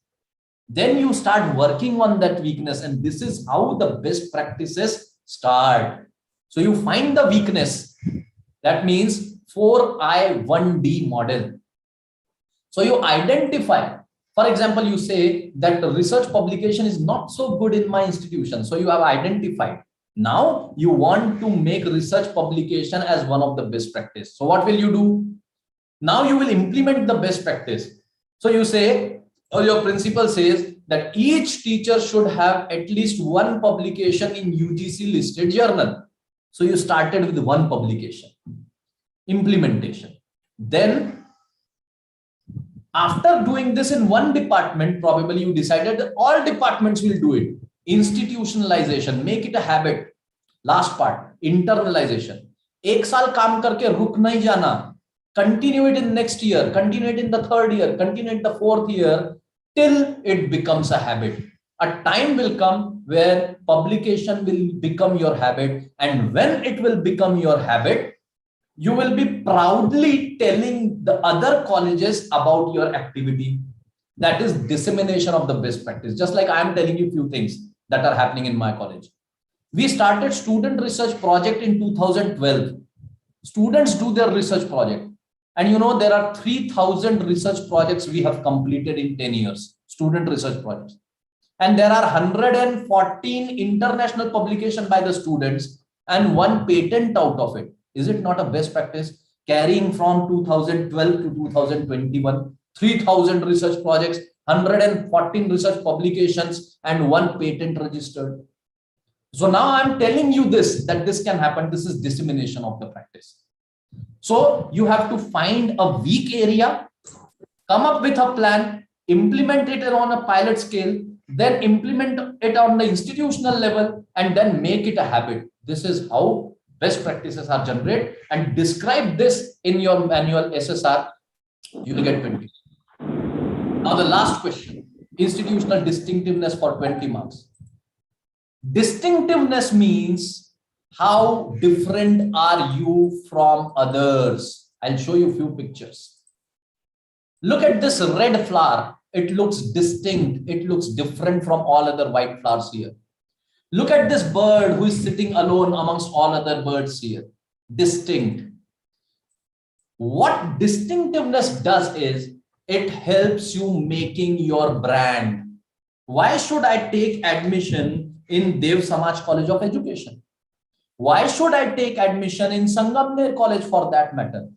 Then you start working on that weakness. And this is how the best practices start. So you find the weakness. That means 4I1D model. So you identify. For example, you say that the research publication is not so good in my institution. So you have identified. Now you want to make research publication as one of the best practice. So what will you do? Now you will implement the best practice. So you say, or your principal says that each teacher should have at least one publication in UGC listed journal. So you started with one publication, implementation. Then after doing this in one department, probably you decided that all departments will do it. Institutionalization, make it a habit. Last part, internalization. एक साल काम करके रुक नहीं जाना. Continue it in next year, continue it in the 3rd year, continue it in the 4th year, till it becomes a habit. A time will come where publication will become your habit. And when it will become your habit, you will be proudly telling the other colleges about your activity. That is dissemination of the best practice. Just like I am telling you few things that are happening in my college. We started student research project in 2012. Students do their research project. And you know, there are 3,000 research projects we have completed in 10 years, student research projects. And there are 114 international publications by the students and 1 patent out of it. Is it not a best practice? Carrying from 2012 to 2021, 3,000 research projects, 114 research publications and 1 patent registered. So now I'm telling you this, that this can happen. This is dissemination of the practice. So you have to find a weak area, come up with a plan, implement it on a pilot scale, then implement it on the institutional level, and then make it a habit. This is how best practices are generated, and describe this in your manual SSR. You will get 20. Now the last question, institutional distinctiveness for 20 marks. Distinctiveness means how different are you from others? I'll show you a few pictures. Look at this red flower. It looks distinct. It looks different from all other white flowers here. Look at this bird who is sitting alone amongst all other birds here. Distinct. What distinctiveness does is it helps you making your brand. Why should I take admission in Dev Samaj College of Education? Why should I take admission in Sangamner College for that matter?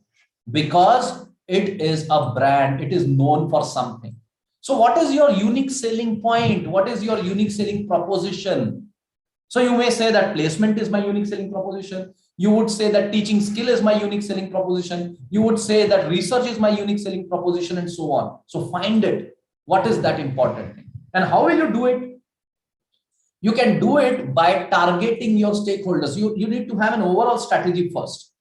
Because it is a brand. It is known for something. So what is your unique selling point? What is your unique selling proposition? So you may say that placement is my unique selling proposition. You would say that teaching skill is my unique selling proposition. You would say that research is my unique selling proposition, and so on. So find it. What is that important thing? And how will you do it? You can do it by targeting your stakeholders. You need to have an overall strategy first.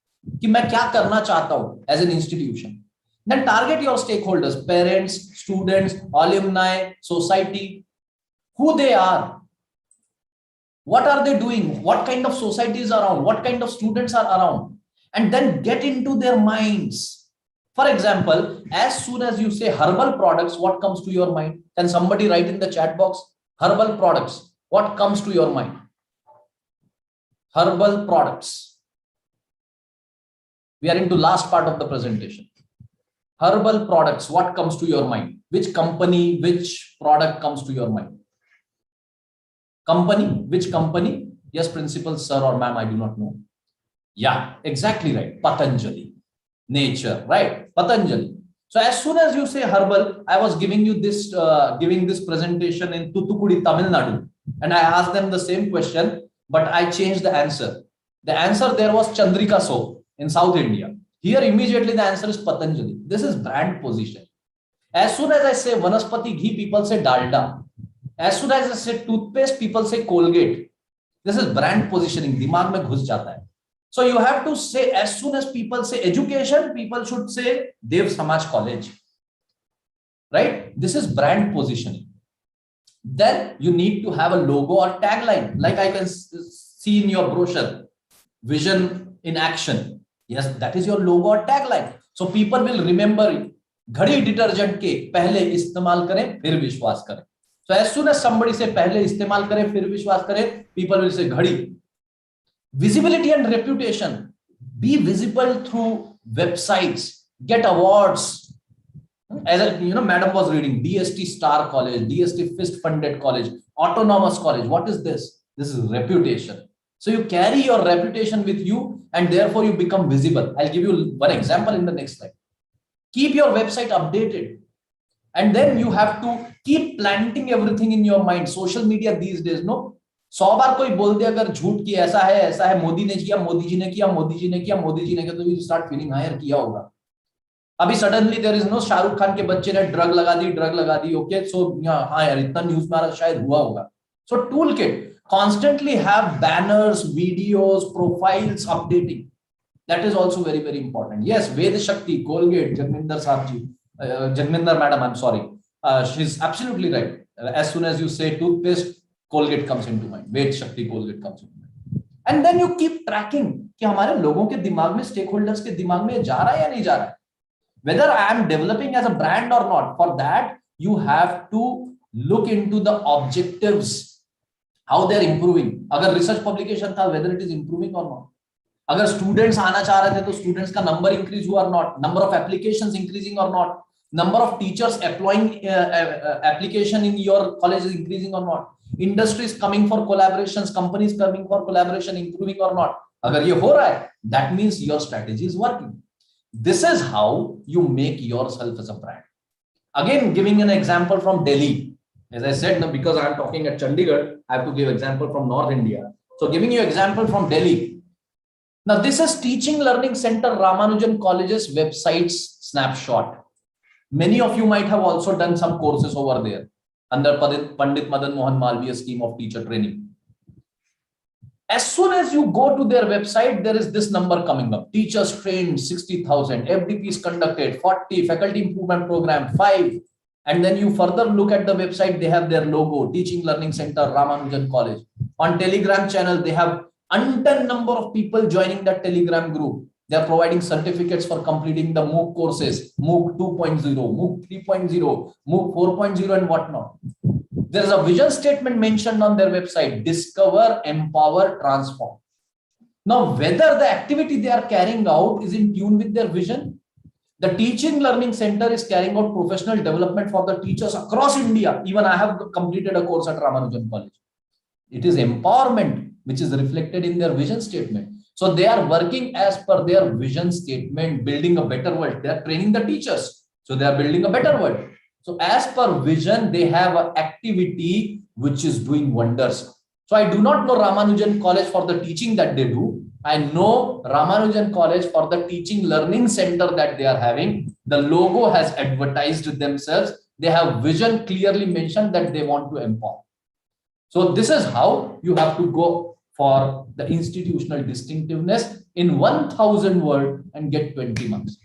कि मैं क्या करना चाहता हूं as an institution. Then target your stakeholders, parents, students, alumni, society, who they are. What are they doing? What kind of societies are around? What kind of students are around? And then get into their minds. For example, as soon as you say herbal products, what comes to your mind? Can somebody write in the chat box? Herbal products. What comes to your mind? Herbal products. We are into last part of the presentation. Herbal products. What comes to your mind? Which company, which product comes to your mind? Company, which company? Yes, principal, sir or ma'am, I do not know. Yeah, exactly right. Patanjali. Nature, right? Patanjali. So as soon as you say herbal, I was giving you this, giving this presentation in Thoothukudi, Tamil Nadu, and I asked them the same question, but I changed the answer. The answer there was Chandrika soap in South India. Here immediately the answer is Patanjali. This is brand position. As soon as I say Vanaspati ghee, people say Dalda. As soon as I say toothpaste, people say Colgate. This is brand positioning. Dimag mein ghus jata hai. So you have to say, as soon as people say education, people should say Dev Samaj College. Right? This is brand positioning. Then you need to have a logo or tagline. Like I can see in your brochure, vision in action. Yes, that is your logo or tagline. So people will remember घड़ी detergent के पहले इस्तेमाल करें फिर विश्वास करें. So as soon as somebody say पहले इस्तेमाल करें फिर विश्वास करें, people will say घड़ी. Visibility and reputation. Be visible through websites. Get awards. As madam was reading DST Star College, DST Fist Funded College, Autonomous College. What is this? This is reputation. So you carry your reputation with you, and therefore you become visible. I'll give you one example in the next slide. Keep your website updated. And then you have to keep planting everything in your mind. Social media these days, no? 100 बार कोई बोल दे अगर झूठ की ऐसा है, मोदी ने किया, मोदी जी ने किया, मोदी जी ने किया, मोदी जी ने किया, तो you start feeling हायर किया होगा. अभी suddenly there is no Shahrukh Khan के बच्चे ने ड्रग लगा दी, okay, so हाँ यार इतना न्यूज़ में शायद हुआ होगा. So toolkit, constantly have banners, videos, profiles updating. That is also very, very important. Yes, Ved Shakti, Colgate, Jagminder Saabji, Jagminder madam, I'm sorry. She's absolutely right. As soon as you say toothpaste, Colgate comes into mind. Ved Shakti, Colgate comes into mind. And then you keep tracking कि हमारे लोगों के दिमाग में, stakeholders के दिमाग में जा रहा है या नहीं जा रहा है. Whether I am developing as a brand or not, for that you have to look into the objectives, how they're improving. अगर research publication था, whether it is improving or not. अगर students आना चाह रहे थे तो students का number increase हुआ or not, number of applications increasing or not, number of teachers applying application in your college is increasing or not, industries coming for collaborations, companies coming for collaboration improving or not. अगर ये हो रहा है, that means your strategy is working. This is how you make yourself as a brand. Again, giving an example from Delhi. As I said, because I'm talking at Chandigarh, I have to give example from North India. So giving you example from Delhi. Now this is Teaching Learning Center Ramanujan College's website's snapshot. Many of you might have also done some courses over there under Pandit Madan Mohan Malviya scheme of teacher training. As soon as you go to their website, there is this number coming up. Teachers trained 60,000, FDPs conducted 40, faculty improvement program 5. And then you further look at the website, they have their logo, Teaching Learning Center, Ramanujan College. On Telegram channel, they have untold number of people joining that Telegram group. They are providing certificates for completing the MOOC courses, MOOC 2.0, MOOC 3.0, MOOC 4.0 and whatnot. There is a vision statement mentioned on their website, discover, empower, transform. Now, whether the activity they are carrying out is in tune with their vision, the Teaching Learning Center is carrying out professional development for the teachers across India. Even I have completed a course at Ramanujan College. It is empowerment, which is reflected in their vision statement. So they are working as per their vision statement, building a better world. They are training the teachers. So they are building a better world. So as per vision, they have an activity which is doing wonders. So I do not know Ramanujan College for the teaching that they do. I know Ramanujan College for the teaching learning center that they are having. The logo has advertised themselves. They have vision clearly mentioned that they want to empower. So this is how you have to go for the institutional distinctiveness in 1000 word and get 20 marks.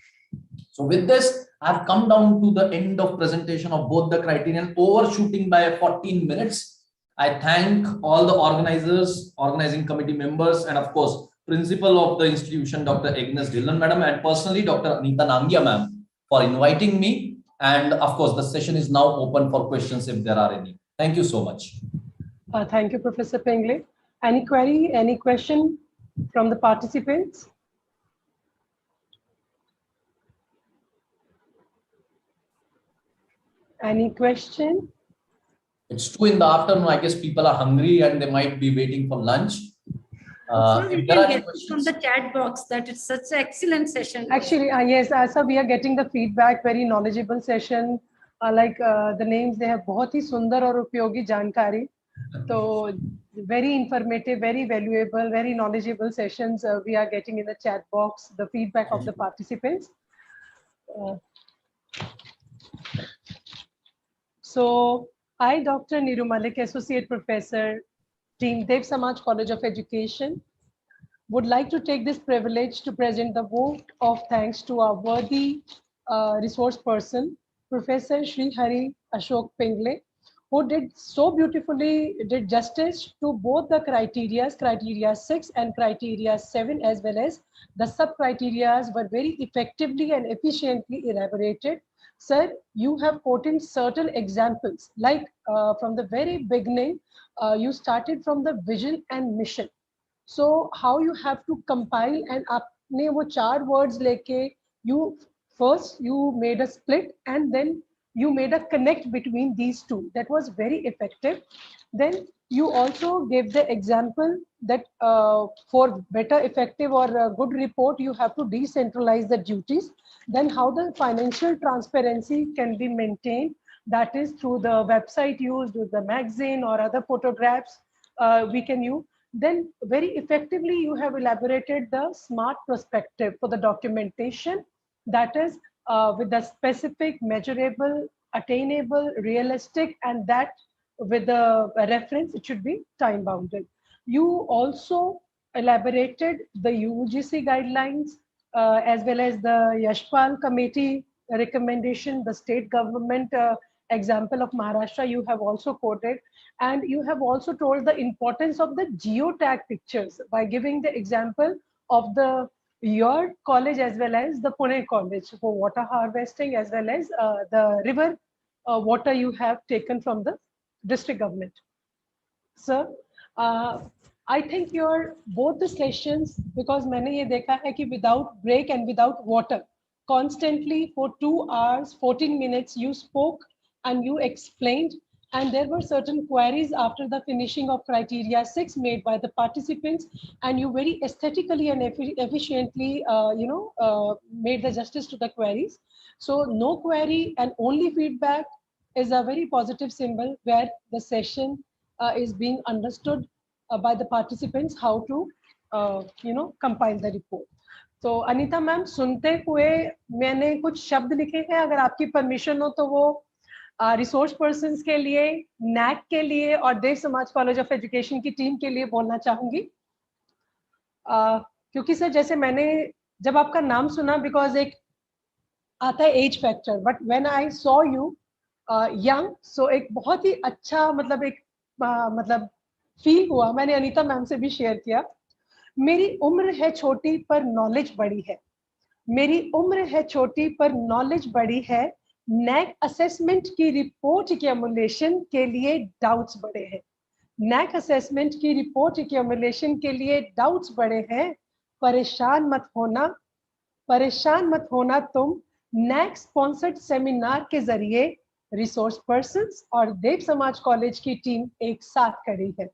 So with this, I've come down to the end of presentation of both the criterion, overshooting by 14 minutes. I thank all the organizers, organizing committee members, and of course, principal of the institution, Dr. Agnes Dhillon madam, and personally, Dr. Anita Nangia ma'am, for inviting me. And of course, the session is now open for questions if there are any. Thank you so much.
Thank you, Professor Pingle. Any query, any question from the participants? Any question?
It's 2 in the afternoon. I guess people are hungry and they might be waiting for lunch.
So we
If there are
can
any
get
questions
from the chat box that it's such an excellent session.
Actually, yes, Asa, we are getting the feedback, very knowledgeable session. The names, they have बहुत ही सुंदर और उपयोगी जानकारी. So very informative, very valuable, very knowledgeable sessions we are getting in the chat box, the feedback of the participants. So I, Dr. Neeru Malik, Associate Professor, Team Dev Samaj College of Education, would like to take this privilege to present the vote of thanks to our worthy resource person, Professor Shri Hari Ashok Pingle, who did so beautifully, did justice to both the criteria 6 and criteria 7, as well as the sub-criteria were very effectively and efficiently elaborated. Sir, you have quoted certain examples, like from the very beginning, you started from the vision and mission. So how you have to compile and apne wo 4 words leke, you made a split and then you made a connect between these two. That was very effective. Then you also gave the example that for better, effective or good report, you have to decentralize the duties. Then how the financial transparency can be maintained, that is through the website used, with the magazine or other photographs we can use. Then very effectively, you have elaborated the smart perspective for the documentation, that is with the specific, measurable, attainable, realistic, and that with the reference, it should be time bounded. You also elaborated the UGC guidelines as well as the Yashpal committee recommendation, the state government example of Maharashtra you have also quoted, and you have also told the importance of the geotag pictures by giving the example of your college as well as the Pune college for water harvesting, as well as the river water you have taken from the district government. Sir, I think your both the sessions, because मैंने ये देखा है कि without break and without water, constantly for 2 hours, 14 minutes, you spoke and you explained, and there were certain queries after the finishing of criteria 6 made by the participants, and you very aesthetically and efficiently, made the justice to the queries. So no query and only feedback is a very positive symbol where the session is being understood by the participants how to, compile the report. तो Anita ma'am, सुनते हुए मैंने कुछ शब्द लिखे हैं, अगर आपकी परमिशन हो तो वो रिसोर्स पर्सन्स के लिए, नैक के लिए और देव समाज कॉलेज ऑफ एजुकेशन की टीम के लिए बोलना चाहूंगी। क्योंकि सर जैसे मैंने जब आपका नाम सुना, बिकॉज एक आता है age factor, but when I saw you young, so एक बहुत ही अच्छा मतलब फील हुआ। मैंने अनीता मैम से भी शेयर किया, मेरी उम्र है छोटी पर नॉलेज बड़ी है, मेरी उम्र है छोटी पर नॉलेज बड़ी है, नैक असेसमेंट की रिपोर्ट एक्यूमुलेशन के लिए डाउट्स बड़े हैं, नैक असेसमेंट की रिपोर्ट एक्यूमुलेशन के लिए डाउट्स बड़े हैं, परेशान मत होना तुम, नैक स्पॉन्सर्ड सेमिनार के जरिए रिसोर्स पर्सन्स और देव समाज कॉलेज की टीम एक साथ खड़ी है।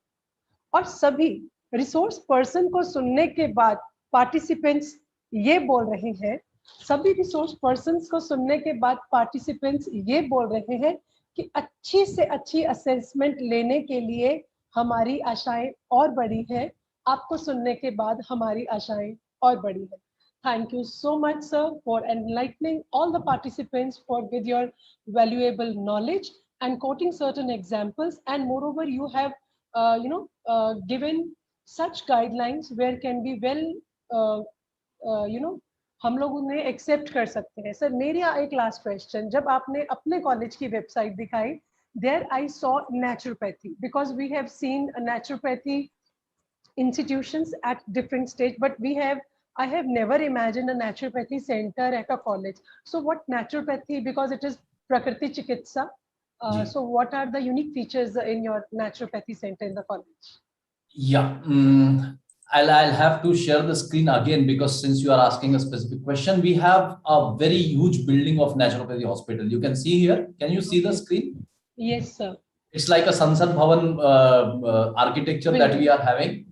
और सभी रिसोर्स पर्सन को सुनने के बाद पार्टिसिपेंट्स ये बोल रहे हैं सभी रिसोर्स पर्सन्स को सुनने के बाद पार्टिसिपेंट्स ये बोल रहे हैं कि अच्छी से अच्छी असेसमेंट लेने के लिए हमारी आशाएं और बड़ी है। आपको सुनने के बाद हमारी आशाएं और बड़ी है। Thank you so much, sir, for enlightening all the participants with your valuable knowledge and quoting certain examples. And moreover, you have, given such guidelines where can be well, हम लोग उन्हें एक्सेप्ट कर सकते हैं। सर मेरा एक last question, जब आपने अपने कॉलेज की वेबसाइट दिखाई, there I saw naturopathy, because we have seen naturopathy institutions at different stage, but I have never imagined a naturopathy center at a college. So what naturopathy, because it is Prakriti Chikitsa, so what are the unique features in your naturopathy center in the college?
Yeah, I'll have to share the screen again, because since you are asking a specific question, we have a very huge building of naturopathy hospital. You can see here. Can you see the screen?
Yes, sir.
It's like a Sansad Bhavan architecture that we are having.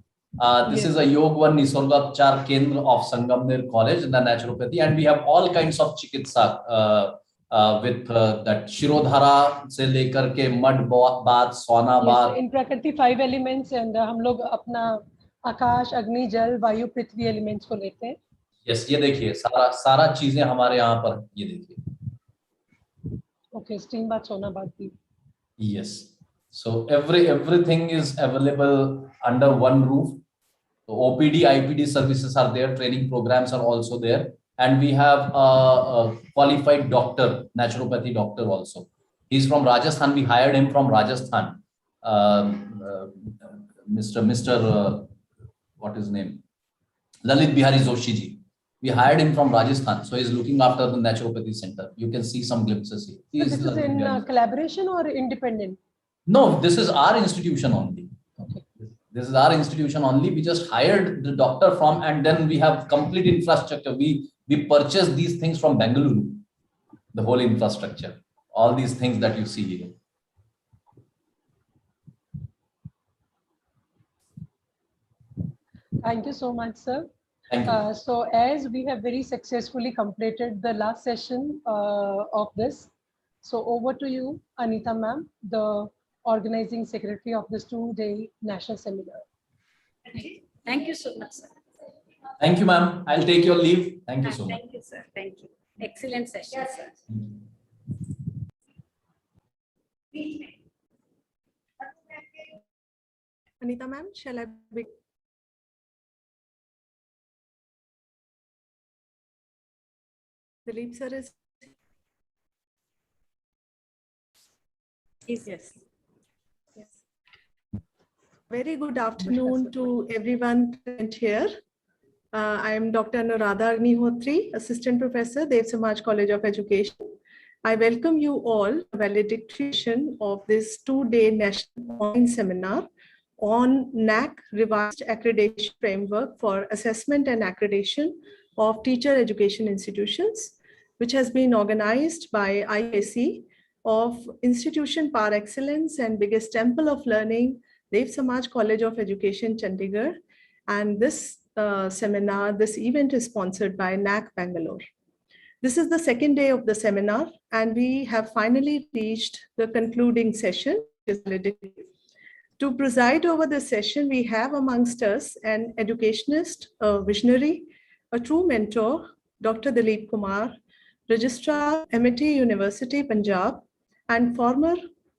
This is a Yog One Nisargopchar Kendra of Sangamner College in the naturopathy, and we have all kinds of chikitsa with that Shirodhara se lekar ke mud bath, sauna bath.
In Prakriti 5 elements, and हम लोग अपना आकाश, अग्नि, जल, वायु, पृथ्वी elements को लेते हैं।
Yes, ये देखिए सारा चीजें हमारे यहाँ पर, ये देखिए।
Okay, steam bath, sauna bath भी।
Yes, so everything is available under one roof. So OPD, IPD services are there, training programs are also there, and we have a qualified doctor, naturopathy doctor also. He's from Rajasthan. We hired him from Rajasthan. Mr. What is his name? Lalit Bihari Joshi ji. We hired him from Rajasthan, so he's looking after the naturopathy center. You can see some glimpses here.
So this is in collaboration or independent?
No, this is our institution only.
Okay.
This is our institution only. We just hired the doctor from, and then we have complete infrastructure. We purchased these things from Bengaluru, the whole infrastructure, all these things that you see here.
Thank you so much, sir.
Thank you.
So as we have very successfully completed the last session of this, so over to you, Anita ma'am, the organizing secretary of this 2-day national seminar.
Okay. Thank you so much, sir.
Thank you, ma'am. I'll take your leave. Thank you so much.
Thank you, sir. Thank you. Excellent session, sir.
Anita ma'am, shall I begin? Dilip sir is. Yes. Very good afternoon to everyone present here. I am Dr. Anuradha Agnihotri, Assistant Professor, Dev Samaj College of Education. I welcome you all to valedictorian of this 2-day national online seminar on NAAC revised accreditation framework for assessment and accreditation of teacher education institutions, which has been organized by IAC of Institution Par Excellence and biggest temple of learning, Dev Samaj College of Education, Chandigarh. And this seminar, this event is sponsored by NAAC Bangalore. This is the second day of the seminar, and we have finally reached the concluding session. To preside over this session, we have amongst us an educationist, a visionary, a true mentor, Dr. Dilip Kumar, Registrar, Amity University, Punjab, and former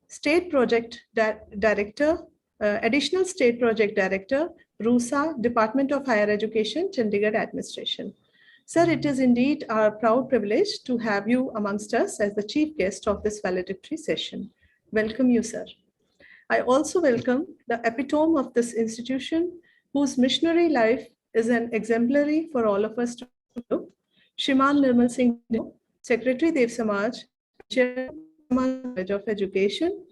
State Project Director, Additional State Project Director, RUSA, Department of Higher Education, Chandigarh Administration. Sir, it is indeed our proud privilege to have you amongst us as the chief guest of this valedictory session. Welcome you, sir. I also welcome the epitome of this institution, whose missionary life is an exemplary for all of us to know, Shriman Nirmal Singh, Secretary Dev Samaj, Chairman College of Education,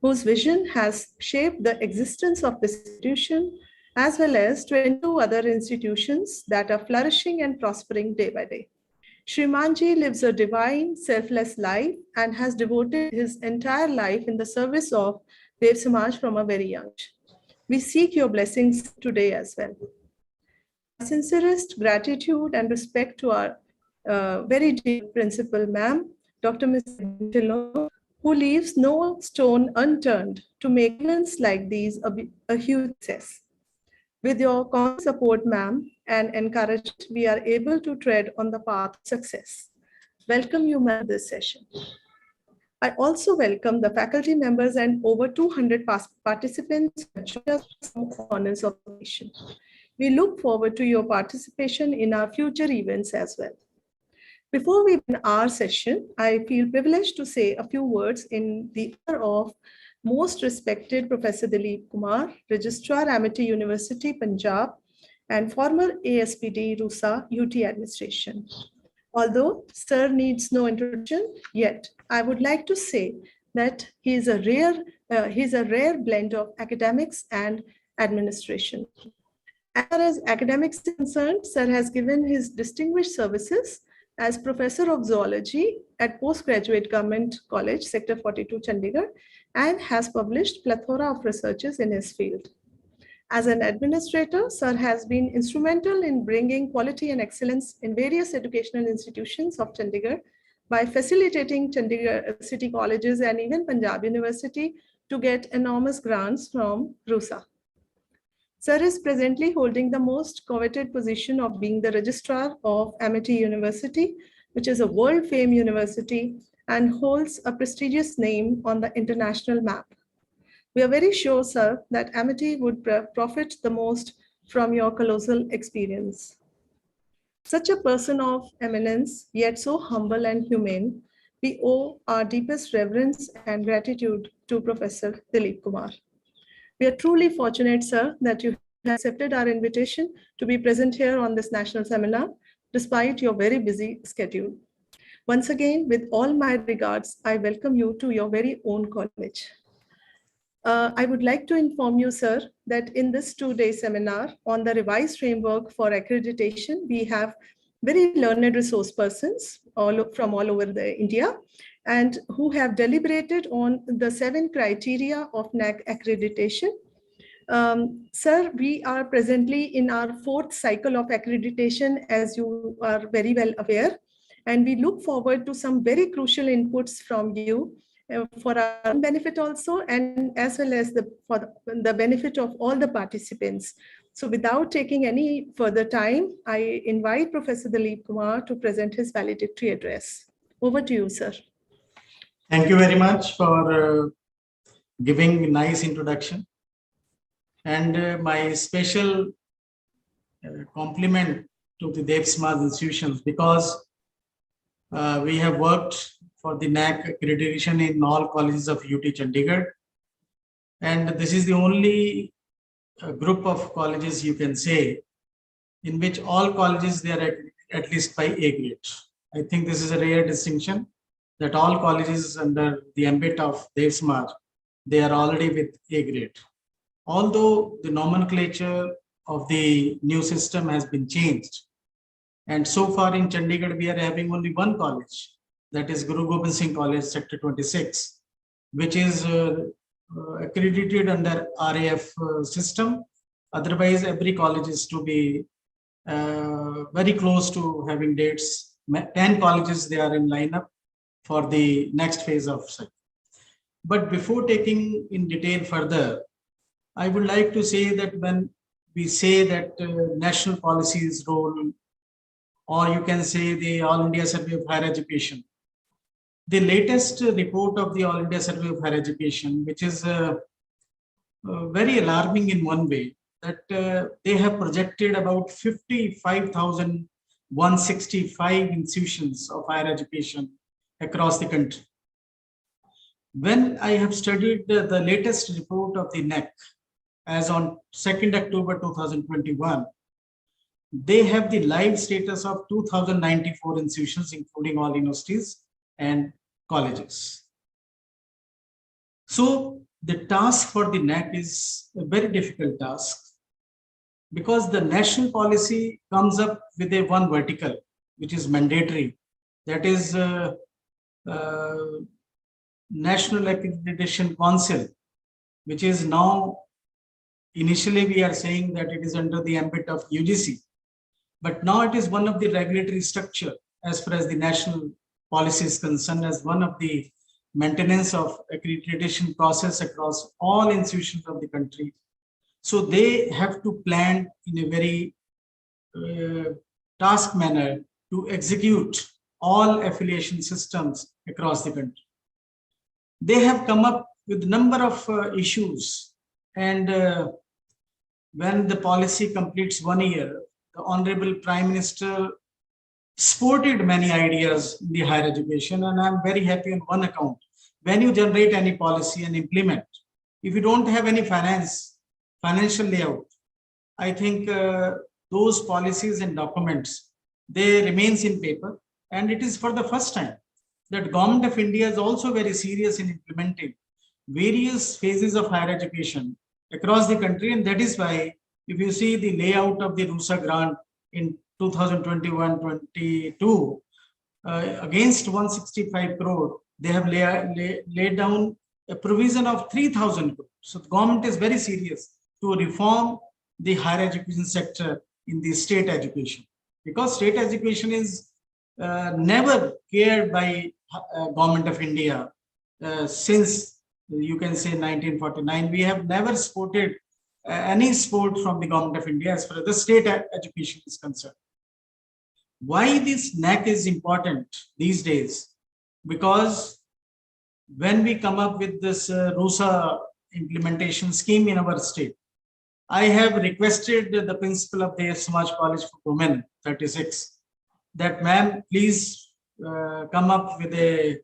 whose vision has shaped the existence of this institution, as well as 22 other institutions that are flourishing and prospering day by day. Shrimanji lives a divine, selfless life and has devoted his entire life in the service of Dev Samaj from a very young age. We seek your blessings today as well. My sincerest gratitude and respect to our very dear principal, ma'am, Dr. Ms. Tilo, who leaves no stone unturned to make events like these a huge success. With your constant support, ma'am, and encouragement, we are able to tread on the path of success. Welcome you, ma'am, this session. I also welcome the faculty members and over 200 participants who joined us from corners of the nation. We look forward to your participation in our future events as well. Before we begin our session, I feel privileged to say a few words in the honor of most respected Professor Dilip Kumar, Registrar, Amity University, Punjab, and former ASPD, RUSA, UT administration. Although Sir needs no introduction, yet I would like to say that he is a rare blend of academics and administration. As far as academics is concerned, Sir has given his distinguished services as Professor of Zoology at Postgraduate Government College, Sector 42, Chandigarh, and has published plethora of researches in his field. As an administrator, Sir has been instrumental in bringing quality and excellence in various educational institutions of Chandigarh by facilitating Chandigarh city colleges and even Punjab University to get enormous grants from RUSA. Sir is presently holding the most coveted position of being the Registrar of Amity University, which is a world-famed university and holds a prestigious name on the international map. We are very sure, sir, that Amity would profit the most from your colossal experience. Such a person of eminence, yet so humble and humane, we owe our deepest reverence and gratitude to Professor Dilip Kumar. We are truly fortunate, sir, that you have accepted our invitation to be present here on this national seminar, despite your very busy schedule. Once again, with all my regards, I welcome you to your very own college. I would like to inform you, sir, that in this two-day seminar on the revised framework for accreditation, we have very learned resource persons from all over India, and who have deliberated on the 7 criteria of NAAC accreditation. Sir, we are presently in our 4th cycle of accreditation, as you are very well aware, and we look forward to some very crucial inputs from you for our own benefit also, and as well as for the benefit of all the participants. So without taking any further time, I invite Professor Dilip Kumar to present his valedictory address. Over to you, sir.
Thank you very much for giving a nice introduction. And my special compliment to the Dev Samaj institutions, because we have worked for the NAAC accreditation in all colleges of UT Chandigarh. And this is the only group of colleges, you can say, in which all colleges, they are at least by A grade. I think this is a rare distinction, that all colleges under the ambit of Dev Samaj, they are already with A grade. Although the nomenclature of the new system has been changed, and so far in Chandigarh, we are having only one college, that is Guru Gobind Singh College, Sector 26, which is accredited under RAF system. Otherwise, every college is to be very close to having dates. 10 colleges, they are in lineup for the next phase of cycle. But before taking in detail further, I would like to say that when we say that national policies role, or you can say the All India Survey of Higher Education, the latest report of the All India Survey of Higher Education, which is very alarming in one way, that they have projected about 55,165 institutions of higher education across the country. When I have studied the latest report of the NAAC, as on 2nd October 2021, they have the live status of 2,094 institutions, including all universities and colleges. So the task for the NAAC is a very difficult task, because the national policy comes up with a one vertical, which is mandatory, that is National Accreditation Council, which is now, initially we are saying that it is under the ambit of UGC, but now it is one of the regulatory structure as far as the national policy is concerned, as one of the maintenance of accreditation process across all institutions of the country. So they have to plan in a very task manner to execute all affiliation systems across the country. They have come up with a number of issues, and when the policy completes 1 year, the Honorable Prime Minister supported many ideas in the higher education, and I'm very happy on one account. When you generate any policy and implement, if you don't have any financial layout, I think those policies and documents, they remains in paper, and it is for the first time that Government of India is also very serious in implementing various phases of higher education across the country. And that is why, if you see the layout of the RUSA grant in 2021-22, against 165 crore, they have laid down a provision of 3,000 crore. So the government is very serious to reform the higher education sector in the state education, because state education is never cared by Government of India since, you can say, 1949. We have never supported any support from the Government of India as far as the state education is concerned. Why this NAAC is important these days? Because when we come up with this RUSA implementation scheme in our state, I have requested the principal of the Samaj College for Women 36 that, ma'am, please come up with a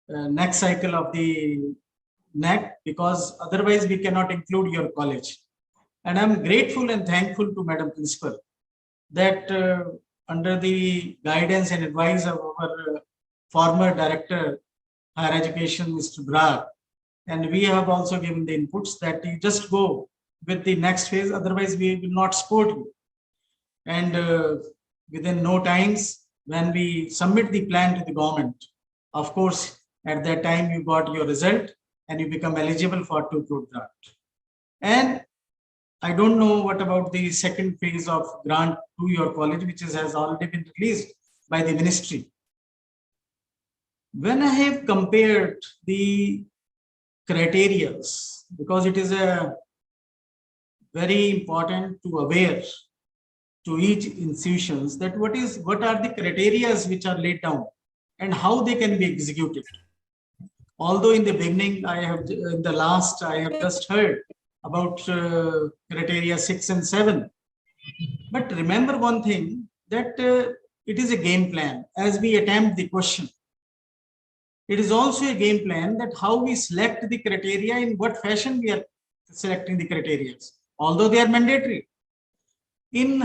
next cycle of the NAAC, because otherwise we cannot include your college. And I'm grateful and thankful to Madam Principal that under the guidance and advice of our former Director Higher Education, Mr. Bragg, and we have also given the inputs that you just go with the next phase, otherwise we will not support you. And within no times, when we submit the plan to the government, of course, at that time you got your result and you become eligible for 2 crore grant. And I don't know what about the second phase of grant to your college, which has already been released by the ministry. When I have compared the criteria, because it is a very important to aware to each institutions that what are the criteria which are laid down and how they can be executed. Although in the beginning, I have just heard about criteria 6 and 7. But remember one thing, that it is a game plan as we attempt the question. It is also a game plan that how we select the criteria, in what fashion we are selecting the criteria, although they are mandatory. In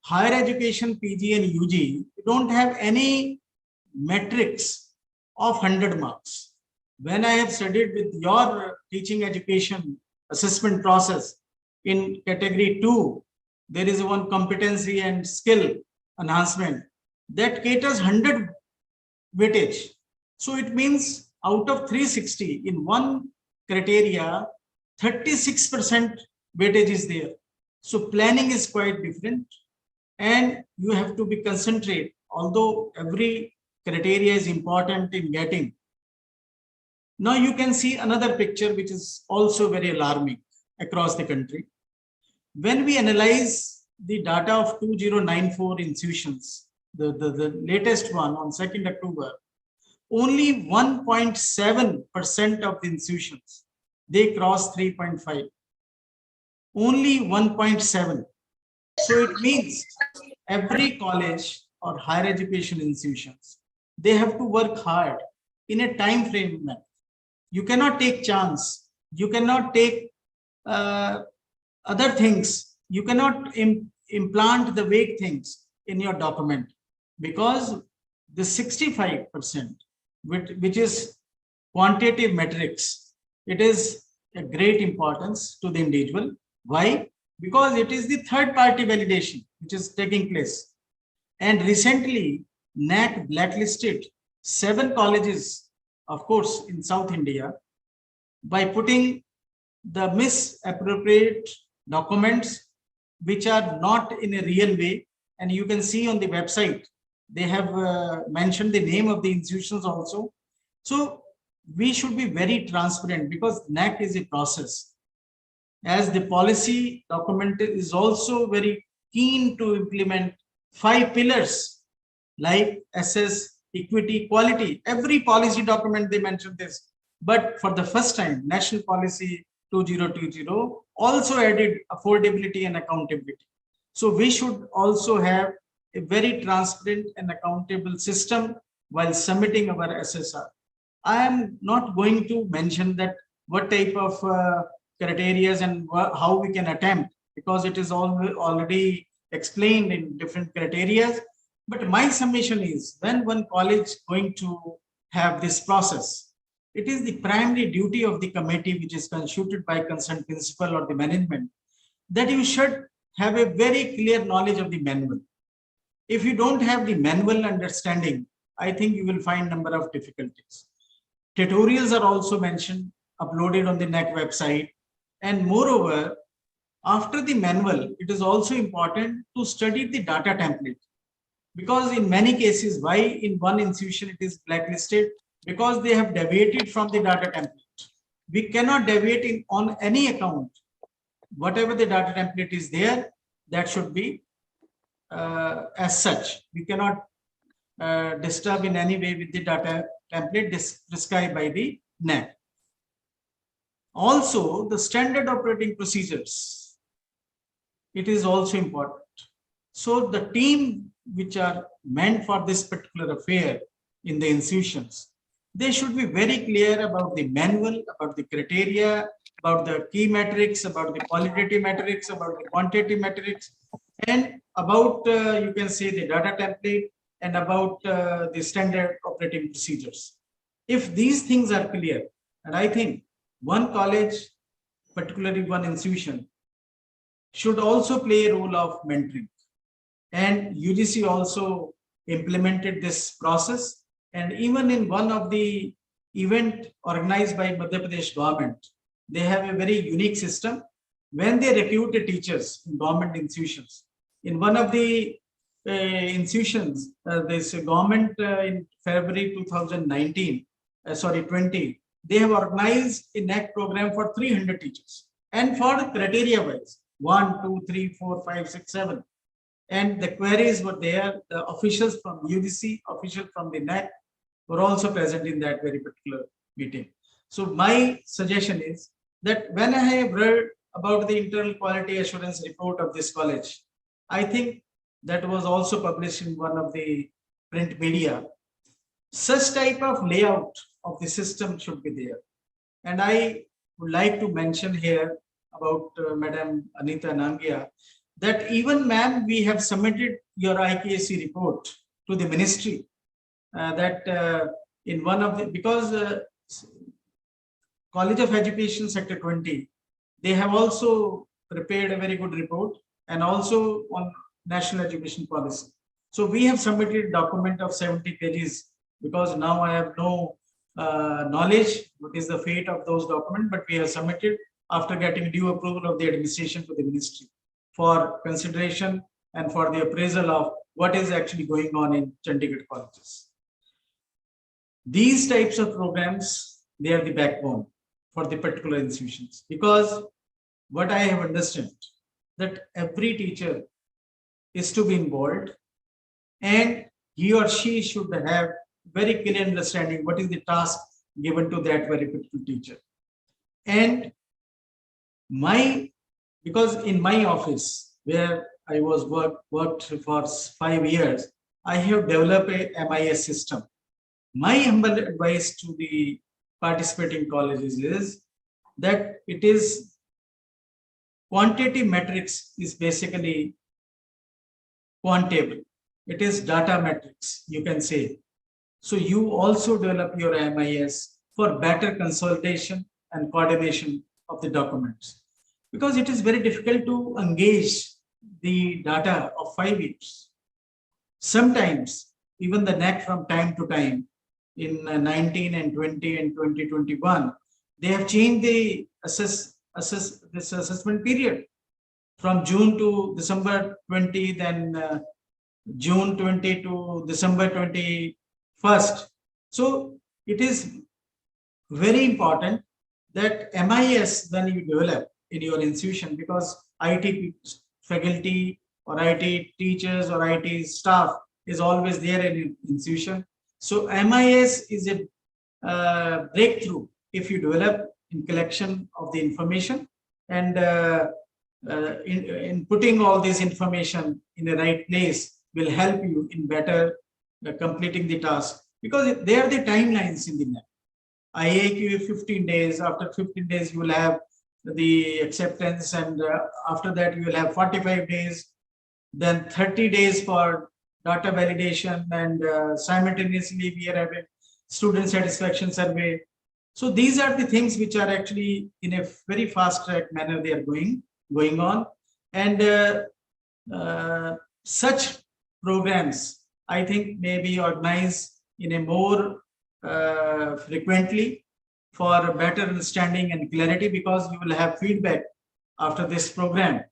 higher education, PG and UG, you don't have any metrics of 100 marks. When I have studied with your teaching education assessment process in category 2, there is one competency and skill enhancement that caters 100 weightage. So it means out of 360 in one criteria, 36% weightage is there. So planning is quite different, and you have to be concentrate, although every criteria is important in getting. Now you can see another picture which is also very alarming across the country. When we analyze the data of 2094 institutions, the latest one on 2nd October, only 1.7% of the institutions, they cross 3.5. Only 1.7. So it means every college or higher education institutions, they have to work hard in a time frame manner. You cannot take chance. You cannot take other things. You cannot implant the vague things in your document, because the 65%, which is quantitative metrics, it is a great importance to the individual. Why? Because it is the third party validation which is taking place. And recently, NAAC blacklisted 7 colleges, of course, in South India, by putting the misappropriate documents which are not in a real way. And you can see on the website They have mentioned the name of the institutions also. So we should be very transparent because NAAC is a process. As the policy document is also very keen to implement 5 pillars like assess, equity, quality. Every policy document they mentioned this. But for the first time, National Policy 2020 also added affordability and accountability. So we should also have a very transparent and accountable system while submitting our SSR. I am not going to mention that what type of criteria and how we can attempt, because it is already explained in different criteria. But my submission is when one college going to have this process, it is the primary duty of the committee which is constituted by concerned principal or the management that you should have a very clear knowledge of the manual. If you don't have the manual understanding, I think you will find number of difficulties. Tutorials are also mentioned, uploaded on the NAAC website. And moreover, after the manual, it is also important to study the data template. Because in many cases, why in one institution it is blacklisted? Because they have deviated from the data template. We cannot deviate on any account. Whatever the data template is there, that should be as such. We cannot disturb in any way with the data template prescribed by the NAAC. Also, the standard operating procedures, it is also important. So the team which are meant for this particular affair in the institutions, they should be very clear about the manual, about the criteria, about the key metrics, about the qualitative metrics, about the quantitative metrics, and about, you can say, the data template, and about the standard operating procedures. If these things are clear, and I think one college, particularly one institution, should also play a role of mentoring. And UGC also implemented this process. And even in one of the event organized by Madhya Pradesh government, they have a very unique system. When they recruit the teachers in government institutions, in one of the institutions, this government in February 2020, they have organized a NAAC program for 300 teachers. And for the criteria wise, 1, 2, 3, 4, 5, 6, 7. And the queries were there. The officials from UGC, officials from the NAAC were also present in that very particular meeting. So my suggestion is that when I have read about the internal quality assurance report of this college, I think that was also published in one of the print media. Such type of layout of the system should be there. And I would like to mention here about Madam Anita Nangia, that even ma'am, we have submitted your IKSC report to the ministry in one of the, because College of Education Sector 20, they have also prepared a very good report and also on national education policy. So we have submitted a document of 70 pages because now I have no knowledge what is the fate of those documents, but we have submitted after getting due approval of the administration to the ministry for consideration and for the appraisal of what is actually going on in Chandigarh colleges. These types of programs, they are the backbone for the particular institutions, because what I have understood that every teacher is to be involved and he or she should have very clear understanding what is the task given to that very particular teacher. And because in my office where I was worked for 5 years, I have developed a MIS system. My humble advice to the participating colleges is that it is quantitative metrics is basically quantable. It is data metrics, you can say. So you also develop your MIS for better consolidation and coordination of the documents, because it is very difficult to engage the data of 5 years. Sometimes even the NAAC from time to time in 19 and 20 and 2021, they have changed the assessment period from June to December 20, then June 20 to December 21st. So it is very important that MIS when you develop in your institution, because IT faculty or IT teachers or IT staff is always there in your institution. So MIS is a breakthrough if you develop in collection of the information and in putting all this information in the right place will help you in better completing the task, because there are the timelines in the NAAC. IAQ 15 days, after 15 days you will have the acceptance, and after that you will have 45 days, then 30 days for data validation, and simultaneously we are having student satisfaction survey. So these are the things which are actually in a very fast track manner they are going on, and such programs I think may be organized in a more frequently for better understanding and clarity, because you will have feedback after this program,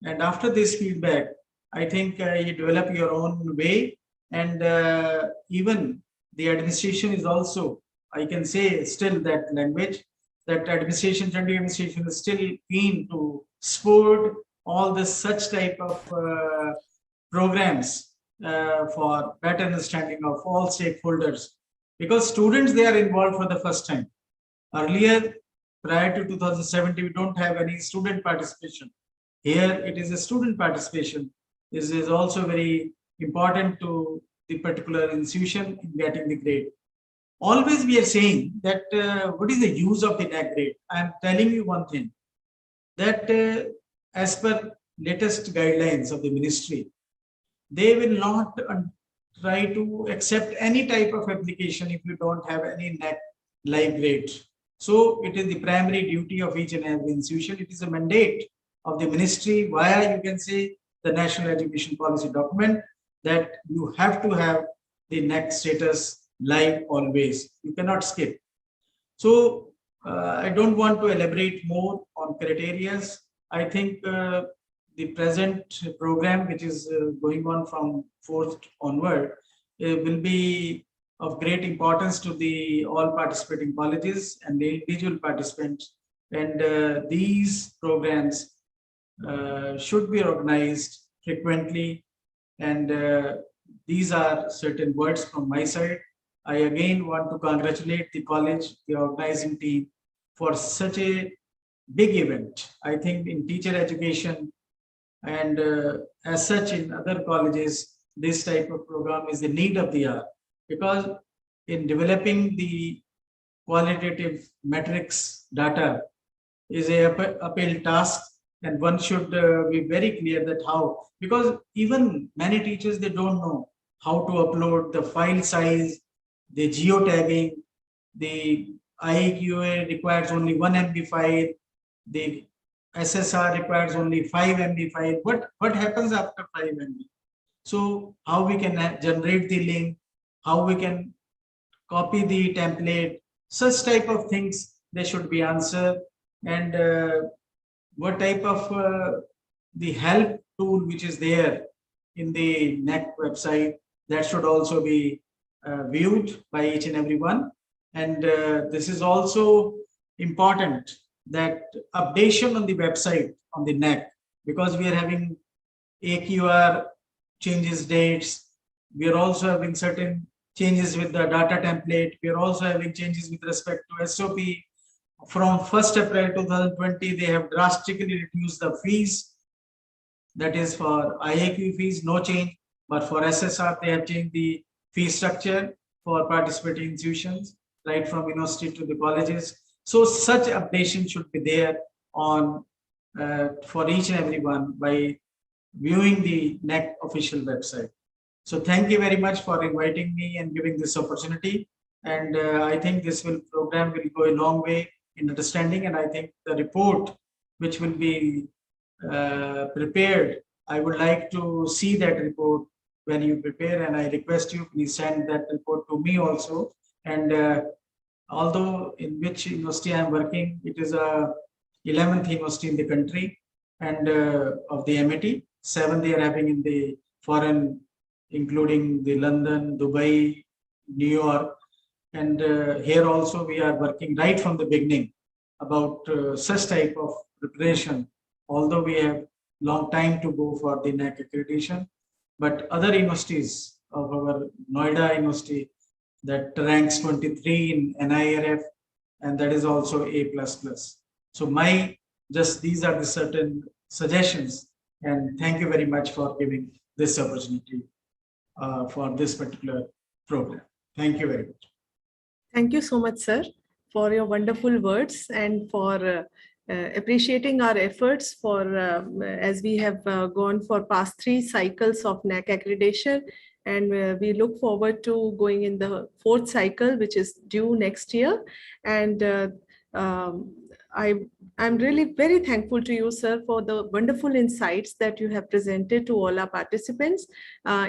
and after this feedback I think you develop your own way, and even the administration is also, I can say still that language, that administration, Chandigarh administration is still keen to support all this such type of programs for better understanding of all stakeholders, because students, they are involved for the first time. Earlier, prior to 2017, we don't have any student participation. Here it is a student participation. This is also very important to the particular institution in getting the grade. Always we are saying that what is the use of the NAAC grade? I am telling you one thing, that as per latest guidelines of the ministry, they will not try to accept any type of application if you don't have any NAAC live grade. So it is the primary duty of each and every institution. It is a mandate of the ministry via, you can say, the National Education Policy document, that you have to have the NAAC status live always. You cannot skip. So I don't want to elaborate more on criteria. I think the present program, which is going on from 4th onward, will be of great importance to the all participating colleges and the individual participants. And these programs should be organized frequently. And these are certain words from my side. I again want to congratulate the college, the organizing team, for such a big event. I think in teacher education and as such in other colleges, this type of program is the need of the hour, because in developing the qualitative metrics data is a uphill task, and one should be very clear that how, because even many teachers, they don't know how to upload the file size, the geotagging, the IAQA requires only 1 MB file, the SSR requires only 5 MB file. What happens after 5 MB? So how we can generate the link, how we can copy the template, such type of things they should be answered, and what type of the help tool which is there in the NAAC website, that should also be viewed by each and every one. And this is also important, that updation on the website on the NAAC, because we are having AQR changes dates. We are also having certain changes with the data template. We are also having changes with respect to SOP. From 1st April 2020, they have drastically reduced the fees. That is for IAQ fees, no change. But for SSR, they have changed the fee structure for participating institutions, right from university to the colleges. So such updation should be there on for each and every one by viewing the NAAC official website. So thank you very much for inviting me and giving this opportunity. And I think this program will go a long way in understanding. And I think the report which will be prepared, I would like to see that report when you prepare, and I request you please send that report to me also. And although in which university I am working, it is a 11th university in the country, and of the MIT, 7 they are having in the foreign including the London, Dubai, New York. And here also we are working right from the beginning about such type of preparation, although we have long time to go for the NAAC accreditation, but other universities of our Noida University that ranks 23 in NIRF, and that is also A++. So these are the certain suggestions, and thank you very much for giving this opportunity for this particular program. Thank you very much.
Thank you so much, sir, for your wonderful words and for appreciating our efforts for as we have gone for past 3 cycles of NAAC accreditation, and we look forward to going in the 4th cycle, which is due next year. And I'm really very thankful to you, sir, for the wonderful insights that you have presented to all our participants.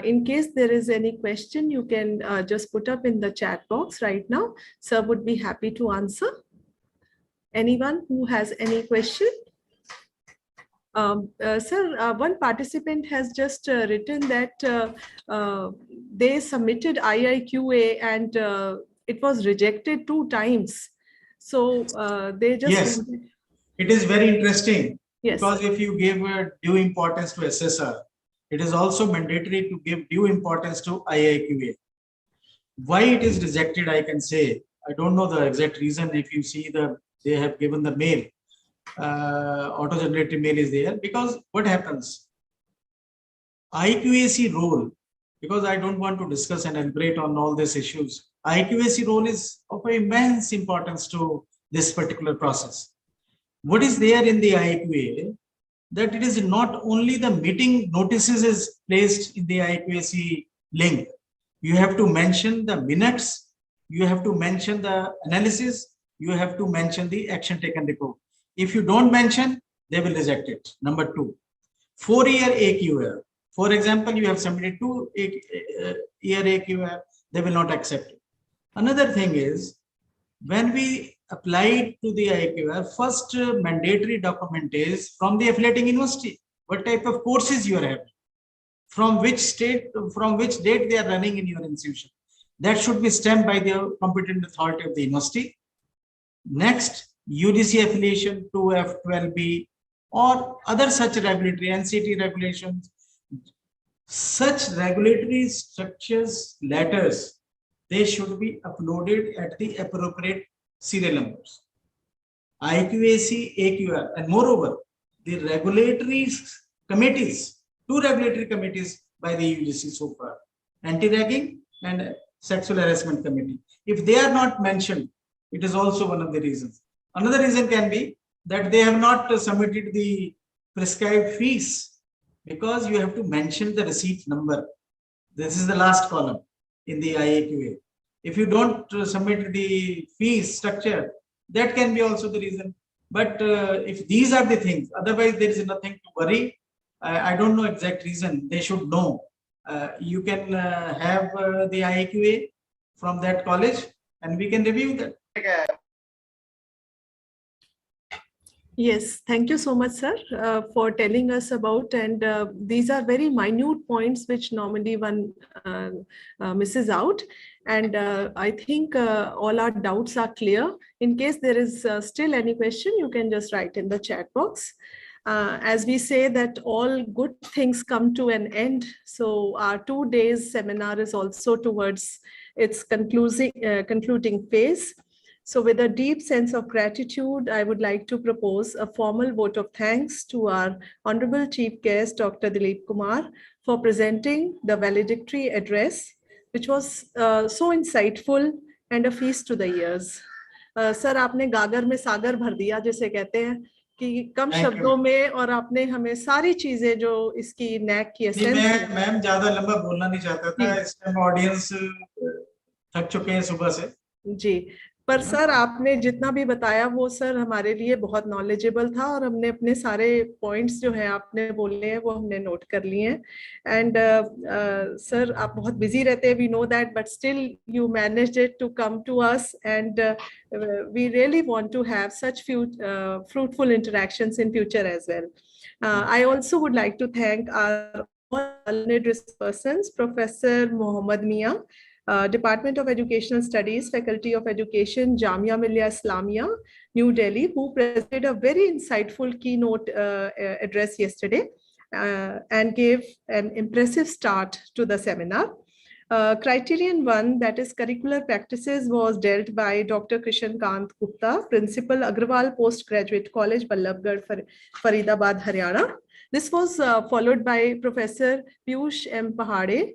In case there is any question, you can just put up in the chat box right now. Sir would be happy to answer. Anyone who has any question? Sir, one participant has just written that they submitted IIQA and it was rejected 2 times. So they just...
Yes, it is very interesting.
Yes.
Because if you give due importance to SSR, it is also mandatory to give due importance to IIQA. Why it is rejected, I can say. I don't know the exact reason. If you see they have given the mail, auto-generated mail is there, because what happens? IQAC role, because I don't want to discuss and elaborate on all these issues. IQAC role is of immense importance to this particular process. What is there in the IQA, that it is not only the meeting notices is placed in the IQAC link. You have to mention the minutes, you have to mention the analysis, you have to mention the action taken report. If you don't mention, they will reject it. Number 2, 4-year AQR. For example, you have submitted 2-year AQR, they will not accept it. Another thing is, when we applied to the IQR, first mandatory document is from the affiliating university. What type of courses you are having, from which state, from which date they are running in your institution. That should be stamped by the competent authority of the university. Next, UGC affiliation, 2F, 12B, or other such regulatory NCT regulations. Such regulatory structures, letters, they should be uploaded at the appropriate serial numbers. IQAC, AQR, and moreover, the regulatory committees, 2 regulatory committees by the UGC so far, anti-ragging and sexual harassment committee. If they are not mentioned, it is also one of the reasons. Another reason can be that they have not submitted the prescribed fees, because you have to mention the receipt number. This is the last column in the IAQA. If you don't submit the fees structure, that can be also the reason. But if these are the things, otherwise there is nothing to worry. I don't know exact reason. They should know. You can have the IAQA from that college, and we can review that.
Yes, thank you so much, sir, for telling us about, and these are very minute points which normally one misses out. And I think all our doubts are clear. In case there is still any question, you can just write in the chat box. As we say that all good things come to an end, so our 2 days seminar is also towards its concluding phase. So with a deep sense of gratitude, I would like to propose a formal vote of thanks to our Honorable Chief Guest, Dr. Dilip Kumar, for presenting the valedictory address, which was so insightful and a feast to the ears. Sir, आपने गागर में सागर भर दिया, जैसे कहते हैं, कि कम शब्दों में, और आपने हमें सारी चीजें जो इसकी NAAC की एसेंस है।
मैम ज्यादा लंबा बोलना नहीं चाहता था, इस टाइम ऑडियंस थक चुके हैं सुबह से।
जी, पर सर आपने जितना भी बताया वो सर हमारे लिए बहुत नॉलेजेबल था, और हमने अपने सारे पॉइंट्स जो हैं आपने बोले हैं वो हमने नोट कर लिए हैं। एंड सर आप बहुत बिजी रहते हैं, we know that, but still you managed it to come to us, and we really want to have such fruitful interactions in future as well. I also would like to thank our
learned persons, Professor Mohammad Mia, Department of Educational Studies, Faculty of Education, Jamia Millia Islamia, New Delhi, who presented a very insightful keynote address yesterday and gave an impressive start to the seminar. Criterion 1, that is curricular practices, was dealt by Dr. Krishan Kant Gupta, Principal, Agrawal Postgraduate College, Ballabgarh, Faridabad, Haryana. This was followed by Professor Piyush M. Pahade,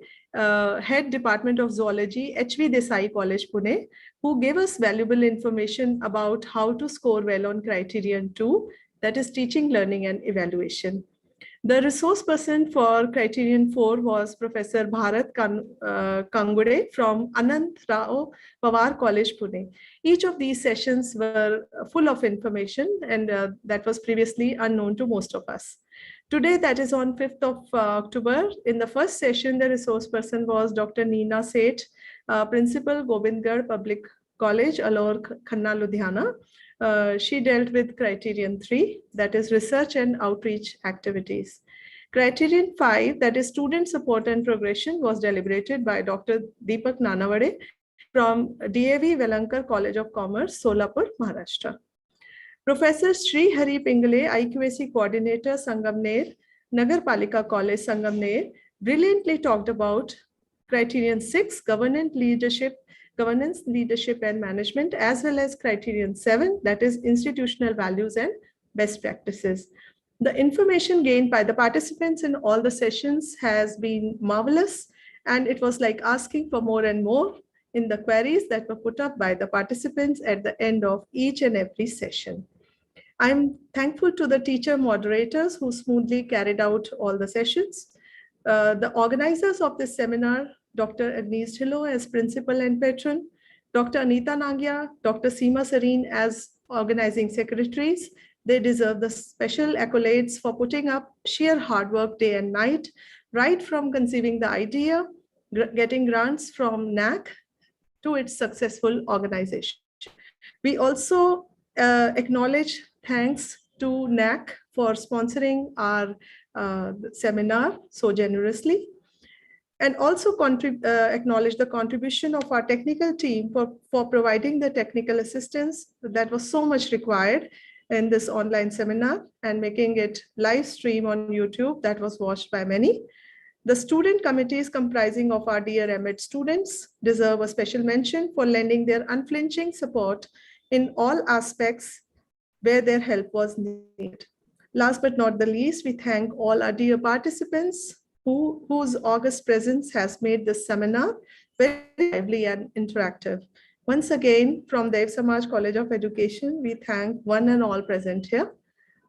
Head Department of Zoology, H.V. Desai College, Pune, who gave us valuable information about how to score well on Criterion 2, that is teaching, learning, and evaluation. The resource person for Criterion 4 was Professor Bharat Kangode from Anant Rao Pawar College, Pune. Each of these sessions were full of information, and that was previously unknown to most of us. Today, that is on 5th of October, in the first session, the resource person was Dr. Neena Seth, Principal, Gobindgarh Public College, Alor, Khanna, Ludhiana. She dealt with Criterion 3, that is research and outreach activities. Criterion 5, that is student support and progression, was deliberated by Dr. Deepak Nanavade from DAV Velankar College of Commerce, Solapur, Maharashtra. Professor Sri Hari Pingle, IQAC Coordinator, Sangamner, Nagar Palika College, Sangamner, brilliantly talked about Criterion 6, governance, leadership, and management, as well as Criterion 7, that is institutional values and best practices. The information gained by the participants in all the sessions has been marvelous, and it was like asking for more and more in the queries that were put up by the participants at the end of each and every session. I'm thankful to the teacher moderators who smoothly carried out all the sessions. The organizers of this seminar, Dr. Agnes Dhillon as principal and patron, Dr. Anita Nangia, Dr. Seema Sareen as organizing secretaries. They deserve the special accolades for putting up sheer hard work day and night, right from conceiving the idea, getting grants from NAAC to its successful organization. We also acknowledge thanks to NAAC for sponsoring our seminar so generously, and also acknowledge the contribution of our technical team for providing the technical assistance that was so much required in this online seminar and making it live stream on YouTube that was watched by many. The student committees comprising of our dear MEd students deserve a special mention for lending their unflinching support in all aspects where their help was needed. Last but not the least, we thank all our dear participants whose august presence has made this seminar very lively and interactive. Once again, from Dev Samaj College of Education, we thank one and all present here.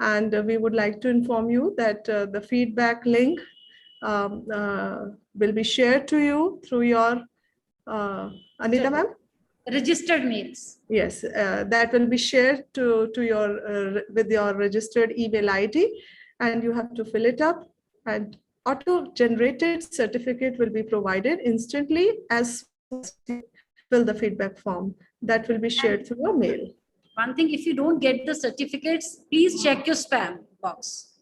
And we would like to inform you that the feedback link will be shared to you through your, Anita ma'am?
Registered mails.
Yes, that will be shared to your with your registered email ID, and you have to fill it up, and auto-generated certificate will be provided instantly as you fill the feedback form. That will be shared through a mail.
One thing, if you don't get the certificates, please check your spam box.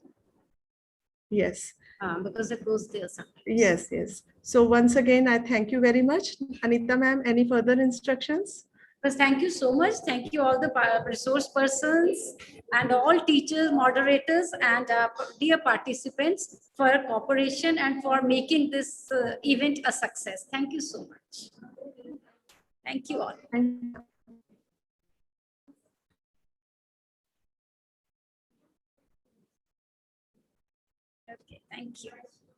Yes.
Because it goes there sometimes.
Yes, yes. So once again, I thank you very much. Anita ma'am, any further instructions?
Yes, thank you so much. Thank you all the resource persons and all teachers, moderators, and dear participants for your cooperation and for making this event a success. Thank you so much. Thank you all. Okay, thank you.